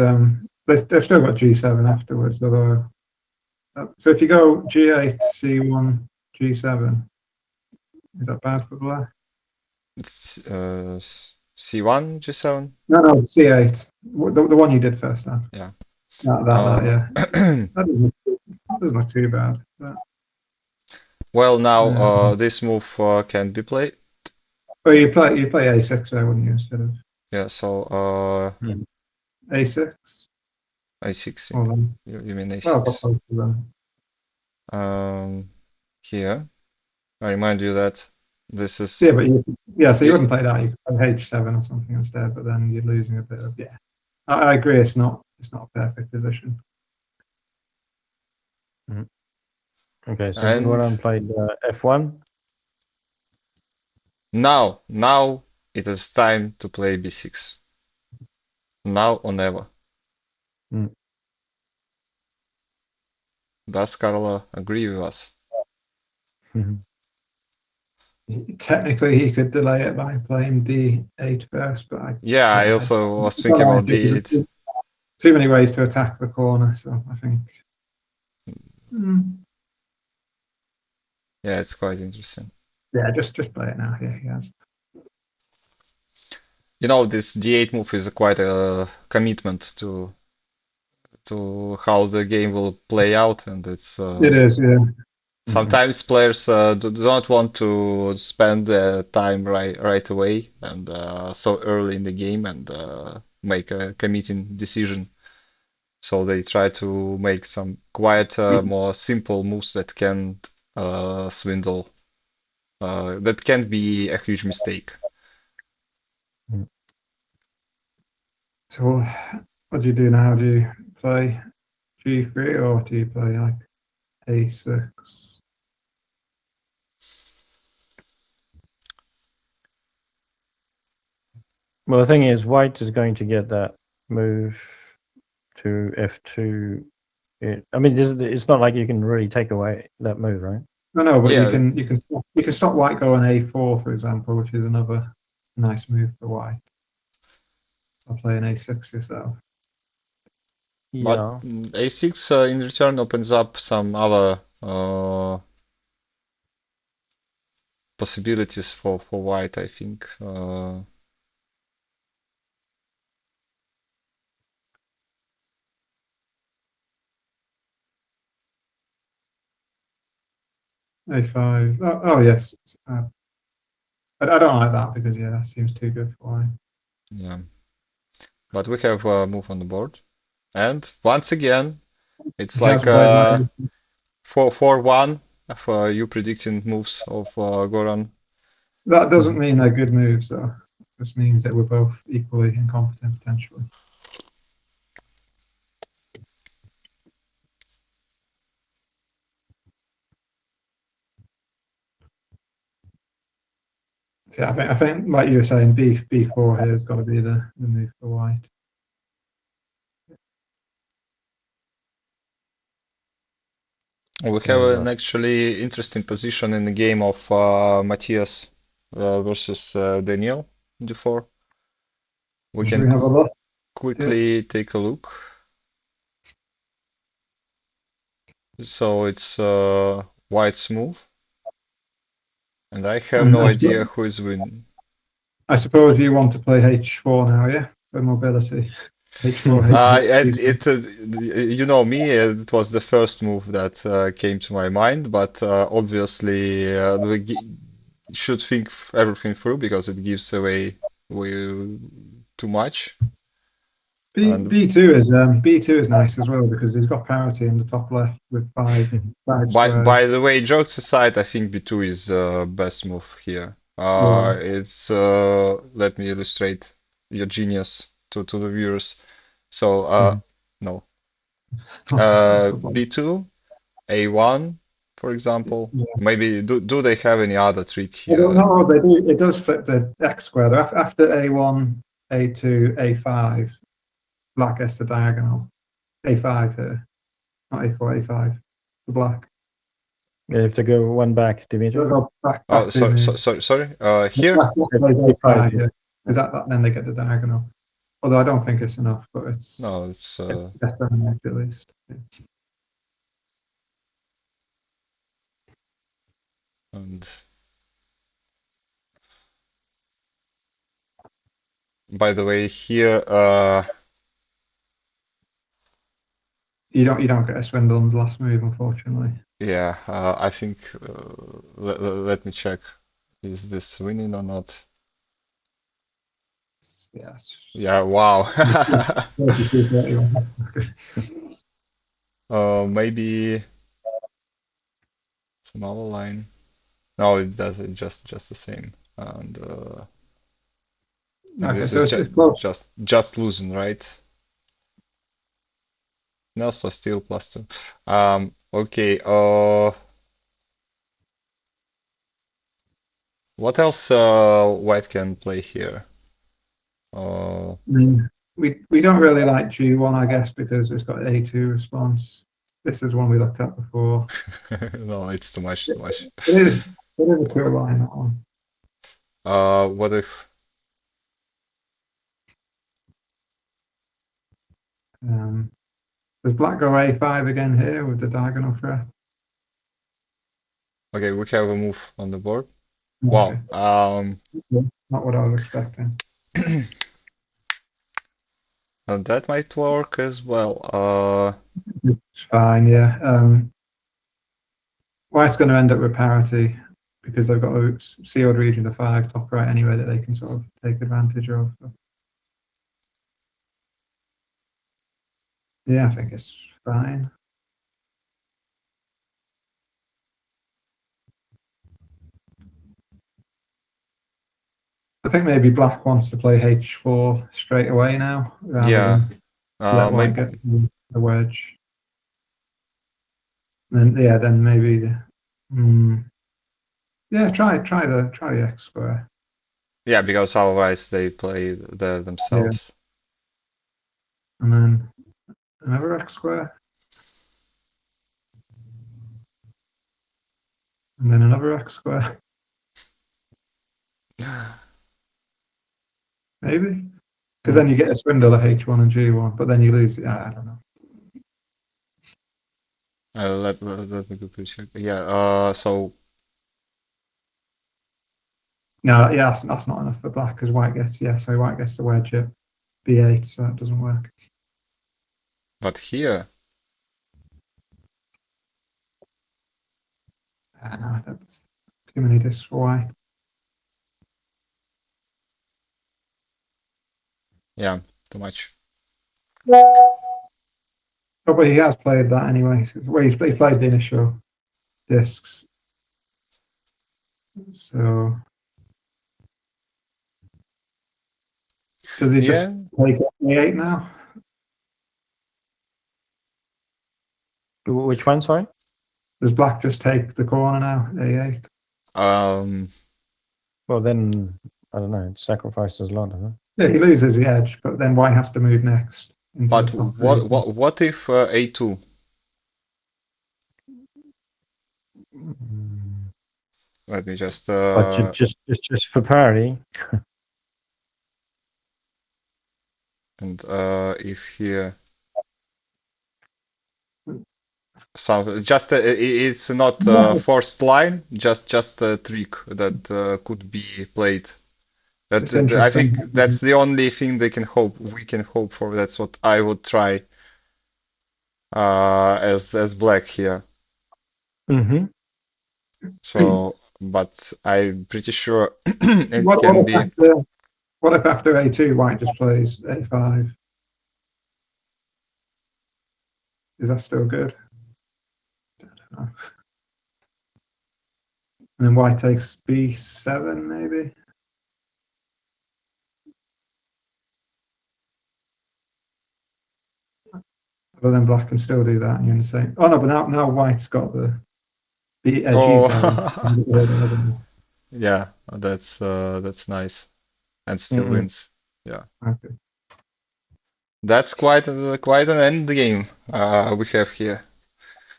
they've still got G7 afterwards. Although, so if you go G8, C1, G7, is that bad for black? It's C1, G7. No, C8. The one you did first time. Yeah. Yeah. That doesn't look too bad. But, Well, now this move can be played. well, you play A6 there, wouldn't you, instead of Yeah, so A6? A6. Well, then, You mean well, A6. both of them. Here, I remind you that this is Yeah, but so you Yeah. wouldn't play that. You could play H7 or something instead, but then you're losing a bit of I agree. It's not a perfect position. Okay, so And Goran played F1. now it is time to play B6. Now or never. Mm. Does Carlo agree with us? Technically, he could delay it by playing D8 first, but I also was thinking about D8. Too many ways to attack the corner, so I think. Yeah, it's quite interesting. Yeah, just play it now. Yeah, he has. You know, this D8 move is quite a commitment to how the game will play out, and it's It is, yeah. sometimes players do not want to spend time right away and so early in the game and make a committing decision. So they try to make some quieter, more simple moves that can swindle. That can be a huge mistake. So what do you do now? Do you play G3 or do you play like A6? Well, the thing is, white is going to get that move to f2. I mean, it's not like you can really take away that move, right? No, but Yeah. you can stop white going A4, for example, which is another nice move for white. I'll play an A6 yourself. But Yeah. A6 in return opens up some other possibilities for white, I think. A5. Oh yes. I don't like that because yeah, that seems too good for white. Yeah. But we have a move on the board. And once again, it's He like hasn't played white. 4-1 for you predicting moves of Goran. That doesn't mean they're good moves, though. It just means that we're both equally incompetent potentially. So yeah, I think like you were saying, B4 here has got to be the move for white. We have an actually interesting position in the game of Matthias versus Daniel d4. We Should can we have a look? quickly take a look. So it's white's move. And I have And no idea who is winning. I suppose you want to play H4 now, yeah? For mobility. H4, You know me, it was the first move that came to my mind, but obviously we should think everything through because it gives away too much. And B2 is nice as well because he's got parity in the top left with five squares. by the way, jokes aside, I think B2 is best move here. It's let me illustrate your genius to the viewers. So no. B2, A1, for example. Yeah. Maybe do they have any other trick I don't here? know, they do. It does flip the X square. After A1, A2, A5, black gets the diagonal. A5 here, not A4, A5 for black. You have to go one back, Dimitri. Go back Oh, two moves. sorry. Here? Black plays A5, A5, yeah. Because then they get the diagonal. Although I don't think it's enough, but it's No, it's better than that at least. Yeah. and by the way, here You don't get a swindle on the last move, unfortunately. yeah, I think let me check. Is this winning or not? Yes. Yeah, wow. 32-31. Maybe some other line. No, it does it just the same. And Okay, this so is it's close. just losing, right? No, so still +2. Okay. What else white can play here? I mean, we don't really like G1, I guess, because it's got A2 response. This is one we looked at before. No, it's too much. It is a cool line, that one. What if Does black go A5 again here with the diagonal threat? okay, we have a move on the board. Okay. Wow. Not what I was expecting. And that might work as well. It's fine, yeah. White's going to end up with parity because they've got a sealed region of 5 top right anyway that they can sort of take advantage of. Yeah, I think it's fine. The think maybe black wants to play h4 straight away now, rather Yeah. than let white Maybe. get the wedge. Then yeah, then maybe yeah, try the x square. Yeah, because otherwise they play themselves. And then another x square. And then another x square. Maybe. Because then you get a swindle at h1 and g1, but then you lose. Yeah, I don't know. Let me quickly check. Yeah, so No, yeah, that's not enough for black because white gets so white gets the wedge at b8, so that doesn't work. but here, No, that's too many discs for white. yeah, too much. Oh, but he has played that anyway. Well, he played the initial discs. So does he just Yeah. take a8 now? Which one? Sorry. Does black just take the corner now? a8. Well, then I don't know. It sacrifices a lot, doesn't it? Yeah, he loses the edge, but then white has to move next into But the top. what if a2? Let me just But just for parity. and if here some just it's not forced line, just a trick that could be played. It's That I interesting. think that's the only thing we can hope for. That's what I would try as black here. Mm-hmm. So, but I'm pretty sure it can be. What if after a2 white just plays a5? Is that still good? I don't know. And then white takes b7 maybe. But then black can still do that, and you're in the same. Oh no, but now white's got the Oh, g7. yeah, that's nice, and still wins. Yeah, Okay. that's quite an end game we have here.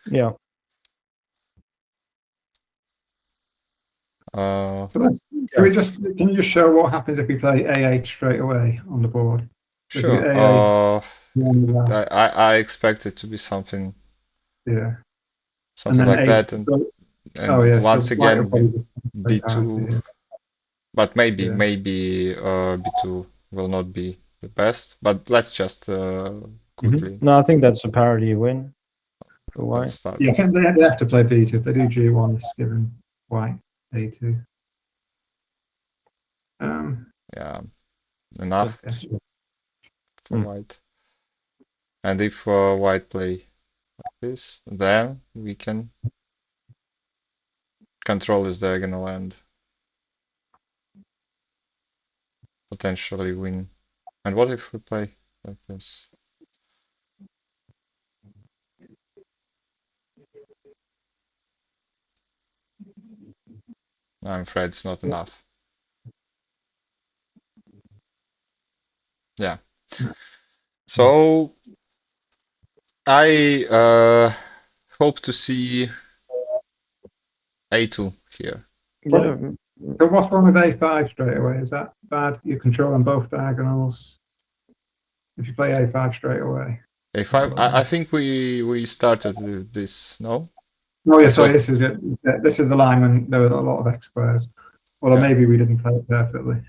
Yeah. Uh, So can you just show what happens if we play a8 straight away on the board? If we do sure. a8, one left, I expect it to be something yeah, and something then like eight. that, and So, oh yeah, so once white will again probably just play out b2, here. but maybe Yeah. b2 will not be the best. But let's just quickly No, I think that's a parity win for let's white. start. Yeah, I think they have to play b2. If they do g1, it's given white a2. Yeah, enough Yes. for white. And if white play like this, then we can control this diagonal and potentially win. And what if we play like this? I'm afraid it's not enough. Yeah. So I hope to see a2 here. Yeah. So what's wrong with a5 straight away? Is that bad? You control on both diagonals if you play a5 straight away. a5. I think we started with this. No. Oh yeah, This sorry. was This is it. This is the line when there were a lot of x squares. Or yeah. maybe we didn't play it perfectly.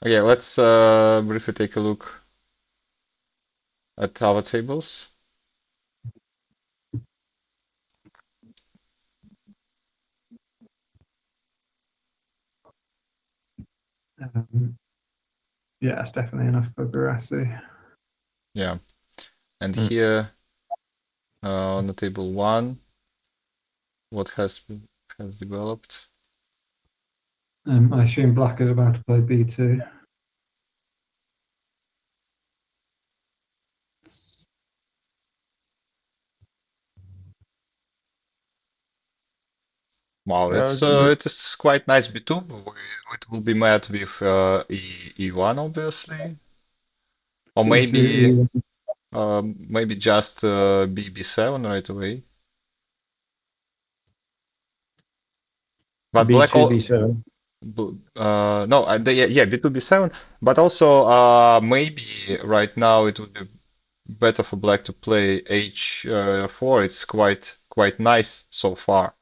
Okay. Let's briefly take a look at our tables. Yeah, it's definitely enough for Barassi. Yeah. And here on the table 1, what has developed? I assume black is about to play b2. Wow, it is quite nice b2. It will be met with e1 obviously, or B2, maybe just b7 right away. But black B2, B7. no, yeah, b2 b7. But also maybe right now it would be better for black to play h4. It's quite nice so far.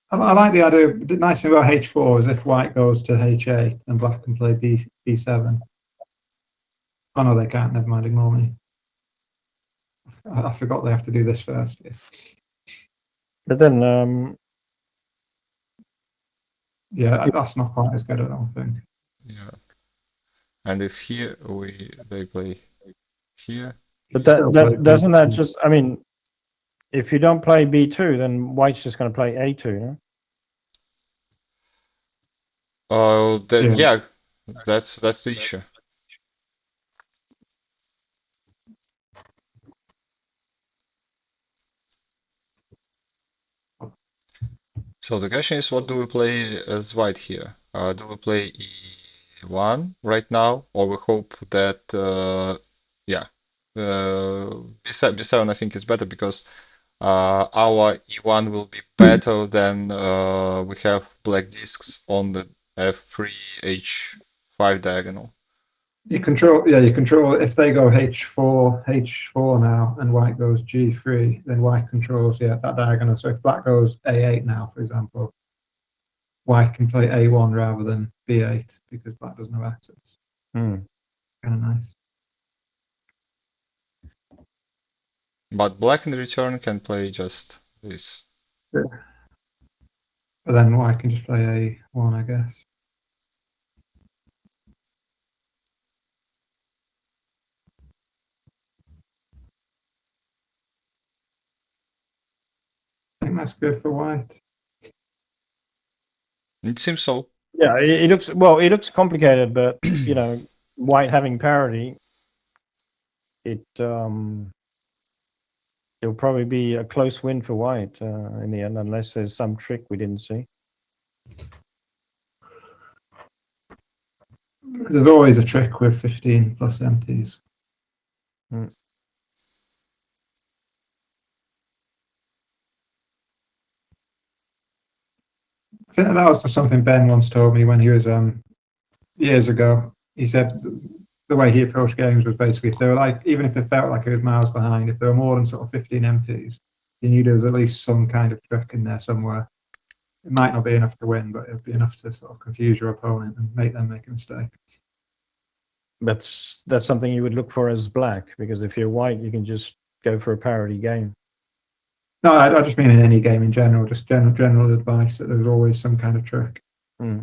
I like the idea. The nice thing about h4 is if white goes to h8, then black can play b7. Oh no, they can't. Never mind. Ignore me. I forgot they have to do this first. But then, Yeah, that's not quite as good, I don't think. Yeah. And if here they play here. but Still that play doesn't that b2. just? I mean, if you don't play B2, then white's just going to play A2, no? Oh, Yeah. yeah, that's the issue. So the question is, what do we play as white here? Do we play e1 right now, or we hope that yeah, b7 I think is better because our e1 will be better than we have black discs on the f3 h5 diagonal. You control if they go h4 now and white goes g3, then white controls that diagonal. So if black goes a8 now, for example, white can play a1 rather than b8 because black doesn't have access. Hmm. Kind of nice. But black in return can play just this. Yeah. But then white can just play a1, I guess. I think that's good for white. It seems so. Yeah, it looks well. It looks complicated, but you know, white having parity, it'll probably be a close win for white in the end, unless there's some trick we didn't see. There's always a trick with 15 plus empties. Hmm. I think that was just something Ben once told me when he was years ago. He said the way he approached games was basically if they were like, even if it felt like it was miles behind, if there were more than sort of 15 empties, you knew there was at least some kind of trick in there somewhere. It might not be enough to win, but it'd be enough to sort of confuse your opponent and make them make a mistake. That's something you would look for as black, because if you're white, you can just go for a parity game. No, I just mean in any game in general, just general advice that there's always some kind of trick. Hmm.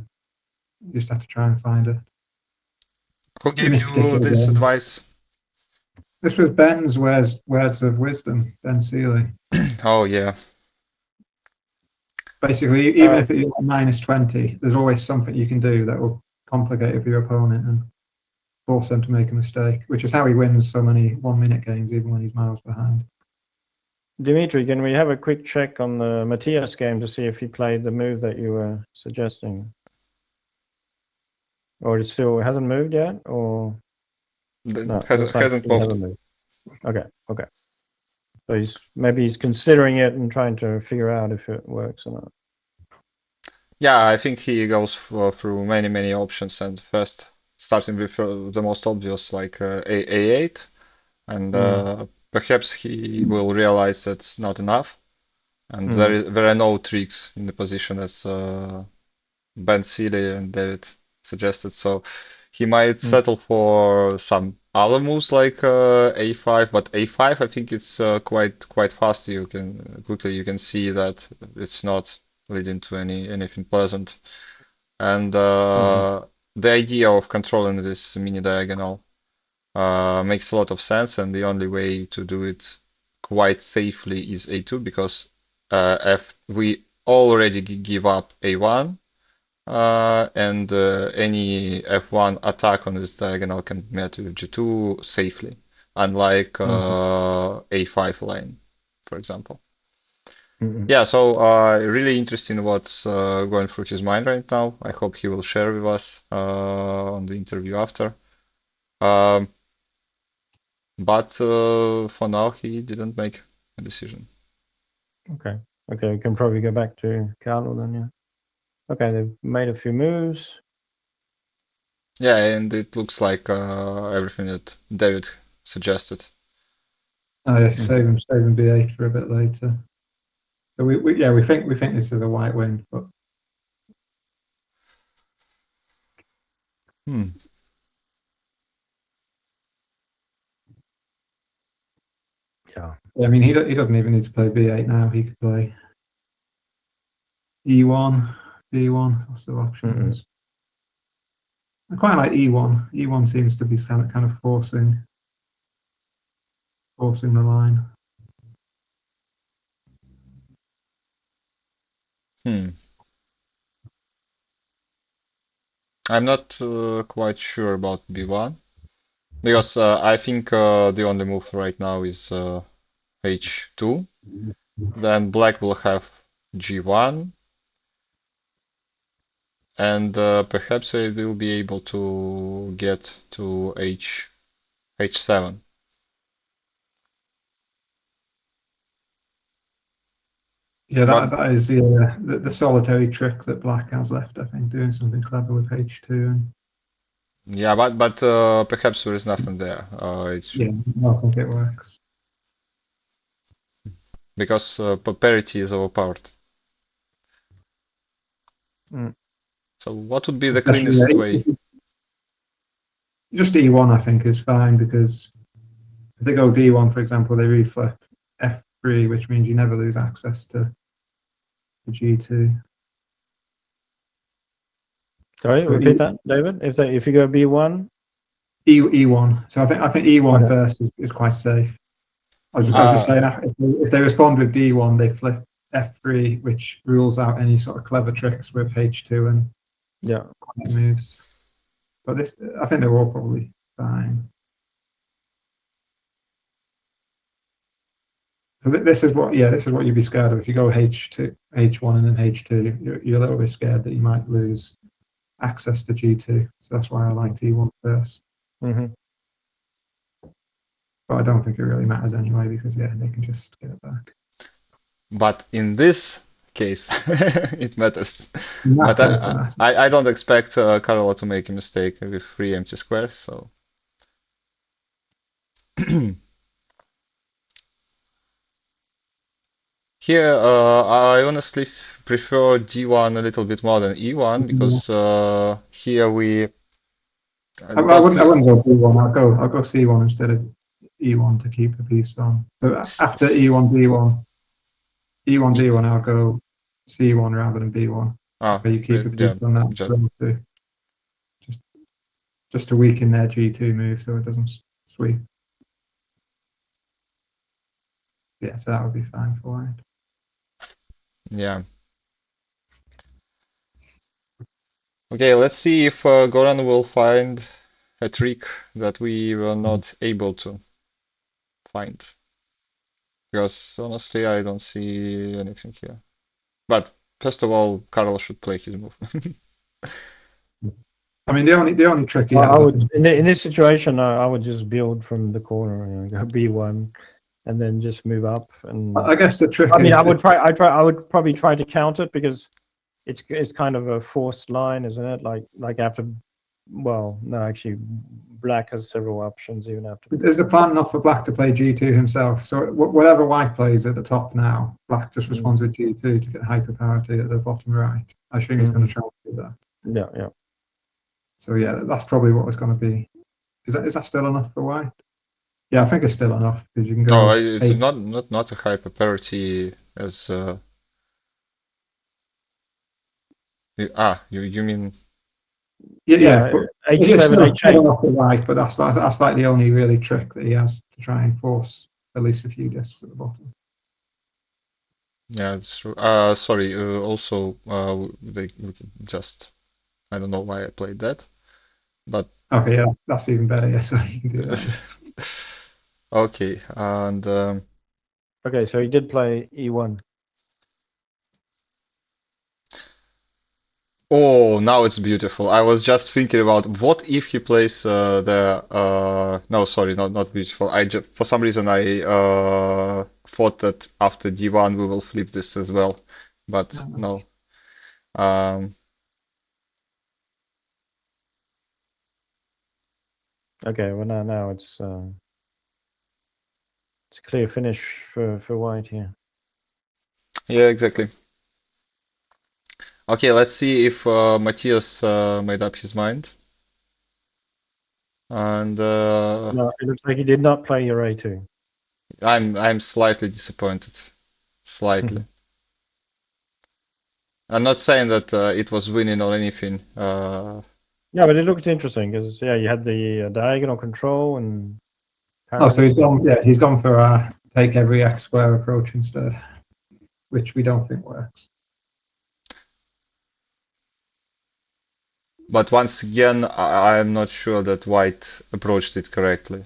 You just have to try and find it. Who In gave this you particular this game. advice? This was Ben's words of wisdom, Ben Seeley. Oh yeah. Basically, even if it's minus 20, there's always something you can do that will complicate it for your opponent and force them to make a mistake, which is how he wins so many 1 minute games, even when he's miles behind. Dimitri, can we have a quick check on the Matthias game to see if he played the move that you were suggesting? Or it still hasn't moved yet? Or no, looks like Hasn't he moved. hasn't moved. Okay. So maybe he's considering it and trying to figure out if it works or not. Yeah, I think he goes through many options and first starting with the most obvious like a8 and perhaps he will realize that's not enough and there are no tricks in the position as Ben Seeley and David suggested, so he might settle for some other moves like a5, but a5 I think it's quite fast. You can see that it's not leading to anything pleasant, and the idea of controlling this mini diagonal makes a lot of sense, and the only way to do it quite safely is a2 because if we already give up a1, and any f1 attack on this diagonal can be met with g2 safely, unlike a5 line, for example. Yeah, so really interesting what's going through his mind right now. I hope he will share with us on the interview after. But for now, he didn't make a decision. Okay. Okay, we can probably go back to Carlo then, yeah. Okay, they've made a few moves. Yeah, and it looks like everything that David suggested. Oh, yeah, save him b8 for a bit later. So we think this is a white win, but Yeah. I mean he doesn't even need to play b8 now. He could play e1, b1. What's the options? I quite like e1. E1 seems to be kind of forcing the line. I'm not quite sure about b1 because I think the only move right now is h2. Then black will have g1, and perhaps they will be able to get to h7. Yeah, But that is the solitary trick that black has left. I think doing something clever with h2 and yeah, but perhaps there is nothing there. It's yeah, I don't think it works. because parity is overpowered. So what would be the Especially, cleanest way? Just e1, I think, is fine because if they go d1, for example, they reflip f3, which means you never lose access to g2. Sorry, So repeat that, David. If you go b1, e1. So I think e1 Okay. first is quite safe. I was just saying if they respond with d1, they flip f3, which rules out any sort of clever tricks with h2 and yeah. moves. But this, I think they're all probably fine. So this is what you'd be scared of if you go h2, h1, and then h2. You're a little bit scared that you might lose access to g2. So that's why I like e1 first. But I don't think it really matters anyway because they can just get it back. But in this case, it matters. In that But case, it matters. I don't expect Carlo to make a mistake with 3 empty squares, so. Here, I honestly prefer d1 a little bit more than e1 because here we. I wouldn't go b1. I'll go c1 instead of e1 to keep the piece on. So after e1 d1, e1 d1, I'll go c1 rather than b1. So you keep a piece on that just to weaken their g2 move so it doesn't sweep. Yeah, so that would be fine for white. Yeah. Okay, let's see if Goran will find a trick that we were not able to find. Because honestly, I don't see anything here. But first of all, Carlo should play his move. I mean, the only trick he Well, has. I would in this situation, I would just build from the corner, go b1, and then just move up. And I guess the trick. I mean, I would probably try to count it because it's kind of a forced line, isn't it? Like after, well, no, actually, black has several options even after. Is the plan not for black to play g2 himself? So whatever white plays at the top now, black just responds with g2 to get hyper parity at the bottom right. I assume he's going to try to do that. Yeah. So yeah, that's probably what it's going to be. Is that still enough for white? Yeah, I think it's still enough because you can go. Oh, it's not a hyper parity as you mean? Yeah. h7, h8 for white, but that's like the only really trick that he has to try and force at least a few discs at the bottom. Yeah, it's true. Sorry. Also, we can just I don't know why I played that, but Okay, yeah, that's even better. Yeah, so you can do that. okay, and Okay, so he did play E1. oh, now it's beautiful. I was just thinking about what if he plays no, sorry, not beautiful. For some reason I thought that after D1 we will flip this as well, but no. Okay, well now it's a clear finish for white here. Yeah, exactly. Okay, let's see if Matthias made up his mind. And No, it looks like he did not play your A2. I'm slightly disappointed. Slightly. I'm not saying that it was winning or anything. Yeah, but it looked interesting because yeah, you had the diagonal control and Oh, so he's parallels. gone. Yeah, he's gone for take every x square approach instead, which we don't think works. But once again, I'm not sure that white approached it correctly.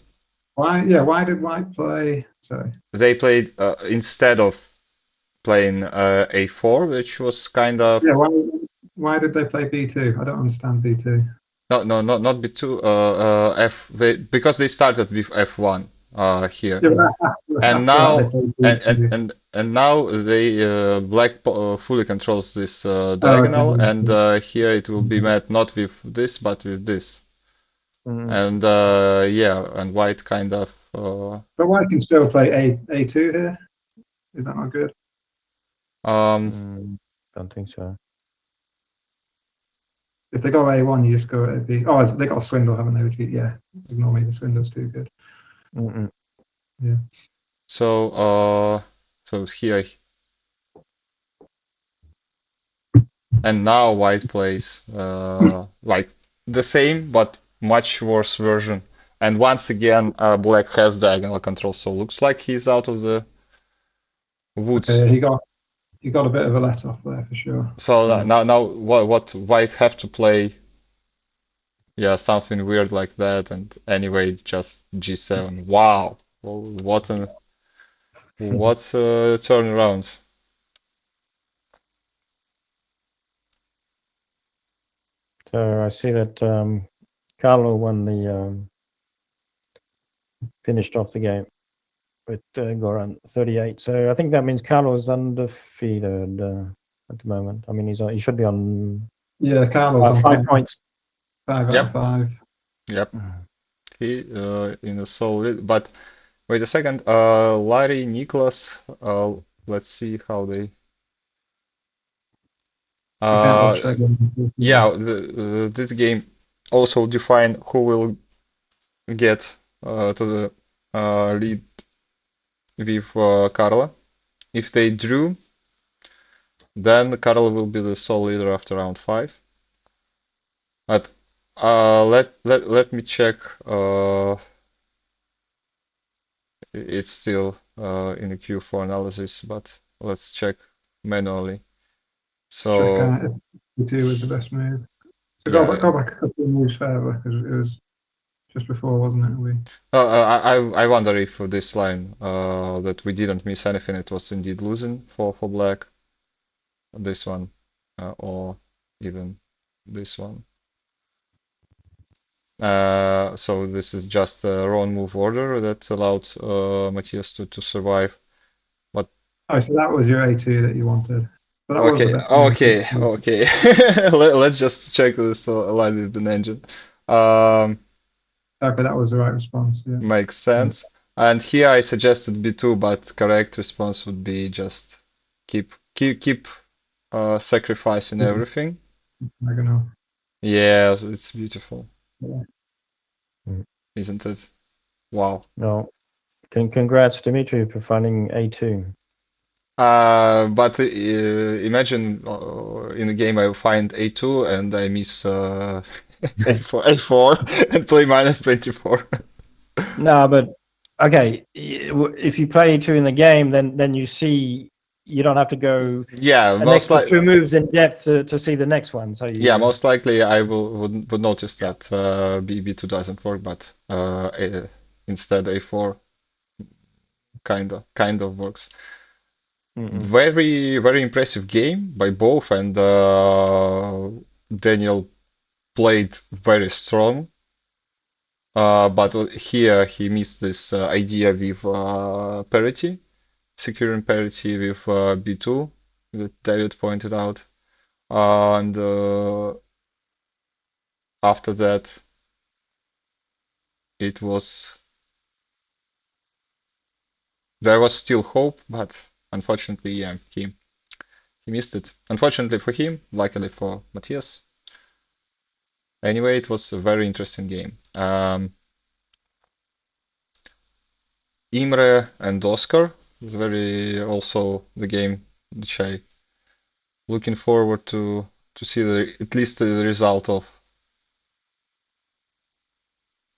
Why? Yeah, why did white play? Sorry. They played instead of playing A4, which was kind of Yeah, why did they play B2? I don't understand B2. no, not B2. Because they started with F1 here. Yeah, but And after that now they played B2. and now they black fully controls this Oh, diagonal, okay. and here it will be met not with this but with this. And yeah, and white kind of But white can still play A2 here. Is that not good? Don't think so. If they go A1, you just go at B. Oh, they got a swindle, haven't they? Which, yeah, ignore me. The swindle's too good. Yeah. so here and now white plays like the same but much worse version. And once again, black has diagonal control, so looks like he's out of the woods. Okay, he got a bit of a let off there for sure. So now what white have to play? Yeah, something weird like that. And anyway, just G7. Wow, what a turnaround. So I see that Carlo won the finished off the game with Goran 38. So I think that means Carlo is undefeated at the moment. I mean, he should be on Carlo's on 5 points. 5 out of 5. Yep. He in a solid. But wait a second. Larry, Nicholas. Let's see how they. Yeah, this game also define who will get to the lead with Carla. If they drew, then Carla will be the sole leader after round 5. But let me check. It's still in the queue for analysis, but let's check manually. So B2 was the best move. So yeah, go back a couple of moves further because it was just before, wasn't it? I wonder if this line that we didn't miss anything, it was indeed losing for black. This one or even this one. So this is just a wrong move order that allowed Matthias to survive. But oh, so that was your A2 that you wanted. So that was the okay, best move. okay. Let's just check this line with an engine. Okay, that was the right response. Yeah. Makes sense. And here I suggested B2, but correct response would be just keep sacrificing everything. Diagonal. Yeah, it's beautiful. Yeah. Isn't it? Wow. No. Congrats, Dimitri, for finding A2. But imagine in the game I find A2 and I miss A4 and play -24. No, but okay, if you play A2 in the game, then you see you don't have to go Yeah, an most extra 2 moves in depth to see the next one. So you, yeah, most likely I would notice that B2 doesn't work, but instead A4 kind of works. Very impressive game by both, and Daniel played very strong. But here he missed this idea with parity, securing parity with B2 that David pointed out. And after that, there was still hope, but unfortunately, yeah, he missed it. Unfortunately for him, luckily for Matthias. Anyway, it was a very interesting game. Imre and Oscar is very also the game which I looking forward to see at least the result of.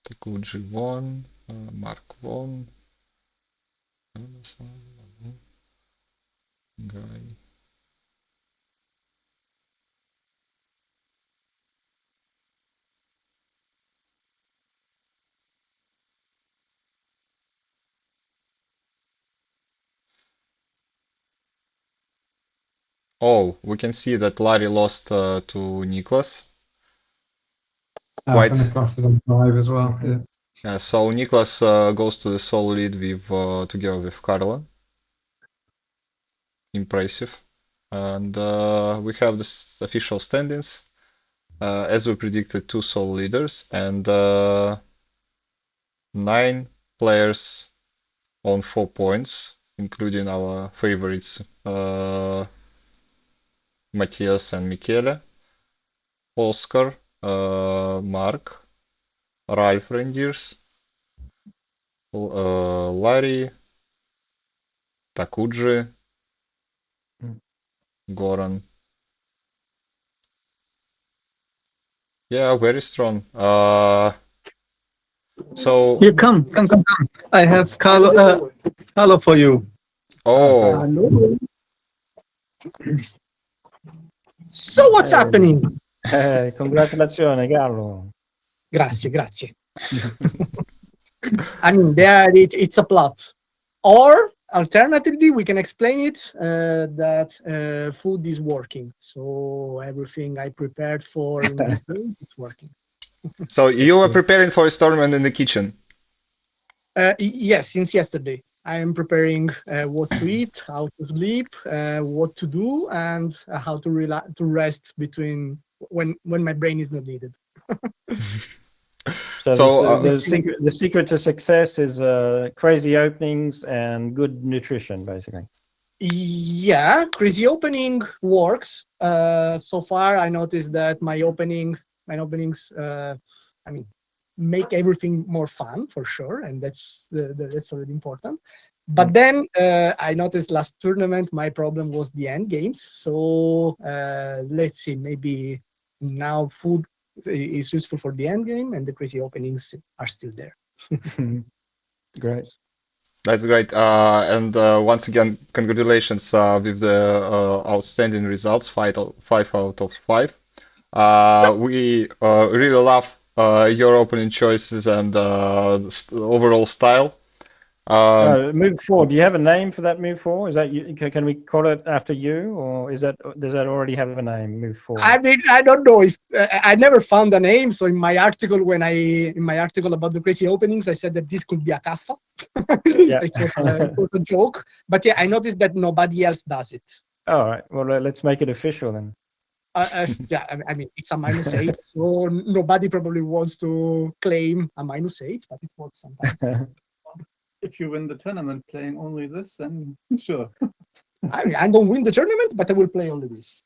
Takuji won, Mark won. Guy. Oh, we can see that Larry lost to Niklas. Quite. Niklas is on 5 as well. Yeah. Yeah, so Niklas goes to the solo lead with together with Carla. Impressive. And we have this official standings. As we predicted, 2 solo leaders and 9 players on 4 points, including our favorites Matthias and Michele, Oscar, Mark, Ralph Reindeers, Larry, Takuji, Goran. Yeah, very strong. So Here, come. I have Carlo for you. oh, So what's happening? Congratulazioni, Carlo. Grazie. I mean, it's a plot. Or alternatively, we can explain it that food is working. So everything I prepared for in these days, it's working. so you were preparing for a tournament in the kitchen. Yes, since yesterday. I am preparing what to eat, how to sleep, what to do, and how to rest between when my brain is not needed. So the secret to success is crazy openings and good nutrition, basically. Yeah, crazy opening works. So far, I noticed that my openings, I mean, make everything more fun for sure, and that's already important. But then I noticed last tournament my problem was the end games. So let's see, maybe now food is useful for the end game, and the crazy openings are still there. Great. That's great. And once again, congratulations with the outstanding results, 5 out of 5. We really love your opening choices and overall style. Move 4. Do you have a name for that move 4? Is that you? Can we call it after you, or does that already have a name? Move 4. I mean, I don't know if I never found a name. So in my article about the crazy openings, I said that this could be a kaffa. Yeah. It was a joke, but yeah, I noticed that nobody else does it. All right. Well, let's make it official then. Yeah, I mean, it's a -8, so nobody probably wants to claim a -8, but it works sometimes. If you win the tournament playing only this, then sure. I mean, I don't win the tournament, but I will play only this.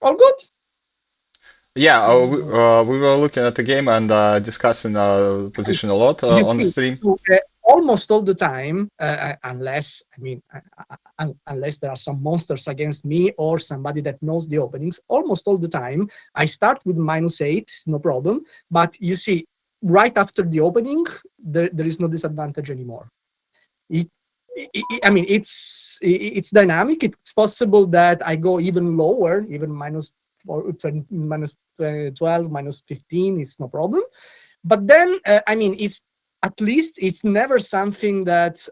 All good? Yeah, we were looking at the game and discussing position a lot on the stream. So, almost all the time, unless there are some monsters against me or somebody that knows the openings, almost all the time I start with -8, no problem. But you see, right after the opening, there is no disadvantage anymore. I mean, it's dynamic. It's possible that I go even lower, even minus 12, minus 15. It's no problem. But then, I mean, it's at least it's never something that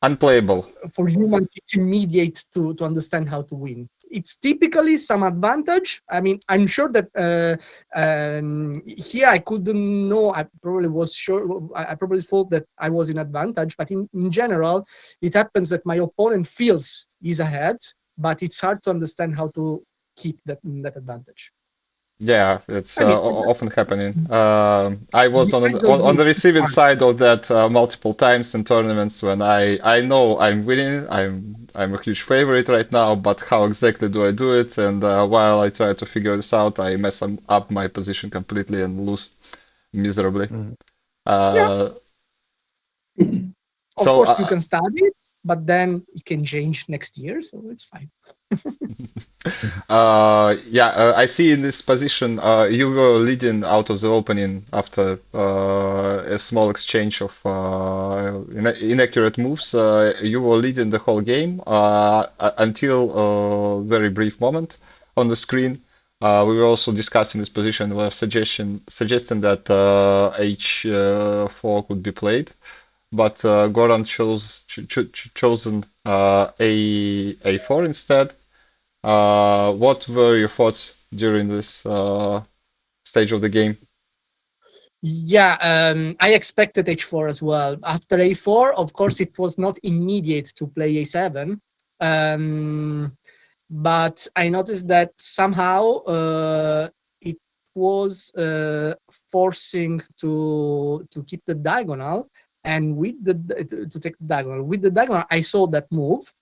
Unplayable. for humans it's immediate to understand how to win. It's typically some advantage. I mean, I'm sure that here I couldn't know. I probably was sure. I probably thought that I was in advantage, but in general, it happens that my opponent feels he's ahead, but it's hard to understand how to keep that advantage. Yeah, it's I mean, often happening. I was on besides all on the this, it's receiving fun. side of that multiple times in tournaments when I know I'm winning. I'm a huge favorite right now, but how exactly do I do it? And while I try to figure this out, I mess up my position completely and lose miserably. Mm. Yeah, Uh, of so course you can study it, but then it can change next year, so it's fine. yeah, I see in this position you were leading out of the opening after a small exchange of inaccurate moves. You were leading the whole game until a very brief moment on the screen. We were also discussing this position. We were suggesting that H4 could be played, but Goran chosen A4 instead. What were your thoughts during this stage of the game? Yeah, I expected h4 as well. After a4, of course, it was not immediate to play a7. But I noticed that somehow it was forcing to keep the diagonal, and with the to take the diagonal. With the diagonal, I saw that move,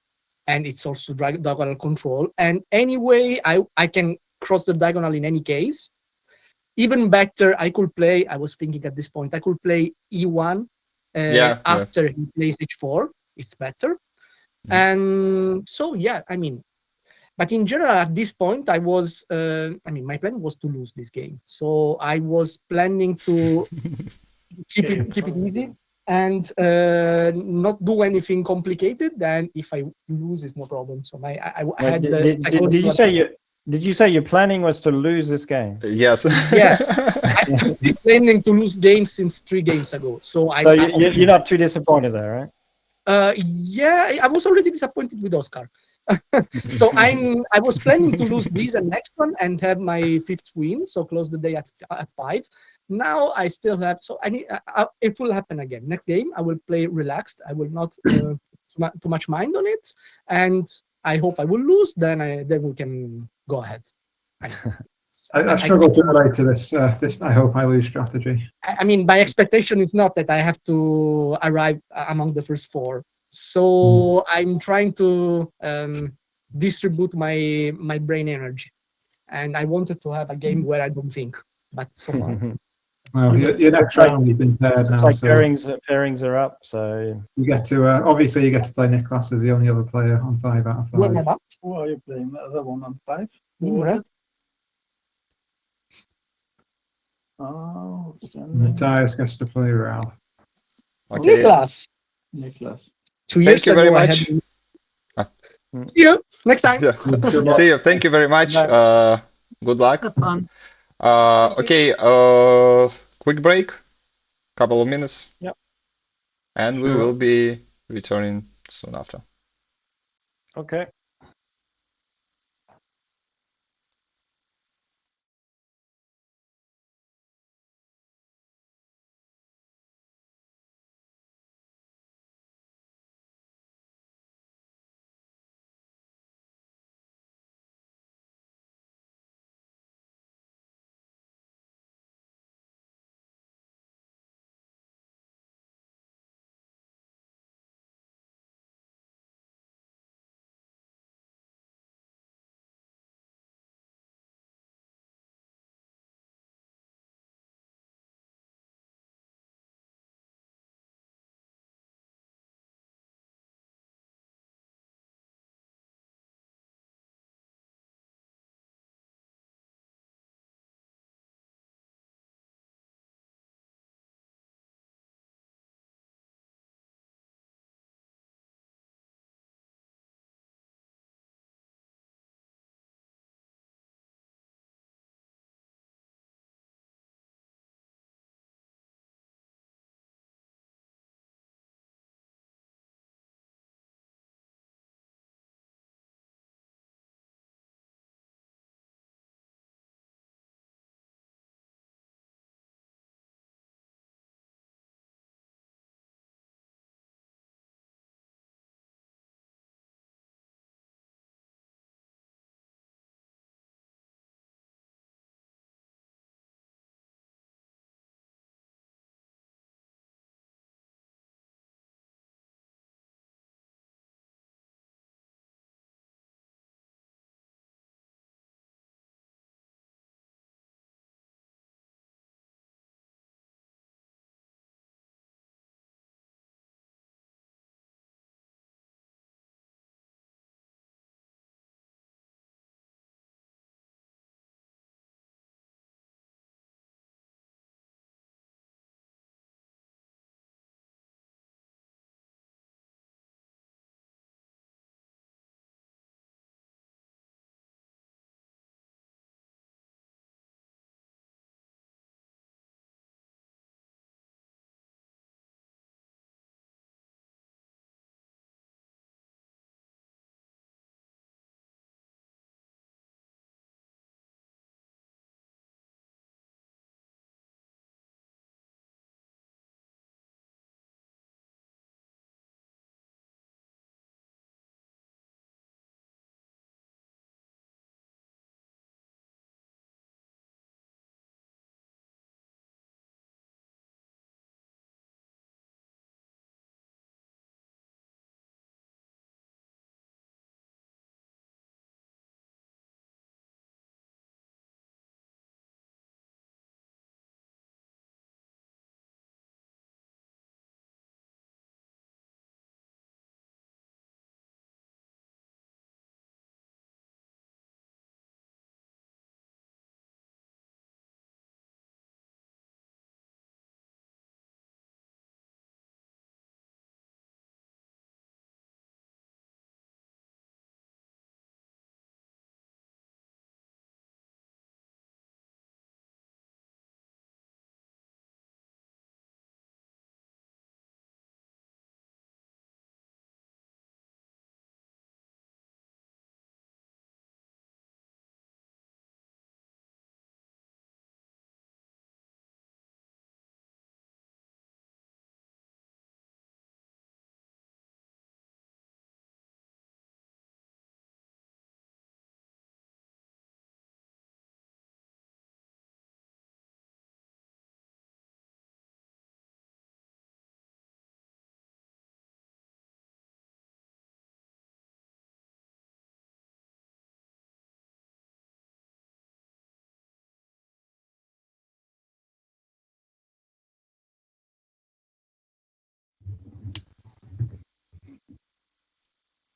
and it's also diagonal control. And anyway, I can cross the diagonal in any case. Even better, I could play. I was thinking at this point, I could play e1 Yeah, yeah. after he plays h4. It's better. Mhm. And so, yeah, I mean, but in general, at this point, I was, I mean, my plan was to lose this game. So I was planning to keep it easy and not do anything complicated. Then if I lose, it's no problem. So I had the Did psychological you say did you say your planning was to lose this game? Yes. Yeah, I've been planning to lose games since 3 games ago. So So you're not too disappointed there, right? yeah, I was already disappointed with Oscar. So I was planning to lose this and next one and have my 5th win. So close the day at 5. Now I still have. So I need. It will happen again. Next game I will play relaxed. I will not too much mind on it, and I hope I will lose. Then we can go ahead. I struggle to relate to this. This I hope I lose strategy. I mean, my expectation is not that I have to arrive among the first 4. So I'm trying to distribute my brain energy, and I wanted to have a game where I don't think. But so far, Well, your next round has been paired It's now, like so pairings are up. So you get to obviously you get to play Niklas as the only other player on 5 out of who am I 5. up? Who are you playing? The other one on 5? Who Mm, was right. it? Oh, Matthias gets to play Ralph. Okay. Niklas. Niklas. 2 Thank years you very ago, I had. much. See you next time. Yeah. See you. Thank you very much. Good luck. Have fun. Okay. Quick break, couple of minutes, Yep. and we Sure. will be returning soon after. okay.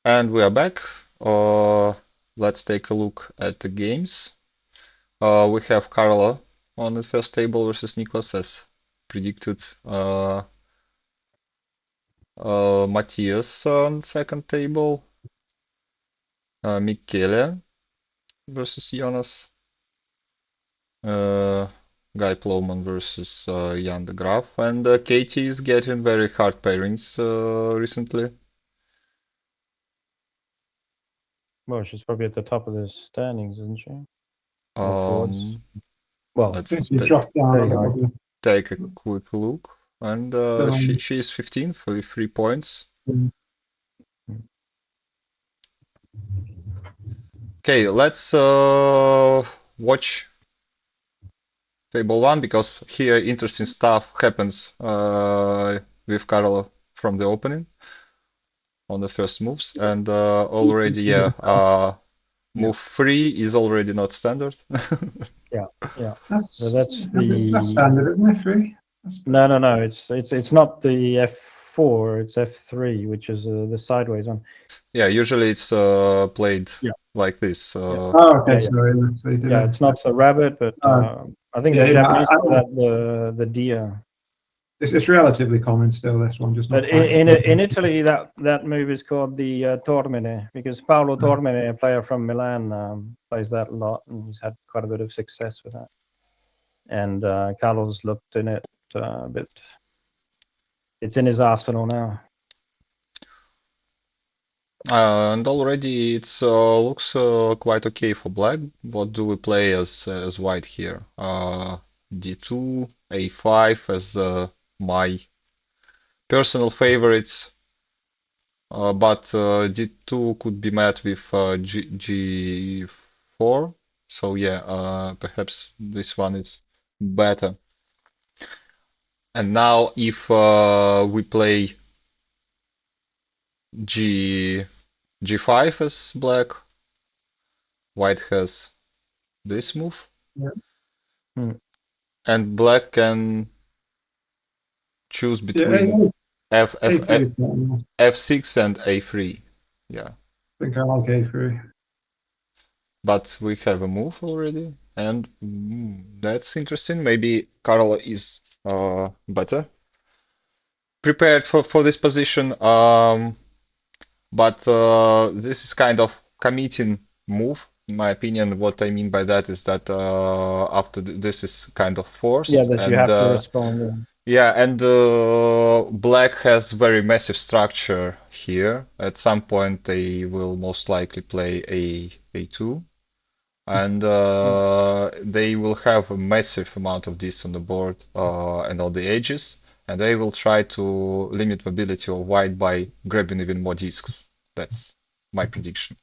And we are back. Let's take a look at the games. We have Carlo on the first table versus Niklas as predicted. Matthias on second table. Michele versus Jonas. Guy Plowman versus Jan de Graaf. And Katie is getting very hard pairings recently. Well, she's probably at the top of the standings, isn't she? Or towards. Um, Well, let's Since you ta- dropped down Very a hard. little bit. take a quick look. And Still on. she is 15th with 3 points. Okay, let's watch table 1 because here interesting stuff happens with Carlo from the opening on the first moves, and already move 3 is already not standard. Yeah. That's, So that's the that's standard, isn't it? 3? No. It's not the F4. It's F3, which is the sideways one. Yeah, usually it's played Yeah. like this. Oh, okay, Yeah. sorry. So you did Yeah, it's not the rabbit, but I think the Japanese call that the deer. It's relatively common still, this one, just not But quite. in Italy, that move is called the Tormine, because Paolo Tormine, a player from Milan, plays that a lot, and he's had quite a bit of success with that. And Carlos looked in it a bit. It's in his arsenal now. And already it looks quite okay for black. What do we play as white here? D2, A5 as my personal favorites, but D2 could be met with G4. So yeah, perhaps this one is better. And now if we play G5 as black, white has this move. Yeah. And black can choose between F6 and A3. Yeah. I think I like A3. But we have a move already, and that's interesting. Maybe Carlo is better prepared for this position. But this is kind of committing move, in my opinion. What I mean by that is that after this is kind of forced. Yeah, that and, you have to respond. Yeah, and black has very massive structure here. At some point, they will most likely play A2, and they will have a massive amount of this on the board and on the edges, and they will try to limit mobility of white by grabbing even more discs. That's my prediction.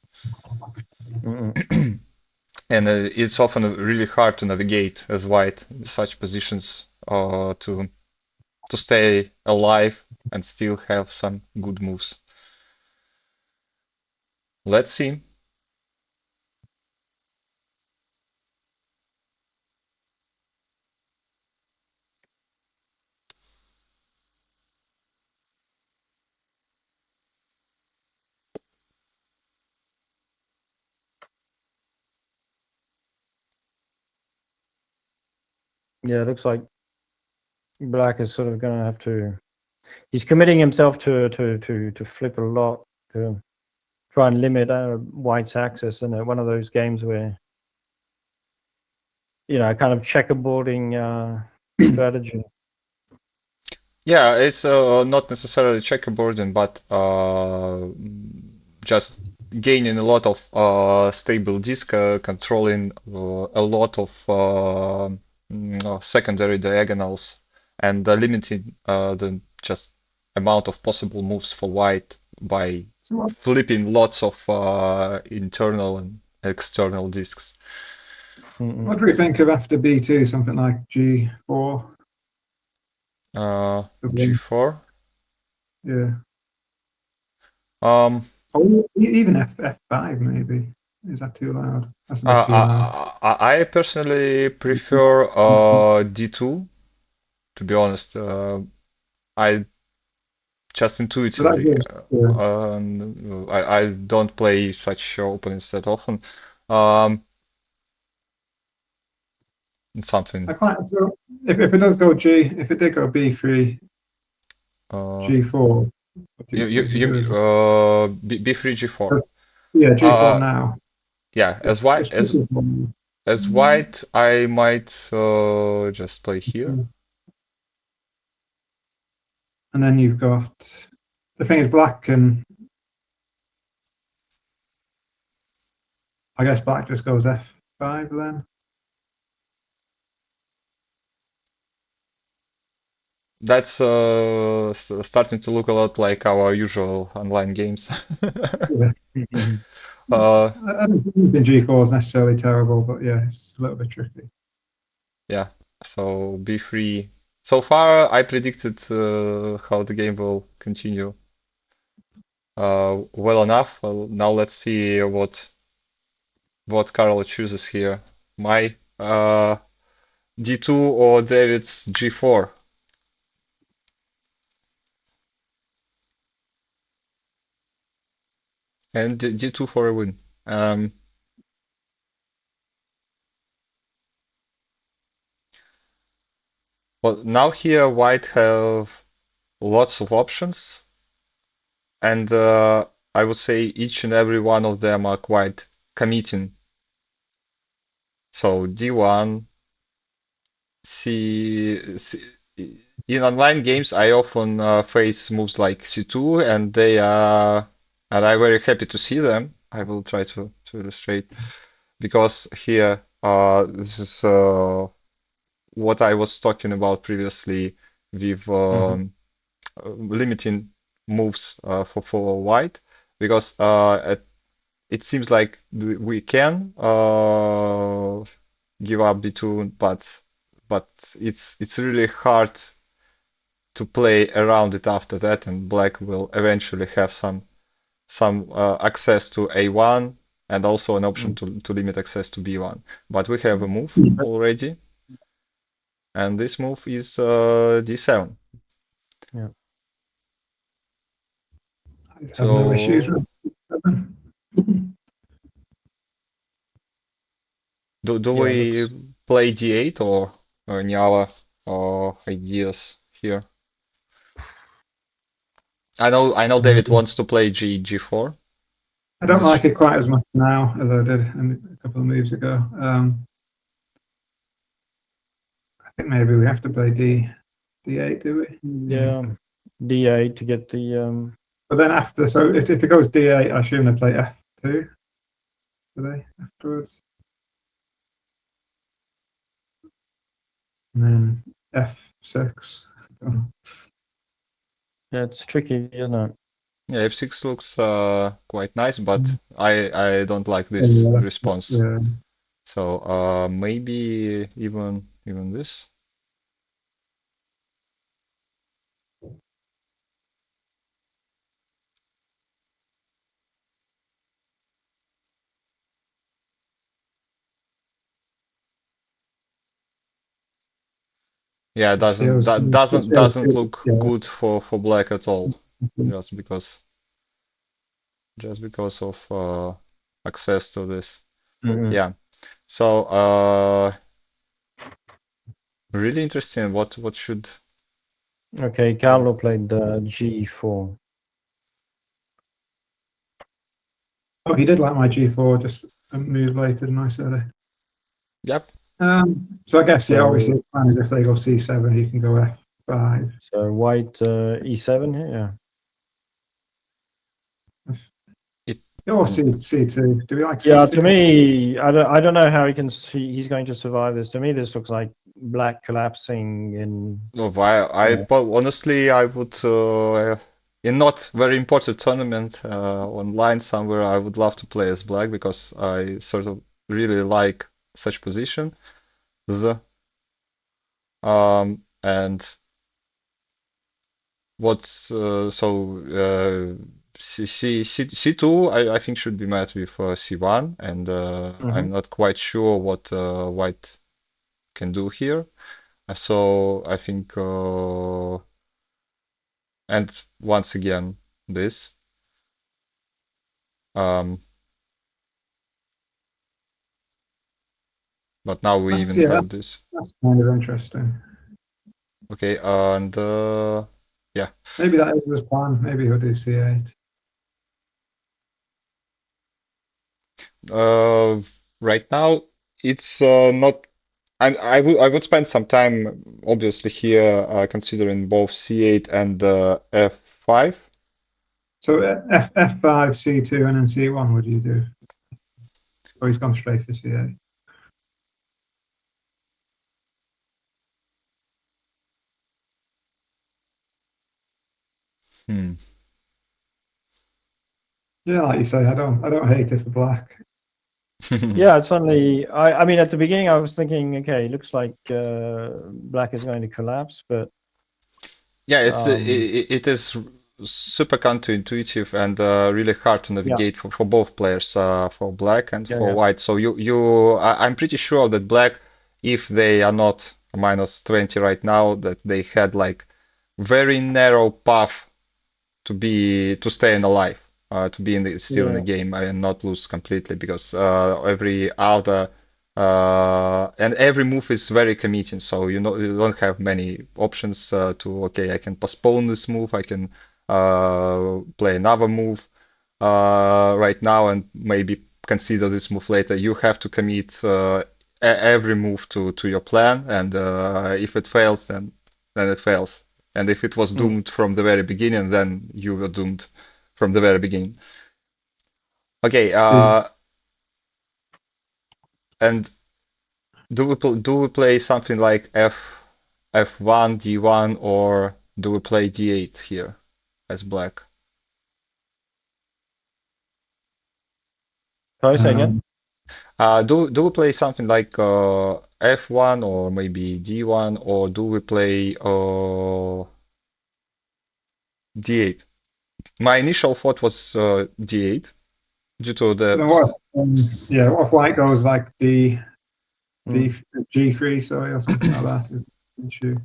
And it's often really hard to navigate as white in such positions to stay alive and still have some good moves. Let's see. Yeah, it looks like black is sort of going to have to. He's committing himself to flip a lot to try and limit white's access, and one of those games where kind of checkerboarding strategy. Yeah, it's not necessarily checkerboarding, but just gaining a lot of stable disk, controlling a lot of secondary diagonals, and limiting the just amount of possible moves for white by flipping lots of internal and external disks. What do we think of after B2, something like G4? G4? Yeah. Or even F5 maybe. Is that too loud? That's a bit too loud. I personally prefer D2, to be honest. I just So that intuitively. gives, I don't play such openings that often. Um, something. so if it does go G, if it did go B3, G4, what You would you do? B3 G4. Yeah, G4 Uh, now. yeah, It's tricky for me. as white, I might just play here. And then you've got the thing is black can. I guess black just goes F5 then. That's starting to look a lot like our usual online games. Yeah. Uh, I don't think G4 is necessarily terrible, but yeah, it's a little bit tricky. yeah, so B3. So far, I predicted how the game will continue well enough. Well, now let's see what Carl chooses here. My D2 or David's G4. And D2 for a win. Well, now here white have lots of options, and I would say each and every one of them are quite committing. So D1, in online games, I often face moves like C2, and I'm very happy to see them. I will try to illustrate because here this is what I was talking about previously with limiting moves for white, because it seems like we can give up B2, but it's really hard to play around it after that, and black will eventually have some access to A1 and also an option to limit access to B1. But we have a move already, and this move is D7. Yeah. I have no issues So do Yeah, we play D8 or any other ideas here? I know David wants to play G4. I don't like it quite as much now as I did a couple of moves ago. I think maybe we have to play D8, do we? Yeah, D8 to get the But then after, so if it goes D8, I assume they play F2, do they, afterwards? And then F6. yeah, it's tricky, isn't it? Yeah, F6 looks quite nice, but I don't like Yeah, this that's- response. yeah. So maybe even this. Yeah, This feels- that this feels doesn't good, look yeah. good for black at all, Mhm. just because of access to this. Mhm. Yeah. So really interesting. What should Okay, Carlo played G4. Oh, he did like my G4 just a move later than I said it. Yep. So I guess, yeah, So- obviously the plan is if they go C7, he can go F5. So white E7 here. Yeah. Or C2. Do we like C2? Yeah, to me, I don't know how he's going to survive this. To me, this looks like black collapsing in. No, but honestly, I would in not very important tournament online somewhere, I would love to play as black because I sort of really like such position. And what's C2 I think should be met with C1, and I'm not quite sure what white can do here. So I think And once again, this. But now we even have this. That's kind of interesting. Okay, and yeah. Maybe that is his plan. Maybe he'll do C8. Right now, it's not. I would spend some time, obviously, here considering both C8 and F5. So F5, C2, and then C1, what do you do? Or he's gone straight for C8. Yeah, like you say, I don't hate it for black. Yeah, it's only. I mean, at the beginning, I was thinking, okay, looks like black is going to collapse, but Yeah, it is super counterintuitive and really hard to navigate for both players, for black and for white. So I'm pretty sure that black, if they are not -20 right now, that they had like very narrow path to stay alive, to be still in the game and not lose completely, because every other and every move is very committing, so you don't have many options to, okay, I can postpone this move, I can play another move right now and maybe consider this move later. You have to commit every move to your plan, and if it fails, then it fails. And if it was doomed from the very beginning, then you were doomed from the very beginning. Okay, and do we play something like F1, D1, or do we play D8 here as black? Sorry, say again. Do we play something like F1 or maybe D1, or do we play D8? My initial thought was D8 due to the What if white goes like G3, sorry, or something like that? Is the issue.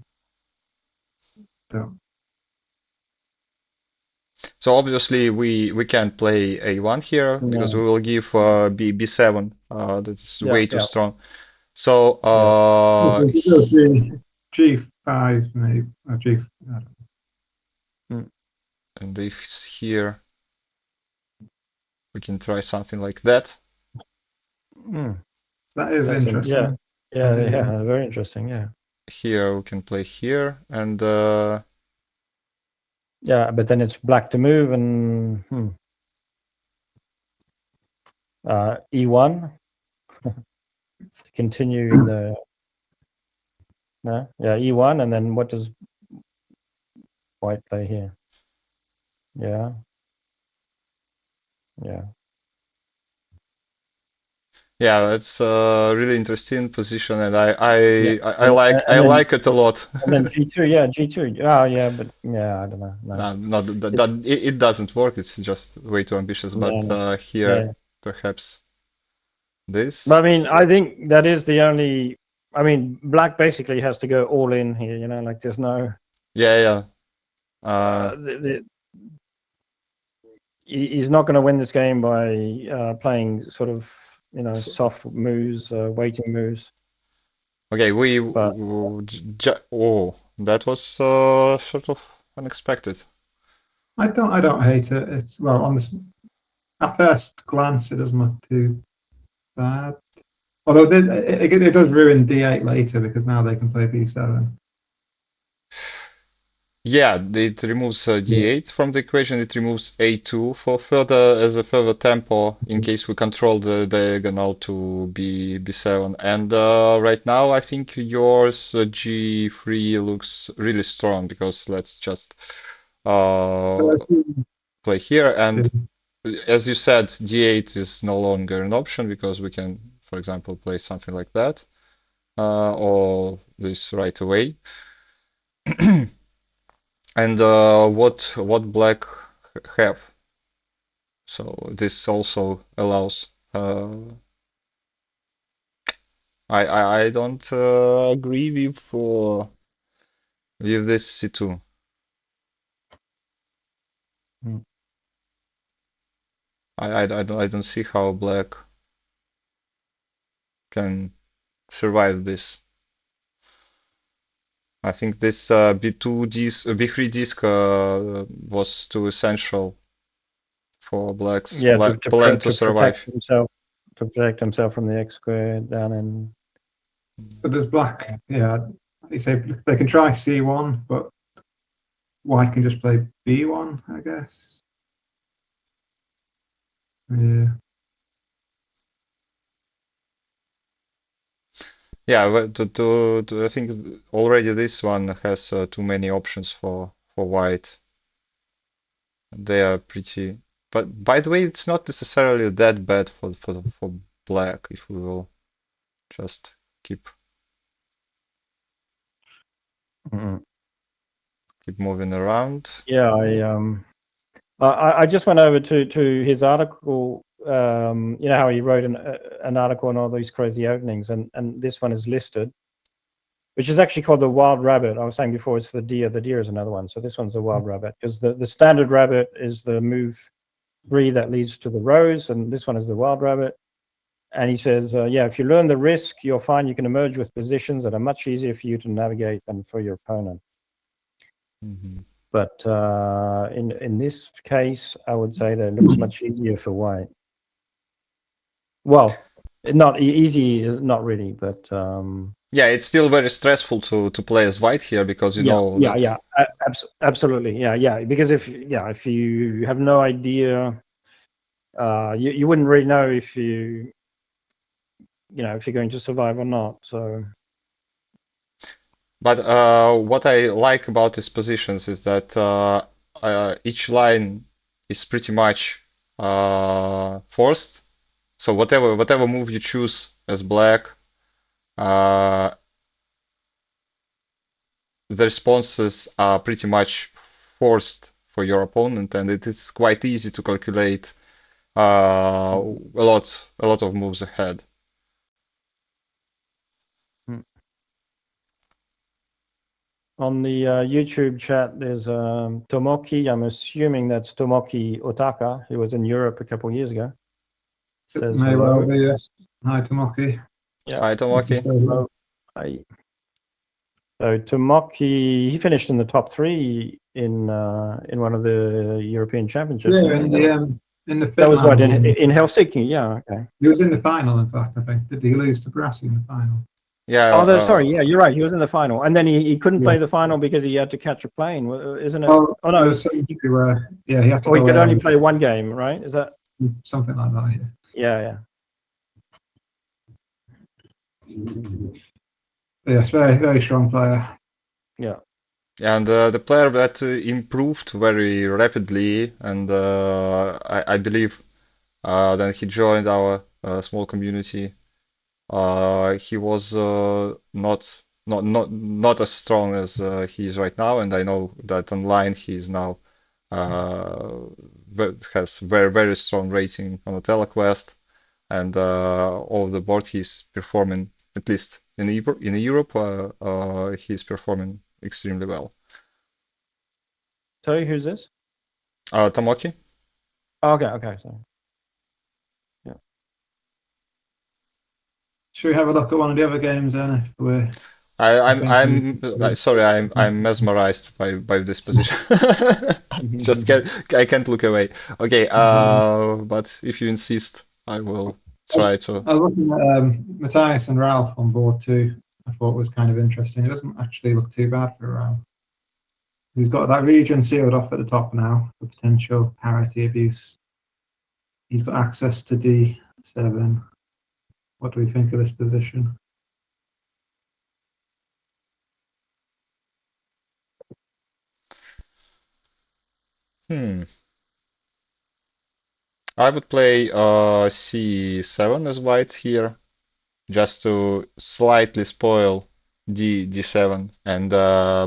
So obviously we can't play A1 here because we will give B7. That's way too strong. So G5 maybe, or G. I don't know. And if here we can try something like that. That is interesting. Yeah, very interesting. Yeah. Here we can play here, and yeah, but then it's black to move, and E1 to continue in the E1, and then what does white play here? Yeah. Yeah, that's a really interesting position, and I like it a lot. And then G2, G2. Oh, yeah, but I don't know. It doesn't work. It's just way too ambitious. But here, perhaps this. But I mean, I think that is the only. I mean, black basically has to go all in here. Like there's no. Yeah. He's not going to win this game by playing sort of soft moves, waiting moves. Okay, that was sort of unexpected. I don't hate it. It's at first glance it doesn't look too bad. Although it does ruin D8 later because now they can play B7. Yeah, it removes D8 from the equation. It removes A2 for further tempo in case we control the diagonal to B7. And right now, I think yours G3 looks really strong because let's just play here. And as you said, D8 is no longer an option because we can, for example, play something like that or this right away. And what black have? So this also allows. I don't agree with this C2. Hmm. I don't see how black can survive this. I think this B2 disc, B3 disc was too essential for black's Yeah, plan to to protect survive. himself from the X square down in. But does black, yeah, you say they can try C1, but white can just play B1, I guess. Yeah. Yeah, but I think already this one has too many options for white. They are pretty. But by the way, it's not necessarily that bad for black if we will just keep Mm. moving around. Yeah, I just went over to his article. You know how he wrote an article on all these crazy openings, and this one is listed, which is actually called the wild rabbit. I was saying before it's the deer. The deer is another one. So this one's the wild rabbit because the standard rabbit is the move 3 that leads to the rose, and this one is the wild rabbit. And he says, yeah, if you learn the risk, you'll find you can emerge with positions that are much easier for you to navigate than for your opponent. Mhm. But in this case, I would say that it looks much easier for white. Well, not easy, not really, but Yeah, it's still very stressful to play as white here because you know that. absolutely, yeah. Because if you have no idea, you wouldn't really know if if you're going to survive or not. So. But what I like about these positions is that each line is pretty much forced. So whatever move you choose as black, the responses are pretty much forced for your opponent, and it is quite easy to calculate a lot of moves ahead. On the YouTube chat, there's Tomoki. I'm assuming that's Tomoki Otaka. He was in Europe a couple of years ago. Says May hello. well be, yes. Hi, Tomoki. Yeah. Hi, Tomoki. Hello. Hi. So Tomoki, he finished in the top 3 in one of the European Championships. Yeah, didn't he? in the That was what Finland one. in Helsinki. Yeah. Okay. He was in the final, in fact, I think. Did he lose to Brassi in the final? Yeah. Oh, sorry. Yeah, you're right. He was in the final, and then he couldn't play Yeah. the final because he had to catch a plane, isn't it? Well, Oh no, there was something where, yeah, he had to he go could only early, play one game, right? Is that? something like that, yeah. Yeah. Yes, very, very strong player. Yeah. And the player that improved very rapidly, and I believe then he joined our small community. He was not as strong as he is right now, and I know that online he is now has very strong rating on Othello Quest, and all the board he's performing, at least in Europe, he's performing extremely well. Sorry, who's this? Tomoki. Oh, okay. So, yeah. Should we have a look at one of the other games then? If we're I'm sorry, I'm mesmerized by this position. I can't look away. Okay, but if you insist, I will try to. I was looking at Matthias and Ralph on board too. I thought was kind of interesting. It doesn't actually look too bad for Ralph. He's got that region sealed off at the top now for potential parity abuse. He's got access to D7. What do we think of this position? I would play C7 as white here, just to slightly spoil D7, and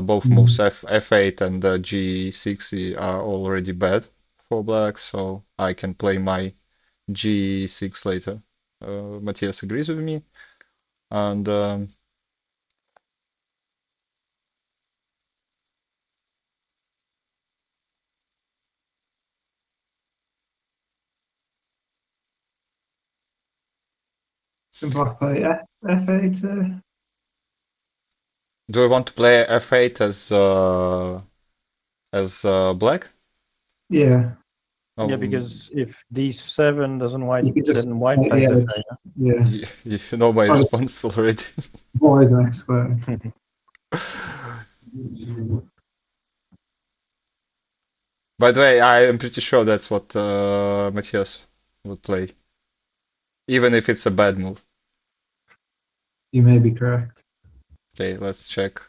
both moves F8 and G6 are already bad for black, so I can play my G6 later. Matthias agrees with me, and Can black play F8? Do we want to play F8 as black? Yeah. Yeah, Oh, because if D7 doesn't white, You could just then white take plays the a edge. Yeah. you know my Oh, response already. always an X square. By the way, I am pretty sure that's what Matthias would play, even if it's a bad move. You may be correct. Okay, let's check.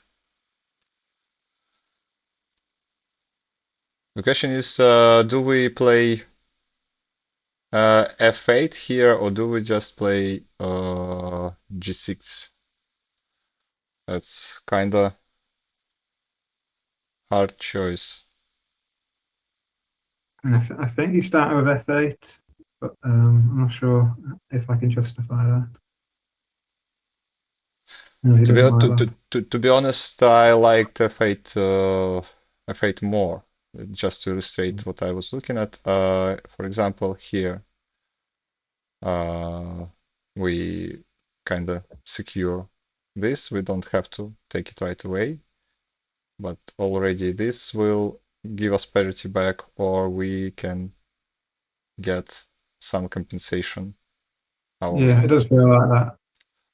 The question is, do we play F8 here, or do we just play G6? That's kinda hard choice. And I think you start with F8, but I'm not sure if I can justify that. No, he To doesn't be like that. to be honest, I liked F8 F8 more. Just to illustrate what I was looking at. For example, here we kind of secure this. We don't have to take it right away, but already this will give us parity back, or we can get some compensation. Yeah, it does feel like that.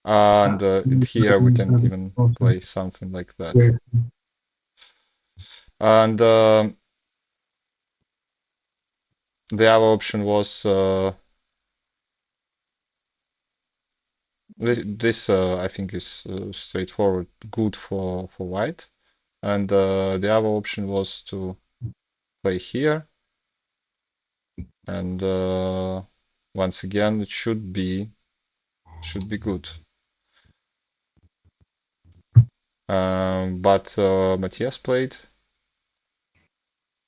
And here we can even play something like that. And the other option was this I think is straightforward, good for white. And the other option was to play here. And once again, it should be good. But Matthias played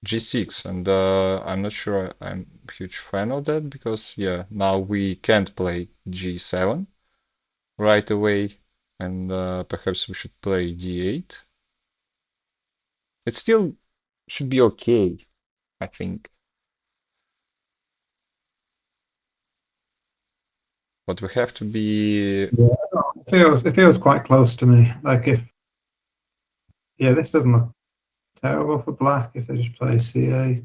G6, and I'm not sure I'm a huge fan of that, because yeah, now we can't play G7 right away, and perhaps we should play D8. It still should be okay, I think. But we have to be... Yeah, it feels quite close to me. Like if, yeah, this doesn't look terrible for black if they just play C8.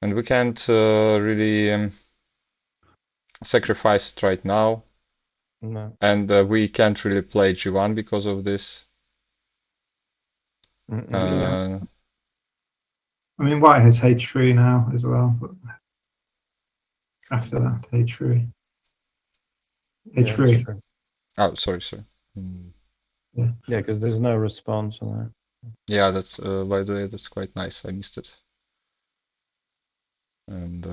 And we can't really sacrifice it right now. No. And we can't really play G1 because of this. Yeah. I mean, white has H3 now as well, but after that, H3. Yeah, that's H3. true. Oh, sorry. Yeah, because there's no response on that. Yeah, that's by the way, that's quite nice. I missed it. And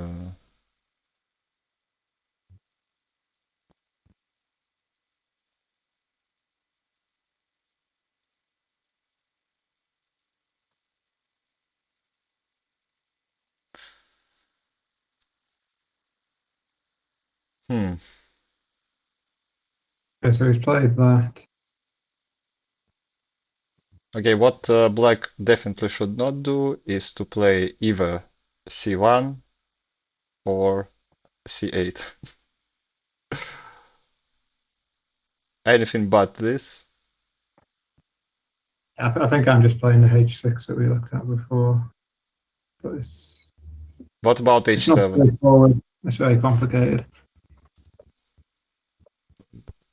okay, so he's played that. Okay, what black definitely should not do is to play either C1 or C8. Anything but this. I think I'm just playing the H6 that we looked at before. But What about it's not H7? straightforward. It's very complicated.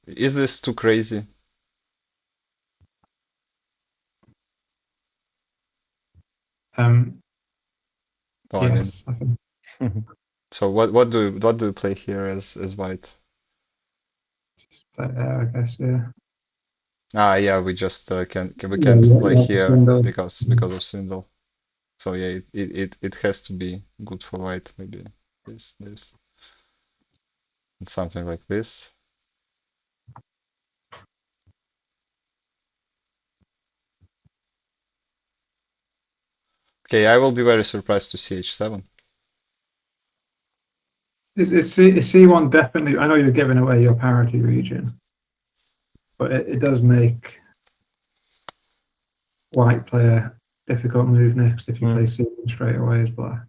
Is this too crazy? Well, Yes, I think. So what do you play here as white? Just play there, I guess. Yeah. Ah, yeah, we just we can't Yeah, play yeah, here Swindle. because of Swindle. So yeah, it has to be good for white. Maybe this and something like this. Okay, I will be very surprised to see H7. Is C1 definitely? I know you're giving away your parity region, but it does make white play a difficult move next if you play C1 straight away as black.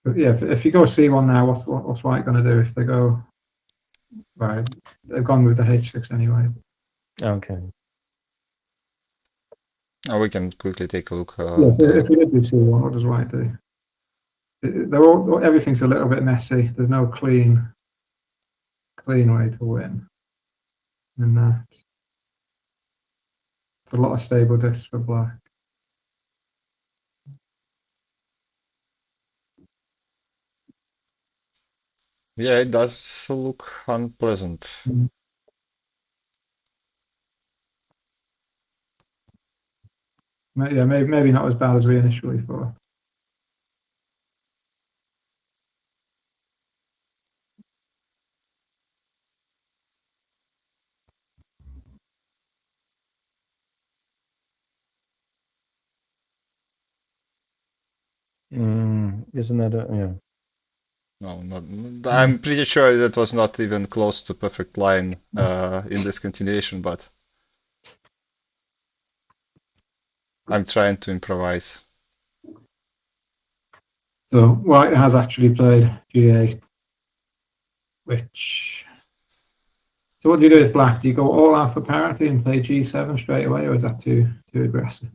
But yeah, if you go C1 now, what's white going to do if they go? Right, they've gone with the H6 anyway. Okay. We can quickly take a look. Yeah, so if we did do C1, what does white do? Everything's a little bit messy. There's no clean way to win. And it's a lot of stable discs for black. Yeah, it does look unpleasant. Yeah, maybe not as bad as we initially thought. Isn't that yeah? No, not. I'm pretty sure that was not even close to perfect line in this continuation, but I'm trying to improvise. So white has actually played G8, which. So what do you do with black? Do you go all out for parity and play G7 straight away, or is that too aggressive?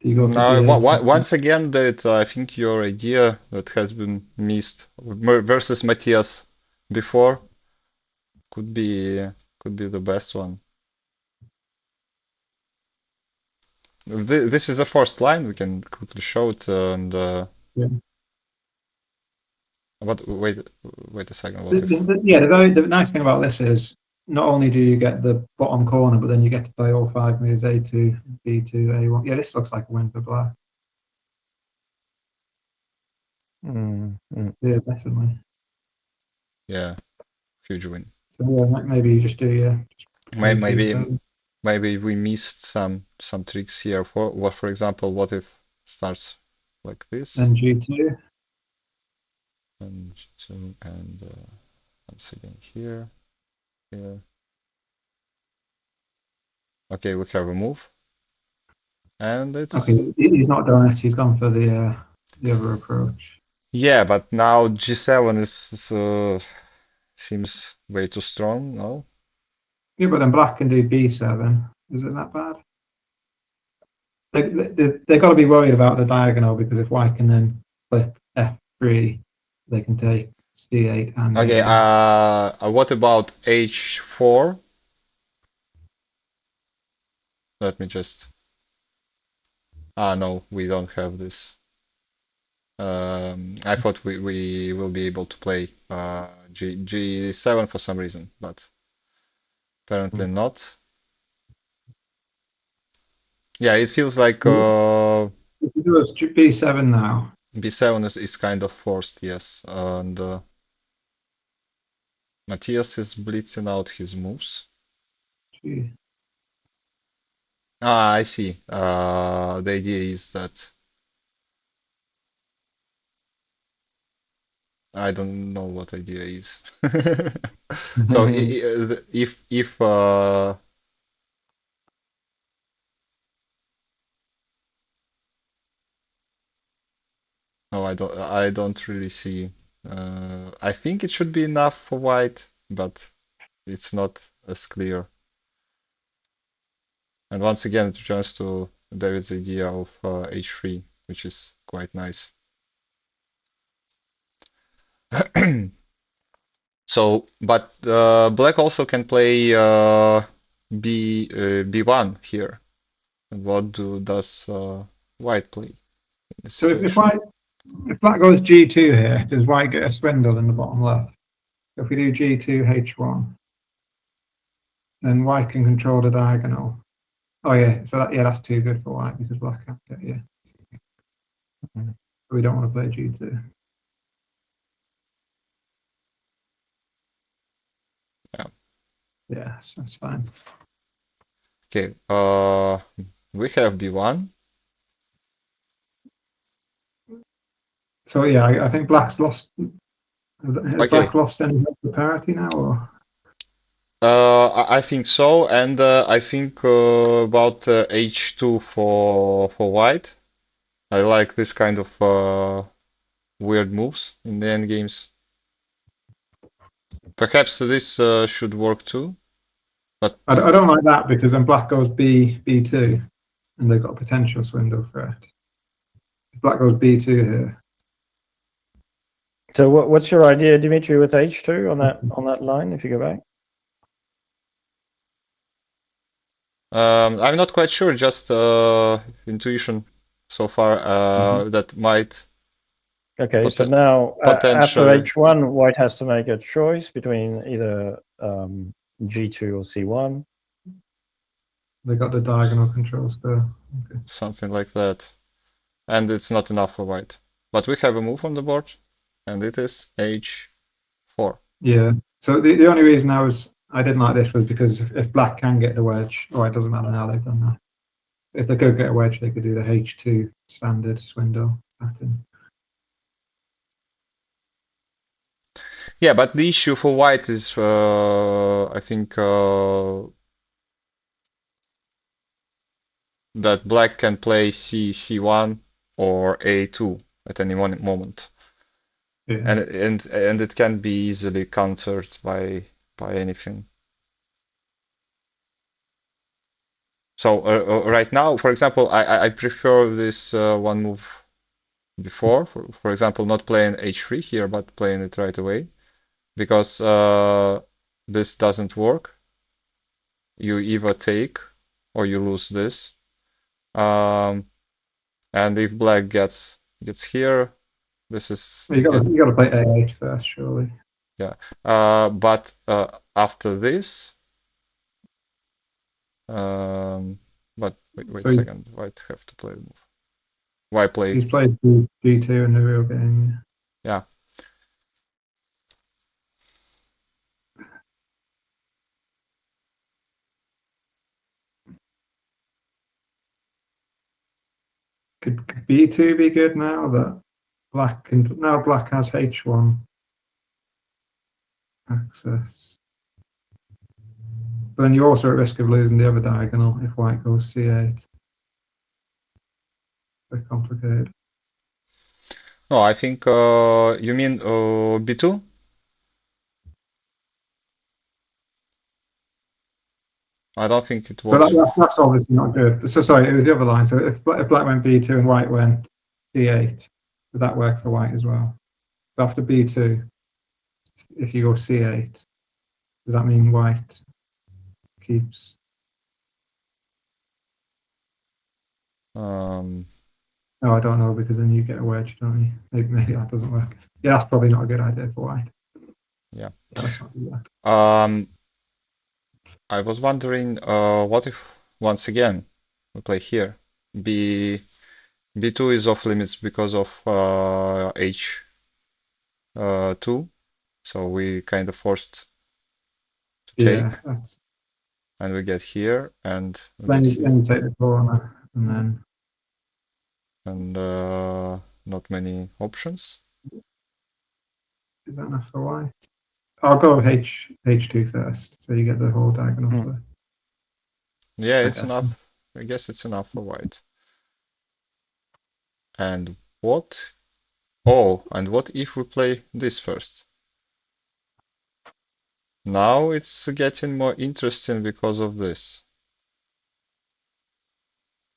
Do you go for D8? Once again, that I think your idea that has been missed versus Matthias before could be the best one. This is the first line. We can quickly show it and. Yeah. But wait a second. The nice thing about this is not only do you get the bottom corner, but then you get to play all 5 moves: A2, B2, A1. Yeah, this looks like a win for black. Yeah, definitely. Yeah, huge win. So yeah, maybe you just do Maybe we missed some tricks here. For example, what if starts like this? And G2. And G2 and once again here. Okay, we have a move. And it's okay. He's not done it. He's gone for the other approach. Yeah, but now G7 is seems way too strong. No. Yeah, but then black can do B7. Is it that bad? They got to be worried about the diagonal, because if white can then flip F3, they can take C8 and Okay. A1. What about H4? Let me just. No, we don't have this. I thought we will be able to play G7 for some reason, but apparently not. Yeah, it feels like If you do B7 now. B7 is kind of forced, yes. And Matthias is blitzing out his moves. Gee. I see. The idea is that I don't know what idea is. So if no, I don't really see. I think it should be enough for white, but it's not as clear. And once again, it returns to David's idea of H3, which is quite nice. So, but black also can play B1 here. And what does white play? So if black goes G2 here, does white get a swindle in the bottom left? If we do G2 H1, then white can control the diagonal. Oh yeah, so that's too good for white, because black can't get here. We don't want to play G2. Yeah. Yeah, that's fine. Okay. We have B1. So yeah, I think black's lost. Has black lost any parity now, or? I think so, and I think about H2 for white. I like this kind of weird moves in the end games. Perhaps this should work too, but I don't like that because then black goes B2 and they've got a potential swindle threat. If black goes B2 here. So what's your idea, Dimitri, with H2 on that line? If you go back. I'm not quite sure. Just intuition so far that might. Okay, so now after potentially- H1, white has to make a choice between either G2 or C1. They got the diagonal control still. Okay. Something like that. And it's not enough for white. But we have a move on the board, and it is H4. Yeah. So the only reason I didn't like this was because if black can get the wedge, it doesn't matter now they've done that. If they could get a wedge, they could do the H2 standard swindle pattern. Yeah, but the issue for white is, I think, that black can play C1 or A2 at any moment. Yeah. And it can be easily countered by anything. So right now, for example, I prefer this one move before. For example, not playing H3 here, but playing it right away, because this doesn't work. You either take or you lose this. And if black gets here, this is You got to play A8 first, surely. Yeah, but after this, but wait a second, white have to play the move. Why play? He's played G2 in the real game. Yeah. Could B2 be good now that black has H1 access? But then you're also at risk of losing the other diagonal if white goes C8. Very complicated. No, I think you mean B2? I don't think it was. So that's obviously not good. So sorry, it was the other line. So if black went B2 and white went C8, would that work for white as well? So after B2, if you go C8, does that mean white keeps? No, I don't know, because then you get a wedge, don't you? Maybe that doesn't work. Yeah, that's probably not a good idea for white. Yeah. Let's not do that. I was wondering, what if once again we play here? B2 is off limits because of H2, so we kind of forced to take, and we get here, and then you take the corner, and not many options. Is that enough for white? I'll go H2 first, so you get the whole diagonal flip. Yeah, it's enough. I guess it's enough for white. And what? Oh, and what if we play this first? Now it's getting more interesting because of this.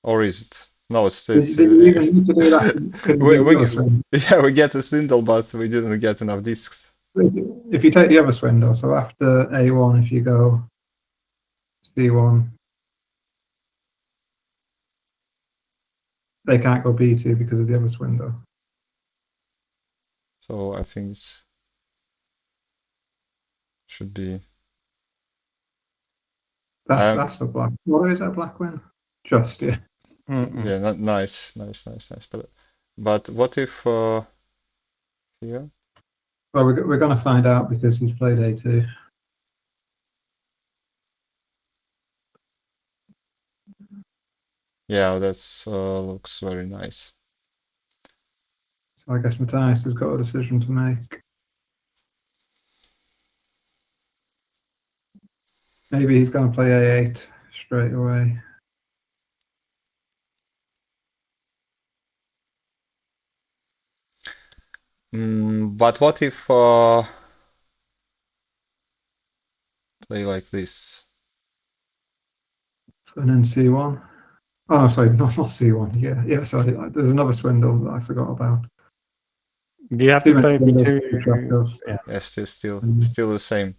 Or is it? No, it's Did you even need to do that? Yeah, we get a swindle, but we didn't get enough discs. If you take the other swindle, so after A1, if you go C1, they can't go B2 because of the other swindle. So I think it should be. That's a black. What is that black win? Just yeah. Yeah, nice. But what if here? Well, we're going to find out because he's played A2. Yeah, that's looks very nice. So I guess Matthias has got a decision to make. Maybe he's going to play A8 straight away. But what if play like this? And then C1. Oh, no, sorry, not C1. Yeah, sorry. There's another swindle that I forgot about. Do you have Too to many play swindles to keep track B2? of. Yeah. Yeah, still the same.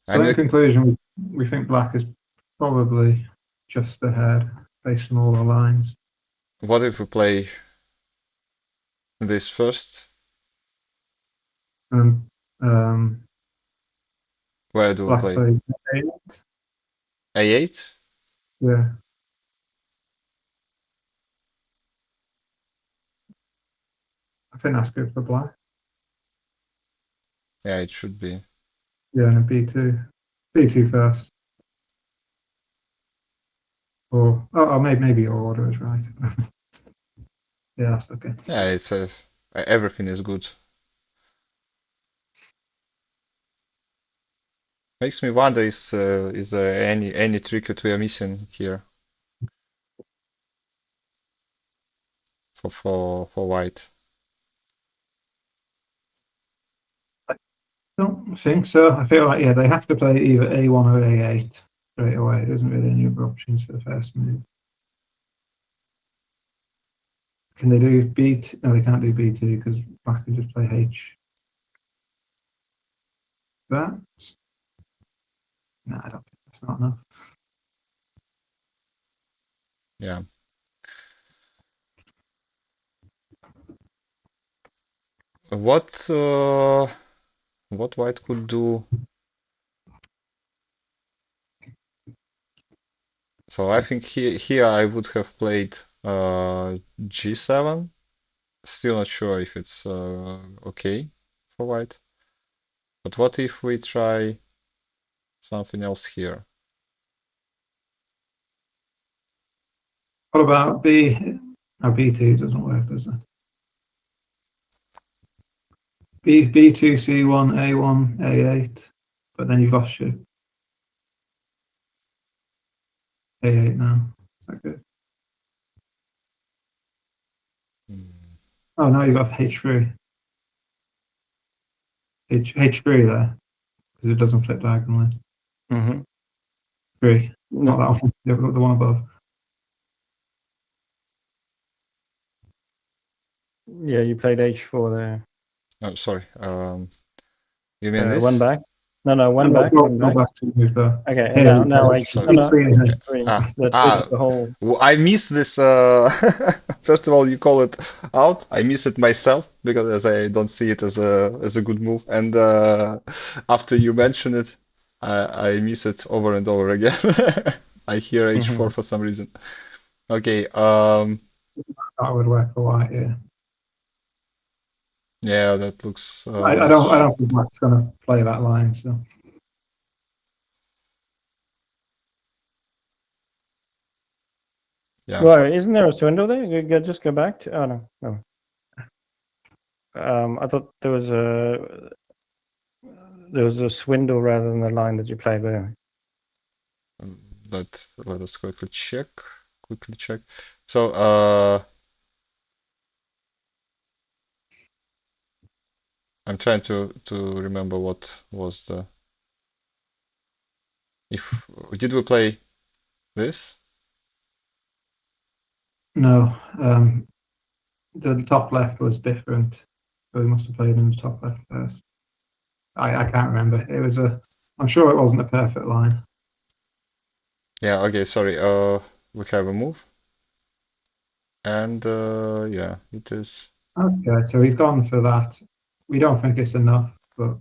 So in conclusion, we think black is probably just ahead based on all the lines. What if we play this first? And Where do we black play? played A8. A8? Yeah. I think that's good for black. Yeah, it should be. Yeah, and a B2. B2 first. Or maybe your order is right. Yeah, that's okay. Yeah, it's everything is good. Makes me wonder is there any trick that we are missing here for white? Don't think so. I feel like, yeah, they have to play either A1 or A8 straight away. There isn't really any other options for the first move. Can they do B2? No, they can't do B2 because black can just play H. That? No, I don't think that's not enough. Yeah. What white could do? So I think here I would have played G7. Still not sure if it's okay for white. But what if we try something else here? What about B? No, B2 doesn't work, does it? B2, C1, A1, A8, but then you've lost your A8 now. Is that good? Oh, now you've got H3. H3 there, because it doesn't flip diagonally. Mm-hmm. 3, not that one, the one above. Yeah, you played H4 there. Oh, sorry. You mean this? One back? No, one No, back. One go back. back to move there. Okay, Here and we now go. H. Sorry. No, Three is Okay. three. Ah, That fits the whole. I missed this. First of all, you call it out. I miss it myself because I don't see it as a good move. And after you mention it, I miss it over and over again. I hear H4 for some reason. Okay. That would work for white, yeah. Yeah, that looks. I don't think black's gonna play that line, so. Yeah. Well, isn't there a swindle there? Just go back to. Oh no. I thought there was a swindle rather than the line that you played there. Let us quickly check. So I'm trying to remember what was the. Did we play this? No, the top left was different. So we must have played in the top left first. I can't remember. It was I'm sure it wasn't a perfect line. Yeah, okay, sorry. We have a move. And yeah, it is. Okay, so he's gone for that. We don't think it's enough, but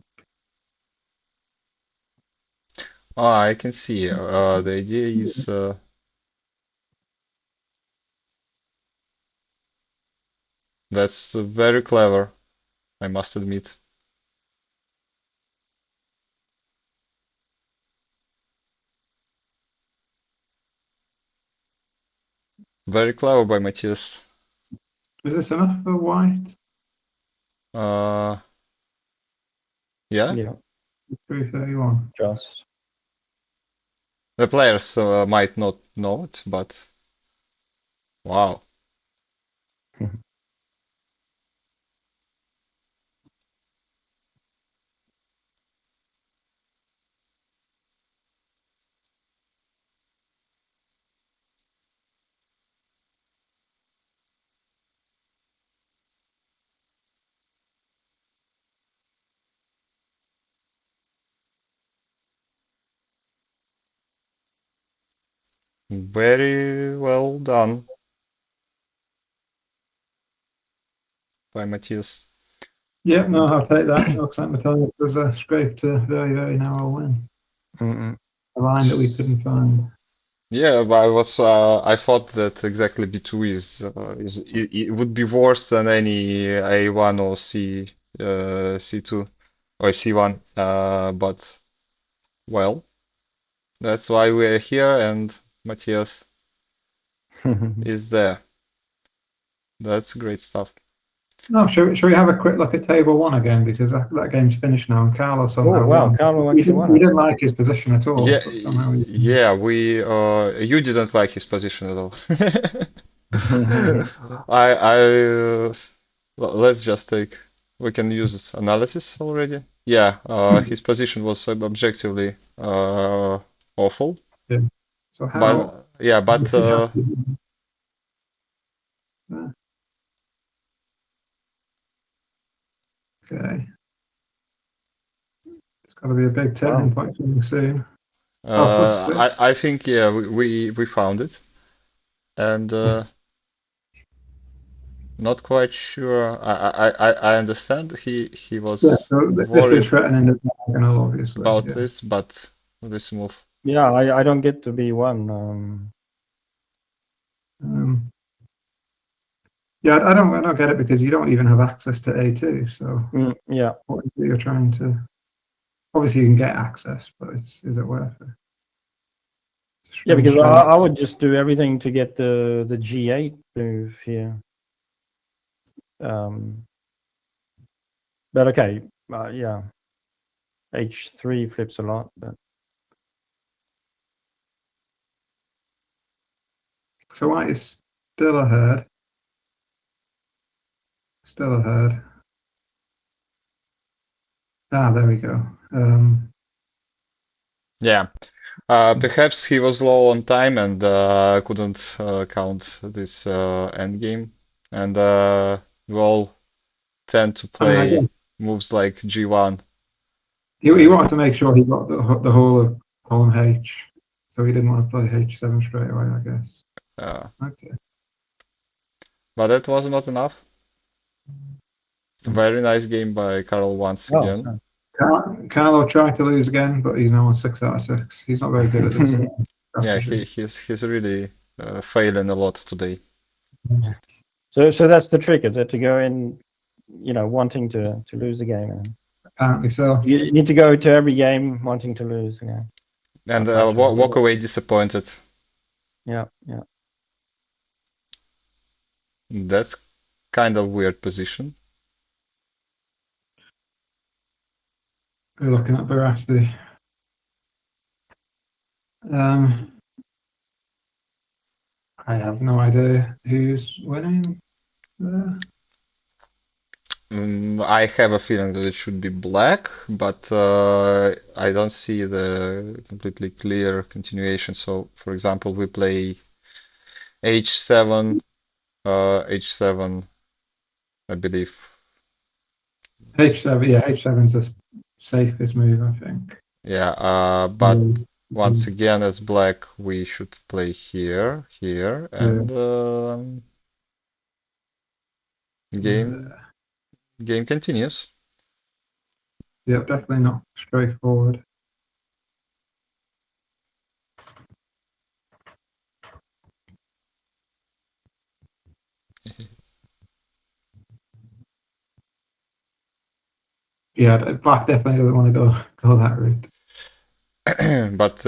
I can see. The idea is that's very clever, I must admit. Very clever by Matthias. is this enough for white? Yeah? Yeah, 331. just. The players might not know it, but wow. Very well done by Matthias. Yeah, no, I'll take that. It looks like Matthias has scraped a very, very narrow win. Mm-mm. A line that we couldn't find. Yeah, but I thought that exactly B2 it would be worse than any A1 or C2 or C1. But well, that's why we're here and Matthias is there. That's great stuff. No, shall we have a quick look at table one again, because that game's finished now, and Carlo somehow Oh wow, won. Carlo We actually didn't, won we it. didn't like his position at all, Yeah, but somehow he yeah, you didn't like his position at all. Let's just we can use analysis already. Yeah, his position was objectively awful. Yeah. So how But yeah, but okay, it's got to be a big turning point coming soon. I think yeah we found it, and not quite sure. I understand he was Yeah, so this is worried threatening the diagonal, obviously. about Yeah. this, but this move. Yeah, I don't get to B1. Yeah, I don't get it, because you don't even have access to A2. So Yeah. what is it you're trying to? Obviously, you can get access, but is it worth it? Yeah, because Strange I would just do everything to get the G8 move here. But okay, yeah, H3 flips a lot, but So white is still ahead. Still ahead. Ah, there we go. Yeah, perhaps he was low on time and couldn't count this end game, and we all tend to I mean, I play guess moves like G1. he wanted to make sure he got the whole of pawn H, so he didn't want to play H7 straight away, I guess. Okay. But that was not enough. Very nice game by Carl once again. Carlo tried to lose again, but he's now on 6 out of 6. He's not very good at this. Yeah, he's really failing a lot today. So that's the trick, is it, to go in, wanting to lose the game? Apparently so. You need to go to every game wanting to lose. Yeah. And walk away disappointed. Yeah. That's kind of weird position. We're looking at Veracity. I have no idea who's winning there. I have a feeling that it should be black, but I don't see the completely clear continuation. So, for example, we play H7, H7, I believe. H7, yeah, H7 is the safest move, I think. Yeah, but once again, as black, we should play here, and game continues. Yeah, definitely not straightforward. Yeah, black definitely doesn't want to go that route. But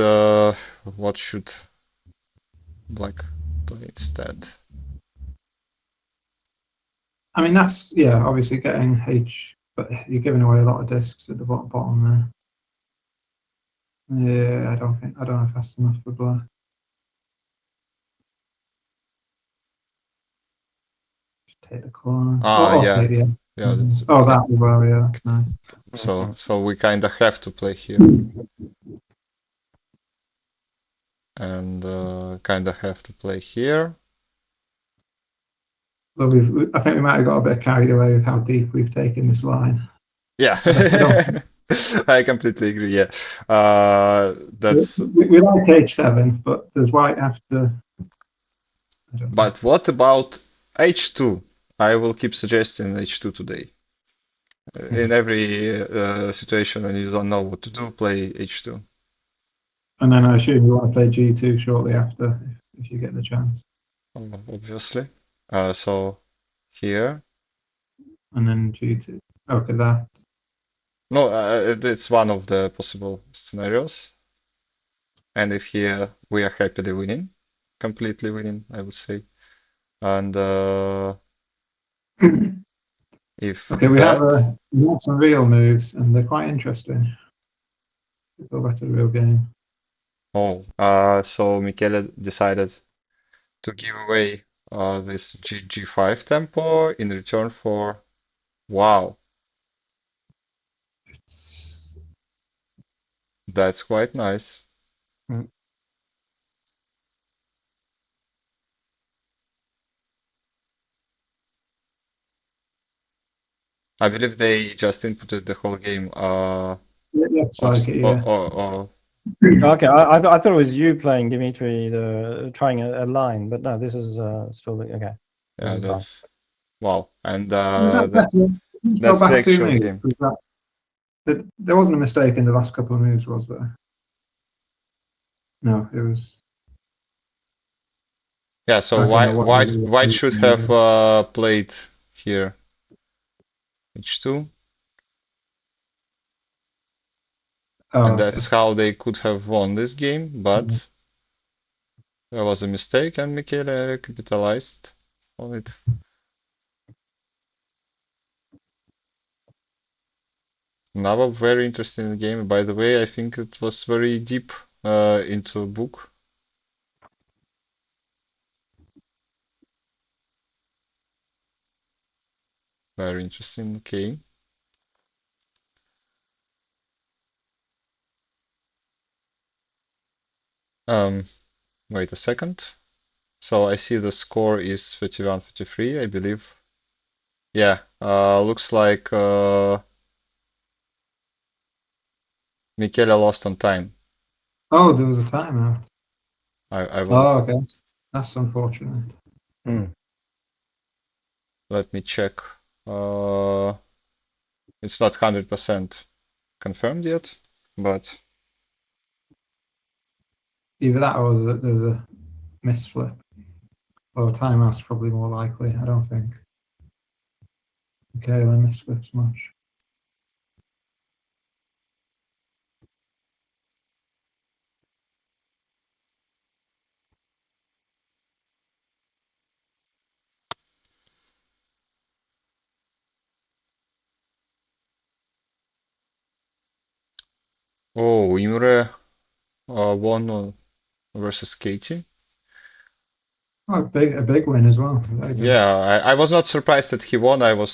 what should black play instead? I mean, that's, yeah, obviously getting H, but you're giving away a lot of discs at the bottom there. Yeah, I don't know fast enough for black. Just take the corner. Yeah. Take the Yeah, that's Oh, okay. that as well, yeah, that's nice. So we kind of have to play here. And kind of have to play here. So I think we might have got a bit carried away with how deep we've taken this line. Yeah, I I completely agree. Yeah, that's. we like h7, but there's white after. I don't know. But what about h2? I will keep suggesting h2 today. In every situation when you don't know what to do, play h2. And then I assume you want to play g2 shortly after, if you get the chance. Obviously. So here. And then g2. Okay, that. No, it's one of the possible scenarios. And if here we are happily winning, completely winning, I would say. And if Okay, we have that, some real moves, and they're quite interesting. Go back to the real game. so Michele decided to give away this G5 tempo in return for, wow, that's quite nice. I believe they just inputted the whole game. Looks like it, yeah. Okay, I thought it was you playing, Dimitri, trying a line, but no, this is still okay. Yeah, that's wow. And Was that that's go back the to actual me? game. There wasn't a mistake in the last couple of moves, was there? No, it was. Yeah, so Okay, white should have played here. H2. And that's how they could have won this game, but there was a mistake and Michele capitalized on it. Another very interesting game. By the way, I think it was very deep into a book. Very interesting. Okay. Wait a second. So I see the score is 31-33, I believe. Yeah, looks like Michele lost on time. Oh, there was a timeout. I will. Oh, okay. That's unfortunate. Let me check. It's not 100% confirmed yet, but Either that or there's a misflip. Or a timeout's probably more likely, I don't think. Okay, then misflips much. oh, Imre won versus Katie. Oh, a big win as well. Very good. Yeah, I was not surprised that he won. I was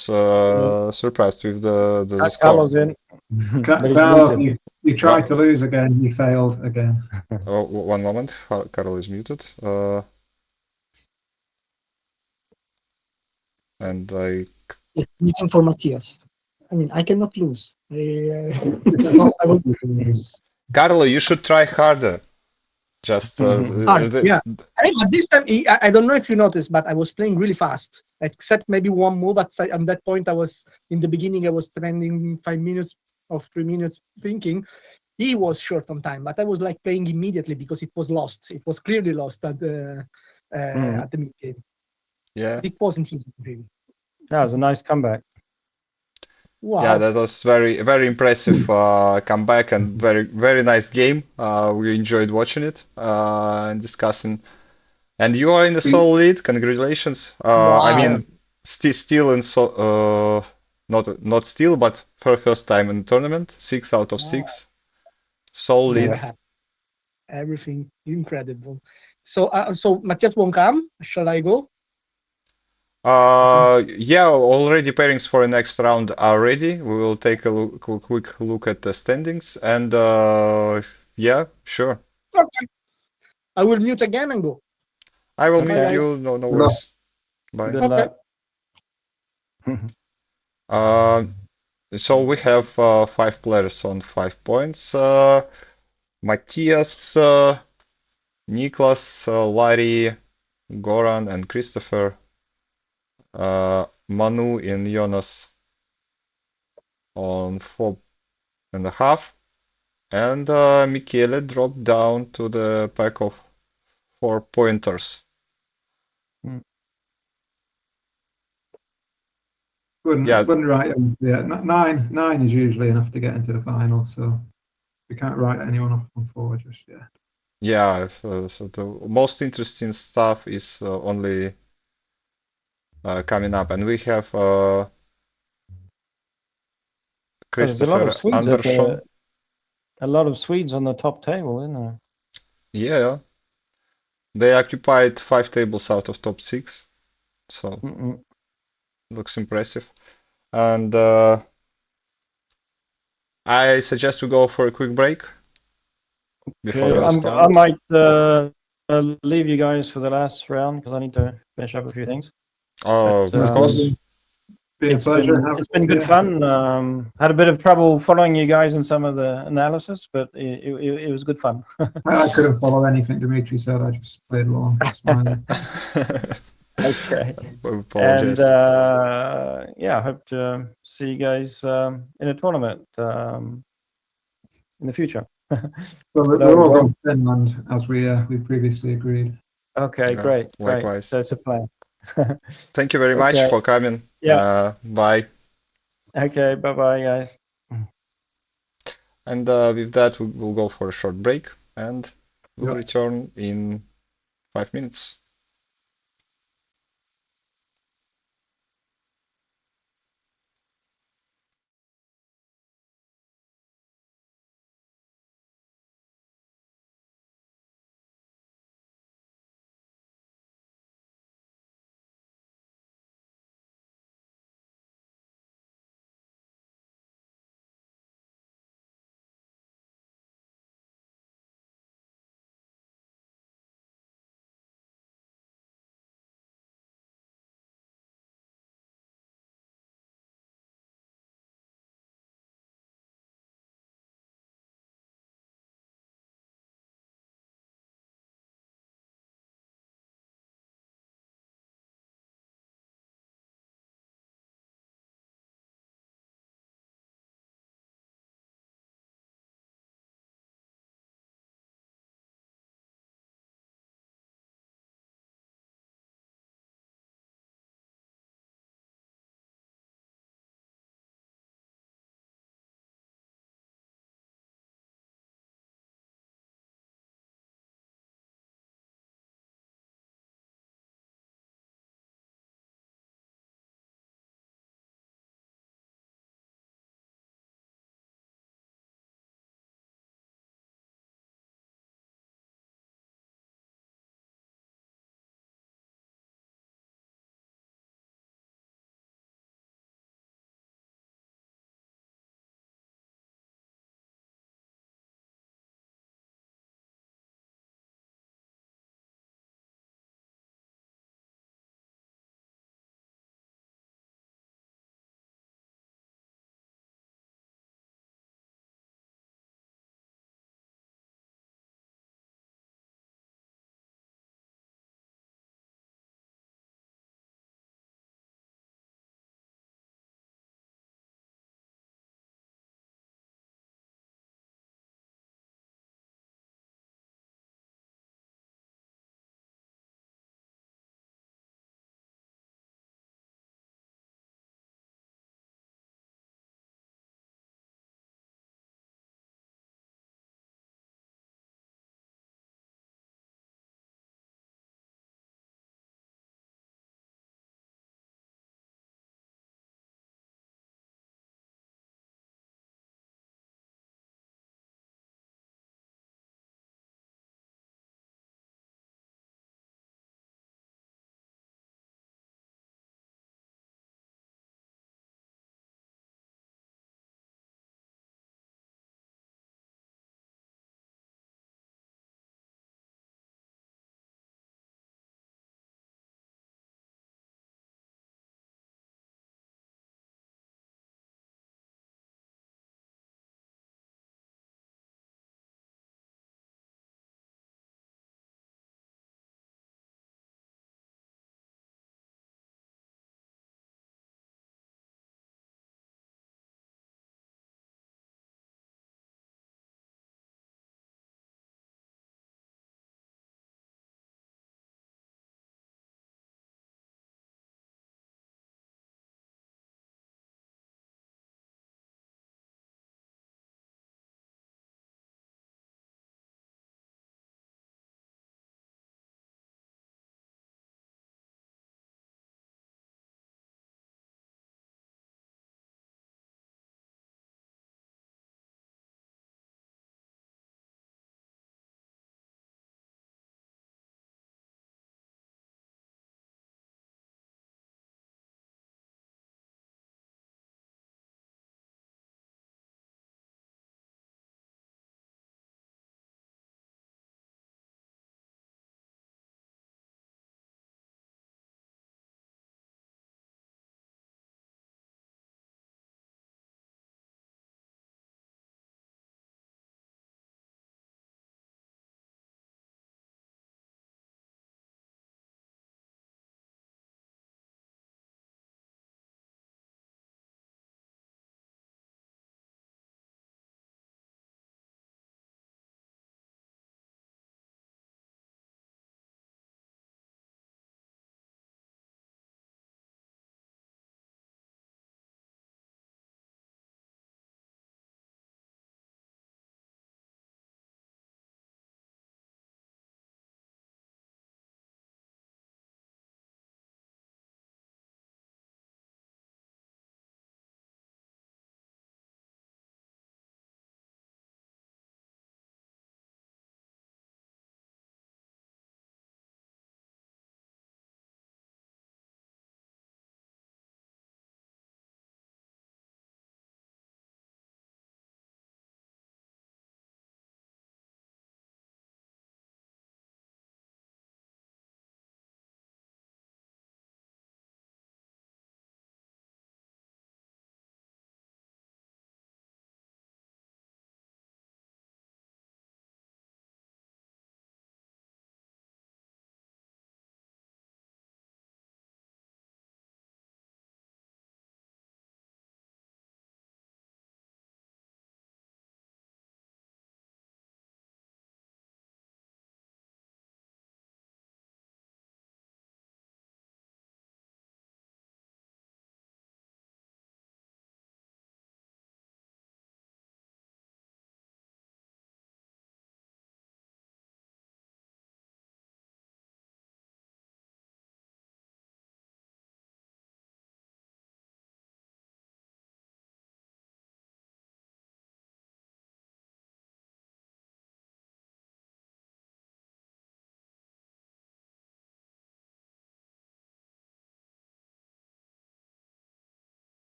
surprised with the score. Carlos in. But he's Carl, muted. you tried to lose again. You failed again. Oh, one moment. Carol is muted. And I. Meeting for Matthias. I mean, I cannot lose. I was Carlo, you should try harder. Just hard, yeah. I mean, but this time, I don't know if you noticed, but I was playing really fast, except maybe one move. At that point, I was in the beginning. I was spending 5 minutes or 3 minutes thinking. He was short on time, but I was like playing immediately because it was lost. It was clearly lost at the mid game. Yeah. It wasn't easy for him. That was a nice comeback. Wow. Yeah, that was very impressive comeback and very nice game. We enjoyed watching it and discussing. And you are in the solo lead. Congratulations. I mean, still in not still, but for the first time in the tournament, 6 out of 6. solid. Yeah. Everything incredible. So, Matthias won't come. Shall I go? Yeah, already pairings for the next round are ready. We will take a quick look at the standings, and yeah, sure. Okay. I will mute again and go. I will Okay, mute guys. you. No, no Good luck. worries. Bye. Good Okay. luck. So we have 5 players on 5 points. Matthias, Niklas, Larry, Goran, and Christopher. Manu and Jonas on 4.5. And Michele dropped down to the pack of 4 pointers. Yeah. Wouldn't write them. Yeah, nine is usually enough to get into the final. So we can't write anyone off on 4 just yet. Yeah, so the most interesting stuff is only coming up, and we have There's a lot of Christopher Swedes Andersson. a lot of Swedes on the top table, isn't there? Yeah, they occupied 5 tables out of top 6, so looks impressive. And I suggest we go for a quick break before Okay, we I start. might leave you guys for the last round because I need to finish up a few things. Oh, But, of course. Been a pleasure. It's been good fun. Had a bit of trouble following you guys in some of the analysis, but it was good fun. I couldn't follow anything Dimitri said. I just played along, smiling. Okay. I apologize. And yeah, I hope to see you guys in a tournament in the future. Well, we're all going to Finland as we previously agreed. Okay, Yeah, great. likewise. So it's a plan. Thank you very much Okay. for coming. Yeah. Bye. Okay, bye-bye, guys. And with that, we'll go for a short break, and we'll Yeah. return in 5 minutes.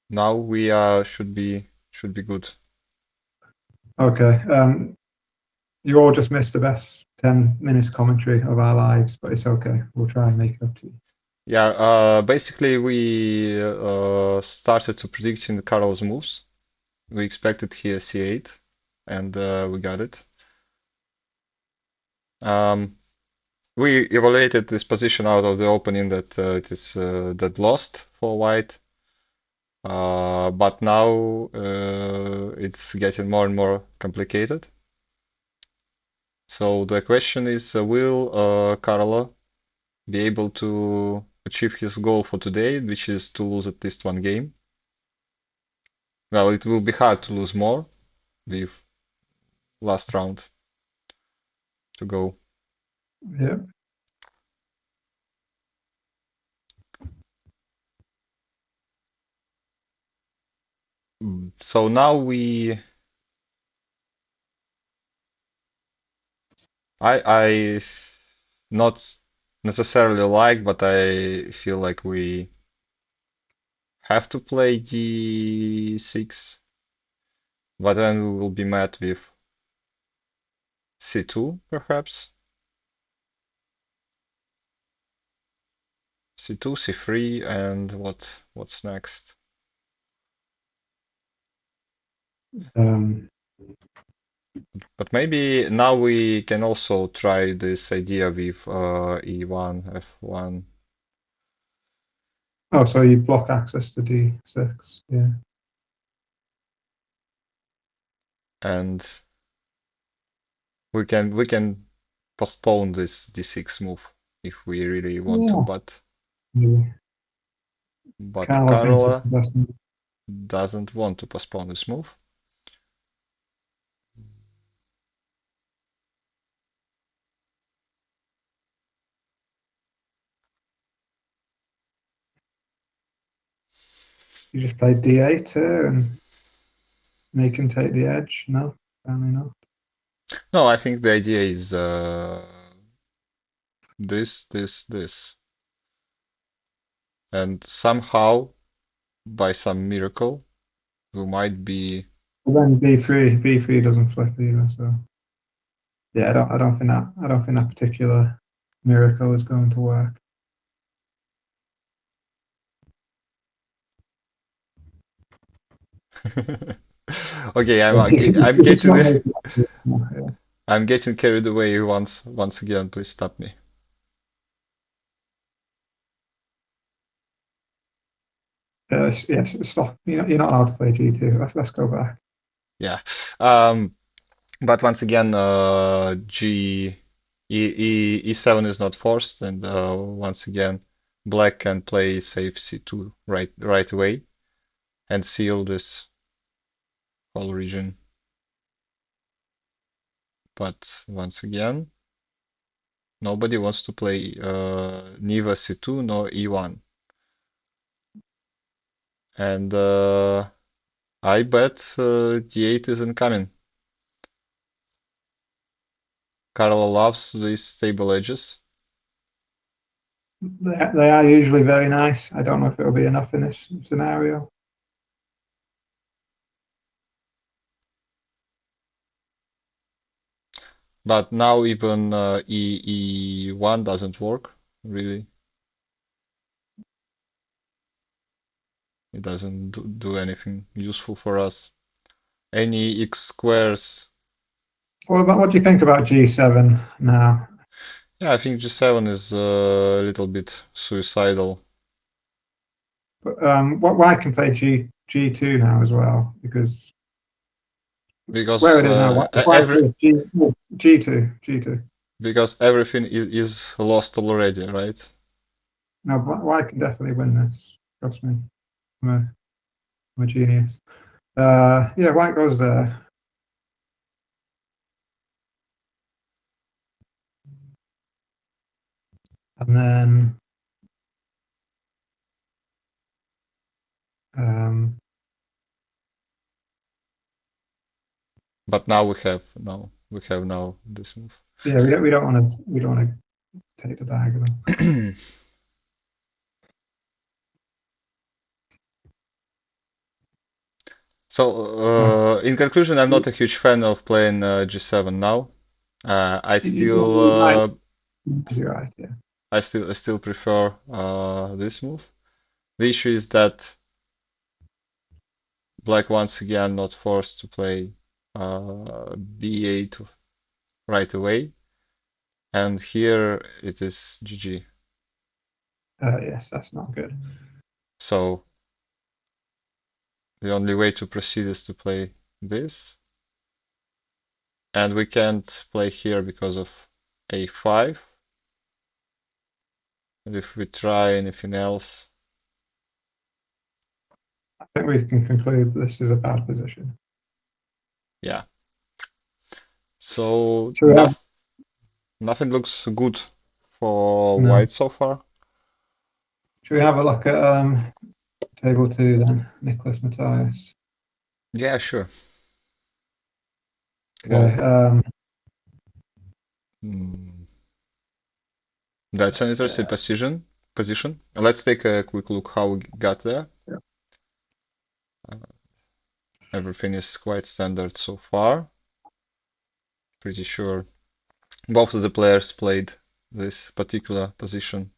Now we should be good. Okay. You all just missed the best 10 minutes commentary of our lives, but it's okay. We'll try and make it up to you. Yeah, basically we started to predicting Carl's moves. We expected here c8, and we got it. We evaluated this position out of the opening that it is that lost for white. But now it's getting more and more complicated. So the question is, will Carlo be able to achieve his goal for today, which is to lose at least one game? Well, it will be hard to lose more with last round to go. Yeah. So now we I not necessarily like, but I feel like we have to play d6, but then we will be met with c2 perhaps. c2, c3, and what's next? But maybe now we can also try this idea with e1, f1. Oh, so you block access to d6, yeah. And we can postpone this d6 move if we really want to, but Maybe. Carlo thinks it's the best move. doesn't want to postpone this move. You just play d8 here and make him take the edge? No, apparently not. No, I think the idea is this. And somehow, by some miracle, we might be. But then b3 doesn't flip either, so yeah, I don't think that particular miracle is going to work. Okay, I'm getting carried away once again. Please stop me. Yes, stop. You're not allowed to play g2. Let's go back. Yeah. But once again, e7 is not forced, and once again, black can play safe c2 right away and seal this whole region. But once again, nobody wants to play neither c2 nor e1. And I bet d8 is incoming. Carlo loves these stable edges. They are usually very nice. I don't know if it'll be enough in this scenario. But now even e1 doesn't work, really. It doesn't do anything useful for us. Any x squares. What do you think about g7 now? Yeah, I think g7 is a little bit suicidal. But white can play g2 now as well because where it is now, white plays g2. Because everything is lost already, right? No, white can definitely win this. Trust me, I'm a genius. Yeah, white goes there. And then but now we have now this move. Yeah, we don't want to take the diagonal. So, in conclusion, I'm not a huge fan of playing G7 now. I You're right, yeah. I still prefer this move. The issue is that Black once again not forced to play B8 right away, and here it is GG. Yes, that's not good. So the only way to proceed is to play this, and we can't play here because of A5. And if we try anything else, I think we can conclude this is a bad position. yeah. So Should we have, nothing looks good for no. white so far. Should we have a look at table 2 then, Nicholas Matthias? Yeah, sure. Okay. That's an interesting position. Let's take a quick look how we got there. Yeah. Everything is quite standard so far. Pretty sure both of the players played this particular position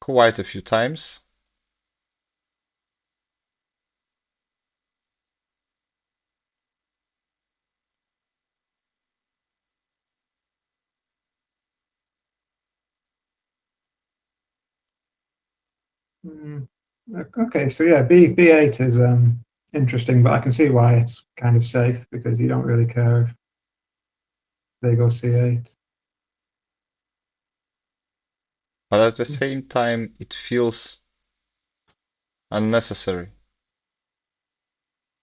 quite a few times. Okay, so yeah, B8 is interesting, but I can see why it's kind of safe because you don't really care if they go C8. But at the same time, it feels unnecessary.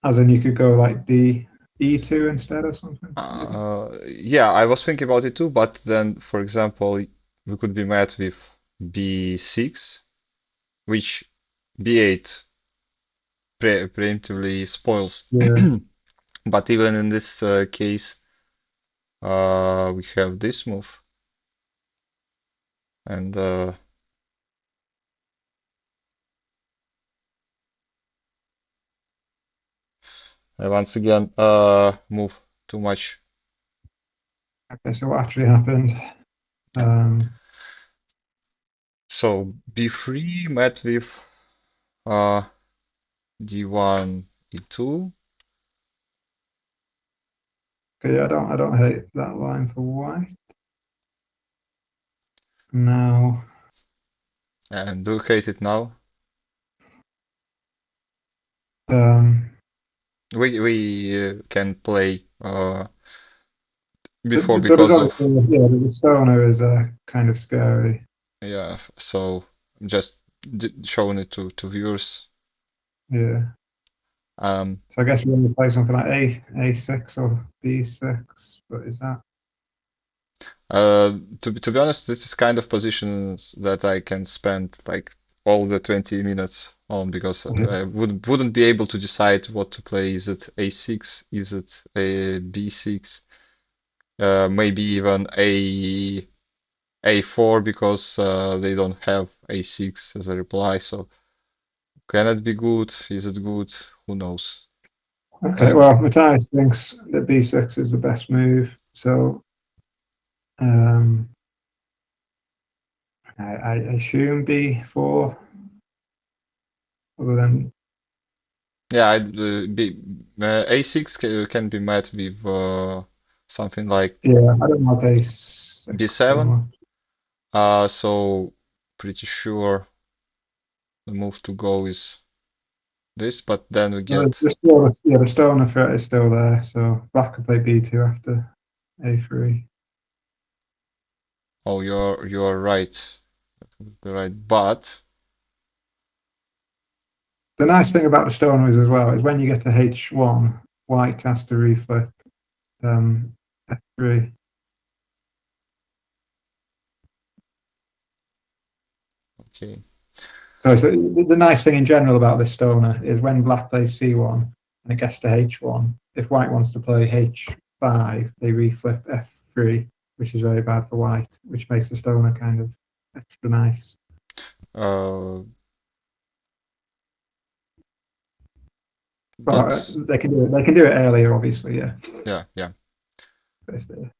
As in, you could go like E2 instead or something. Yeah, I was thinking about it too, but then, for example, we could be met with B6, which B8 preemptively spoils. Yeah. But even in this case, we have this move, and I once again move too much. Okay, so what actually happened? So B3 met with D1, E2. Okay, I don't hate that line for white. Now, And do you hate it now? We can play before so there's because of obviously, yeah, the stoner is kind of scary. yeah. So just showing it to viewers. Yeah. Um, So I guess you want to play something like A6 or B6, but is that? to be honest, this is kind of positions that I can spend like all the 20 minutes on because I wouldn't be able to decide what to play. Is it A6? Is it a B6? Maybe even A4 because they don't have A6 as a reply. So can it be good? Is it good? Who knows? Okay, well, Matthias thinks that B6 is the best move, so I assume B4, other than Yeah, A6 can be met with something like yeah, I don't like A6 so B7. much. So pretty sure the move to go is this, but then we get The stoner threat is still there, so black could play B2 after A3. oh you're right. But The nice thing about the stoner is as well is when you get to H1, white has to reflip F3. okay. So the nice thing in general about this stoner is when black plays C1 and it gets to H1, if white wants to play H5, they reflip F3, which is very bad for white, which makes the stoner kind of extra nice. But But they can do it. They can do it earlier, obviously. Yeah. yeah. If they-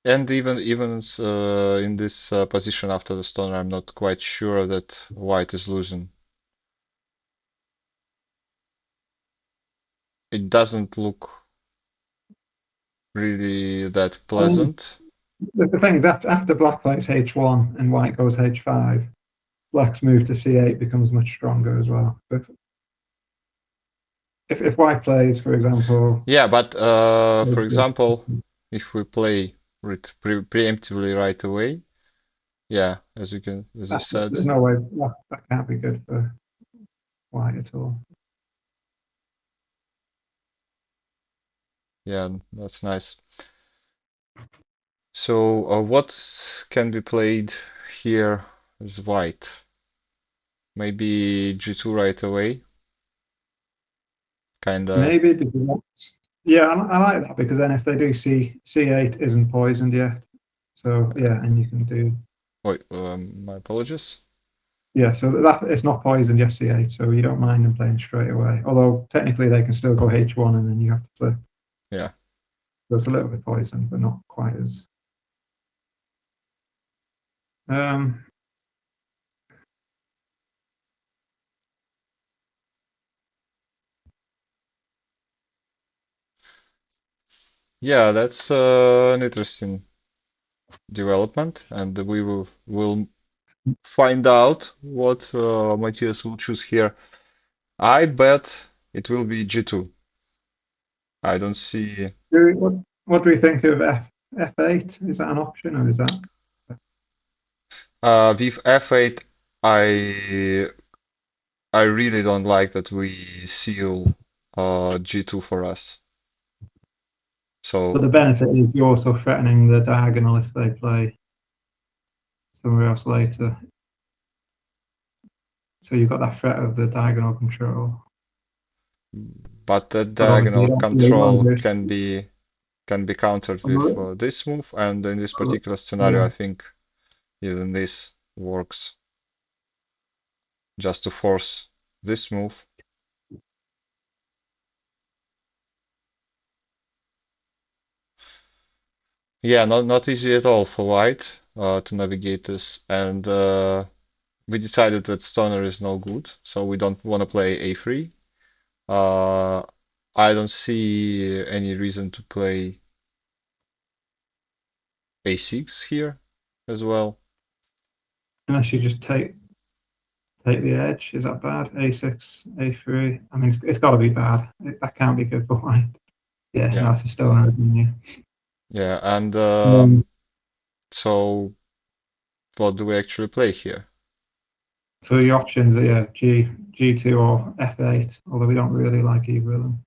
And even in this position after the stoner, I'm not quite sure that white is losing. It doesn't look really that pleasant. The thing is, after black plays h1 and white goes h5, black's move to c8 becomes much stronger as well. If white plays, for example, Yeah, but for example, if we play preemptively right away, yeah, as you said, there's no way that can't be good for white at all. yeah, that's nice. So what can be played here as white? Maybe g2 right away. Kinda. Maybe because yeah, I like that because then if they do c8 isn't poisoned yet, so yeah, and you can do Wait, my apologies. yeah, so that it's not poisoned yet c8, so you don't mind them playing straight away. Although technically they can still go h1 and then you have to flip. Yeah. So it's a little bit poisoned, but not quite as. Yeah, that's an interesting development, and we will find out what Matthias will choose here. I bet it will be g2. I don't see. What do we think of f8? Is that an option or is that? With f8, I really don't like that we seal g2 for us. So But the benefit is you're also threatening the diagonal if they play somewhere else later. So you've got that threat of the diagonal control. but the But obviously diagonal you don't control lose. can be countered with this move, and in this particular scenario, Yeah. I think even this works just to force this move. Yeah, not easy at all for white to navigate this, and we decided that stoner is no good, so we don't want to play a3. I don't see any reason to play a6 here as well. Unless you just take the edge. Is that bad? A6, A3. I mean, it's got to be bad. That can't be good for white. Yeah, Yeah. that's a stoner, isn't it? Yeah, and so what do we actually play here? So the options are yeah, G2 or F8, although we don't really like either of them.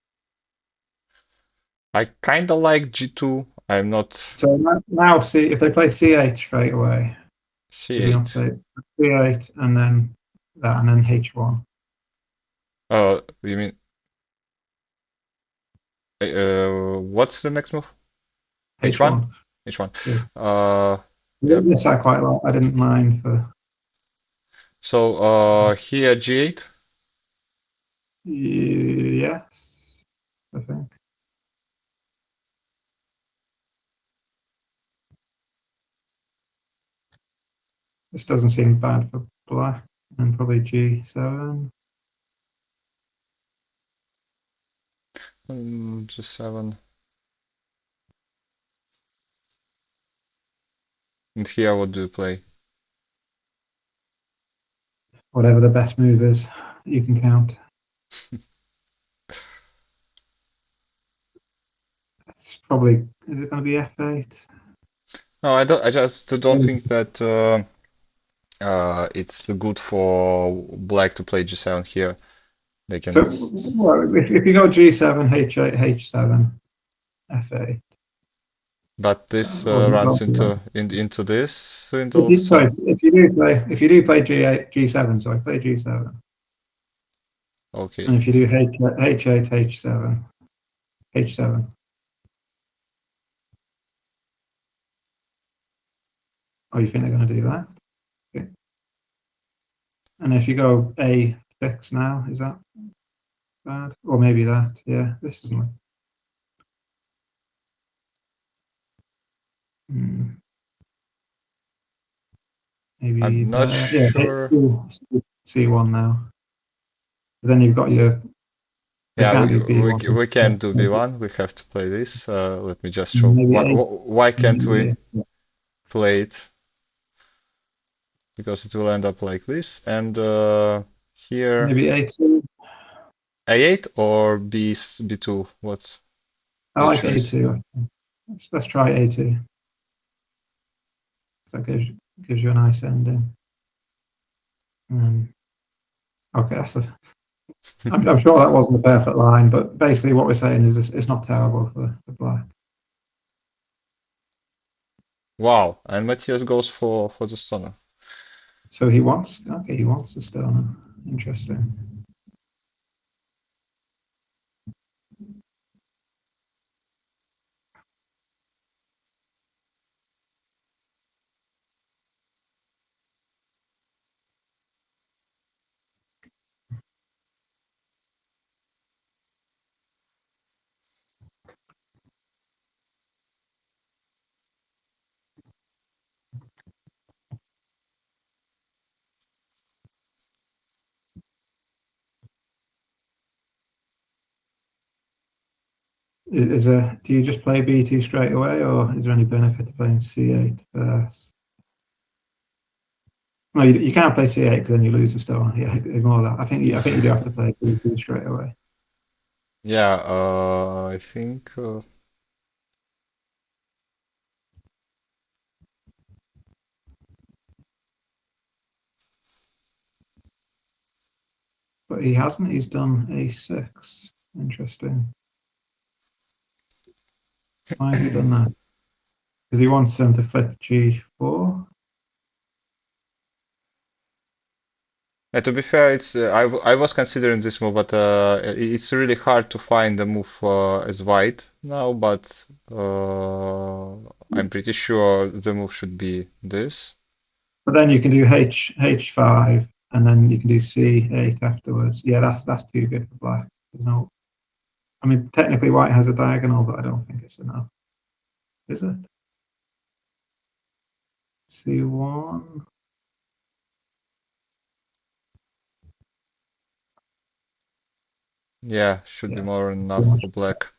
I kind of like g2. I'm not So now see if they play C8 straight away. Did we not c8. say C8 and then that and then H1? Oh, you mean what's the next move? H1? H1. Yeah. This I quite like. I didn't mind for. So here g8. Yes, I think. This doesn't seem bad for black, and probably G7. G7. And here, what do you play? Whatever the best move is, you can count. It's probably, is it going to be F8? No, I just don't think that it's good for black to play G7 here. They can. So, well, if you go G7, H8, H7, F8. But this Or you runs go for into this that. so If you do play G8, G7, so I play G7. okay. And if you do H8, H7, H7. Oh, you think they're going to do that? Okay. And if you go A6 now, is that? bad. Or maybe that. Yeah, this isn't. Maybe I'm not yeah, sure. C1 now. Then you've got your. You Yeah, can't do B1. we can't do B1. We have to play this. Let me just show. Maybe Why can't we A. play it? Because it will end up like this. And here, Maybe A2. A8 or B2? What I your like choice? A2. Let's try A2. That gives you a nice ending. Okay, I'm sure that wasn't a perfect line, but basically what we're saying is it's not terrible for black. Wow, and Matthias goes for the stoner. So he wants the stoner. Interesting. Do you just play B2 straight away, or is there any benefit to playing C8 first? No, you can't play C8 because then you lose the stone. Yeah, ignore that. I think you do have to play B2 straight away. Yeah, I think. But he hasn't. He's done A6. Interesting. Why has he done that? Because he wants him to flip G4. To be fair, it's I was considering this move, but it's really hard to find a move as wide now. But I'm pretty sure the move should be this. But then you can do H5, and then you can do C8 afterwards. Yeah, that's too good for black. There's no. I mean, technically white has a diagonal, but I don't think it's enough. Is it? C1. Yeah, should be Yes. more than enough for black.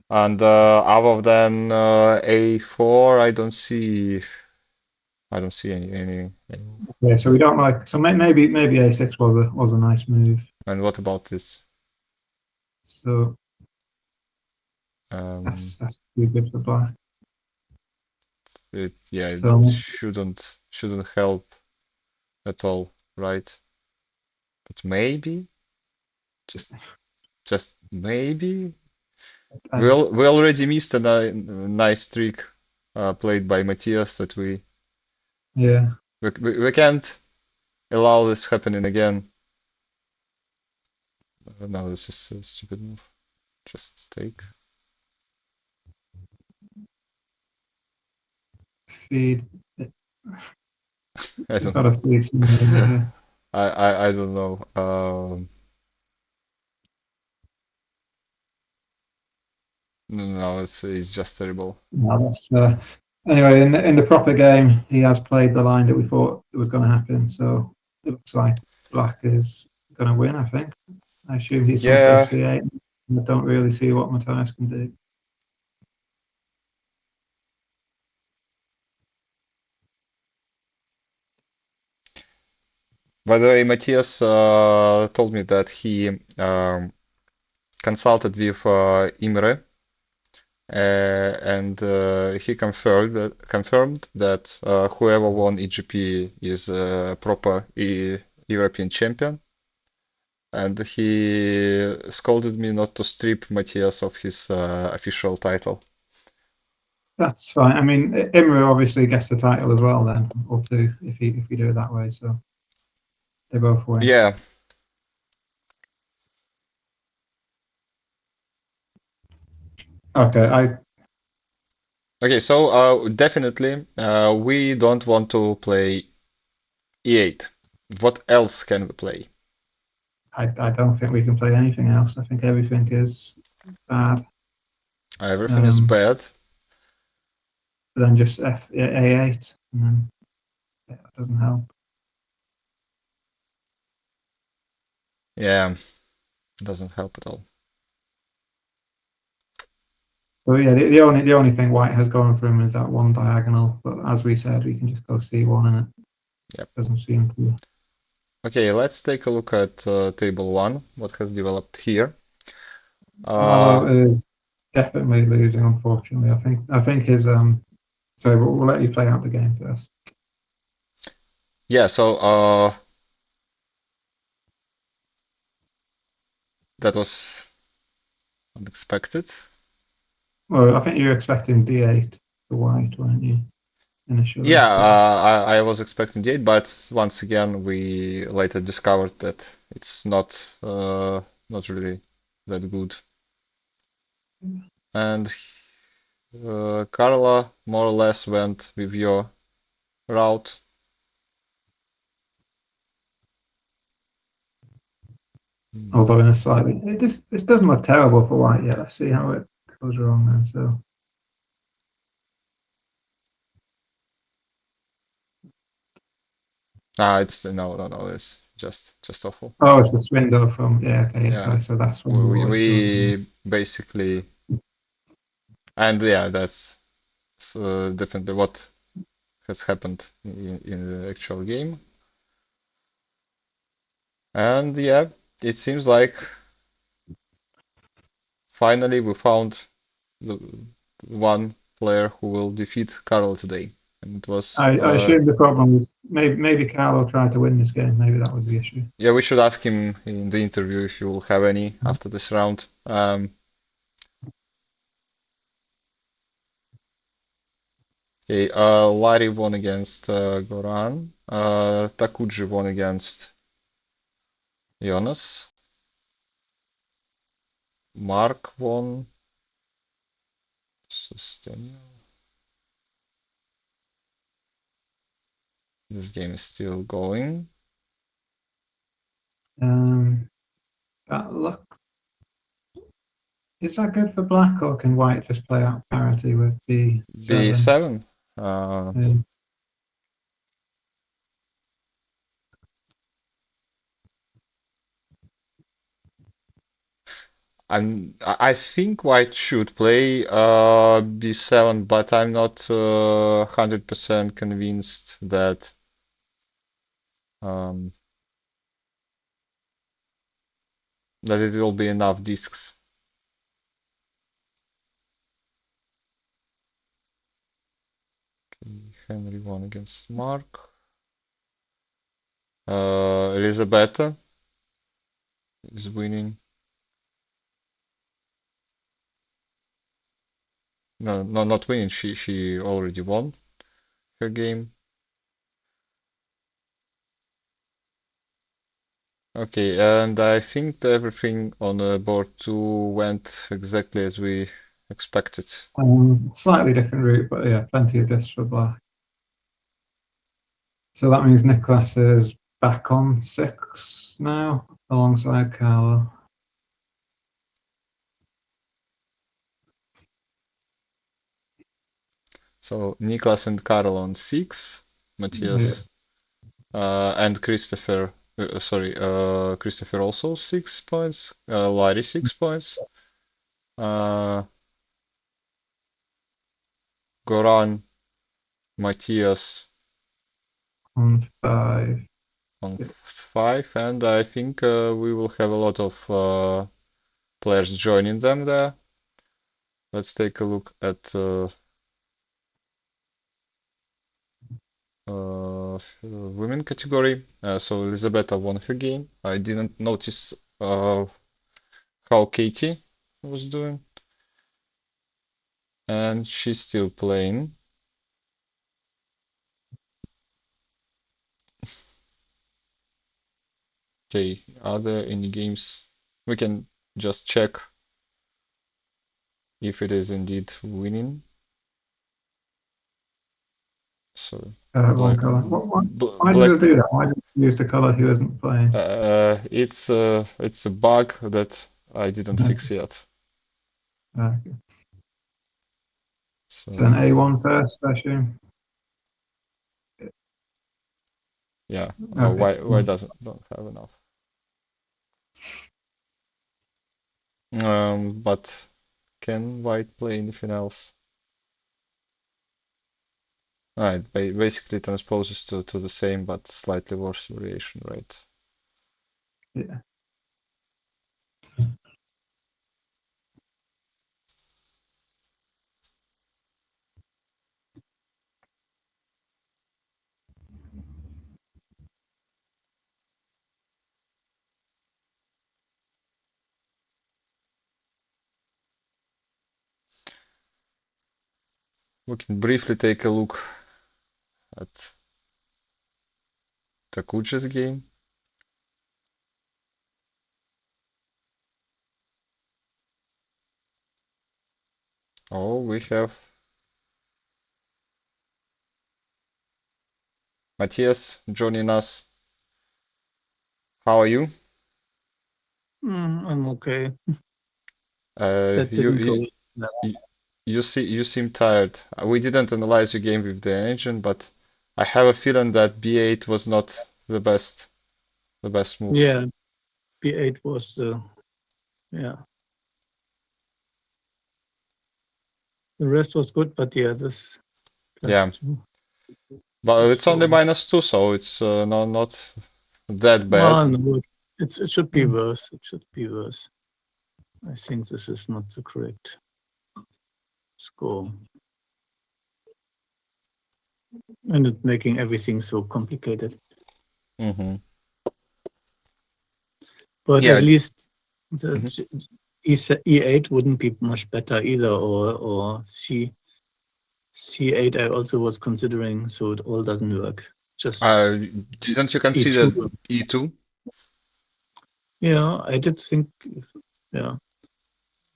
And other than A4, I don't see any. Okay, so we don't like. So maybe A6 was a nice move. And what about this? So Um, that's too good for black. yeah, it So shouldn't help at all, right? But maybe, just maybe. We already missed a nice trick played by Matthias that we can't allow this happening again. No, this is a stupid move. Just take. feed. I don't. Got to feed some. I don't know. No, it's just terrible. No, that's, anyway, in the proper game, he has played the line that we thought it was going to happen. So it looks like black is going to win. I think. I assume he's going to play C8. I don't really see what Matthias can do. By the way, Matthias told me that he consulted with Imre, and he confirmed that whoever won EGP is a proper European champion. And he scolded me not to strip Matthias of his official title. That's fine. I mean, Imre obviously gets the title as well, then, or two, if you do it that way. So they both win. Yeah. Okay. Okay. So definitely, we don't want to play E8. What else can we play? I don't think we can play anything else. I think everything is bad. Everything is bad. Then just A8, and then that doesn't help. Yeah, doesn't help at all. So yeah, the only thing white has going for him is that one diagonal. But as we said, we can just go C1 and it Yep. doesn't seem to. Okay, let's take a look at table 1, what has developed here. Carlo is definitely losing, unfortunately. I think his so we'll let you play out the game first. Yeah, so that was unexpected. Well, I think you were expecting D8 for white, weren't you? Initially. Yeah, Yes. I was expecting D8, but once again we later discovered that it's not really that good. And Carla more or less went with your route. Although in a slightly, it doesn't look terrible for white yet. Let's see how it goes wrong then. So It's no, it's just awful. oh, it's this window from okay. Yeah, So that's when it always goes wrong. we basically, and yeah, that's definitely what has happened in the actual game. And yeah, it seems like finally we found the one player who will defeat Carl today. And it was I assume the problem was maybe Carlo tried to win this game. Maybe that was the issue. yeah, we should ask him in the interview if he will have any after this round. Okay, Larry won against Goran. Takuji won against Jonas. Mark won. This game is still going. Look, is that good for black, or can white just play out parity with B7? B7. Yeah. I think white should play B7, but I'm not 100% convinced that that it will be enough discs. Okay, Henry won against Mark. Elizabeth is winning. No, not winning. She already won her game. Okay, and I think that everything on board 2 went exactly as we expected. Slightly different route, but yeah, plenty of discs for black. So that means Nicholas is back on 6 now, alongside Carlo. So Niklas and Karl on 6, Matthias and Christopher. Christopher also 6 points. Larry 6 points. Goran, Matthias On 5. on 5, and I think we will have a lot of players joining them there. Let's take a look at women category. So Elisabetta won her game. I didn't notice how Katie was doing. And she's still playing. Okay, are there any games? We can just check if it is indeed winning. So One black, color. Why does black. it do that? Why does it use the color he wasn't playing? It's a bug that I didn't fix yet. Okay. So So an A1 first, I assume. yeah, Okay. why don't have enough? But can white play anything else? It basically transposes to the same but slightly worse variation, right? Yeah. We can briefly take a look at Takucha's game. Oh, we have Matthias joining us. How are you? I'm okay. Uh, That you didn't go you well. you, you seem tired. We didn't analyze your game with the engine, but I have a feeling that B8 was not the best move. Yeah, B8 was the yeah. The rest was good, but yeah, this Yeah, +2 but was it's only so. -2, so it's not that bad. Well, no, it should be Mm. worse. It should be worse. I think this is not the correct score. And it making everything so complicated. Mm-hmm. But Yeah. at least the Mm-hmm. E8 wouldn't be much better either, or C8 I also was considering, so it all doesn't work. Just Didn't you consider E2. E2? Yeah, I did think, yeah.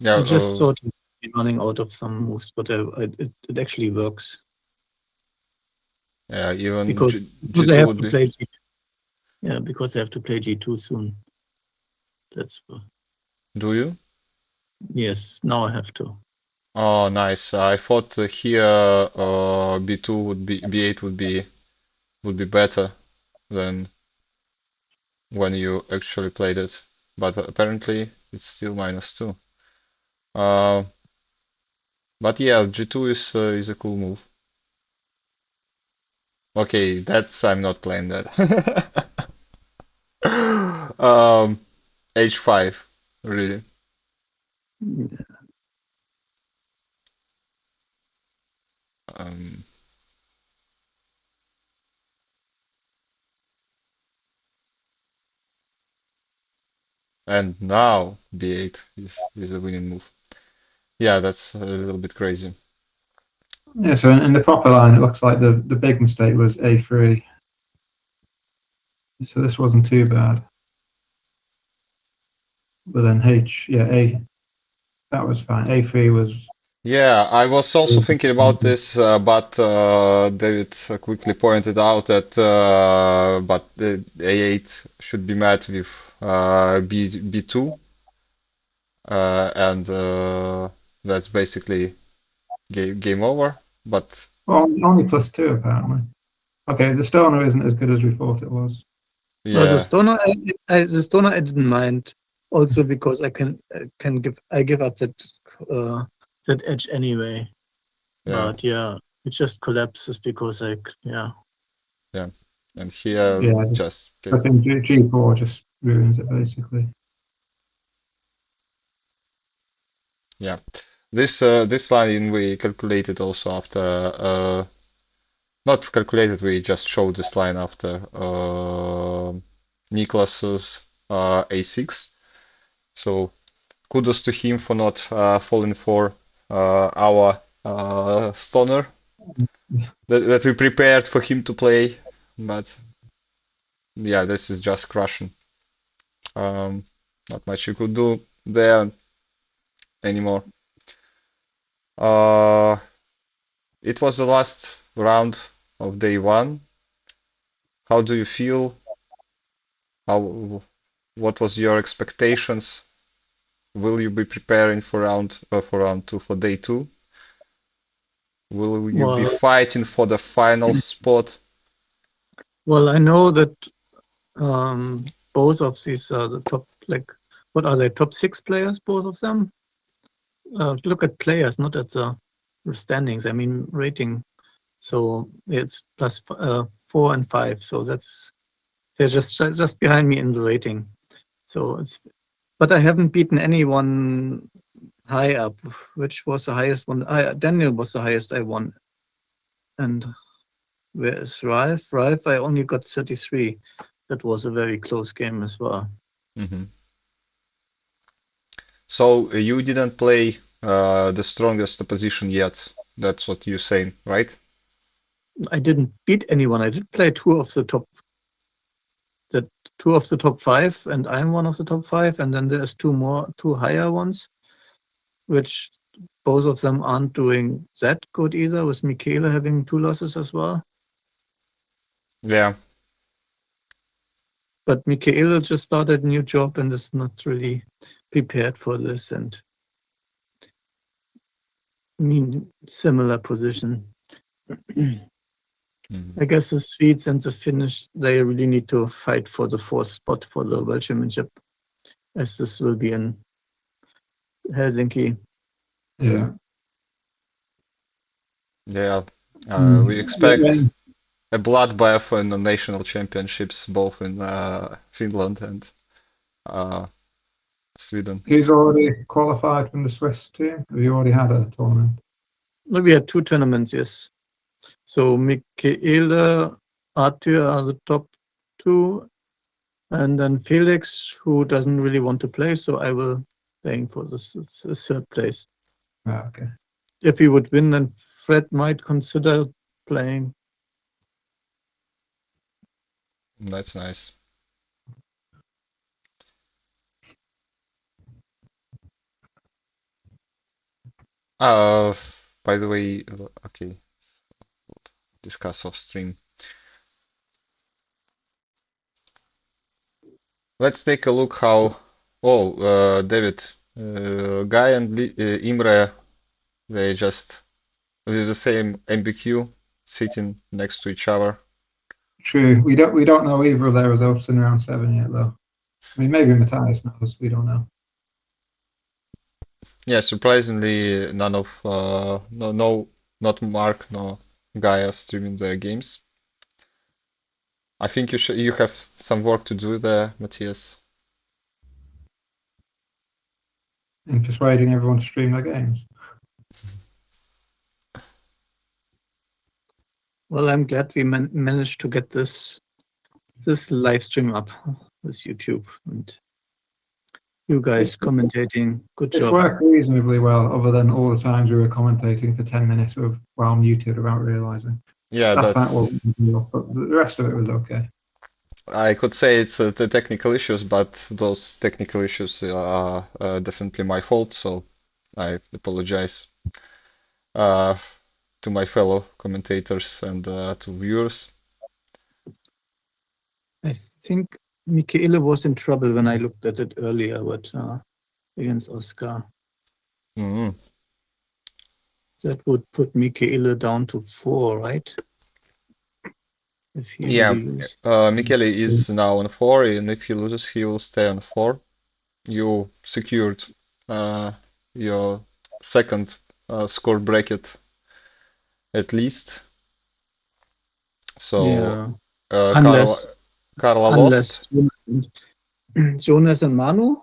Yeah, I just thought I'd be running out of some moves, but it actually works yeah, even because I G2 have would to be. play G. Yeah, because I have to play G2 soon. That's Do you? yes. Now I have to. Oh, nice. I thought here B2 would be B8 would be better than when you actually played it, but apparently it's still -2. Uh, but yeah, G2 is a cool move. Okay, that's I'm not playing that. H5, really. Um, and now B8 is a winning move. Yeah, that's a little bit crazy. Yeah, so in the proper line, it looks like the big mistake was A3. So this wasn't too bad. But then A, that was fine. A3 was. Yeah, I was also thinking about this, but David quickly pointed out that but the A8 should be met with B2, and that's basically game over. But Well, only +2 apparently. Okay, the stoner isn't as good as we thought it was. Well, the yeah, stoner, the stoner I didn't mind, also because I give up that edge anyway. yeah, But yeah, it just collapses because yeah. yeah, and here Yeah, just I think G4 just ruins it basically. yeah. This line we calculated also after not calculated, we just showed this line after Niklas's A6. So kudos to him for not falling for our stoner that we prepared for him to play. But yeah, this is just crushing. Not much you could do there anymore. It was the last round of day one. How do you feel? What was your expectations? Will you be preparing for round two, for day two? Will you be Well, fighting for the final spot? well, I know that both of these are the top, like, what are they, top 6 players, both of them? Look at players, not at the standings. I mean rating. So it's plus 4 and 5. So they're just behind me in the rating. So but I haven't beaten anyone high up. Which was the highest one? Daniel was the highest I won. And where is Ralph? Ralph, I only got 33. That was a very close game as well. Mm-hmm. So you didn't play the strongest opposition yet. That's what you're saying, right? I didn't beat anyone. I did play two of the top 5, and I'm one of the top 5, and then there's two higher ones, which both of them aren't doing that good either, with Michele having 2 losses as well. Yeah. But Michele just started a new job and is not really prepared for this, and I mean, similar position. I guess the Swedes and the Finnish, they really need to fight for the 4th spot for the World Championship, as this will be in Helsinki. Yeah. Yeah. Mm. We expect When a bloodbath in the national championships, both in Finland and Sweden. he's already qualified from the Swiss team, have you already had a tournament? We had 2 tournaments, yes. So Michele, Arthur are the top 2, and then Felix, who doesn't really want to play, so I will playing for the 3rd place. Okay. If he would win, then Fred might consider playing. That's nice. By the way, okay, discuss off stream. Let's take a look how. Oh, David, Guy and Imre, they just with the same MBQ, sitting next to each other. True. We don't know either of their results in round 7 yet, though. I mean, maybe Matthias knows. We don't know. Yeah, surprisingly, none of no, not Mark, no Guy are streaming their games. I think you have some work to do there, Matthias. In persuading everyone to stream their games. Well, I'm glad we managed to get this live stream up with YouTube, and you guys commentating. Good It's job. worked reasonably well, other than all the times we were commentating for 10 minutes while muted without realizing. Yeah, That that's. but the rest of it was okay. I could say it's the technical issues, but those technical issues are definitely my fault, so I apologize to my fellow commentators and to viewers. I think Michele was in trouble when I looked at it earlier, but against Oscar. Mm-hmm. That would put Michele down to 4, right? If he Yeah, really loses. Michele is now on 4, and if he loses, he will stay on 4. You secured your second score bracket at least. So Yeah. Carla Unless lost. Jonas and Manu.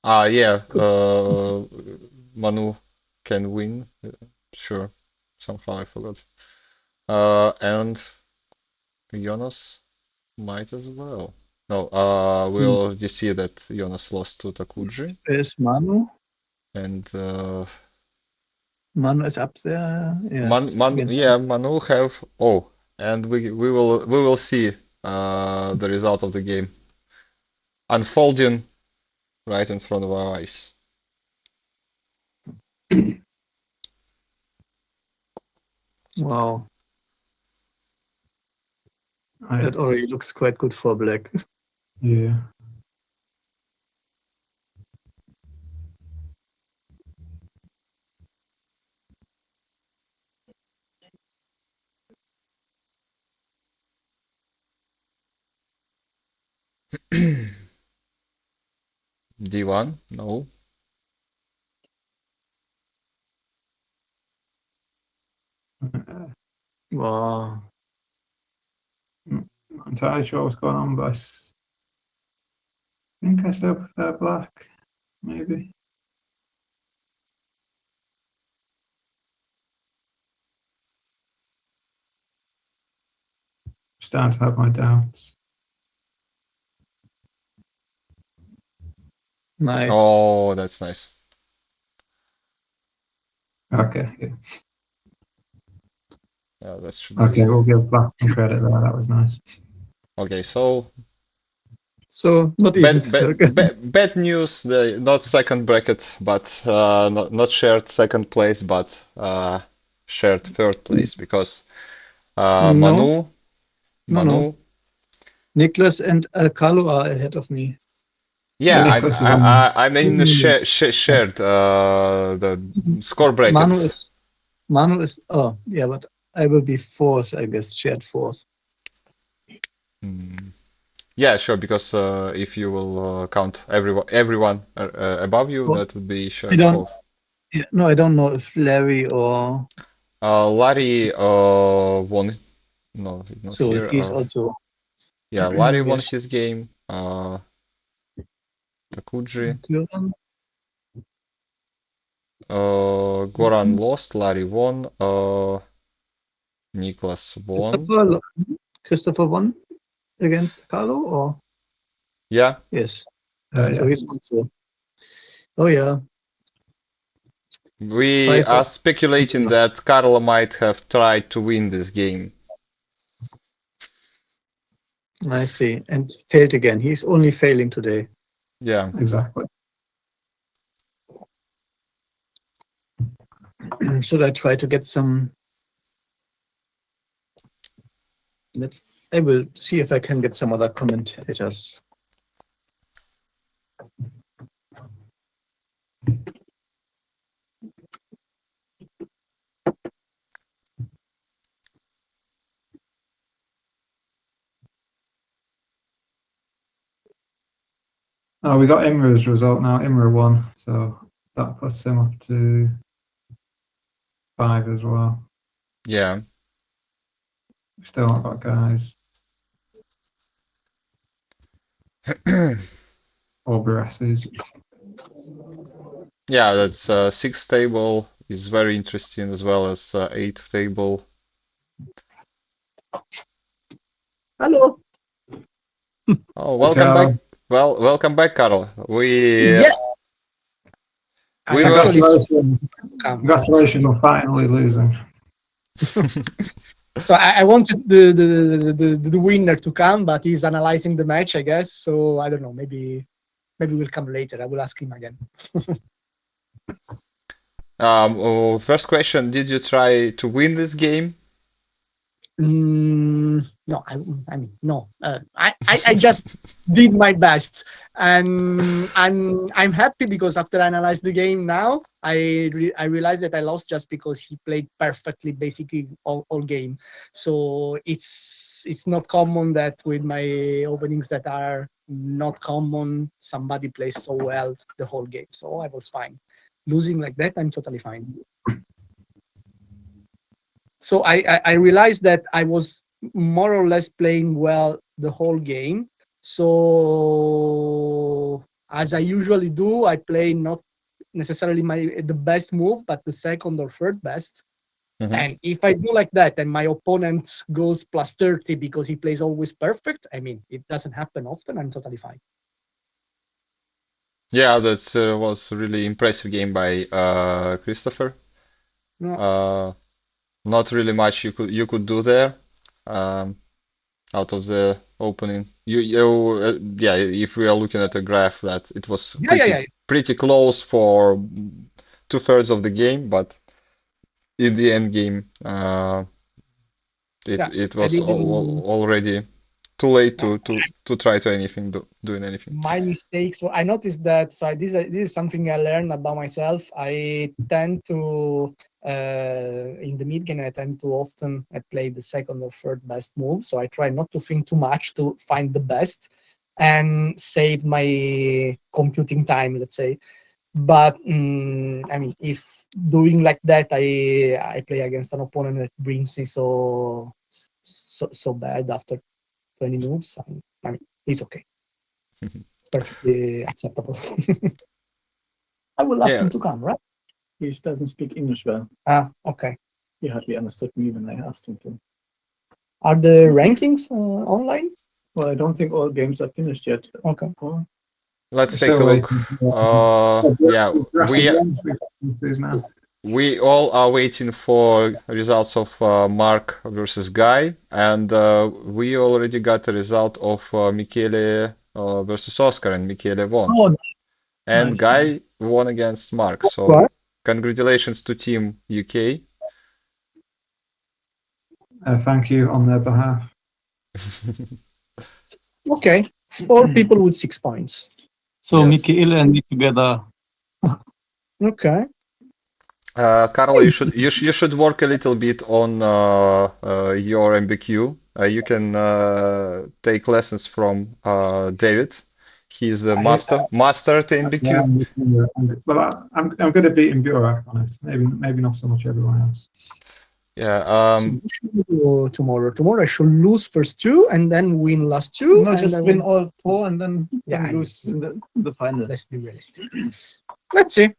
Yeah, Manu can win. Sure, somehow I forgot. And Jonas might as well. No, we'll just see that Jonas lost to Takuji. There's Manu. And Manu is up there. Yes. yeah, Manu have. Oh, and we will see the result of the game unfolding right in front of our eyes. Wow. That already looks quite good for black. Yeah. D1? No. Wow. Not entirely sure what's going on, but I think I still prefer black, maybe. Starting to have my doubts. Nice. Oh, that's nice. Okay, yeah. Yeah, that should Okay, be we'll give black some credit there. That was nice. okay. So So not even. bad news. The not second bracket, but not shared second place, but shared third place because No. Manu, No. Manu. Nicholas and Carlo are ahead of me. Yeah, Nicholas is on. I'm in the shared the score brackets. Manu is. Oh, yeah, but I will be fourth, I guess, shared fourth. Yeah, sure. Because if you will count everyone above you, Well, that would be I shared don't. fourth. Yeah, no, I don't know if Larry or. Larry won. No, he's not So here. he's also. Yeah, Larry won Yes. his game. Takuji. Göran. Goran lost. Larry won. Niklas won. Christopher won against Carlo, or Yeah. yes. Yeah. So he's also. Oh yeah. We Five are of- speculating that Carlo might have tried to win this game. I see, and failed again. He's only failing today. Yeah. Exactly. Should I try to get some? I will see if I can get some other commentators. Oh, we got Imra's result now. Imra won, so that puts him up to 5 as well. Yeah. Still not got guys or Barassis. Yeah, that's sixth table is very interesting as well as eighth table. Hello. Oh, welcome Carlo. back. Well, welcome back, Carl. We Yeah. I we were actually Congratulations. come. Congratulations on finally losing. So I wanted the winner to come, but he's analyzing the match, I guess. So I don't know. Maybe we'll come later. I will ask him again. First question, did you try to win this game? No, I mean no. I just did my best, and I'm happy because after I analyze the game now, I realized that I lost just because he played perfectly, basically all game. So it's not common that with my openings that are not common, somebody plays so well the whole game. So I was fine. Losing like that, I'm totally fine. So I realized that I was more or less playing well the whole game. So as I usually do, I play not necessarily the best move, but the second or third best. And if I do like that and my opponent goes plus 30 because he plays always perfect, I mean, it doesn't happen often, I'm totally fine. Yeah, that was a really impressive game by Christopher. Not really much you could do there out of the opening. Yeah, if we are looking at a graph, that it was pretty close for 2/3 of the game, but in the end game, it was already too late to try to doing anything. My mistakes. Well, I noticed that. So this is something I learned about myself. I tend to in the mid game. I tend to often I play the second or third best move. So I try not to think too much to find the best and save my computing time. Let's say. But I mean, if doing like that, I play against an opponent that brings me so bad after 20 moves. I mean, it's okay. It's perfectly acceptable. I will ask Yeah. him to come, right? He doesn't speak English well. Ah, okay. He hardly understood me when I asked him to. Are the rankings online? Well, I don't think all games are finished yet. Okay. Oh, Let's We're take a still look. waiting. Yeah, Now. we all are waiting for results of Mark versus Guy, and we already got the result of Michele versus Oscar, and Michele won. oh And nice, Guy nice. won against Mark. So Right. congratulations to Team UK. Thank you on their behalf. Okay. 4 people with 6 points. So Yes. Michael and me together. Okay. Carlo, you should work a little bit on your MBQ. You can take lessons from David. He's the master at MBQ. Well, I'm going to beat Burak on it. Maybe not so much everyone else. Yeah. So what should we do tomorrow? Tomorrow I should lose first 2 and then win last 2. No, and just then win all 4 and then Yeah, I lose in the final. Let's be realistic. Let's see.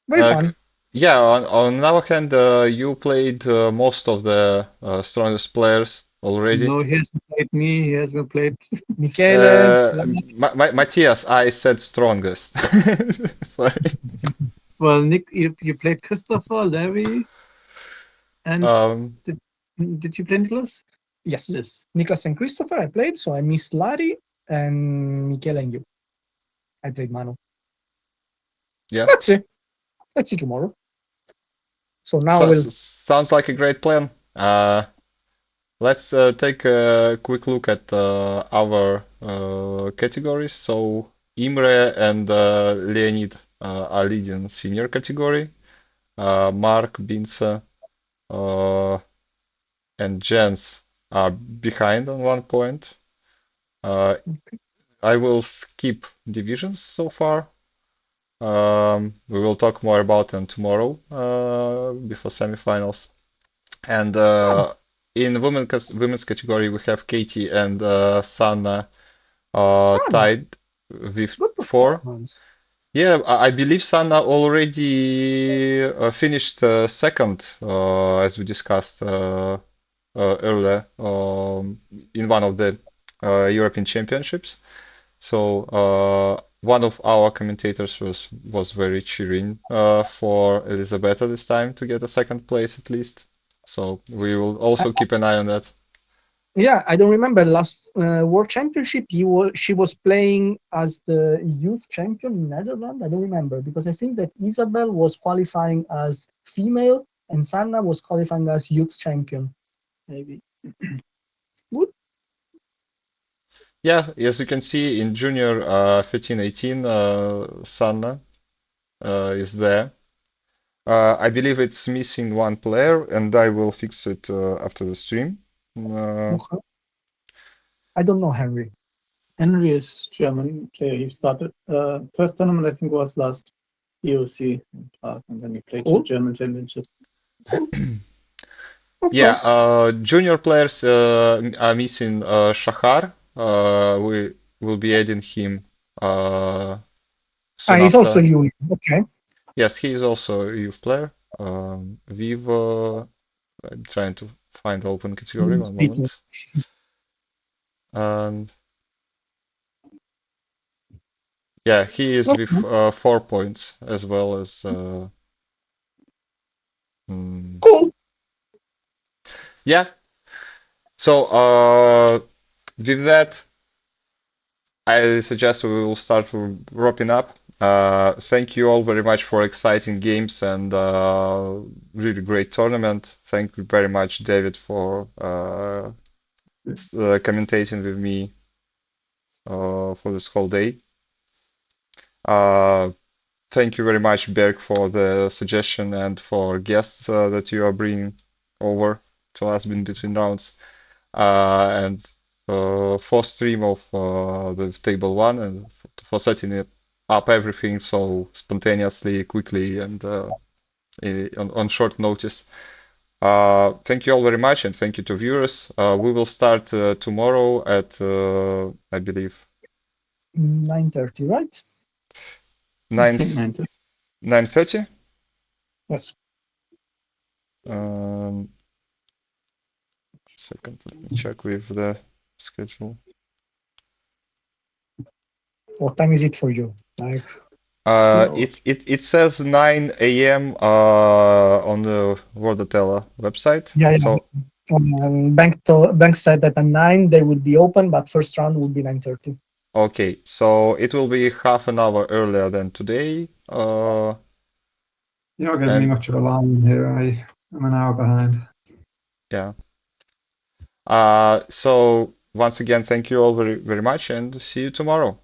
Very fun. Yeah, on our hand, you played most of the strongest players already. No, he hasn't played me. He hasn't played. Michele. Matthias, I said strongest. Sorry. Well, Nick, you played Christopher, Larry, and did you play Nicholas? Yes. Nicholas and Christopher I played, so I missed Larry and Michele and you. I played Manu. Yeah. Let's see tomorrow. So now Sounds like a great plan. Let's take a quick look at our categories. So Imre and Leonid are leading senior category. Mark, Bince, and Jens are behind on 1 point. I will skip divisions so far. We will talk more about them tomorrow before semifinals. And in women's category, we have Katie and Sanna tied with 4. Yeah, I believe Sanna already finished second, as we discussed earlier, in one of the European Championships. So one of our commentators was very cheering for Elisabetta this time to get a second place at least. So we will also keep an eye on that. Yeah, I don't remember last World Championship. She was playing as the youth champion in Netherlands. I don't remember because I think that Isabel was qualifying as female and Sanna was qualifying as youth champion. Maybe. Good. Yeah, as you can see in junior 13-18, Sanna is there. I believe it's missing 1 player, and I will fix it after the stream. Okay. I don't know Henry. Henry is German player. He started first tournament I think was last EOC in Prague, and then he played the German Championship. Yeah, junior players are missing Shahar. We will be adding him soon he's after. also youth. Okay. Yes, he is also a youth player. I'm trying to find the open category. 1 moment. And yeah, he is with 4 points as well as. Cool. Yeah. So with that, I suggest we will start wrapping up. Thank you all very much for exciting games and really great tournament. Thank you very much, David, for commentating with me for this whole day. Thank you very much, Berg, for the suggestion and for guests that you are bringing over to us in between rounds. And for stream of the table one and for setting it up everything so spontaneously, quickly, and on short notice. Thank you all very much, and thank you to viewers. We will start tomorrow at, I believe, 9:30, right? 9, 9:30. 9:30. Yes. Second, let me check with the schedule. What time is it for you? Like, It says 9 a.m. On the World Othello website. yeah. So Bank said that at 9 they would be open, but first round would be 9:30. okay, so it will be half an hour earlier than today. You're not giving me and much of a line here. I'm an hour behind. yeah. So once again, thank you all very, very much, and see you tomorrow.